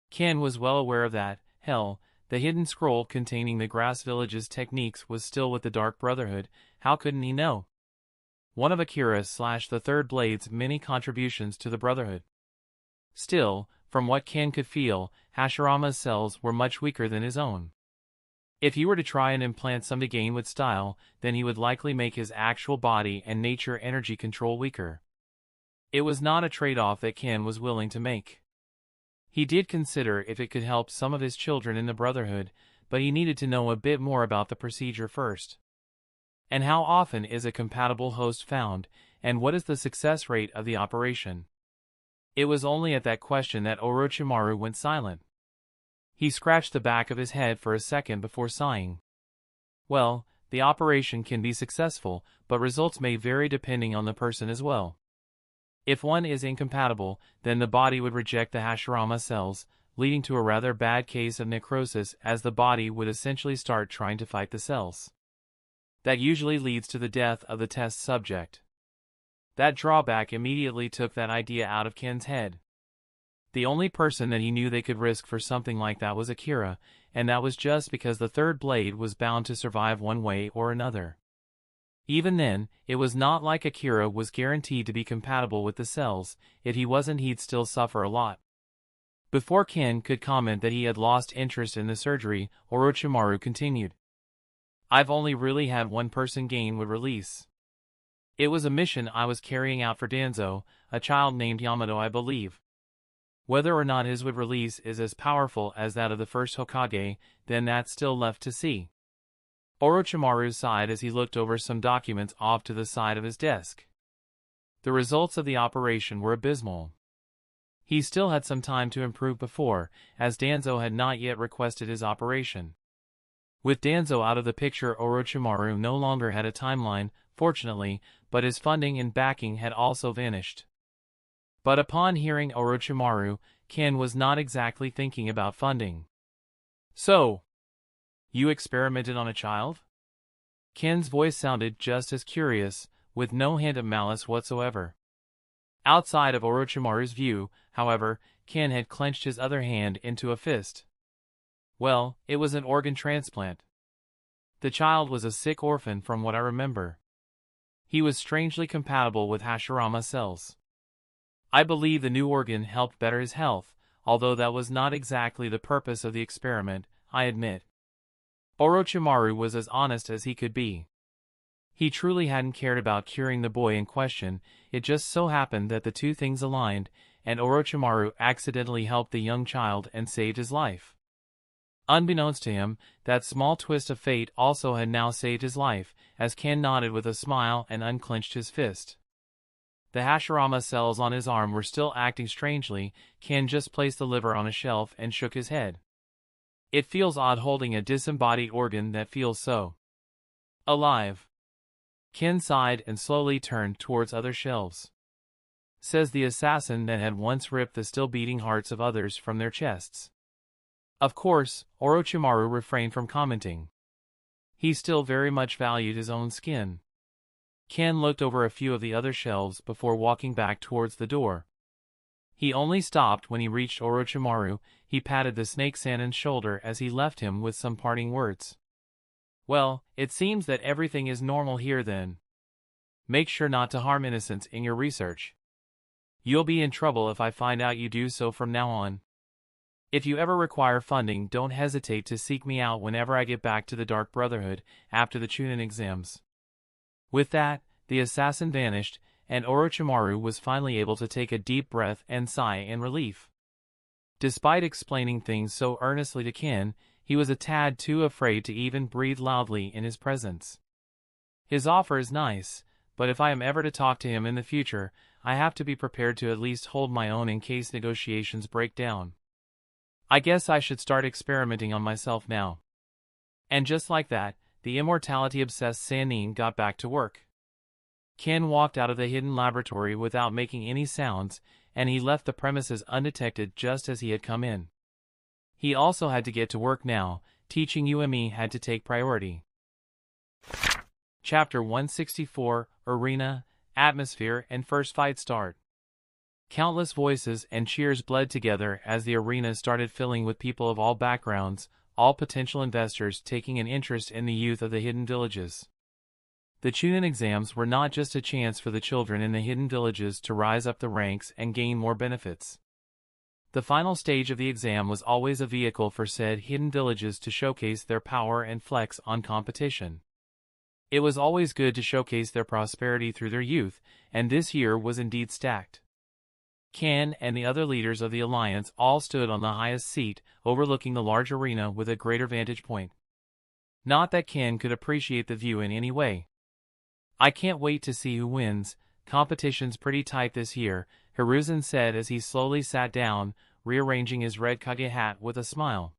Ken was well aware of that. Hell, the hidden scroll containing the grass village's techniques was still with the Dark Brotherhood. How couldn't he know? One of Akira/the Third Blade's many contributions to the Brotherhood. Still, from what Ken could feel, Hashirama's cells were much weaker than his own. If he were to try and implant some to gain with style, then he would likely make his actual body and nature energy control weaker. It was not a trade-off that Ken was willing to make. He did consider if it could help some of his children in the Brotherhood, but he needed to know a bit more about the procedure first. And how often is a compatible host found, and what is the success rate of the operation? It was only at that question that Orochimaru went silent. He scratched the back of his head for a second before sighing. Well, the operation can be successful, but results may vary depending on the person as well. If one is incompatible, then the body would reject the Hashirama cells, leading to a rather bad case of necrosis, as the body would essentially start trying to fight the cells. That usually leads to the death of the test subject. That drawback immediately took that idea out of Ken's head. The only person that he knew they could risk for something like that was Akira, and that was just because the Third Blade was bound to survive one way or another. Even then, it was not like Akira was guaranteed to be compatible with the cells. If he wasn't, he'd still suffer a lot. Before Ken could comment that he had lost interest in the surgery, Orochimaru continued. I've only really had one person gain would release. It was a mission I was carrying out for Danzo, a child named Yamato, I believe. Whether or not his would release is as powerful as that of the first Hokage, then that's still left to see. Orochimaru sighed as he looked over some documents off to the side of his desk. The results of the operation were abysmal. He still had some time to improve before, as Danzo had not yet requested his operation. With Danzo out of the picture, Orochimaru no longer had a timeline, fortunately, but his funding and backing had also vanished. But upon hearing Orochimaru, Ken was not exactly thinking about funding. So, you experimented on a child? Ken's voice sounded just as curious, with no hint of malice whatsoever. Outside of Orochimaru's view, however, Ken had clenched his other hand into a fist. Well, it was an organ transplant. The child was a sick orphan from what I remember. He was strangely compatible with Hashirama cells. I believe the new organ helped better his health, although that was not exactly the purpose of the experiment, I admit. Orochimaru was as honest as he could be. He truly hadn't cared about curing the boy in question. It just so happened that the two things aligned, and Orochimaru accidentally helped the young child and saved his life. Unbeknownst to him, that small twist of fate also had now saved his life, as Ken nodded with a smile and unclenched his fist. The Hashirama cells on his arm were still acting strangely. Ken just placed the liver on a shelf and shook his head. It feels odd holding a disembodied organ that feels so alive. Ken sighed and slowly turned towards other shelves. Says the assassin that had once ripped the still beating hearts of others from their chests. Of course, Orochimaru refrained from commenting. He still very much valued his own skin. Ken looked over a few of the other shelves before walking back towards the door. He only stopped when he reached Orochimaru. He patted the snake Sannin's shoulder as he left him with some parting words. Well, it seems that everything is normal here then. Make sure not to harm innocents in your research. You'll be in trouble if I find out you do so from now on. If you ever require funding, don't hesitate to seek me out whenever I get back to the Dark Brotherhood after the Chunin exams. With that, the assassin vanished, and Orochimaru was finally able to take a deep breath and sigh in relief. Despite explaining things so earnestly to Ken, he was a tad too afraid to even breathe loudly in his presence. His offer is nice, but if I am ever to talk to him in the future, I have to be prepared to at least hold my own in case negotiations break down. I guess I should start experimenting on myself now. And just like that, the immortality-obsessed Sannin got back to work. Ken walked out of the hidden laboratory without making any sounds, and he left the premises undetected just as he had come in. He also had to get to work now. Teaching UME had to take priority. Chapter 164, Arena, Atmosphere, and First Fight Start. Countless voices and cheers bled together as the arena started filling with people of all backgrounds, all potential investors taking an interest in the youth of the hidden villages. The Chunin exams were not just a chance for the children in the hidden villages to rise up the ranks and gain more benefits. The final stage of the exam was always a vehicle for said hidden villages to showcase their power and flex on competition. It was always good to showcase their prosperity through their youth, and this year was indeed stacked. Ken and the other leaders of the Alliance all stood on the highest seat, overlooking the large arena with a greater vantage point. Not that Ken could appreciate the view in any way. I can't wait to see who wins. Competition's pretty tight this year, Hiruzen said as he slowly sat down, rearranging his red Kage hat with a smile.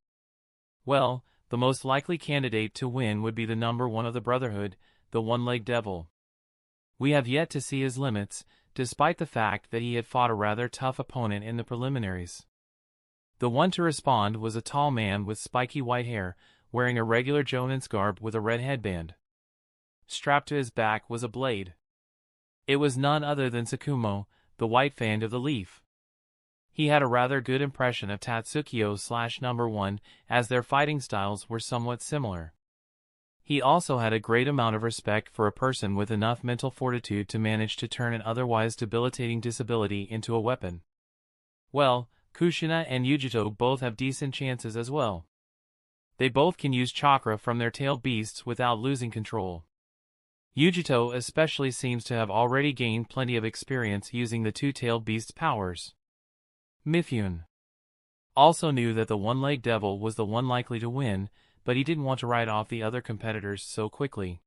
Well, the most likely candidate to win would be the number one of the Brotherhood, the one-legged devil. We have yet to see his limits, despite the fact that he had fought a rather tough opponent in the preliminaries. The one to respond was a tall man with spiky white hair, wearing a regular Jonin's garb with a red headband. Strapped to his back was a blade. It was none other than Tsukumo, the White Fan of the Leaf. He had a rather good impression of Tatsukiyo/No. 1, as their fighting styles were somewhat similar. He also had a great amount of respect for a person with enough mental fortitude to manage to turn an otherwise debilitating disability into a weapon. Well, Kushina and Yujito both have decent chances as well. They both can use chakra from their tailed beasts without losing control. Yujito especially seems to have already gained plenty of experience using the two-tailed beast's powers. Mifune also knew that the one-legged devil was the one likely to win, but he didn't want to write off the other competitors so quickly.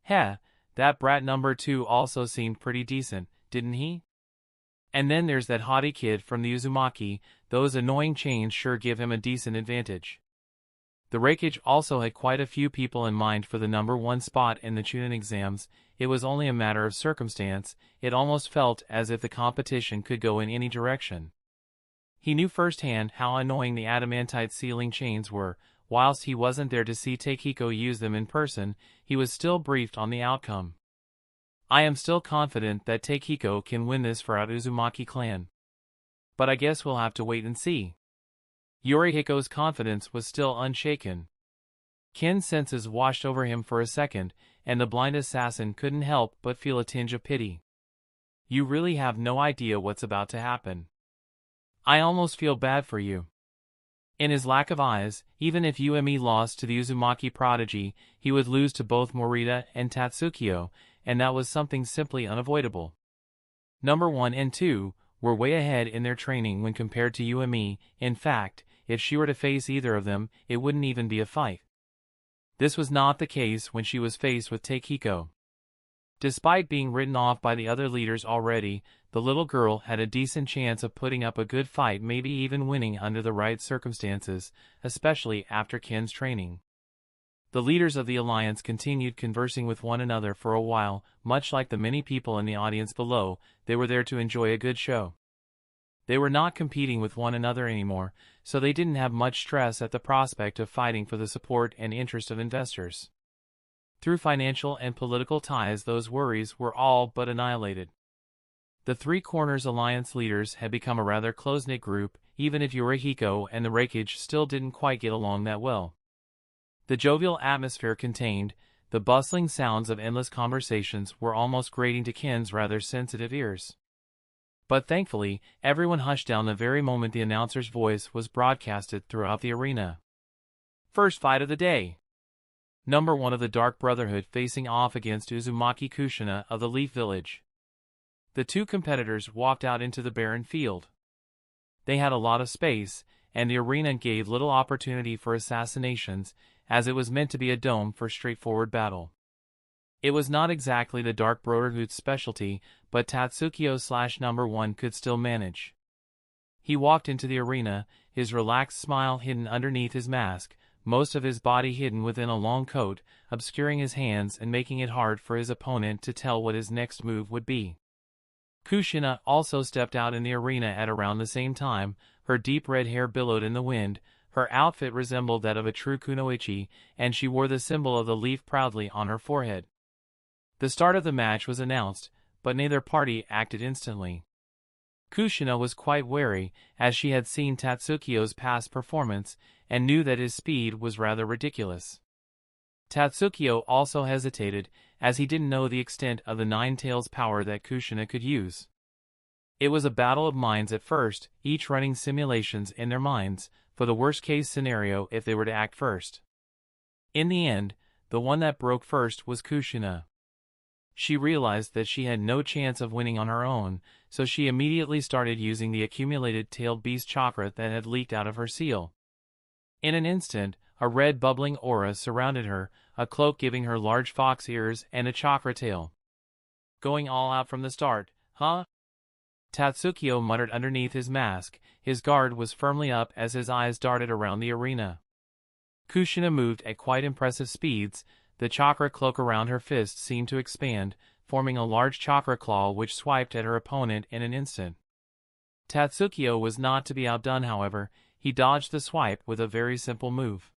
Heh, that brat number 2 also seemed pretty decent, didn't he? And then there's that haughty kid from the Uzumaki. Those annoying chains sure give him a decent advantage. The Reikage also had quite a few people in mind for the number 1 spot in the Chunin exams. It was only a matter of circumstance. It almost felt as if the competition could go in any direction. He knew firsthand how annoying the adamantite ceiling chains were. Whilst he wasn't there to see Takehiko use them in person, he was still briefed on the outcome. I am still confident that Takehiko can win this for our Uzumaki clan. But I guess we'll have to wait and see. Yorihiko's confidence was still unshaken. Ken's senses washed over him for a second, and the blind assassin couldn't help but feel a tinge of pity. You really have no idea what's about to happen. I almost feel bad for you. In his lack of eyes, even if Ume lost to the Uzumaki prodigy, he would lose to both Morita and Tatsukio, and that was something simply unavoidable. Number 1 and 2 were way ahead in their training when compared to Ume. In fact, if she were to face either of them, it wouldn't even be a fight. This was not the case when she was faced with Takehiko. Despite being written off by the other leaders already, the little girl had a decent chance of putting up a good fight, maybe even winning under the right circumstances, especially after Ken's training. The leaders of the alliance continued conversing with one another for a while. Much like the many people in the audience below, they were there to enjoy a good show. They were not competing with one another anymore, so they didn't have much stress at the prospect of fighting for the support and interest of investors. Through financial and political ties, those worries were all but annihilated. The Three Corners Alliance leaders had become a rather close-knit group, even if Yorihiko and the Raikage still didn't quite get along that well. The jovial atmosphere contained, the bustling sounds of endless conversations were almost grating to Ken's rather sensitive ears. But thankfully, everyone hushed down the very moment the announcer's voice was broadcasted throughout the arena. First fight of the day. Number 1 of the Dark Brotherhood facing off against Uzumaki Kushina of the Leaf Village. The two competitors walked out into the barren field. They had a lot of space, and the arena gave little opportunity for assassinations, as it was meant to be a dome for straightforward battle. It was not exactly the Dark Brotherhood's specialty, but Tatsukio / Number 1 could still manage. He walked into the arena, his relaxed smile hidden underneath his mask, most of his body hidden within a long coat, obscuring his hands and making it hard for his opponent to tell what his next move would be. Kushina also stepped out in the arena at around the same time. Her deep red hair billowed in the wind, her outfit resembled that of a true kunoichi, and she wore the symbol of the leaf proudly on her forehead. The start of the match was announced, but neither party acted instantly. Kushina was quite wary, as she had seen Tatsukio's past performance, and knew that his speed was rather ridiculous. Tatsukio also hesitated, as he didn't know the extent of the Nine Tails power that Kushina could use. It was a battle of minds at first, each running simulations in their minds, for the worst-case scenario if they were to act first. In the end, the one that broke first was Kushina. She realized that she had no chance of winning on her own, so she immediately started using the accumulated tailed beast chakra that had leaked out of her seal. In an instant, a red bubbling aura surrounded her, a cloak giving her large fox ears and a chakra tail. Going all out from the start, huh? Tatsukio muttered underneath his mask. His guard was firmly up as his eyes darted around the arena. Kushina moved at quite impressive speeds. The chakra cloak around her fist seemed to expand, forming a large chakra claw which swiped at her opponent in an instant. Tatsukio was not to be outdone, however. He dodged the swipe with a very simple move.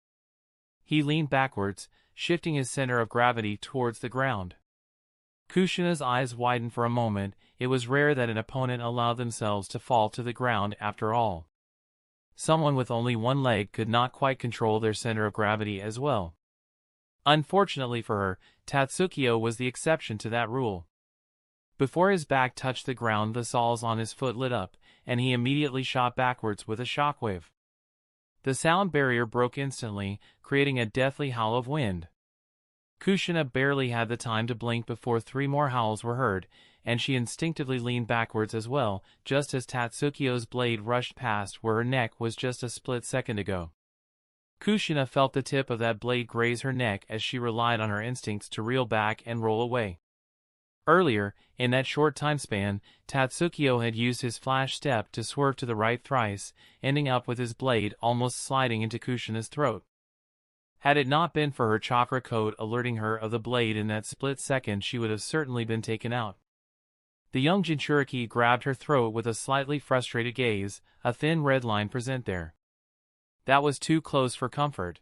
He leaned backwards, shifting his center of gravity towards the ground. Kushina's eyes widened for a moment. It was rare that an opponent allowed themselves to fall to the ground after all. Someone with only one leg could not quite control their center of gravity as well. Unfortunately for her, Tatsukio was the exception to that rule. Before his back touched the ground, the soles on his foot lit up, and he immediately shot backwards with a shockwave. The sound barrier broke instantly, creating a deathly howl of wind. Kushina barely had the time to blink before 3 more howls were heard, and she instinctively leaned backwards as well, just as Tatsukio's blade rushed past where her neck was just a split second ago. Kushina felt the tip of that blade graze her neck as she relied on her instincts to reel back and roll away. Earlier, in that short time span, Tatsukio had used his flash step to swerve to the right thrice, ending up with his blade almost sliding into Kushina's throat. Had it not been for her chakra code alerting her of the blade in that split second, she would have certainly been taken out. The young Jinchuriki grabbed her throat with a slightly frustrated gaze, a thin red line present there. That was too close for comfort.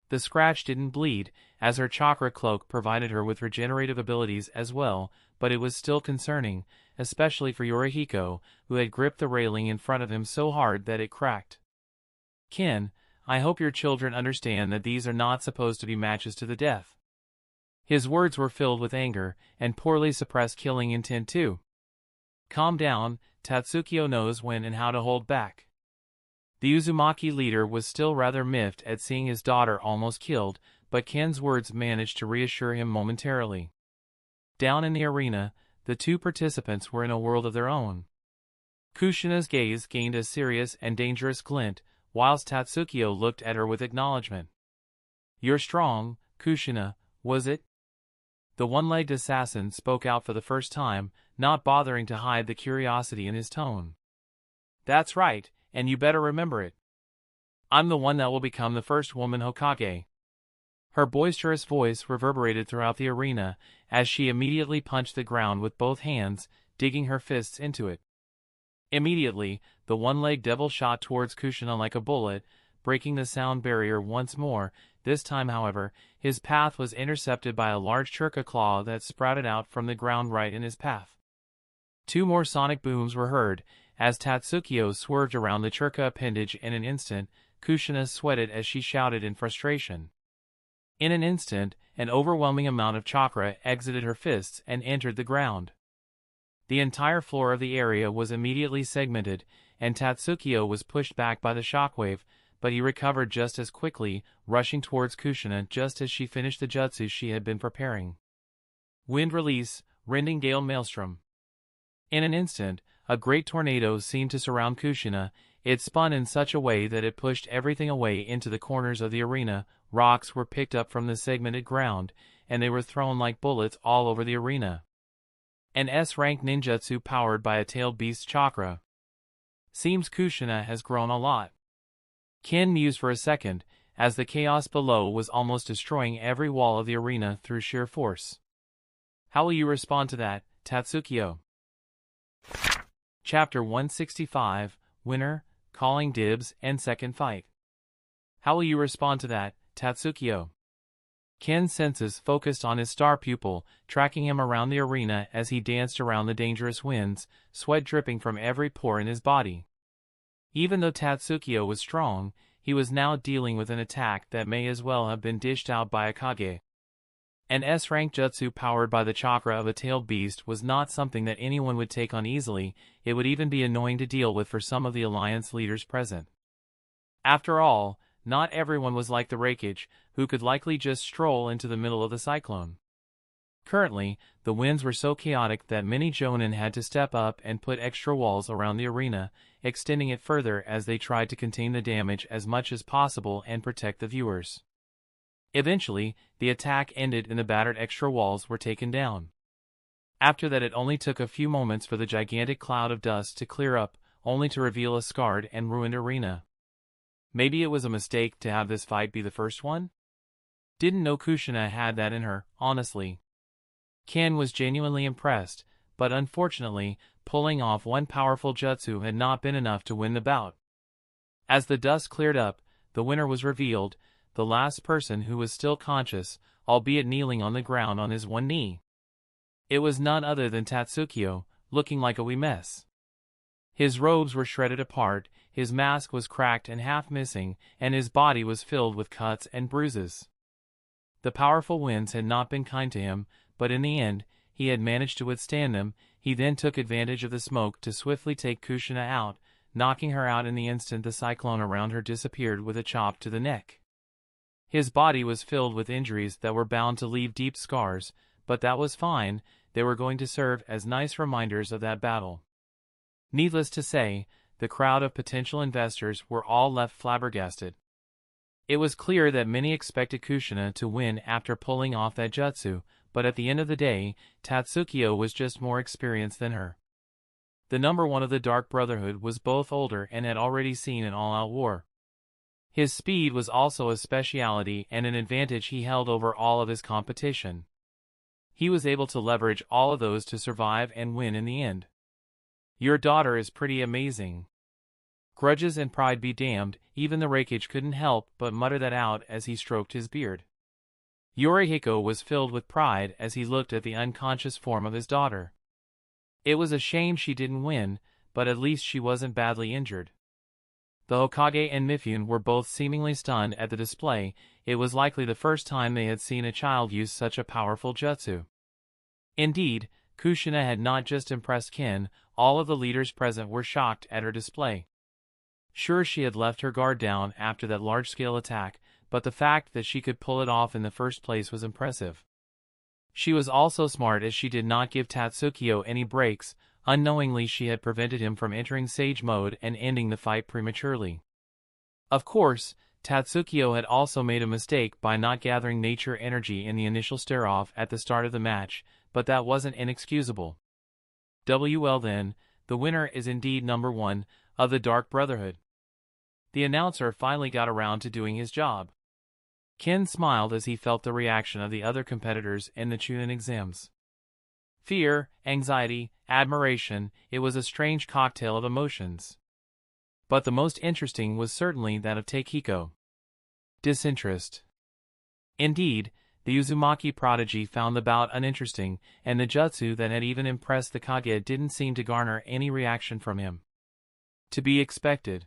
The scratch didn't bleed, as her chakra cloak provided her with regenerative abilities as well, but it was still concerning, especially for Yorihiko, who had gripped the railing in front of him so hard that it cracked. Ken, I hope your children understand that these are not supposed to be matches to the death. His words were filled with anger, and poorly suppressed killing intent too. Calm down, Tatsukiyo knows when and how to hold back. The Uzumaki leader was still rather miffed at seeing his daughter almost killed, but Ken's words managed to reassure him momentarily. Down in the arena, the two participants were in a world of their own. Kushina's gaze gained a serious and dangerous glint, whilst Tatsukiyo looked at her with acknowledgement. "You're strong, Kushina, was it?" The one-legged assassin spoke out for the first time, not bothering to hide the curiosity in his tone. "That's right, and you better remember it. I'm the one that will become the first woman Hokage." Her boisterous voice reverberated throughout the arena, as she immediately punched the ground with both hands, digging her fists into it. Immediately, the one-legged devil shot towards Kushina like a bullet, breaking the sound barrier once more. This time, however, his path was intercepted by a large churka claw that sprouted out from the ground right in his path. Two more sonic booms were heard, as Tatsukiyo swerved around the churka appendage. In an instant, Kushina sweated as she shouted in frustration. In an instant, an overwhelming amount of chakra exited her fists and entered the ground. The entire floor of the area was immediately segmented, and Tatsukiyo was pushed back by the shockwave, but he recovered just as quickly, rushing towards Kushina just as she finished the jutsu she had been preparing. Wind release, rending gale maelstrom. In an instant, a great tornado seemed to surround Kushina. It spun in such a way that it pushed everything away into the corners of the arena. Rocks were picked up from the segmented ground, and they were thrown like bullets all over the arena. An S-rank ninjutsu powered by a tailed beast's chakra. Seems Kushina has grown a lot. Ken mused for a second, as the chaos below was almost destroying every wall of the arena through sheer force. How will you respond to that, Tatsukiyo? Chapter 165, Winner, Calling Dibs, and Second Fight. How will you respond to that, Tatsukiyo? Ken's senses focused on his star pupil, tracking him around the arena as he danced around the dangerous winds, sweat dripping from every pore in his body. Even though Tatsukiyo was strong, he was now dealing with an attack that may as well have been dished out by a Kage. An S-rank jutsu powered by the chakra of a tailed beast was not something that anyone would take on easily. It would even be annoying to deal with for some of the alliance leaders present. After all, not everyone was like the Raikage, who could likely just stroll into the middle of the cyclone. Currently, the winds were so chaotic that many Jonin had to step up and put extra walls around the arena, extending it further as they tried to contain the damage as much as possible and protect the viewers. Eventually, the attack ended and the battered extra walls were taken down. After that, it only took a few moments for the gigantic cloud of dust to clear up, only to reveal a scarred and ruined arena. Maybe it was a mistake to have this fight be the first one? Didn't know Kushina had that in her, honestly. Ken was genuinely impressed, but unfortunately, pulling off one powerful jutsu had not been enough to win the bout. As the dust cleared up, the winner was revealed, the last person who was still conscious, albeit kneeling on the ground on his one knee. It was none other than Tatsukiyo, looking like a wee mess. His robes were shredded apart, his mask was cracked and half missing, and his body was filled with cuts and bruises. The powerful winds had not been kind to him, but in the end, he had managed to withstand them. He then took advantage of the smoke to swiftly take Kushina out, knocking her out in the instant the cyclone around her disappeared with a chop to the neck. His body was filled with injuries that were bound to leave deep scars, but that was fine. They were going to serve as nice reminders of that battle. Needless to say, the crowd of potential investors were all left flabbergasted. It was clear that many expected Kushina to win after pulling off that jutsu, but at the end of the day, Tatsukiyo was just more experienced than her. The number one of the Dark Brotherhood was both older and had already seen an all-out war. His speed was also a speciality and an advantage he held over all of his competition. He was able to leverage all of those to survive and win in the end. Your daughter is pretty amazing. Grudges and pride be damned, even the Raikage couldn't help but mutter that out as he stroked his beard. Yorihiko was filled with pride as he looked at the unconscious form of his daughter. It was a shame she didn't win, but at least she wasn't badly injured. The Hokage and Mifune were both seemingly stunned at the display. It was likely the first time they had seen a child use such a powerful jutsu. Indeed, Kushina had not just impressed Ken, all of the leaders present were shocked at her display. Sure, she had left her guard down after that large-scale attack, but the fact that she could pull it off in the first place was impressive. She was also smart as she did not give Tatsukio any breaks. Unknowingly she had prevented him from entering Sage mode and ending the fight prematurely. Of course, Tatsukio had also made a mistake by not gathering nature energy in the initial stare-off at the start of the match, but that wasn't inexcusable. Well then, the winner is indeed number 1 of the Dark Brotherhood. The announcer finally got around to doing his job. Ken smiled as he felt the reaction of the other competitors in the Chunin exams. Fear, anxiety, admiration, it was a strange cocktail of emotions. But the most interesting was certainly that of Takiko. Disinterest. Indeed, the Uzumaki prodigy found the bout uninteresting, and the jutsu that had even impressed the Kage didn't seem to garner any reaction from him. To be expected.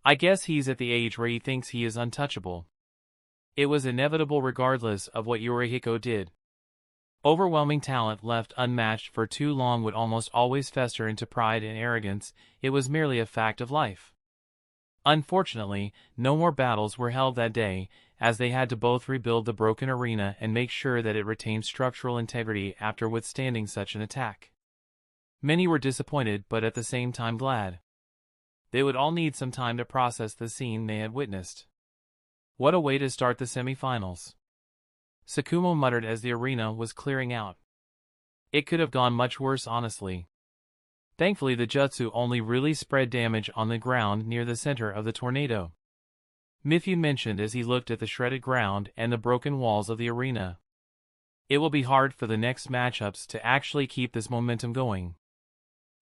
I guess he's at the age where he thinks he is untouchable. It was inevitable regardless of what Yorihiko did. Overwhelming talent left unmatched for too long would almost always fester into pride and arrogance. It was merely a fact of life. Unfortunately, no more battles were held that day, as they had to both rebuild the broken arena and make sure that it retained structural integrity after withstanding such an attack. Many were disappointed but at the same time glad. They would all need some time to process the scene they had witnessed. What a way to start the semifinals. Sakumo muttered as the arena was clearing out. It could have gone much worse, honestly. Thankfully the jutsu only really spread damage on the ground near the center of the tornado. Miffy mentioned as he looked at the shredded ground and the broken walls of the arena. It will be hard for the next matchups to actually keep this momentum going.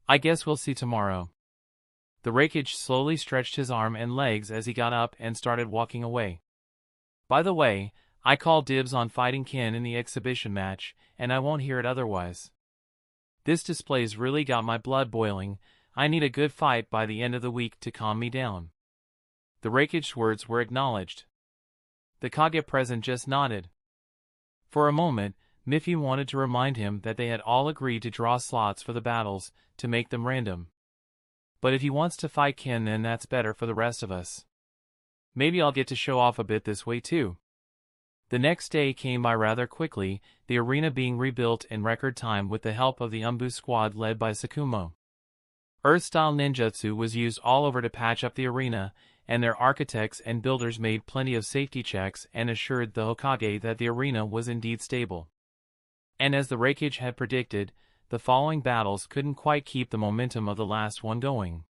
I guess we'll see tomorrow. The Reikage slowly stretched his arm and legs as he got up and started walking away. By the way, I call dibs on fighting Ken in the exhibition match, and I won't hear it otherwise. This display's really got my blood boiling. I need a good fight by the end of the week to calm me down. The Reikage's words were acknowledged. The Kage present just nodded. For a moment, Miffy wanted to remind him that they had all agreed to draw slots for the battles, to make them random. But if he wants to fight Ken, then that's better for the rest of us. Maybe I'll get to show off a bit this way too. The next day came by rather quickly, the arena being rebuilt in record time with the help of the Umbu squad led by Sakumo. Earth-style ninjutsu was used all over to patch up the arena, and their architects and builders made plenty of safety checks and assured the Hokage that the arena was indeed stable. And as the Reikage had predicted, the following battles couldn't quite keep the momentum of the last one going.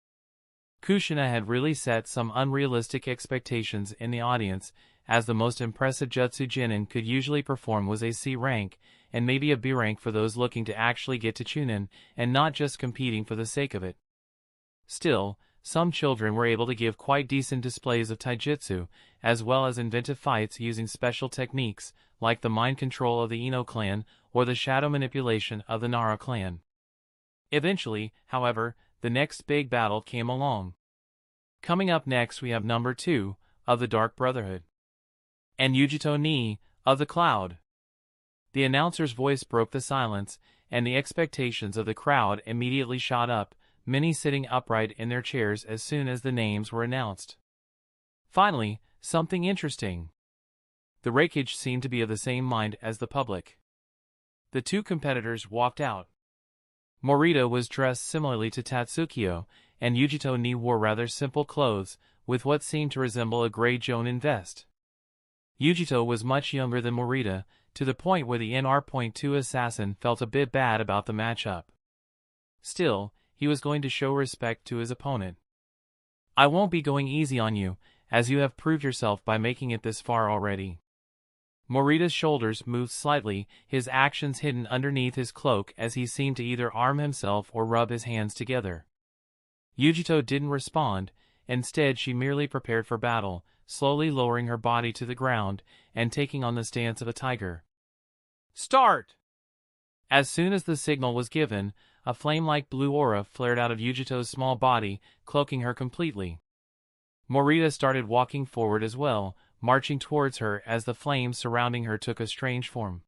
Kushina had really set some unrealistic expectations in the audience, as the most impressive jutsu Chunin could usually perform was a C rank, and maybe a B rank for those looking to actually get to Chunin, and not just competing for the sake of it. Still, some children were able to give quite decent displays of taijutsu, as well as inventive fights using special techniques, like the mind control of the Ino clan, or the shadow manipulation of the Nara clan. Eventually, however, the next big battle came along. Coming up next we have number 2, of the Dark Brotherhood. And Yujito Ni, of the Cloud. The announcer's voice broke the silence, and the expectations of the crowd immediately shot up, many sitting upright in their chairs as soon as the names were announced. Finally, something interesting. The Reikage seemed to be of the same mind as the public. The two competitors walked out. Morita was dressed similarly to Tatsukio, and Yujito Ni wore rather simple clothes, with what seemed to resemble a gray Jonin vest. Yujito was much younger than Morita, to the point where the NR.2 assassin felt a bit bad about the matchup. Still, he was going to show respect to his opponent. I won't be going easy on you, as you have proved yourself by making it this far already. Morita's shoulders moved slightly, his actions hidden underneath his cloak as he seemed to either arm himself or rub his hands together. Yujito didn't respond, instead she merely prepared for battle, slowly lowering her body to the ground and taking on the stance of a tiger. Start! As soon as the signal was given, a flame-like blue aura flared out of Yujito's small body, cloaking her completely. Morita started walking forward as well, marching towards her as the flames surrounding her took a strange form.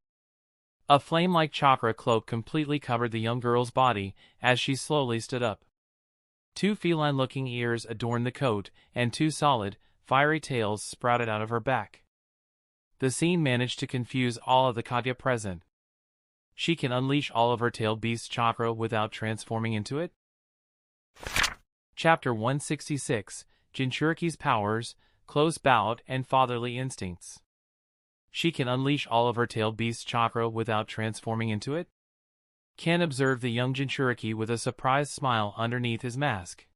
A flame-like chakra cloak completely covered the young girl's body as she slowly stood up. Two feline-looking ears adorned the coat, and two solid, fiery tails sprouted out of her back. The scene managed to confuse all of the Katya present. She can unleash all of her tailed beast's chakra without transforming into it? Chapter 166, Jinchuriki's Powers, Close Bout and Fatherly Instincts. She can unleash all of her tailed beast's chakra without transforming into it? Ken observed the young Jinchuriki with a surprised smile underneath his mask.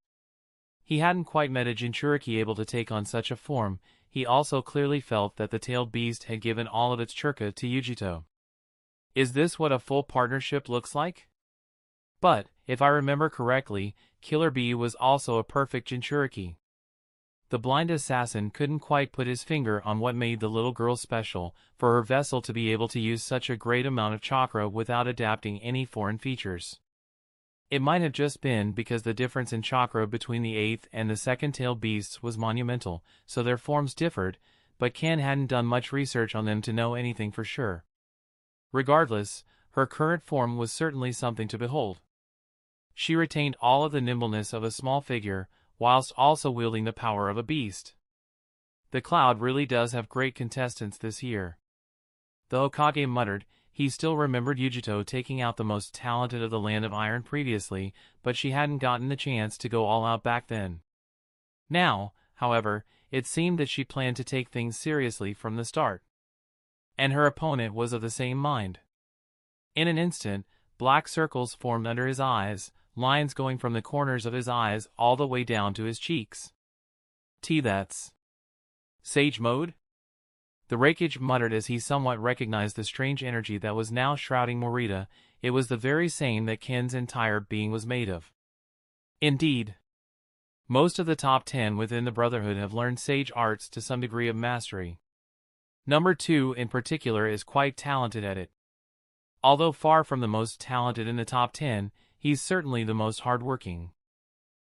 He hadn't quite met a Jinchuriki able to take on such a form. He also clearly felt that the tailed beast had given all of its churka to Yujito. Is this what a full partnership looks like? But, if I remember correctly, Killer Bee was also a perfect Jinchuriki. The blind assassin couldn't quite put his finger on what made the little girl special for her vessel to be able to use such a great amount of chakra without adapting any foreign features. It might have just been because the difference in chakra between the 8th and the 2nd tailed beasts was monumental, so their forms differed, but Ken hadn't done much research on them to know anything for sure. Regardless, her current form was certainly something to behold. She retained all of the nimbleness of a small figure, whilst also wielding the power of a beast. The Cloud really does have great contestants this year. The Hokage muttered. He still remembered Yujito taking out the most talented of the Land of Iron previously, but she hadn't gotten the chance to go all out back then. Now, however, it seemed that she planned to take things seriously from the start. And her opponent was of the same mind. In an instant, black circles formed under his eyes, lines going from the corners of his eyes all the way down to his cheeks. That's Sage Mode? The Raikage muttered as he somewhat recognized the strange energy that was now shrouding Morita. It was the very same that Ken's entire being was made of. Indeed. Most of the top 10 within the Brotherhood have learned sage arts to some degree of mastery. Number 2 in particular is quite talented at it. Although far from the most talented in the top 10, he's certainly the most hardworking.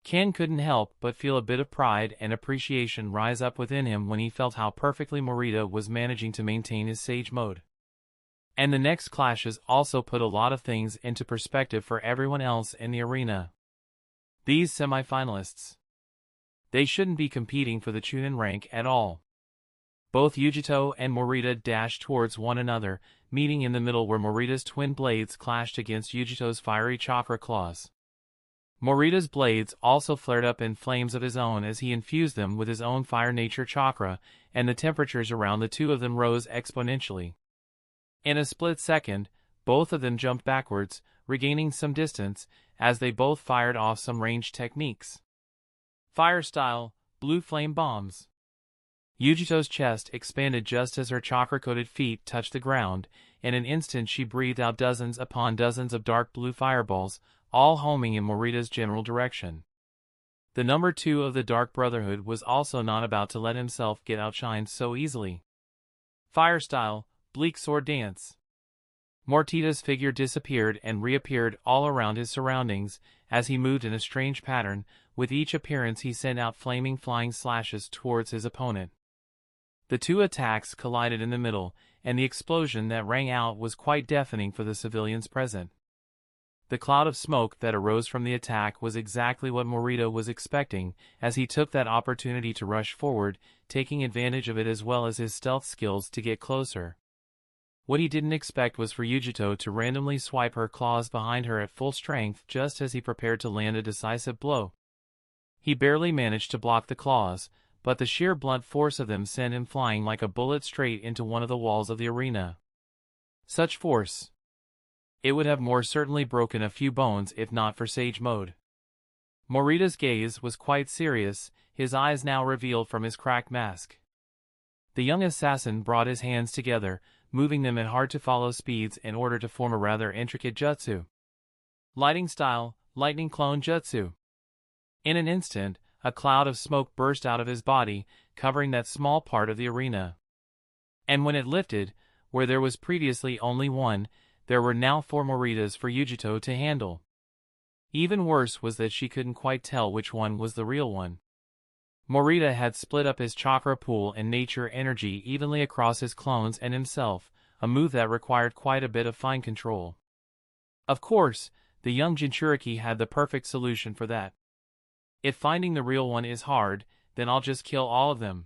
Ken couldn't help but feel a bit of pride and appreciation rise up within him when he felt how perfectly Morita was managing to maintain his sage mode. And the next clashes also put a lot of things into perspective for everyone else in the arena. These semifinalists. They shouldn't be competing for the Chunin rank at all. Both Yujito and Morita dashed towards one another, meeting in the middle where Morita's twin blades clashed against Yujito's fiery chakra claws. Morita's blades also flared up in flames of his own as he infused them with his own fire nature chakra, and the temperatures around the two of them rose exponentially. In a split second, both of them jumped backwards, regaining some distance, as they both fired off some ranged techniques. Fire style, blue flame bombs. Yujito's chest expanded just as her chakra-coated feet touched the ground. In an instant she breathed out dozens upon dozens of dark blue fireballs, all homing in Morita's general direction. The number 2 of the Dark Brotherhood was also not about to let himself get outshined so easily. Fire style, bleak sword dance. Morita's figure disappeared and reappeared all around his surroundings, as he moved in a strange pattern. With each appearance he sent out flaming flying slashes towards his opponent. The two attacks collided in the middle, and the explosion that rang out was quite deafening for the civilians present. The cloud of smoke that arose from the attack was exactly what Morita was expecting, as he took that opportunity to rush forward, taking advantage of it as well as his stealth skills to get closer. What he didn't expect was for Yujito to randomly swipe her claws behind her at full strength just as he prepared to land a decisive blow. He barely managed to block the claws, but the sheer blunt force of them sent him flying like a bullet straight into one of the walls of the arena. Such force! It would have more certainly broken a few bones if not for Sage Mode. Morita's gaze was quite serious, his eyes now revealed from his cracked mask. The young assassin brought his hands together, moving them at hard-to-follow speeds in order to form a rather intricate jutsu. Lighting style, lightning clone jutsu. In an instant, a cloud of smoke burst out of his body, covering that small part of the arena. And when it lifted, where there was previously only one, there were now 4 Moritas for Yujito to handle. Even worse was that she couldn't quite tell which one was the real one. Morita had split up his chakra pool and nature energy evenly across his clones and himself, a move that required quite a bit of fine control. Of course, the young Jinchuriki had the perfect solution for that. If finding the real one is hard, then I'll just kill all of them.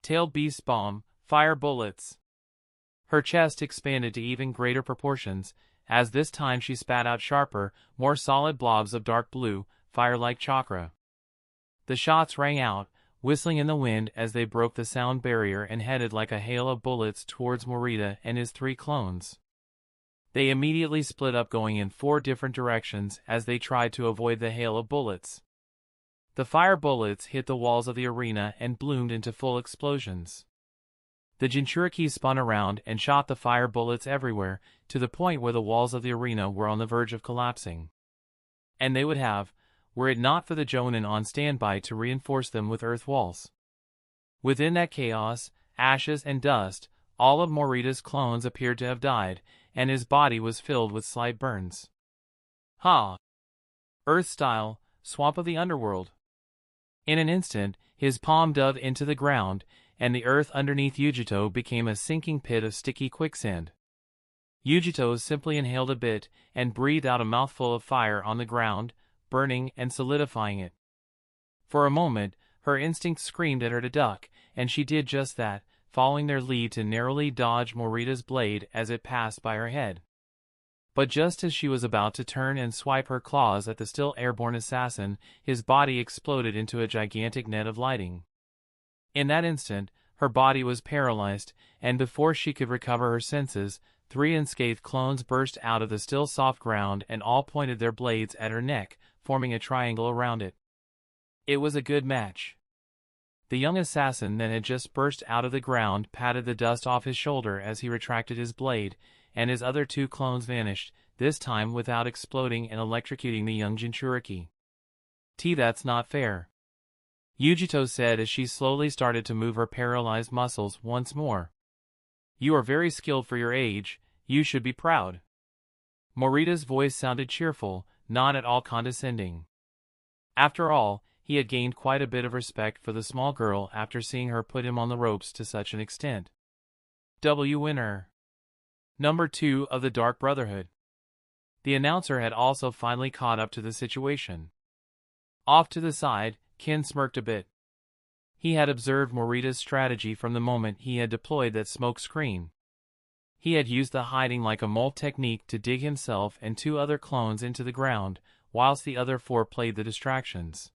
Tailed beast bomb, fire bullets. Her chest expanded to even greater proportions, as this time she spat out sharper, more solid blobs of dark blue, fire-like chakra. The shots rang out, whistling in the wind as they broke the sound barrier and headed like a hail of bullets towards Morita and his 3 clones. They immediately split up, going in 4 different directions as they tried to avoid the hail of bullets. The fire bullets hit the walls of the arena and bloomed into full explosions. The Jinchuriki spun around and shot the fire bullets everywhere, to the point where the walls of the arena were on the verge of collapsing. And they would have, were it not for the Chunin on standby to reinforce them with earth walls. Within that chaos, ashes and dust, all of Morita's clones appeared to have died, and his body was filled with slight burns. Ha! Earth-style, swamp of the underworld. In an instant, his palm dug into the ground, and the earth underneath Yujito became a sinking pit of sticky quicksand. Yujito simply inhaled a bit, and breathed out a mouthful of fire on the ground, burning and solidifying it. For a moment, her instinct screamed at her to duck, and she did just that, following their lead to narrowly dodge Morita's blade as it passed by her head. But just as she was about to turn and swipe her claws at the still airborne assassin, his body exploded into a gigantic net of lighting. In that instant, her body was paralyzed, and before she could recover her senses, 3 unscathed clones burst out of the still soft ground and all pointed their blades at her neck, forming a triangle around it. It was a good match. The young assassin that had just burst out of the ground patted the dust off his shoulder as he retracted his blade, and his other 2 clones vanished, this time without exploding and electrocuting the young Jinchuriki. That's not fair," Yujito said as she slowly started to move her paralyzed muscles once more. "You are very skilled for your age, you should be proud." Morita's voice sounded cheerful, not at all condescending. After all, he had gained quite a bit of respect for the small girl after seeing her put him on the ropes to such an extent. Winner. Number 2 of the Dark Brotherhood. The announcer had also finally caught up to the situation. Off to the side, Ken smirked a bit. He had observed Morita's strategy from the moment he had deployed that smoke screen. He had used the hiding like a mole technique to dig himself and 2 other clones into the ground, whilst the other 4 played the distractions.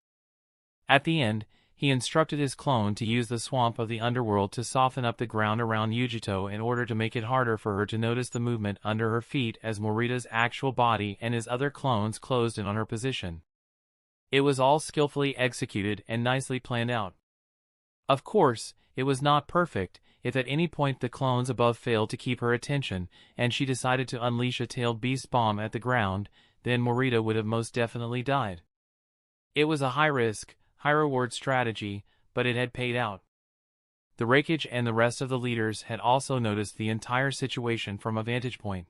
At the end, he instructed his clone to use the swamp of the underworld to soften up the ground around Yujito in order to make it harder for her to notice the movement under her feet as Morita's actual body and his other clones closed in on her position. It was all skillfully executed and nicely planned out. Of course, it was not perfect. If at any point the clones above failed to keep her attention, and she decided to unleash a tailed beast bomb at the ground, then Morita would have most definitely died. It was a high-risk, high-reward strategy, but it had paid out. The Raikage and the rest of the leaders had also noticed the entire situation from a vantage point.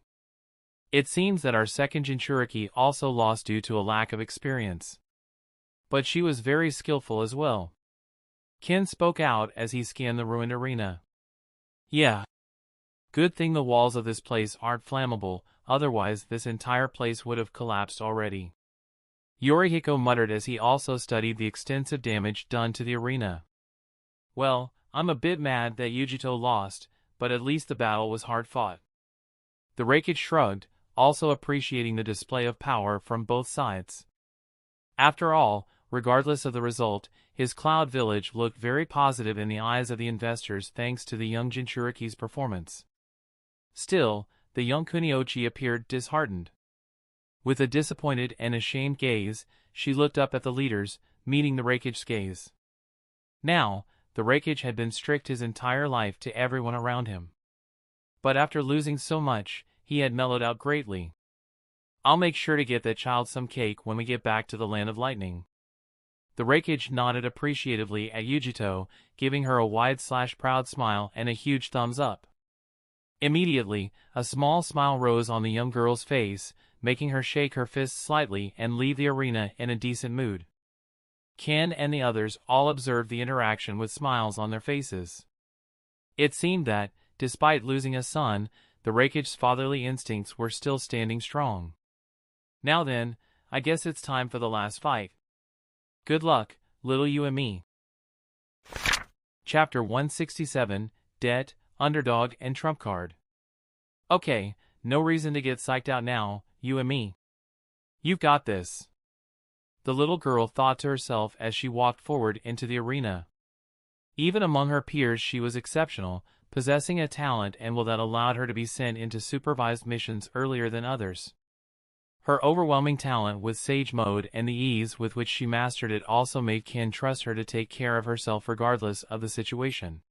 It seems that our second Jinchuriki also lost due to a lack of experience. But she was very skillful as well. Ken spoke out as he scanned the ruined arena. "Yeah. Good thing the walls of this place aren't flammable, otherwise this entire place would have collapsed already." Yorihiko muttered as he also studied the extensive damage done to the arena. "Well, I'm a bit mad that Yujito lost, but at least the battle was hard fought." The Raikage shrugged, also appreciating the display of power from both sides. After all, regardless of the result, his Cloud Village looked very positive in the eyes of the investors thanks to the young Jinchuriki's performance. Still, the young Kuniochi appeared disheartened. With a disappointed and ashamed gaze, she looked up at the leaders, meeting the Raikage's gaze. Now, the Raikage had been strict his entire life to everyone around him. But after losing so much, he had mellowed out greatly. "I'll make sure to get that child some cake when we get back to the Land of Lightning." The Raikage nodded appreciatively at Yujito, giving her a wide-proud smile and a huge thumbs up. Immediately, a small smile rose on the young girl's face, making her shake her fists slightly and leave the arena in a decent mood. Ken and the others all observed the interaction with smiles on their faces. It seemed that, Despite losing a son, the Rakich's fatherly instincts were still standing strong. Now then, I guess it's time for the last fight. Good luck, little you and me. Chapter 167, Debt, Underdog and Trump Card. Okay, no reason to get psyched out now, you and me. You've got this. The little girl thought to herself as she walked forward into the arena. Even among her peers she was exceptional, possessing a talent and will that allowed her to be sent into supervised missions earlier than others. Her overwhelming talent with Sage Mode and the ease with which she mastered it also made Ken trust her to take care of herself regardless of the situation.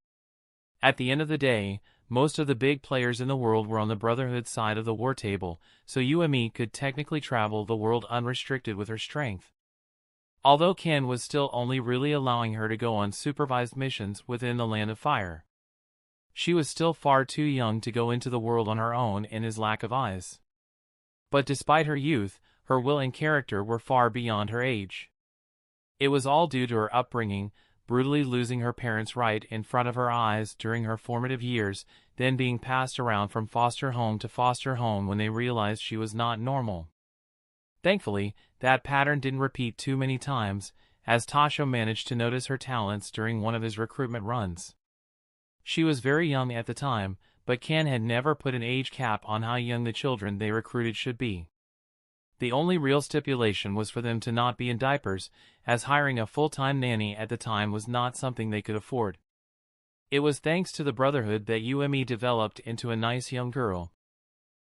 At the end of the day, most of the big players in the world were on the Brotherhood side of the war table, so you and me could technically travel the world unrestricted with her strength. Although Ken was still only really allowing her to go on supervised missions within the Land of Fire. She was still far too young to go into the world on her own in his lack of eyes. But despite her youth, her will and character were far beyond her age. It was all due to her upbringing, brutally losing her parents right in front of her eyes during her formative years, then being passed around from foster home to foster home when they realized she was not normal. Thankfully, that pattern didn't repeat too many times, as Tasho managed to notice her talents during one of his recruitment runs. She was very young at the time, but Ken had never put an age cap on how young the children they recruited should be. The only real stipulation was for them to not be in diapers, as hiring a full-time nanny at the time was not something they could afford. It was thanks to the Brotherhood that Yumi developed into a nice young girl.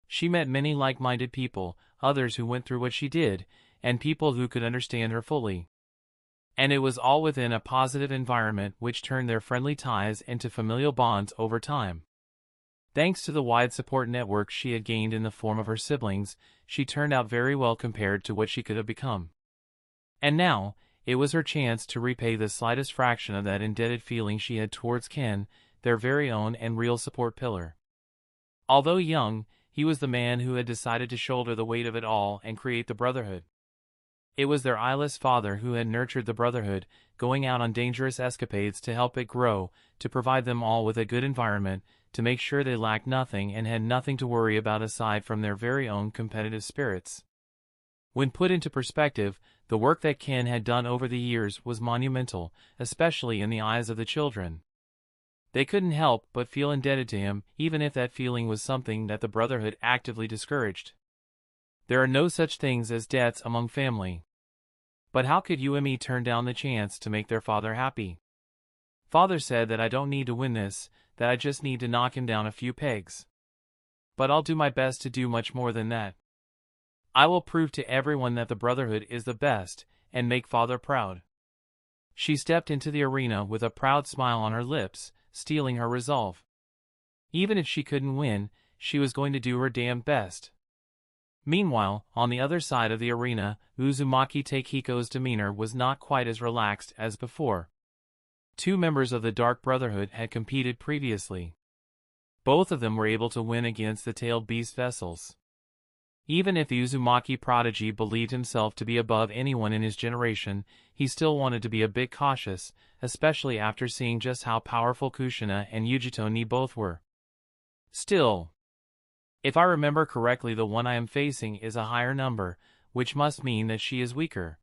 She met many like-minded people, others who went through what she did, and people who could understand her fully. And it was all within a positive environment which turned their friendly ties into familial bonds over time. Thanks to the wide support network she had gained in the form of her siblings, she turned out very well compared to what she could have become. And now, it was her chance to repay the slightest fraction of that indebted feeling she had towards Ken, their very own and real support pillar. Although young, he was the man who had decided to shoulder the weight of it all and create the Brotherhood. It was their eyeless father who had nurtured the Brotherhood, going out on dangerous escapades to help it grow, to provide them all with a good environment, to make sure they lacked nothing and had nothing to worry about aside from their very own competitive spirits. When put into perspective, the work that Ken had done over the years was monumental, especially in the eyes of the children. They couldn't help but feel indebted to him, even if that feeling was something that the Brotherhood actively discouraged. There are no such things as debts among family. But how could Yumi turn down the chance to make their father happy? Father said that I don't need to win this, that I just need to knock him down a few pegs. But I'll do my best to do much more than that. I will prove to everyone that the Brotherhood is the best, and make Father proud. She stepped into the arena with a proud smile on her lips, steeling her resolve. Even if she couldn't win, she was going to do her damn best. Meanwhile, on the other side of the arena, Uzumaki Takehiko's demeanor was not quite as relaxed as before. Two members of the Dark Brotherhood had competed previously. Both of them were able to win against the tailed beast vessels. Even if the Uzumaki prodigy believed himself to be above anyone in his generation, he still wanted to be a bit cautious, especially after seeing just how powerful Kushina and Yujito Ni both were. Still, if I remember correctly, the one I am facing is a higher number, which must mean that she is weaker.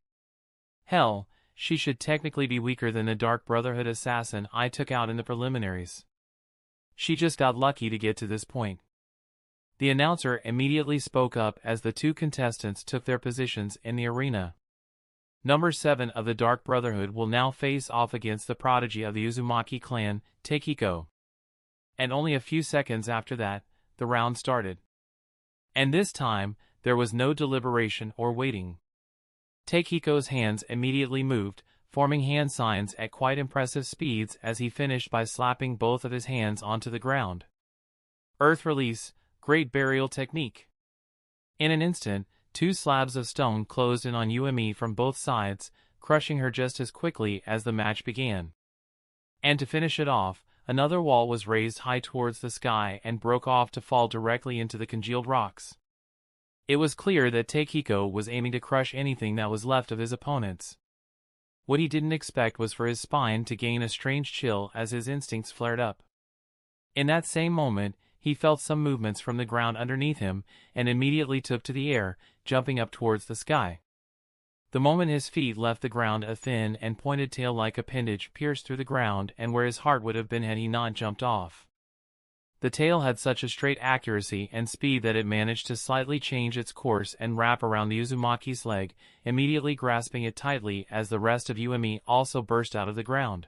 Hell, she should technically be weaker than the Dark Brotherhood assassin I took out in the preliminaries. She just got lucky to get to this point. The announcer immediately spoke up as the two contestants took their positions in the arena. Number 7 of the Dark Brotherhood will now face off against the prodigy of the Uzumaki clan, Takehiko. And only a few seconds after that, the round started. And this time, there was no deliberation or waiting. Takehiko's hands immediately moved, forming hand signs at quite impressive speeds as he finished by slapping both of his hands onto the ground. Earth release, great burial technique. In an instant, two slabs of stone closed in on Yumi from both sides, crushing her just as quickly as the match began. And to finish it off, another wall was raised high towards the sky and broke off to fall directly into the congealed rocks. It was clear that Takehiko was aiming to crush anything that was left of his opponents. What he didn't expect was for his spine to gain a strange chill as his instincts flared up. In that same moment, he felt some movements from the ground underneath him, and immediately took to the air, jumping up towards the sky. The moment his feet left the ground, a thin and pointed tail-like appendage pierced through the ground and where his heart would have been had he not jumped off. The tail had such a straight accuracy and speed that it managed to slightly change its course and wrap around the Uzumaki's leg, immediately grasping it tightly as the rest of Yumi also burst out of the ground.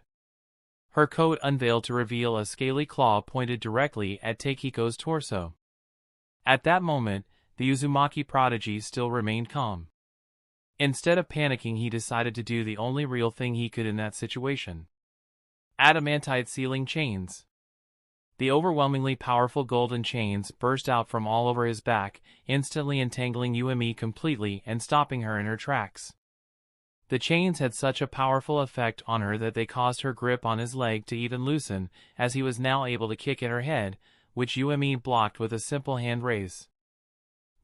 Her coat unveiled to reveal a scaly claw pointed directly at Takehiko's torso. At that moment, the Uzumaki prodigy still remained calm. Instead of panicking, he decided to do the only real thing he could in that situation. Adamantite sealing chains. The overwhelmingly powerful golden chains burst out from all over his back, instantly entangling Yumi completely and stopping her in her tracks. The chains had such a powerful effect on her that they caused her grip on his leg to even loosen, as he was now able to kick at her head, which Yumi blocked with a simple hand raise.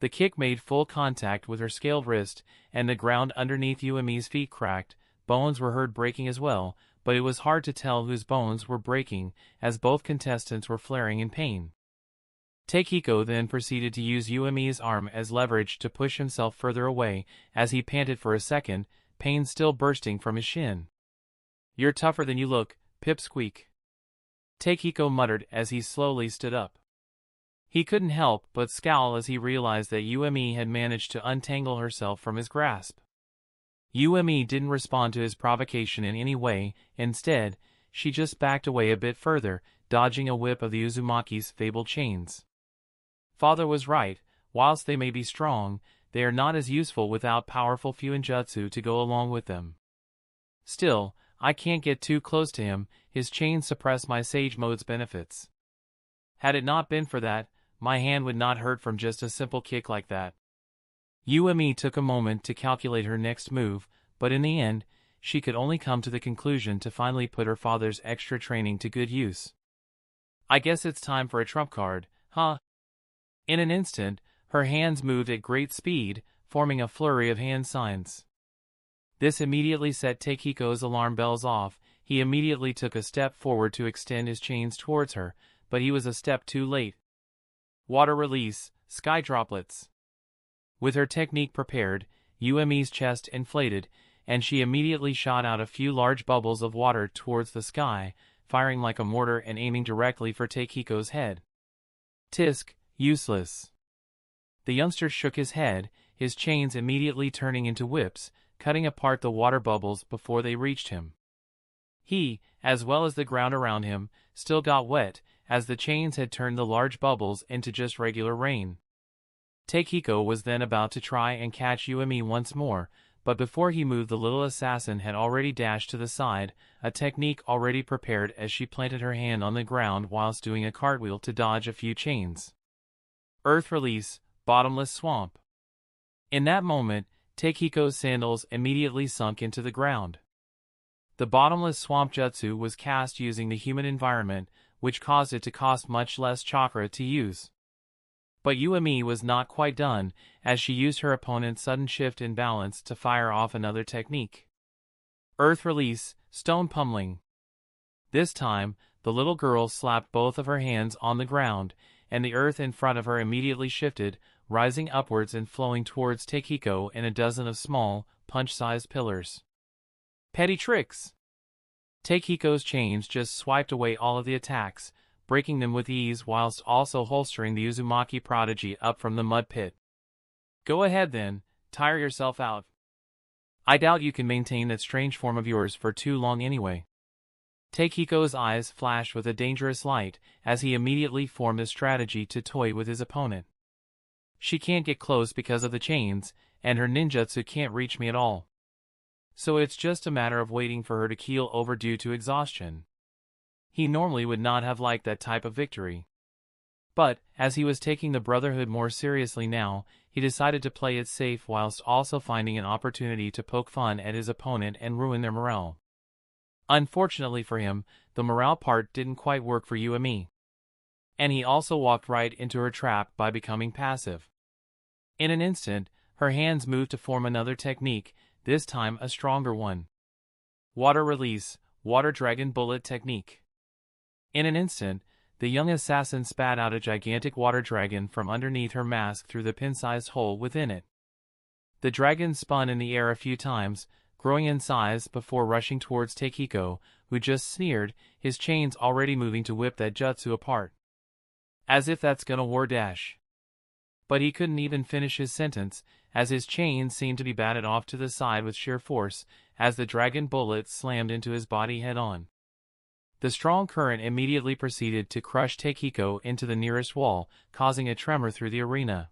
The kick made full contact with her scaled wrist, and the ground underneath Yumi's feet cracked. Bones were heard breaking as well, but it was hard to tell whose bones were breaking, as both contestants were flaring in pain. Takehiko then proceeded to use Yumi's arm as leverage to push himself further away, as he panted for a second, pain still bursting from his shin. "You're tougher than you look, pipsqueak," Takehiko muttered as he slowly stood up. He couldn't help but scowl as he realized that Yumi had managed to untangle herself from his grasp. Yumi didn't respond to his provocation in any way. Instead, she just backed away a bit further, dodging a whip of the Uzumaki's fabled chains. Father was right. Whilst they may be strong, they are not as useful without powerful fuinjutsu to go along with them. Still, I can't get too close to him. His chains suppress my Sage Mode's benefits. Had it not been for that, my hand would not hurt from just a simple kick like that. Yumi took a moment to calculate her next move, but in the end, she could only come to the conclusion to finally put her father's extra training to good use. "I guess it's time for a trump card, huh?" In an instant, her hands moved at great speed, forming a flurry of hand signs. This immediately set Takehiko's alarm bells off. He immediately took a step forward to extend his chains towards her, but he was a step too late. Water release, sky droplets. With her technique prepared, Yumi's chest inflated, and she immediately shot out a few large bubbles of water towards the sky, firing like a mortar and aiming directly for Takehiko's head. Tisk, useless. The youngster shook his head, his chains immediately turning into whips, cutting apart the water bubbles before they reached him. He, as well as the ground around him, still got wet, as the chains had turned the large bubbles into just regular rain. Takehiko was then about to try and catch Yumi once more, but before he moved, the little assassin had already dashed to the side, a technique already prepared, as she planted her hand on the ground whilst doing a cartwheel to dodge a few chains. Earth release, bottomless swamp. In that moment, Takehiko's sandals immediately sunk into the ground. The bottomless swamp jutsu was cast using the human environment, which caused it to cost much less chakra to use. But Yumi was not quite done, as she used her opponent's sudden shift in balance to fire off another technique. Earth release, stone pummeling. This time, the little girl slapped both of her hands on the ground, and the earth in front of her immediately shifted, rising upwards and flowing towards Takehiko in a dozen of small, punch-sized pillars. Petty tricks! Takehiko's chains just swiped away all of the attacks, breaking them with ease whilst also holstering the Uzumaki prodigy up from the mud pit. "Go ahead then, tire yourself out. I doubt you can maintain that strange form of yours for too long anyway." Takehiko's eyes flashed with a dangerous light, as he immediately formed a strategy to toy with his opponent. "She can't get close because of the chains, and her ninjutsu can't reach me at all. So it's just a matter of waiting for her to keel over due to exhaustion." He normally would not have liked that type of victory. But, as he was taking the Brotherhood more seriously now, he decided to play it safe whilst also finding an opportunity to poke fun at his opponent and ruin their morale. Unfortunately for him, the morale part didn't quite work for Yumi. And he also walked right into her trap by becoming passive. In an instant, her hands moved to form another technique, this time a stronger one. Water release, water dragon bullet technique. In an instant, The young assassin spat out a gigantic water dragon from underneath her mask through the pin-sized hole within it. The dragon spun in the air a few times, growing in size before rushing towards Takehiko, who just sneered, his chains already moving to whip that jutsu apart. As if that's gonna war dash. But he couldn't even finish his sentence, as his chains seemed to be batted off to the side with sheer force, as the dragon bullet slammed into his body head-on. The strong current immediately proceeded to crush Takehiko into the nearest wall, causing a tremor through the arena.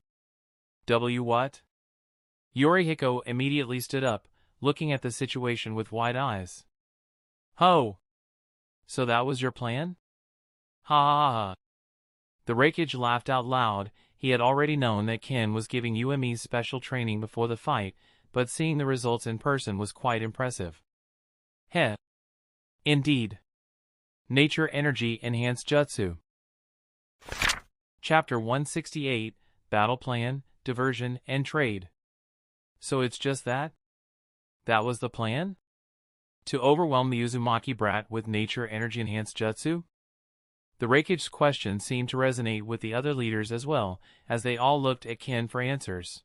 What? Yorihiko immediately stood up, looking at the situation with wide eyes. Ho! So that was your plan? Ha ha ha. The Raikage laughed out loud. He had already known that Ken was giving UME special training before the fight, but seeing the results in person was quite impressive. Heh. Indeed. Nature Energy Enhanced Jutsu. Chapter 168, Battle Plan, Diversion, and Trade. So it's just that? That was the plan? To overwhelm the Uzumaki brat with Nature Energy Enhanced Jutsu? The Raikage's question seemed to resonate with the other leaders as well, as they all looked at Ken for answers.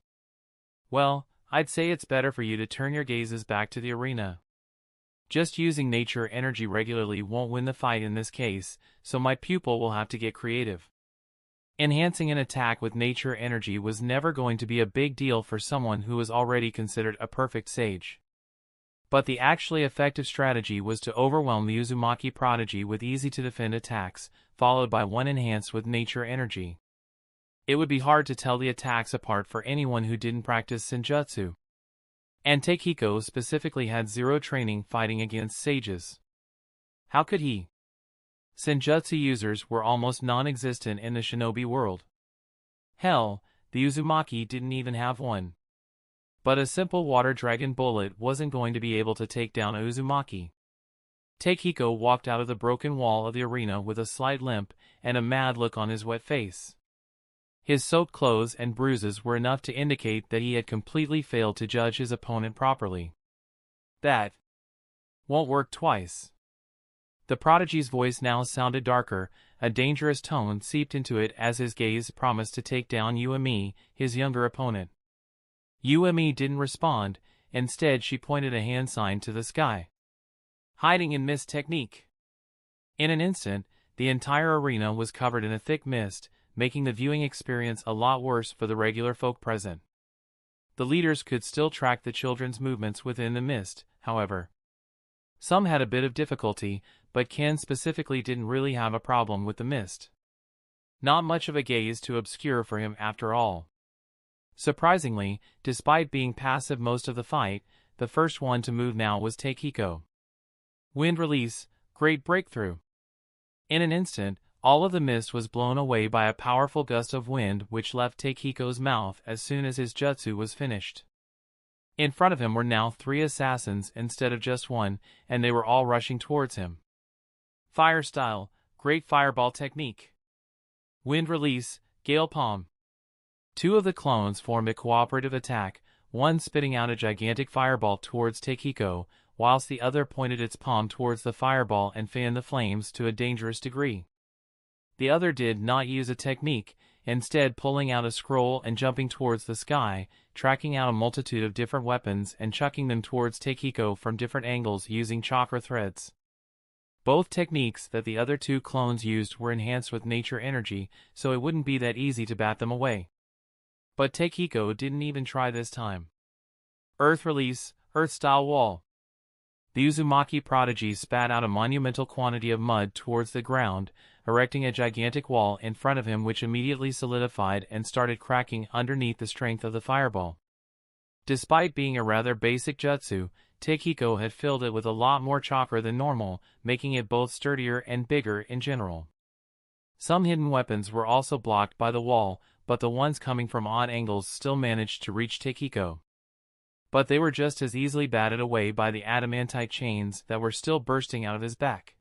Well, I'd say it's better for you to turn your gazes back to the arena. Just using nature energy regularly won't win the fight in this case, so my pupil will have to get creative. Enhancing an attack with nature energy was never going to be a big deal for someone who was already considered a perfect sage. But the actually effective strategy was to overwhelm the Uzumaki prodigy with easy-to-defend attacks, followed by one enhanced with nature energy. It would be hard to tell the attacks apart for anyone who didn't practice Senjutsu. And Takehiko specifically had zero training fighting against sages. How could he? Senjutsu users were almost non-existent in the shinobi world. Hell, the Uzumaki didn't even have one. But a simple water dragon bullet wasn't going to be able to take down a Uzumaki. Takehiko walked out of the broken wall of the arena with a slight limp and a mad look on his wet face. His soaked clothes and bruises were enough to indicate that he had completely failed to judge his opponent properly. That won't work twice. The prodigy's voice now sounded darker, a dangerous tone seeped into it as his gaze promised to take down Ume, his younger opponent. Ume didn't respond, instead she pointed a hand sign to the sky. Hiding in mist technique. In an instant, the entire arena was covered in a thick mist, making the viewing experience a lot worse for the regular folk present. The leaders could still track the children's movements within the mist, however. Some had a bit of difficulty, but Ken specifically didn't really have a problem with the mist. Not much of a gaze to obscure for him after all. Surprisingly, despite being passive most of the fight, the first one to move now was Takehiko. Wind release, great breakthrough. In an instant, all of the mist was blown away by a powerful gust of wind which left Takehiko's mouth as soon as his jutsu was finished. In front of him were now 3 assassins instead of just one, and they were all rushing towards him. Fire style, great fireball technique. Wind release, gale palm. 2 of the clones formed a cooperative attack, one spitting out a gigantic fireball towards Takehiko, whilst the other pointed its palm towards the fireball and fanned the flames to a dangerous degree. The other did not use a technique, instead pulling out a scroll and jumping towards the sky, tracking out a multitude of different weapons and chucking them towards Takehiko from different angles using chakra threads. Both techniques that the other 2 clones used were enhanced with nature energy, so it wouldn't be that easy to bat them away. But Takehiko didn't even try this time. Earth release, earth-style wall. The Uzumaki prodigy spat out a monumental quantity of mud towards the ground, erecting a gigantic wall in front of him which immediately solidified and started cracking underneath the strength of the fireball. Despite being a rather basic jutsu, Takehiko had filled it with a lot more chakra than normal, making it both sturdier and bigger in general. Some hidden weapons were also blocked by the wall, but the ones coming from odd angles still managed to reach Takehiko. But they were just as easily batted away by the adamantite chains that were still bursting out of his back.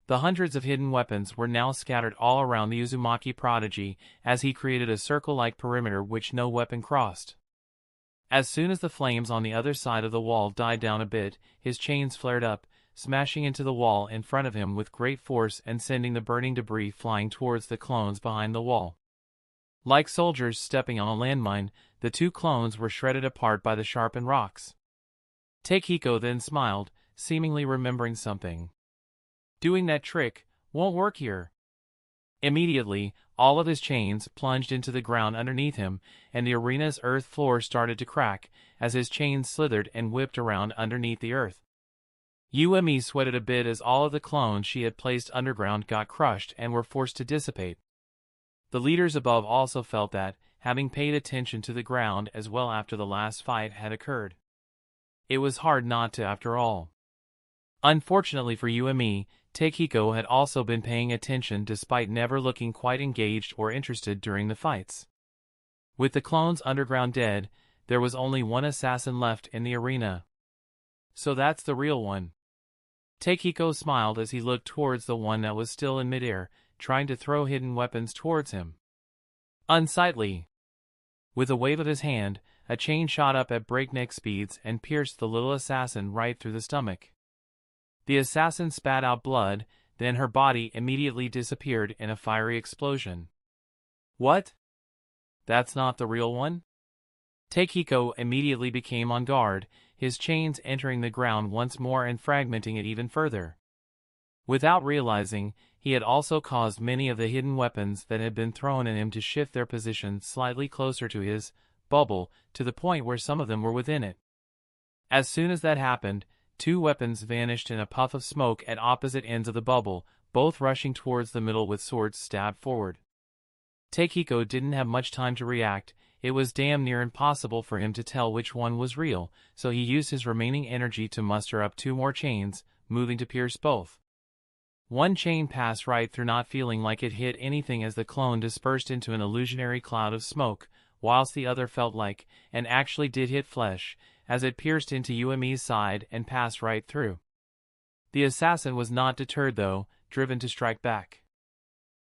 The hundreds of hidden weapons were now scattered all around the Uzumaki prodigy as he created a circle-like perimeter which no weapon crossed. As soon as the flames on the other side of the wall died down a bit, his chains flared up, smashing into the wall in front of him with great force and sending the burning debris flying towards the clones behind the wall. Like soldiers stepping on a landmine, the two clones were shredded apart by the sharpened rocks. Takehiko then smiled, seemingly remembering something. Doing that trick won't work here. Immediately, all of his chains plunged into the ground underneath him, and the arena's earth floor started to crack as his chains slithered and whipped around underneath the earth. Yumi sweated a bit as all of the clones she had placed underground got crushed and were forced to dissipate. The leaders above also felt that, having paid attention to the ground as well after the last fight had occurred. It was hard not to after all. Unfortunately for Yumi, Takehiko had also been paying attention despite never looking quite engaged or interested during the fights. With the clones underground dead, there was only one assassin left in the arena. So that's the real one. Takehiko smiled as he looked towards the one that was still in midair, trying to throw hidden weapons towards him. Unsightly. With a wave of his hand, a chain shot up at breakneck speeds and pierced the little assassin right through the stomach. The assassin spat out blood, then her body immediately disappeared in a fiery explosion. What? That's not the real one? Takehiko immediately became on guard, his chains entering the ground once more and fragmenting it even further. Without realizing, he had also caused many of the hidden weapons that had been thrown at him to shift their position slightly closer to his bubble, to the point where some of them were within it. As soon as that happened, two weapons vanished in a puff of smoke at opposite ends of the bubble, both rushing towards the middle with swords stabbed forward. Takehiko didn't have much time to react. It was damn near impossible for him to tell which one was real, so he used his remaining energy to muster up two more chains, moving to pierce both. One chain passed right through, not feeling like it hit anything as the clone dispersed into an illusionary cloud of smoke, whilst the other felt like, and actually did hit flesh, as it pierced into Yumi's side and passed right through. The assassin was not deterred though, driven to strike back.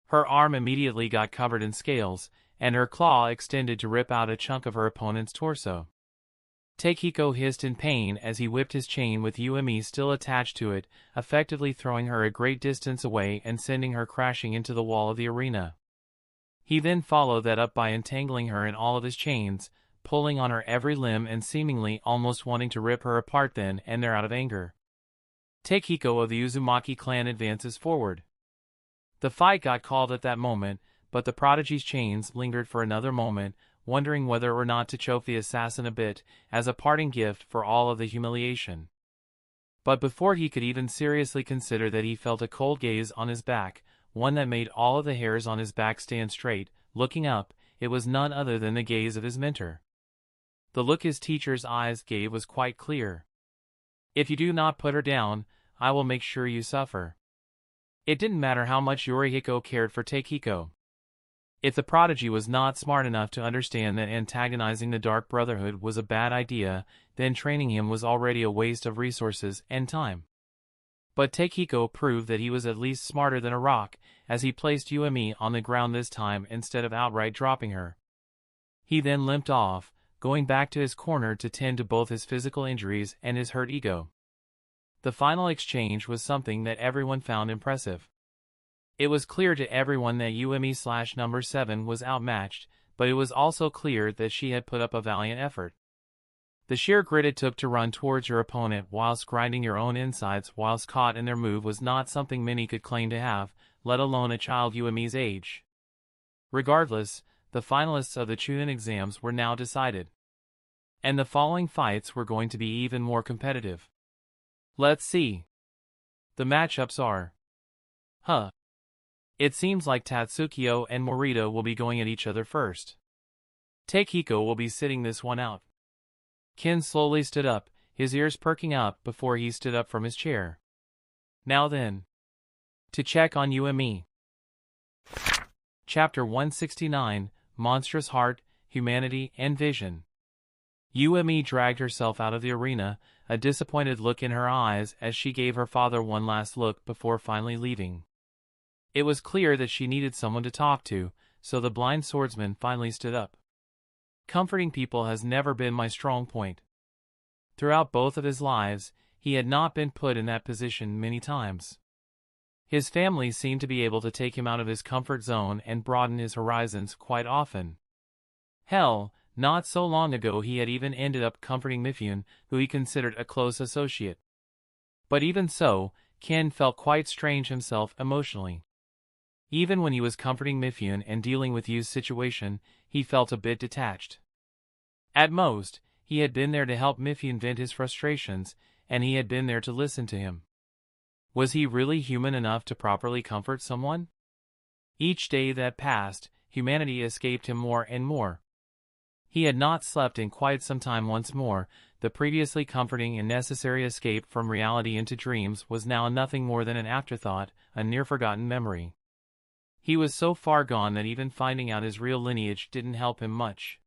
Her arm immediately got covered in scales, and her claw extended to rip out a chunk of her opponent's torso. Takehiko hissed in pain as he whipped his chain with Yumi still attached to it, effectively throwing her a great distance away and sending her crashing into the wall of the arena. He then followed that up by entangling her in all of his chains, pulling on her every limb and seemingly almost wanting to rip her apart then and there out of anger. Takehiko of the Uzumaki clan advances forward. The fight got called at that moment, but the prodigy's chains lingered for another moment, wondering whether or not to choke the assassin a bit, as a parting gift for all of the humiliation. But before he could even seriously consider that, he felt a cold gaze on his back, one that made all of the hairs on his back stand straight. Looking up, it was none other than the gaze of his mentor. The look his teacher's eyes gave was quite clear. If you do not put her down, I will make sure you suffer. It didn't matter how much Yorihiko cared for Takehiko. If the prodigy was not smart enough to understand that antagonizing the Dark Brotherhood was a bad idea, then training him was already a waste of resources and time. But Takehiko proved that he was at least smarter than a rock, as he placed Yumi on the ground this time instead of outright dropping her. He then limped off, going back to his corner to tend to both his physical injuries and his hurt ego. The final exchange was something that everyone found impressive. It was clear to everyone that Yumi/number 7 was outmatched, but it was also clear that she had put up a valiant effort. The sheer grit it took to run towards your opponent whilst grinding your own insides whilst caught in their move was not something many could claim to have, let alone a child Yumi's age. Regardless, the finalists of the Chunin exams were now decided. And the following fights were going to be even more competitive. Let's see. The matchups are... It seems like Tatsukyo and Morita will be going at each other first. Takehiko will be sitting this one out. Ken slowly stood up, his ears perking up before he stood up from his chair. Now then. To check on Yumi. Chapter 169, Monstrous Heart, Humanity and Vision. Yumi dragged herself out of the arena, a disappointed look in her eyes as she gave her father one last look before finally leaving. It was clear that she needed someone to talk to, so the blind swordsman finally stood up. Comforting people has never been my strong point. Throughout both of his lives, he had not been put in that position many times. His family seemed to be able to take him out of his comfort zone and broaden his horizons quite often. Hell, not so long ago he had even ended up comforting Mifune, who he considered a close associate. But even so, Ken felt quite strange himself emotionally. Even when he was comforting Mifune and dealing with Yu's situation, he felt a bit detached. At most, he had been there to help Mifune vent his frustrations, and he had been there to listen to him. Was he really human enough to properly comfort someone? Each day that passed, humanity escaped him more and more. He had not slept in quite some time once more. The previously comforting and necessary escape from reality into dreams was now nothing more than an afterthought, a near-forgotten memory. He was so far gone that even finding out his real lineage didn't help him much.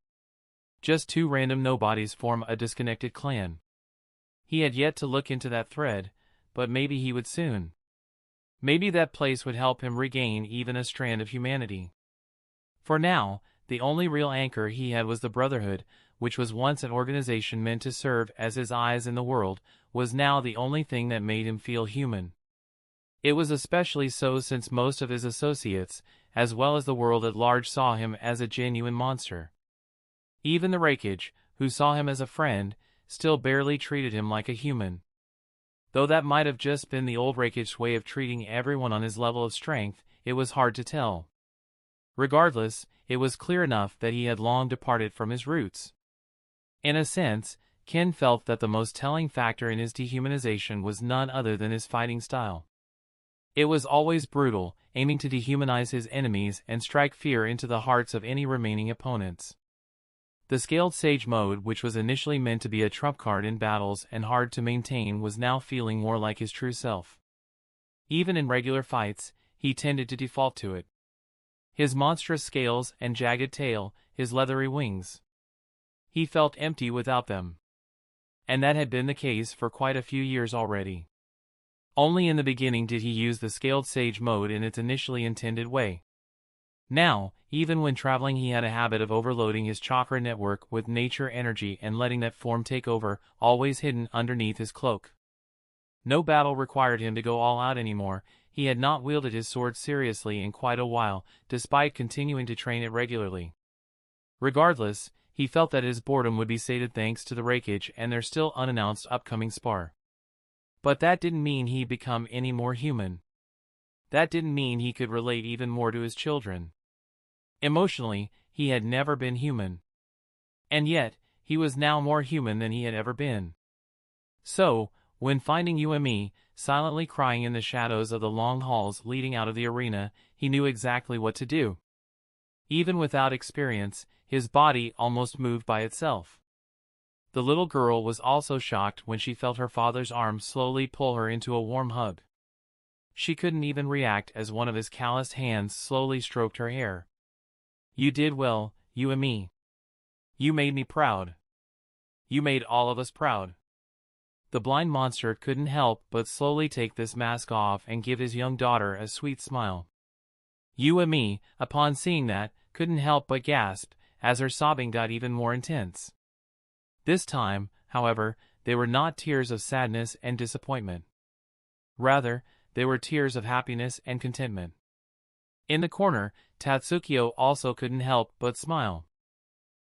Just two random nobodies form a disconnected clan. He had yet to look into that thread, but maybe he would soon. Maybe that place would help him regain even a strand of humanity. For now, the only real anchor he had was the Brotherhood, which was once an organization meant to serve as his eyes in the world, was now the only thing that made him feel human. It was especially so since most of his associates, as well as the world at large, saw him as a genuine monster. Even the Rakeage, who saw him as a friend, still barely treated him like a human. Though that might have just been the old Rakeage's way of treating everyone on his level of strength, it was hard to tell. Regardless, it was clear enough that he had long departed from his roots. In a sense, Ken felt that the most telling factor in his dehumanization was none other than his fighting style. It was always brutal, aiming to dehumanize his enemies and strike fear into the hearts of any remaining opponents. The Scaled Sage mode, which was initially meant to be a trump card in battles and hard to maintain, was now feeling more like his true self. Even in regular fights, he tended to default to it. His monstrous scales and jagged tail, his leathery wings. He felt empty without them. And that had been the case for quite a few years already. Only in the beginning did he use the Scaled Sage mode in its initially intended way. Now, even when traveling, he had a habit of overloading his chakra network with nature energy and letting that form take over, always hidden underneath his cloak. No battle required him to go all out anymore. He had not wielded his sword seriously in quite a while, despite continuing to train it regularly. Regardless, he felt that his boredom would be sated thanks to the Rakeage and their still unannounced upcoming spar. But that didn't mean he'd become any more human. That didn't mean he could relate even more to his children. Emotionally, he had never been human. And yet, he was now more human than he had ever been. So, when finding Yumi silently crying in the shadows of the long halls leading out of the arena, he knew exactly what to do. Even without experience, his body almost moved by itself. The little girl was also shocked when she felt her father's arm slowly pull her into a warm hug. She couldn't even react as one of his calloused hands slowly stroked her hair. "You did well, Yumi. You made me proud. You made all of us proud." The blind monster couldn't help but slowly take this mask off and give his young daughter a sweet smile. Yumi, upon seeing that, couldn't help but gasp, as her sobbing got even more intense. This time, however, they were not tears of sadness and disappointment. Rather, they were tears of happiness and contentment. In the corner, Tatsukiyo also couldn't help but smile.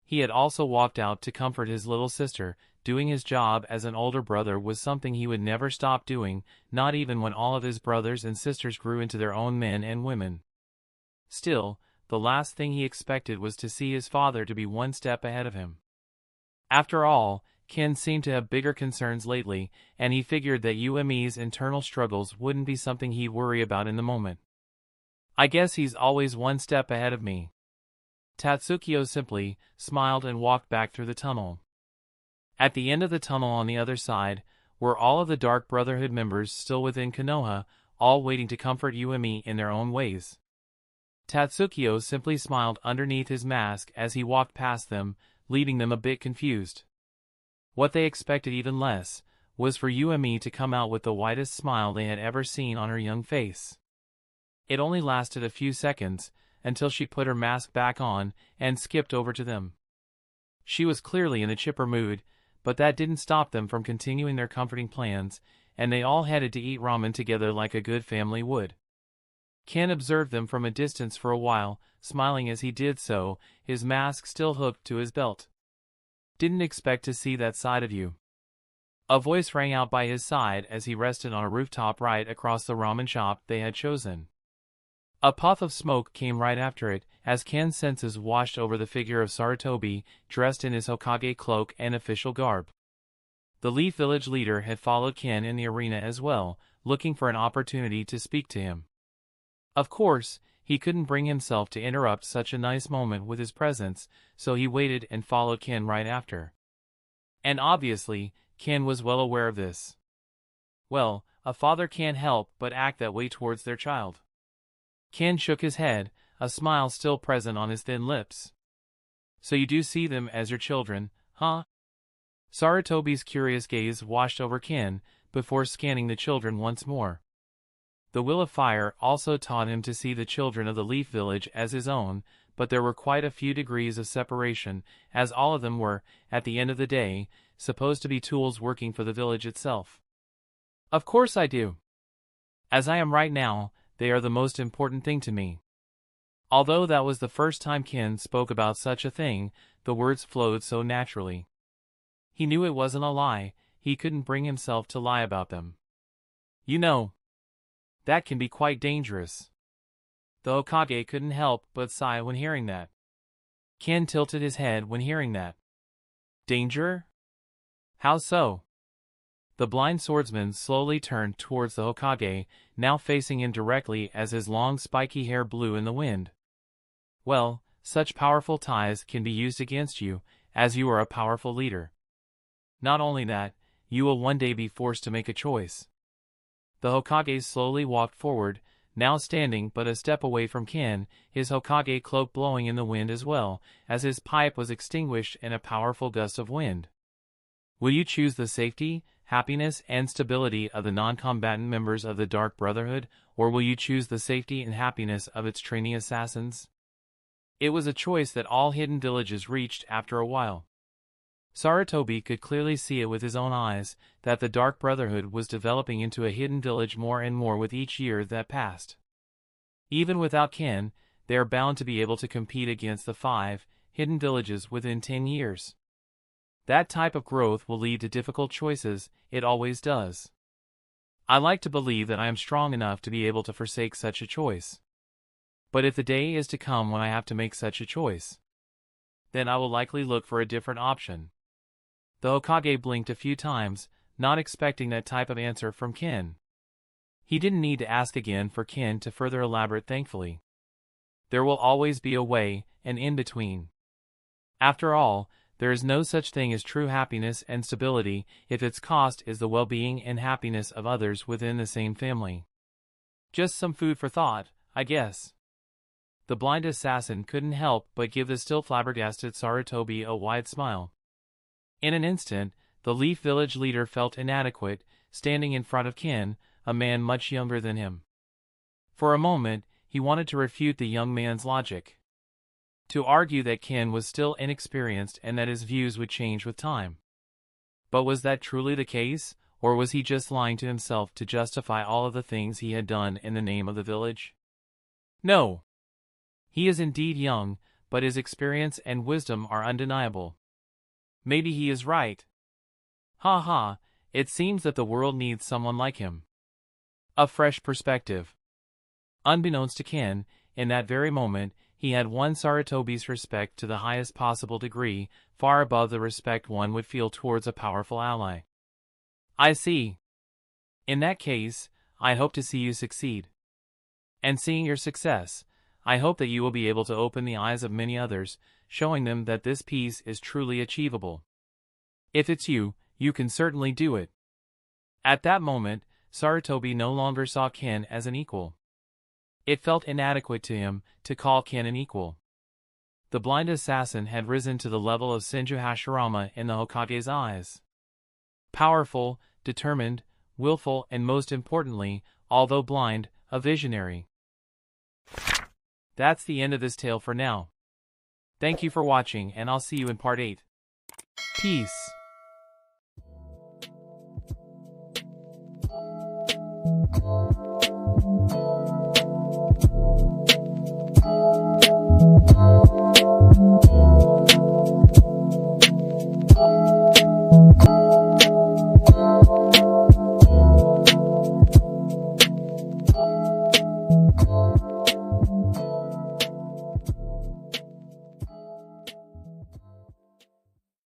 He had also walked out to comfort his little sister. Doing his job as an older brother was something he would never stop doing, not even when all of his brothers and sisters grew into their own men and women. Still, the last thing he expected was to see his father to be one step ahead of him. After all, Ken seemed to have bigger concerns lately, and he figured that Yumi's internal struggles wouldn't be something he'd worry about in the moment. "I guess he's always one step ahead of me." Tatsukiyo simply smiled and walked back through the tunnel. At the end of the tunnel on the other side, were all of the Dark Brotherhood members still within Konoha, all waiting to comfort Yumi in their own ways. Tatsukiyo simply smiled underneath his mask as he walked past them, leaving them a bit confused. What they expected even less was for Yumi to come out with the widest smile they had ever seen on her young face. It only lasted a few seconds, until she put her mask back on and skipped over to them. She was clearly in a chipper mood, but that didn't stop them from continuing their comforting plans, and they all headed to eat ramen together like a good family would. Ken observed them from a distance for a while, smiling as he did so, his mask still hooked to his belt. "Didn't expect to see that side of you." A voice rang out by his side as he rested on a rooftop right across the ramen shop they had chosen. A puff of smoke came right after it, as Ken's senses washed over the figure of Sarutobi, dressed in his Hokage cloak and official garb. The Leaf Village leader had followed Ken in the arena as well, looking for an opportunity to speak to him. Of course, he couldn't bring himself to interrupt such a nice moment with his presence, so he waited and followed Ken right after. And obviously, Ken was well aware of this. Well, a father can't help but act that way towards their child. Ken shook his head, a smile still present on his thin lips. "So you do see them as your children, huh?" Sarutobi's curious gaze washed over Ken, before scanning the children once more. The Will of Fire also taught him to see the children of the Leaf Village as his own, but there were quite a few degrees of separation, as all of them were, at the end of the day, supposed to be tools working for the village itself. "Of course I do. As I am right now, they are the most important thing to me." Although that was the first time Ken spoke about such a thing, the words flowed so naturally. He knew it wasn't a lie, he couldn't bring himself to lie about them. "You know, that can be quite dangerous." The Hokage couldn't help but sigh when hearing that. Ken tilted his head when hearing that. "Danger? How so?" The blind swordsman slowly turned towards the Hokage, now facing him directly as his long spiky hair blew in the wind. "Well, such powerful ties can be used against you, as you are a powerful leader. Not only that, you will one day be forced to make a choice." The Hokage slowly walked forward, now standing but a step away from Ken, his Hokage cloak blowing in the wind as well, as his pipe was extinguished in a powerful gust of wind. "Will you choose the safety, happiness, and stability of the non-combatant members of the Dark Brotherhood, or will you choose the safety and happiness of its trainee assassins?" It was a choice that all hidden villages reached after a while. Sarutobi could clearly see it with his own eyes, that the Dark Brotherhood was developing into a hidden village more and more with each year that passed. Even without Ken, they are bound to be able to compete against the 5 hidden villages within 10 years. That type of growth will lead to difficult choices, it always does. I like to believe that I am strong enough to be able to forsake such a choice. But if the day is to come when I have to make such a choice, then I will likely look for a different option. The Hokage blinked a few times, not expecting that type of answer from Ken. He didn't need to ask again for Ken to further elaborate, thankfully. There will always be a way, an in-between. After all, there is no such thing as true happiness and stability if its cost is the well-being and happiness of others within the same family. Just some food for thought, I guess. The blind assassin couldn't help but give the still flabbergasted Sarutobi a wide smile. In an instant, the Leaf Village leader felt inadequate, standing in front of Ken, a man much younger than him. For a moment, he wanted to refute the young man's logic. To argue that Ken was still inexperienced and that his views would change with time. But was that truly the case, or was he just lying to himself to justify all of the things he had done in the name of the village? No. He is indeed young, but his experience and wisdom are undeniable. Maybe he is right. Ha ha, it seems that the world needs someone like him. A fresh perspective. Unbeknownst to Ken, in that very moment, he had won Sarutobi's respect to the highest possible degree, far above the respect one would feel towards a powerful ally. I see. In that case, I hope to see you succeed. And seeing your success, I hope that you will be able to open the eyes of many others, showing them that this peace is truly achievable. If it's you, you can certainly do it. At that moment, Sarutobi no longer saw Ken as an equal. It felt inadequate to him to call Ken an equal. The blind assassin had risen to the level of Senju Hashirama in the Hokage's eyes. Powerful, determined, willful, and most importantly, although blind, a visionary. That's the end of this tale for now. Thank you for watching, and I'll see you in part 8. Peace.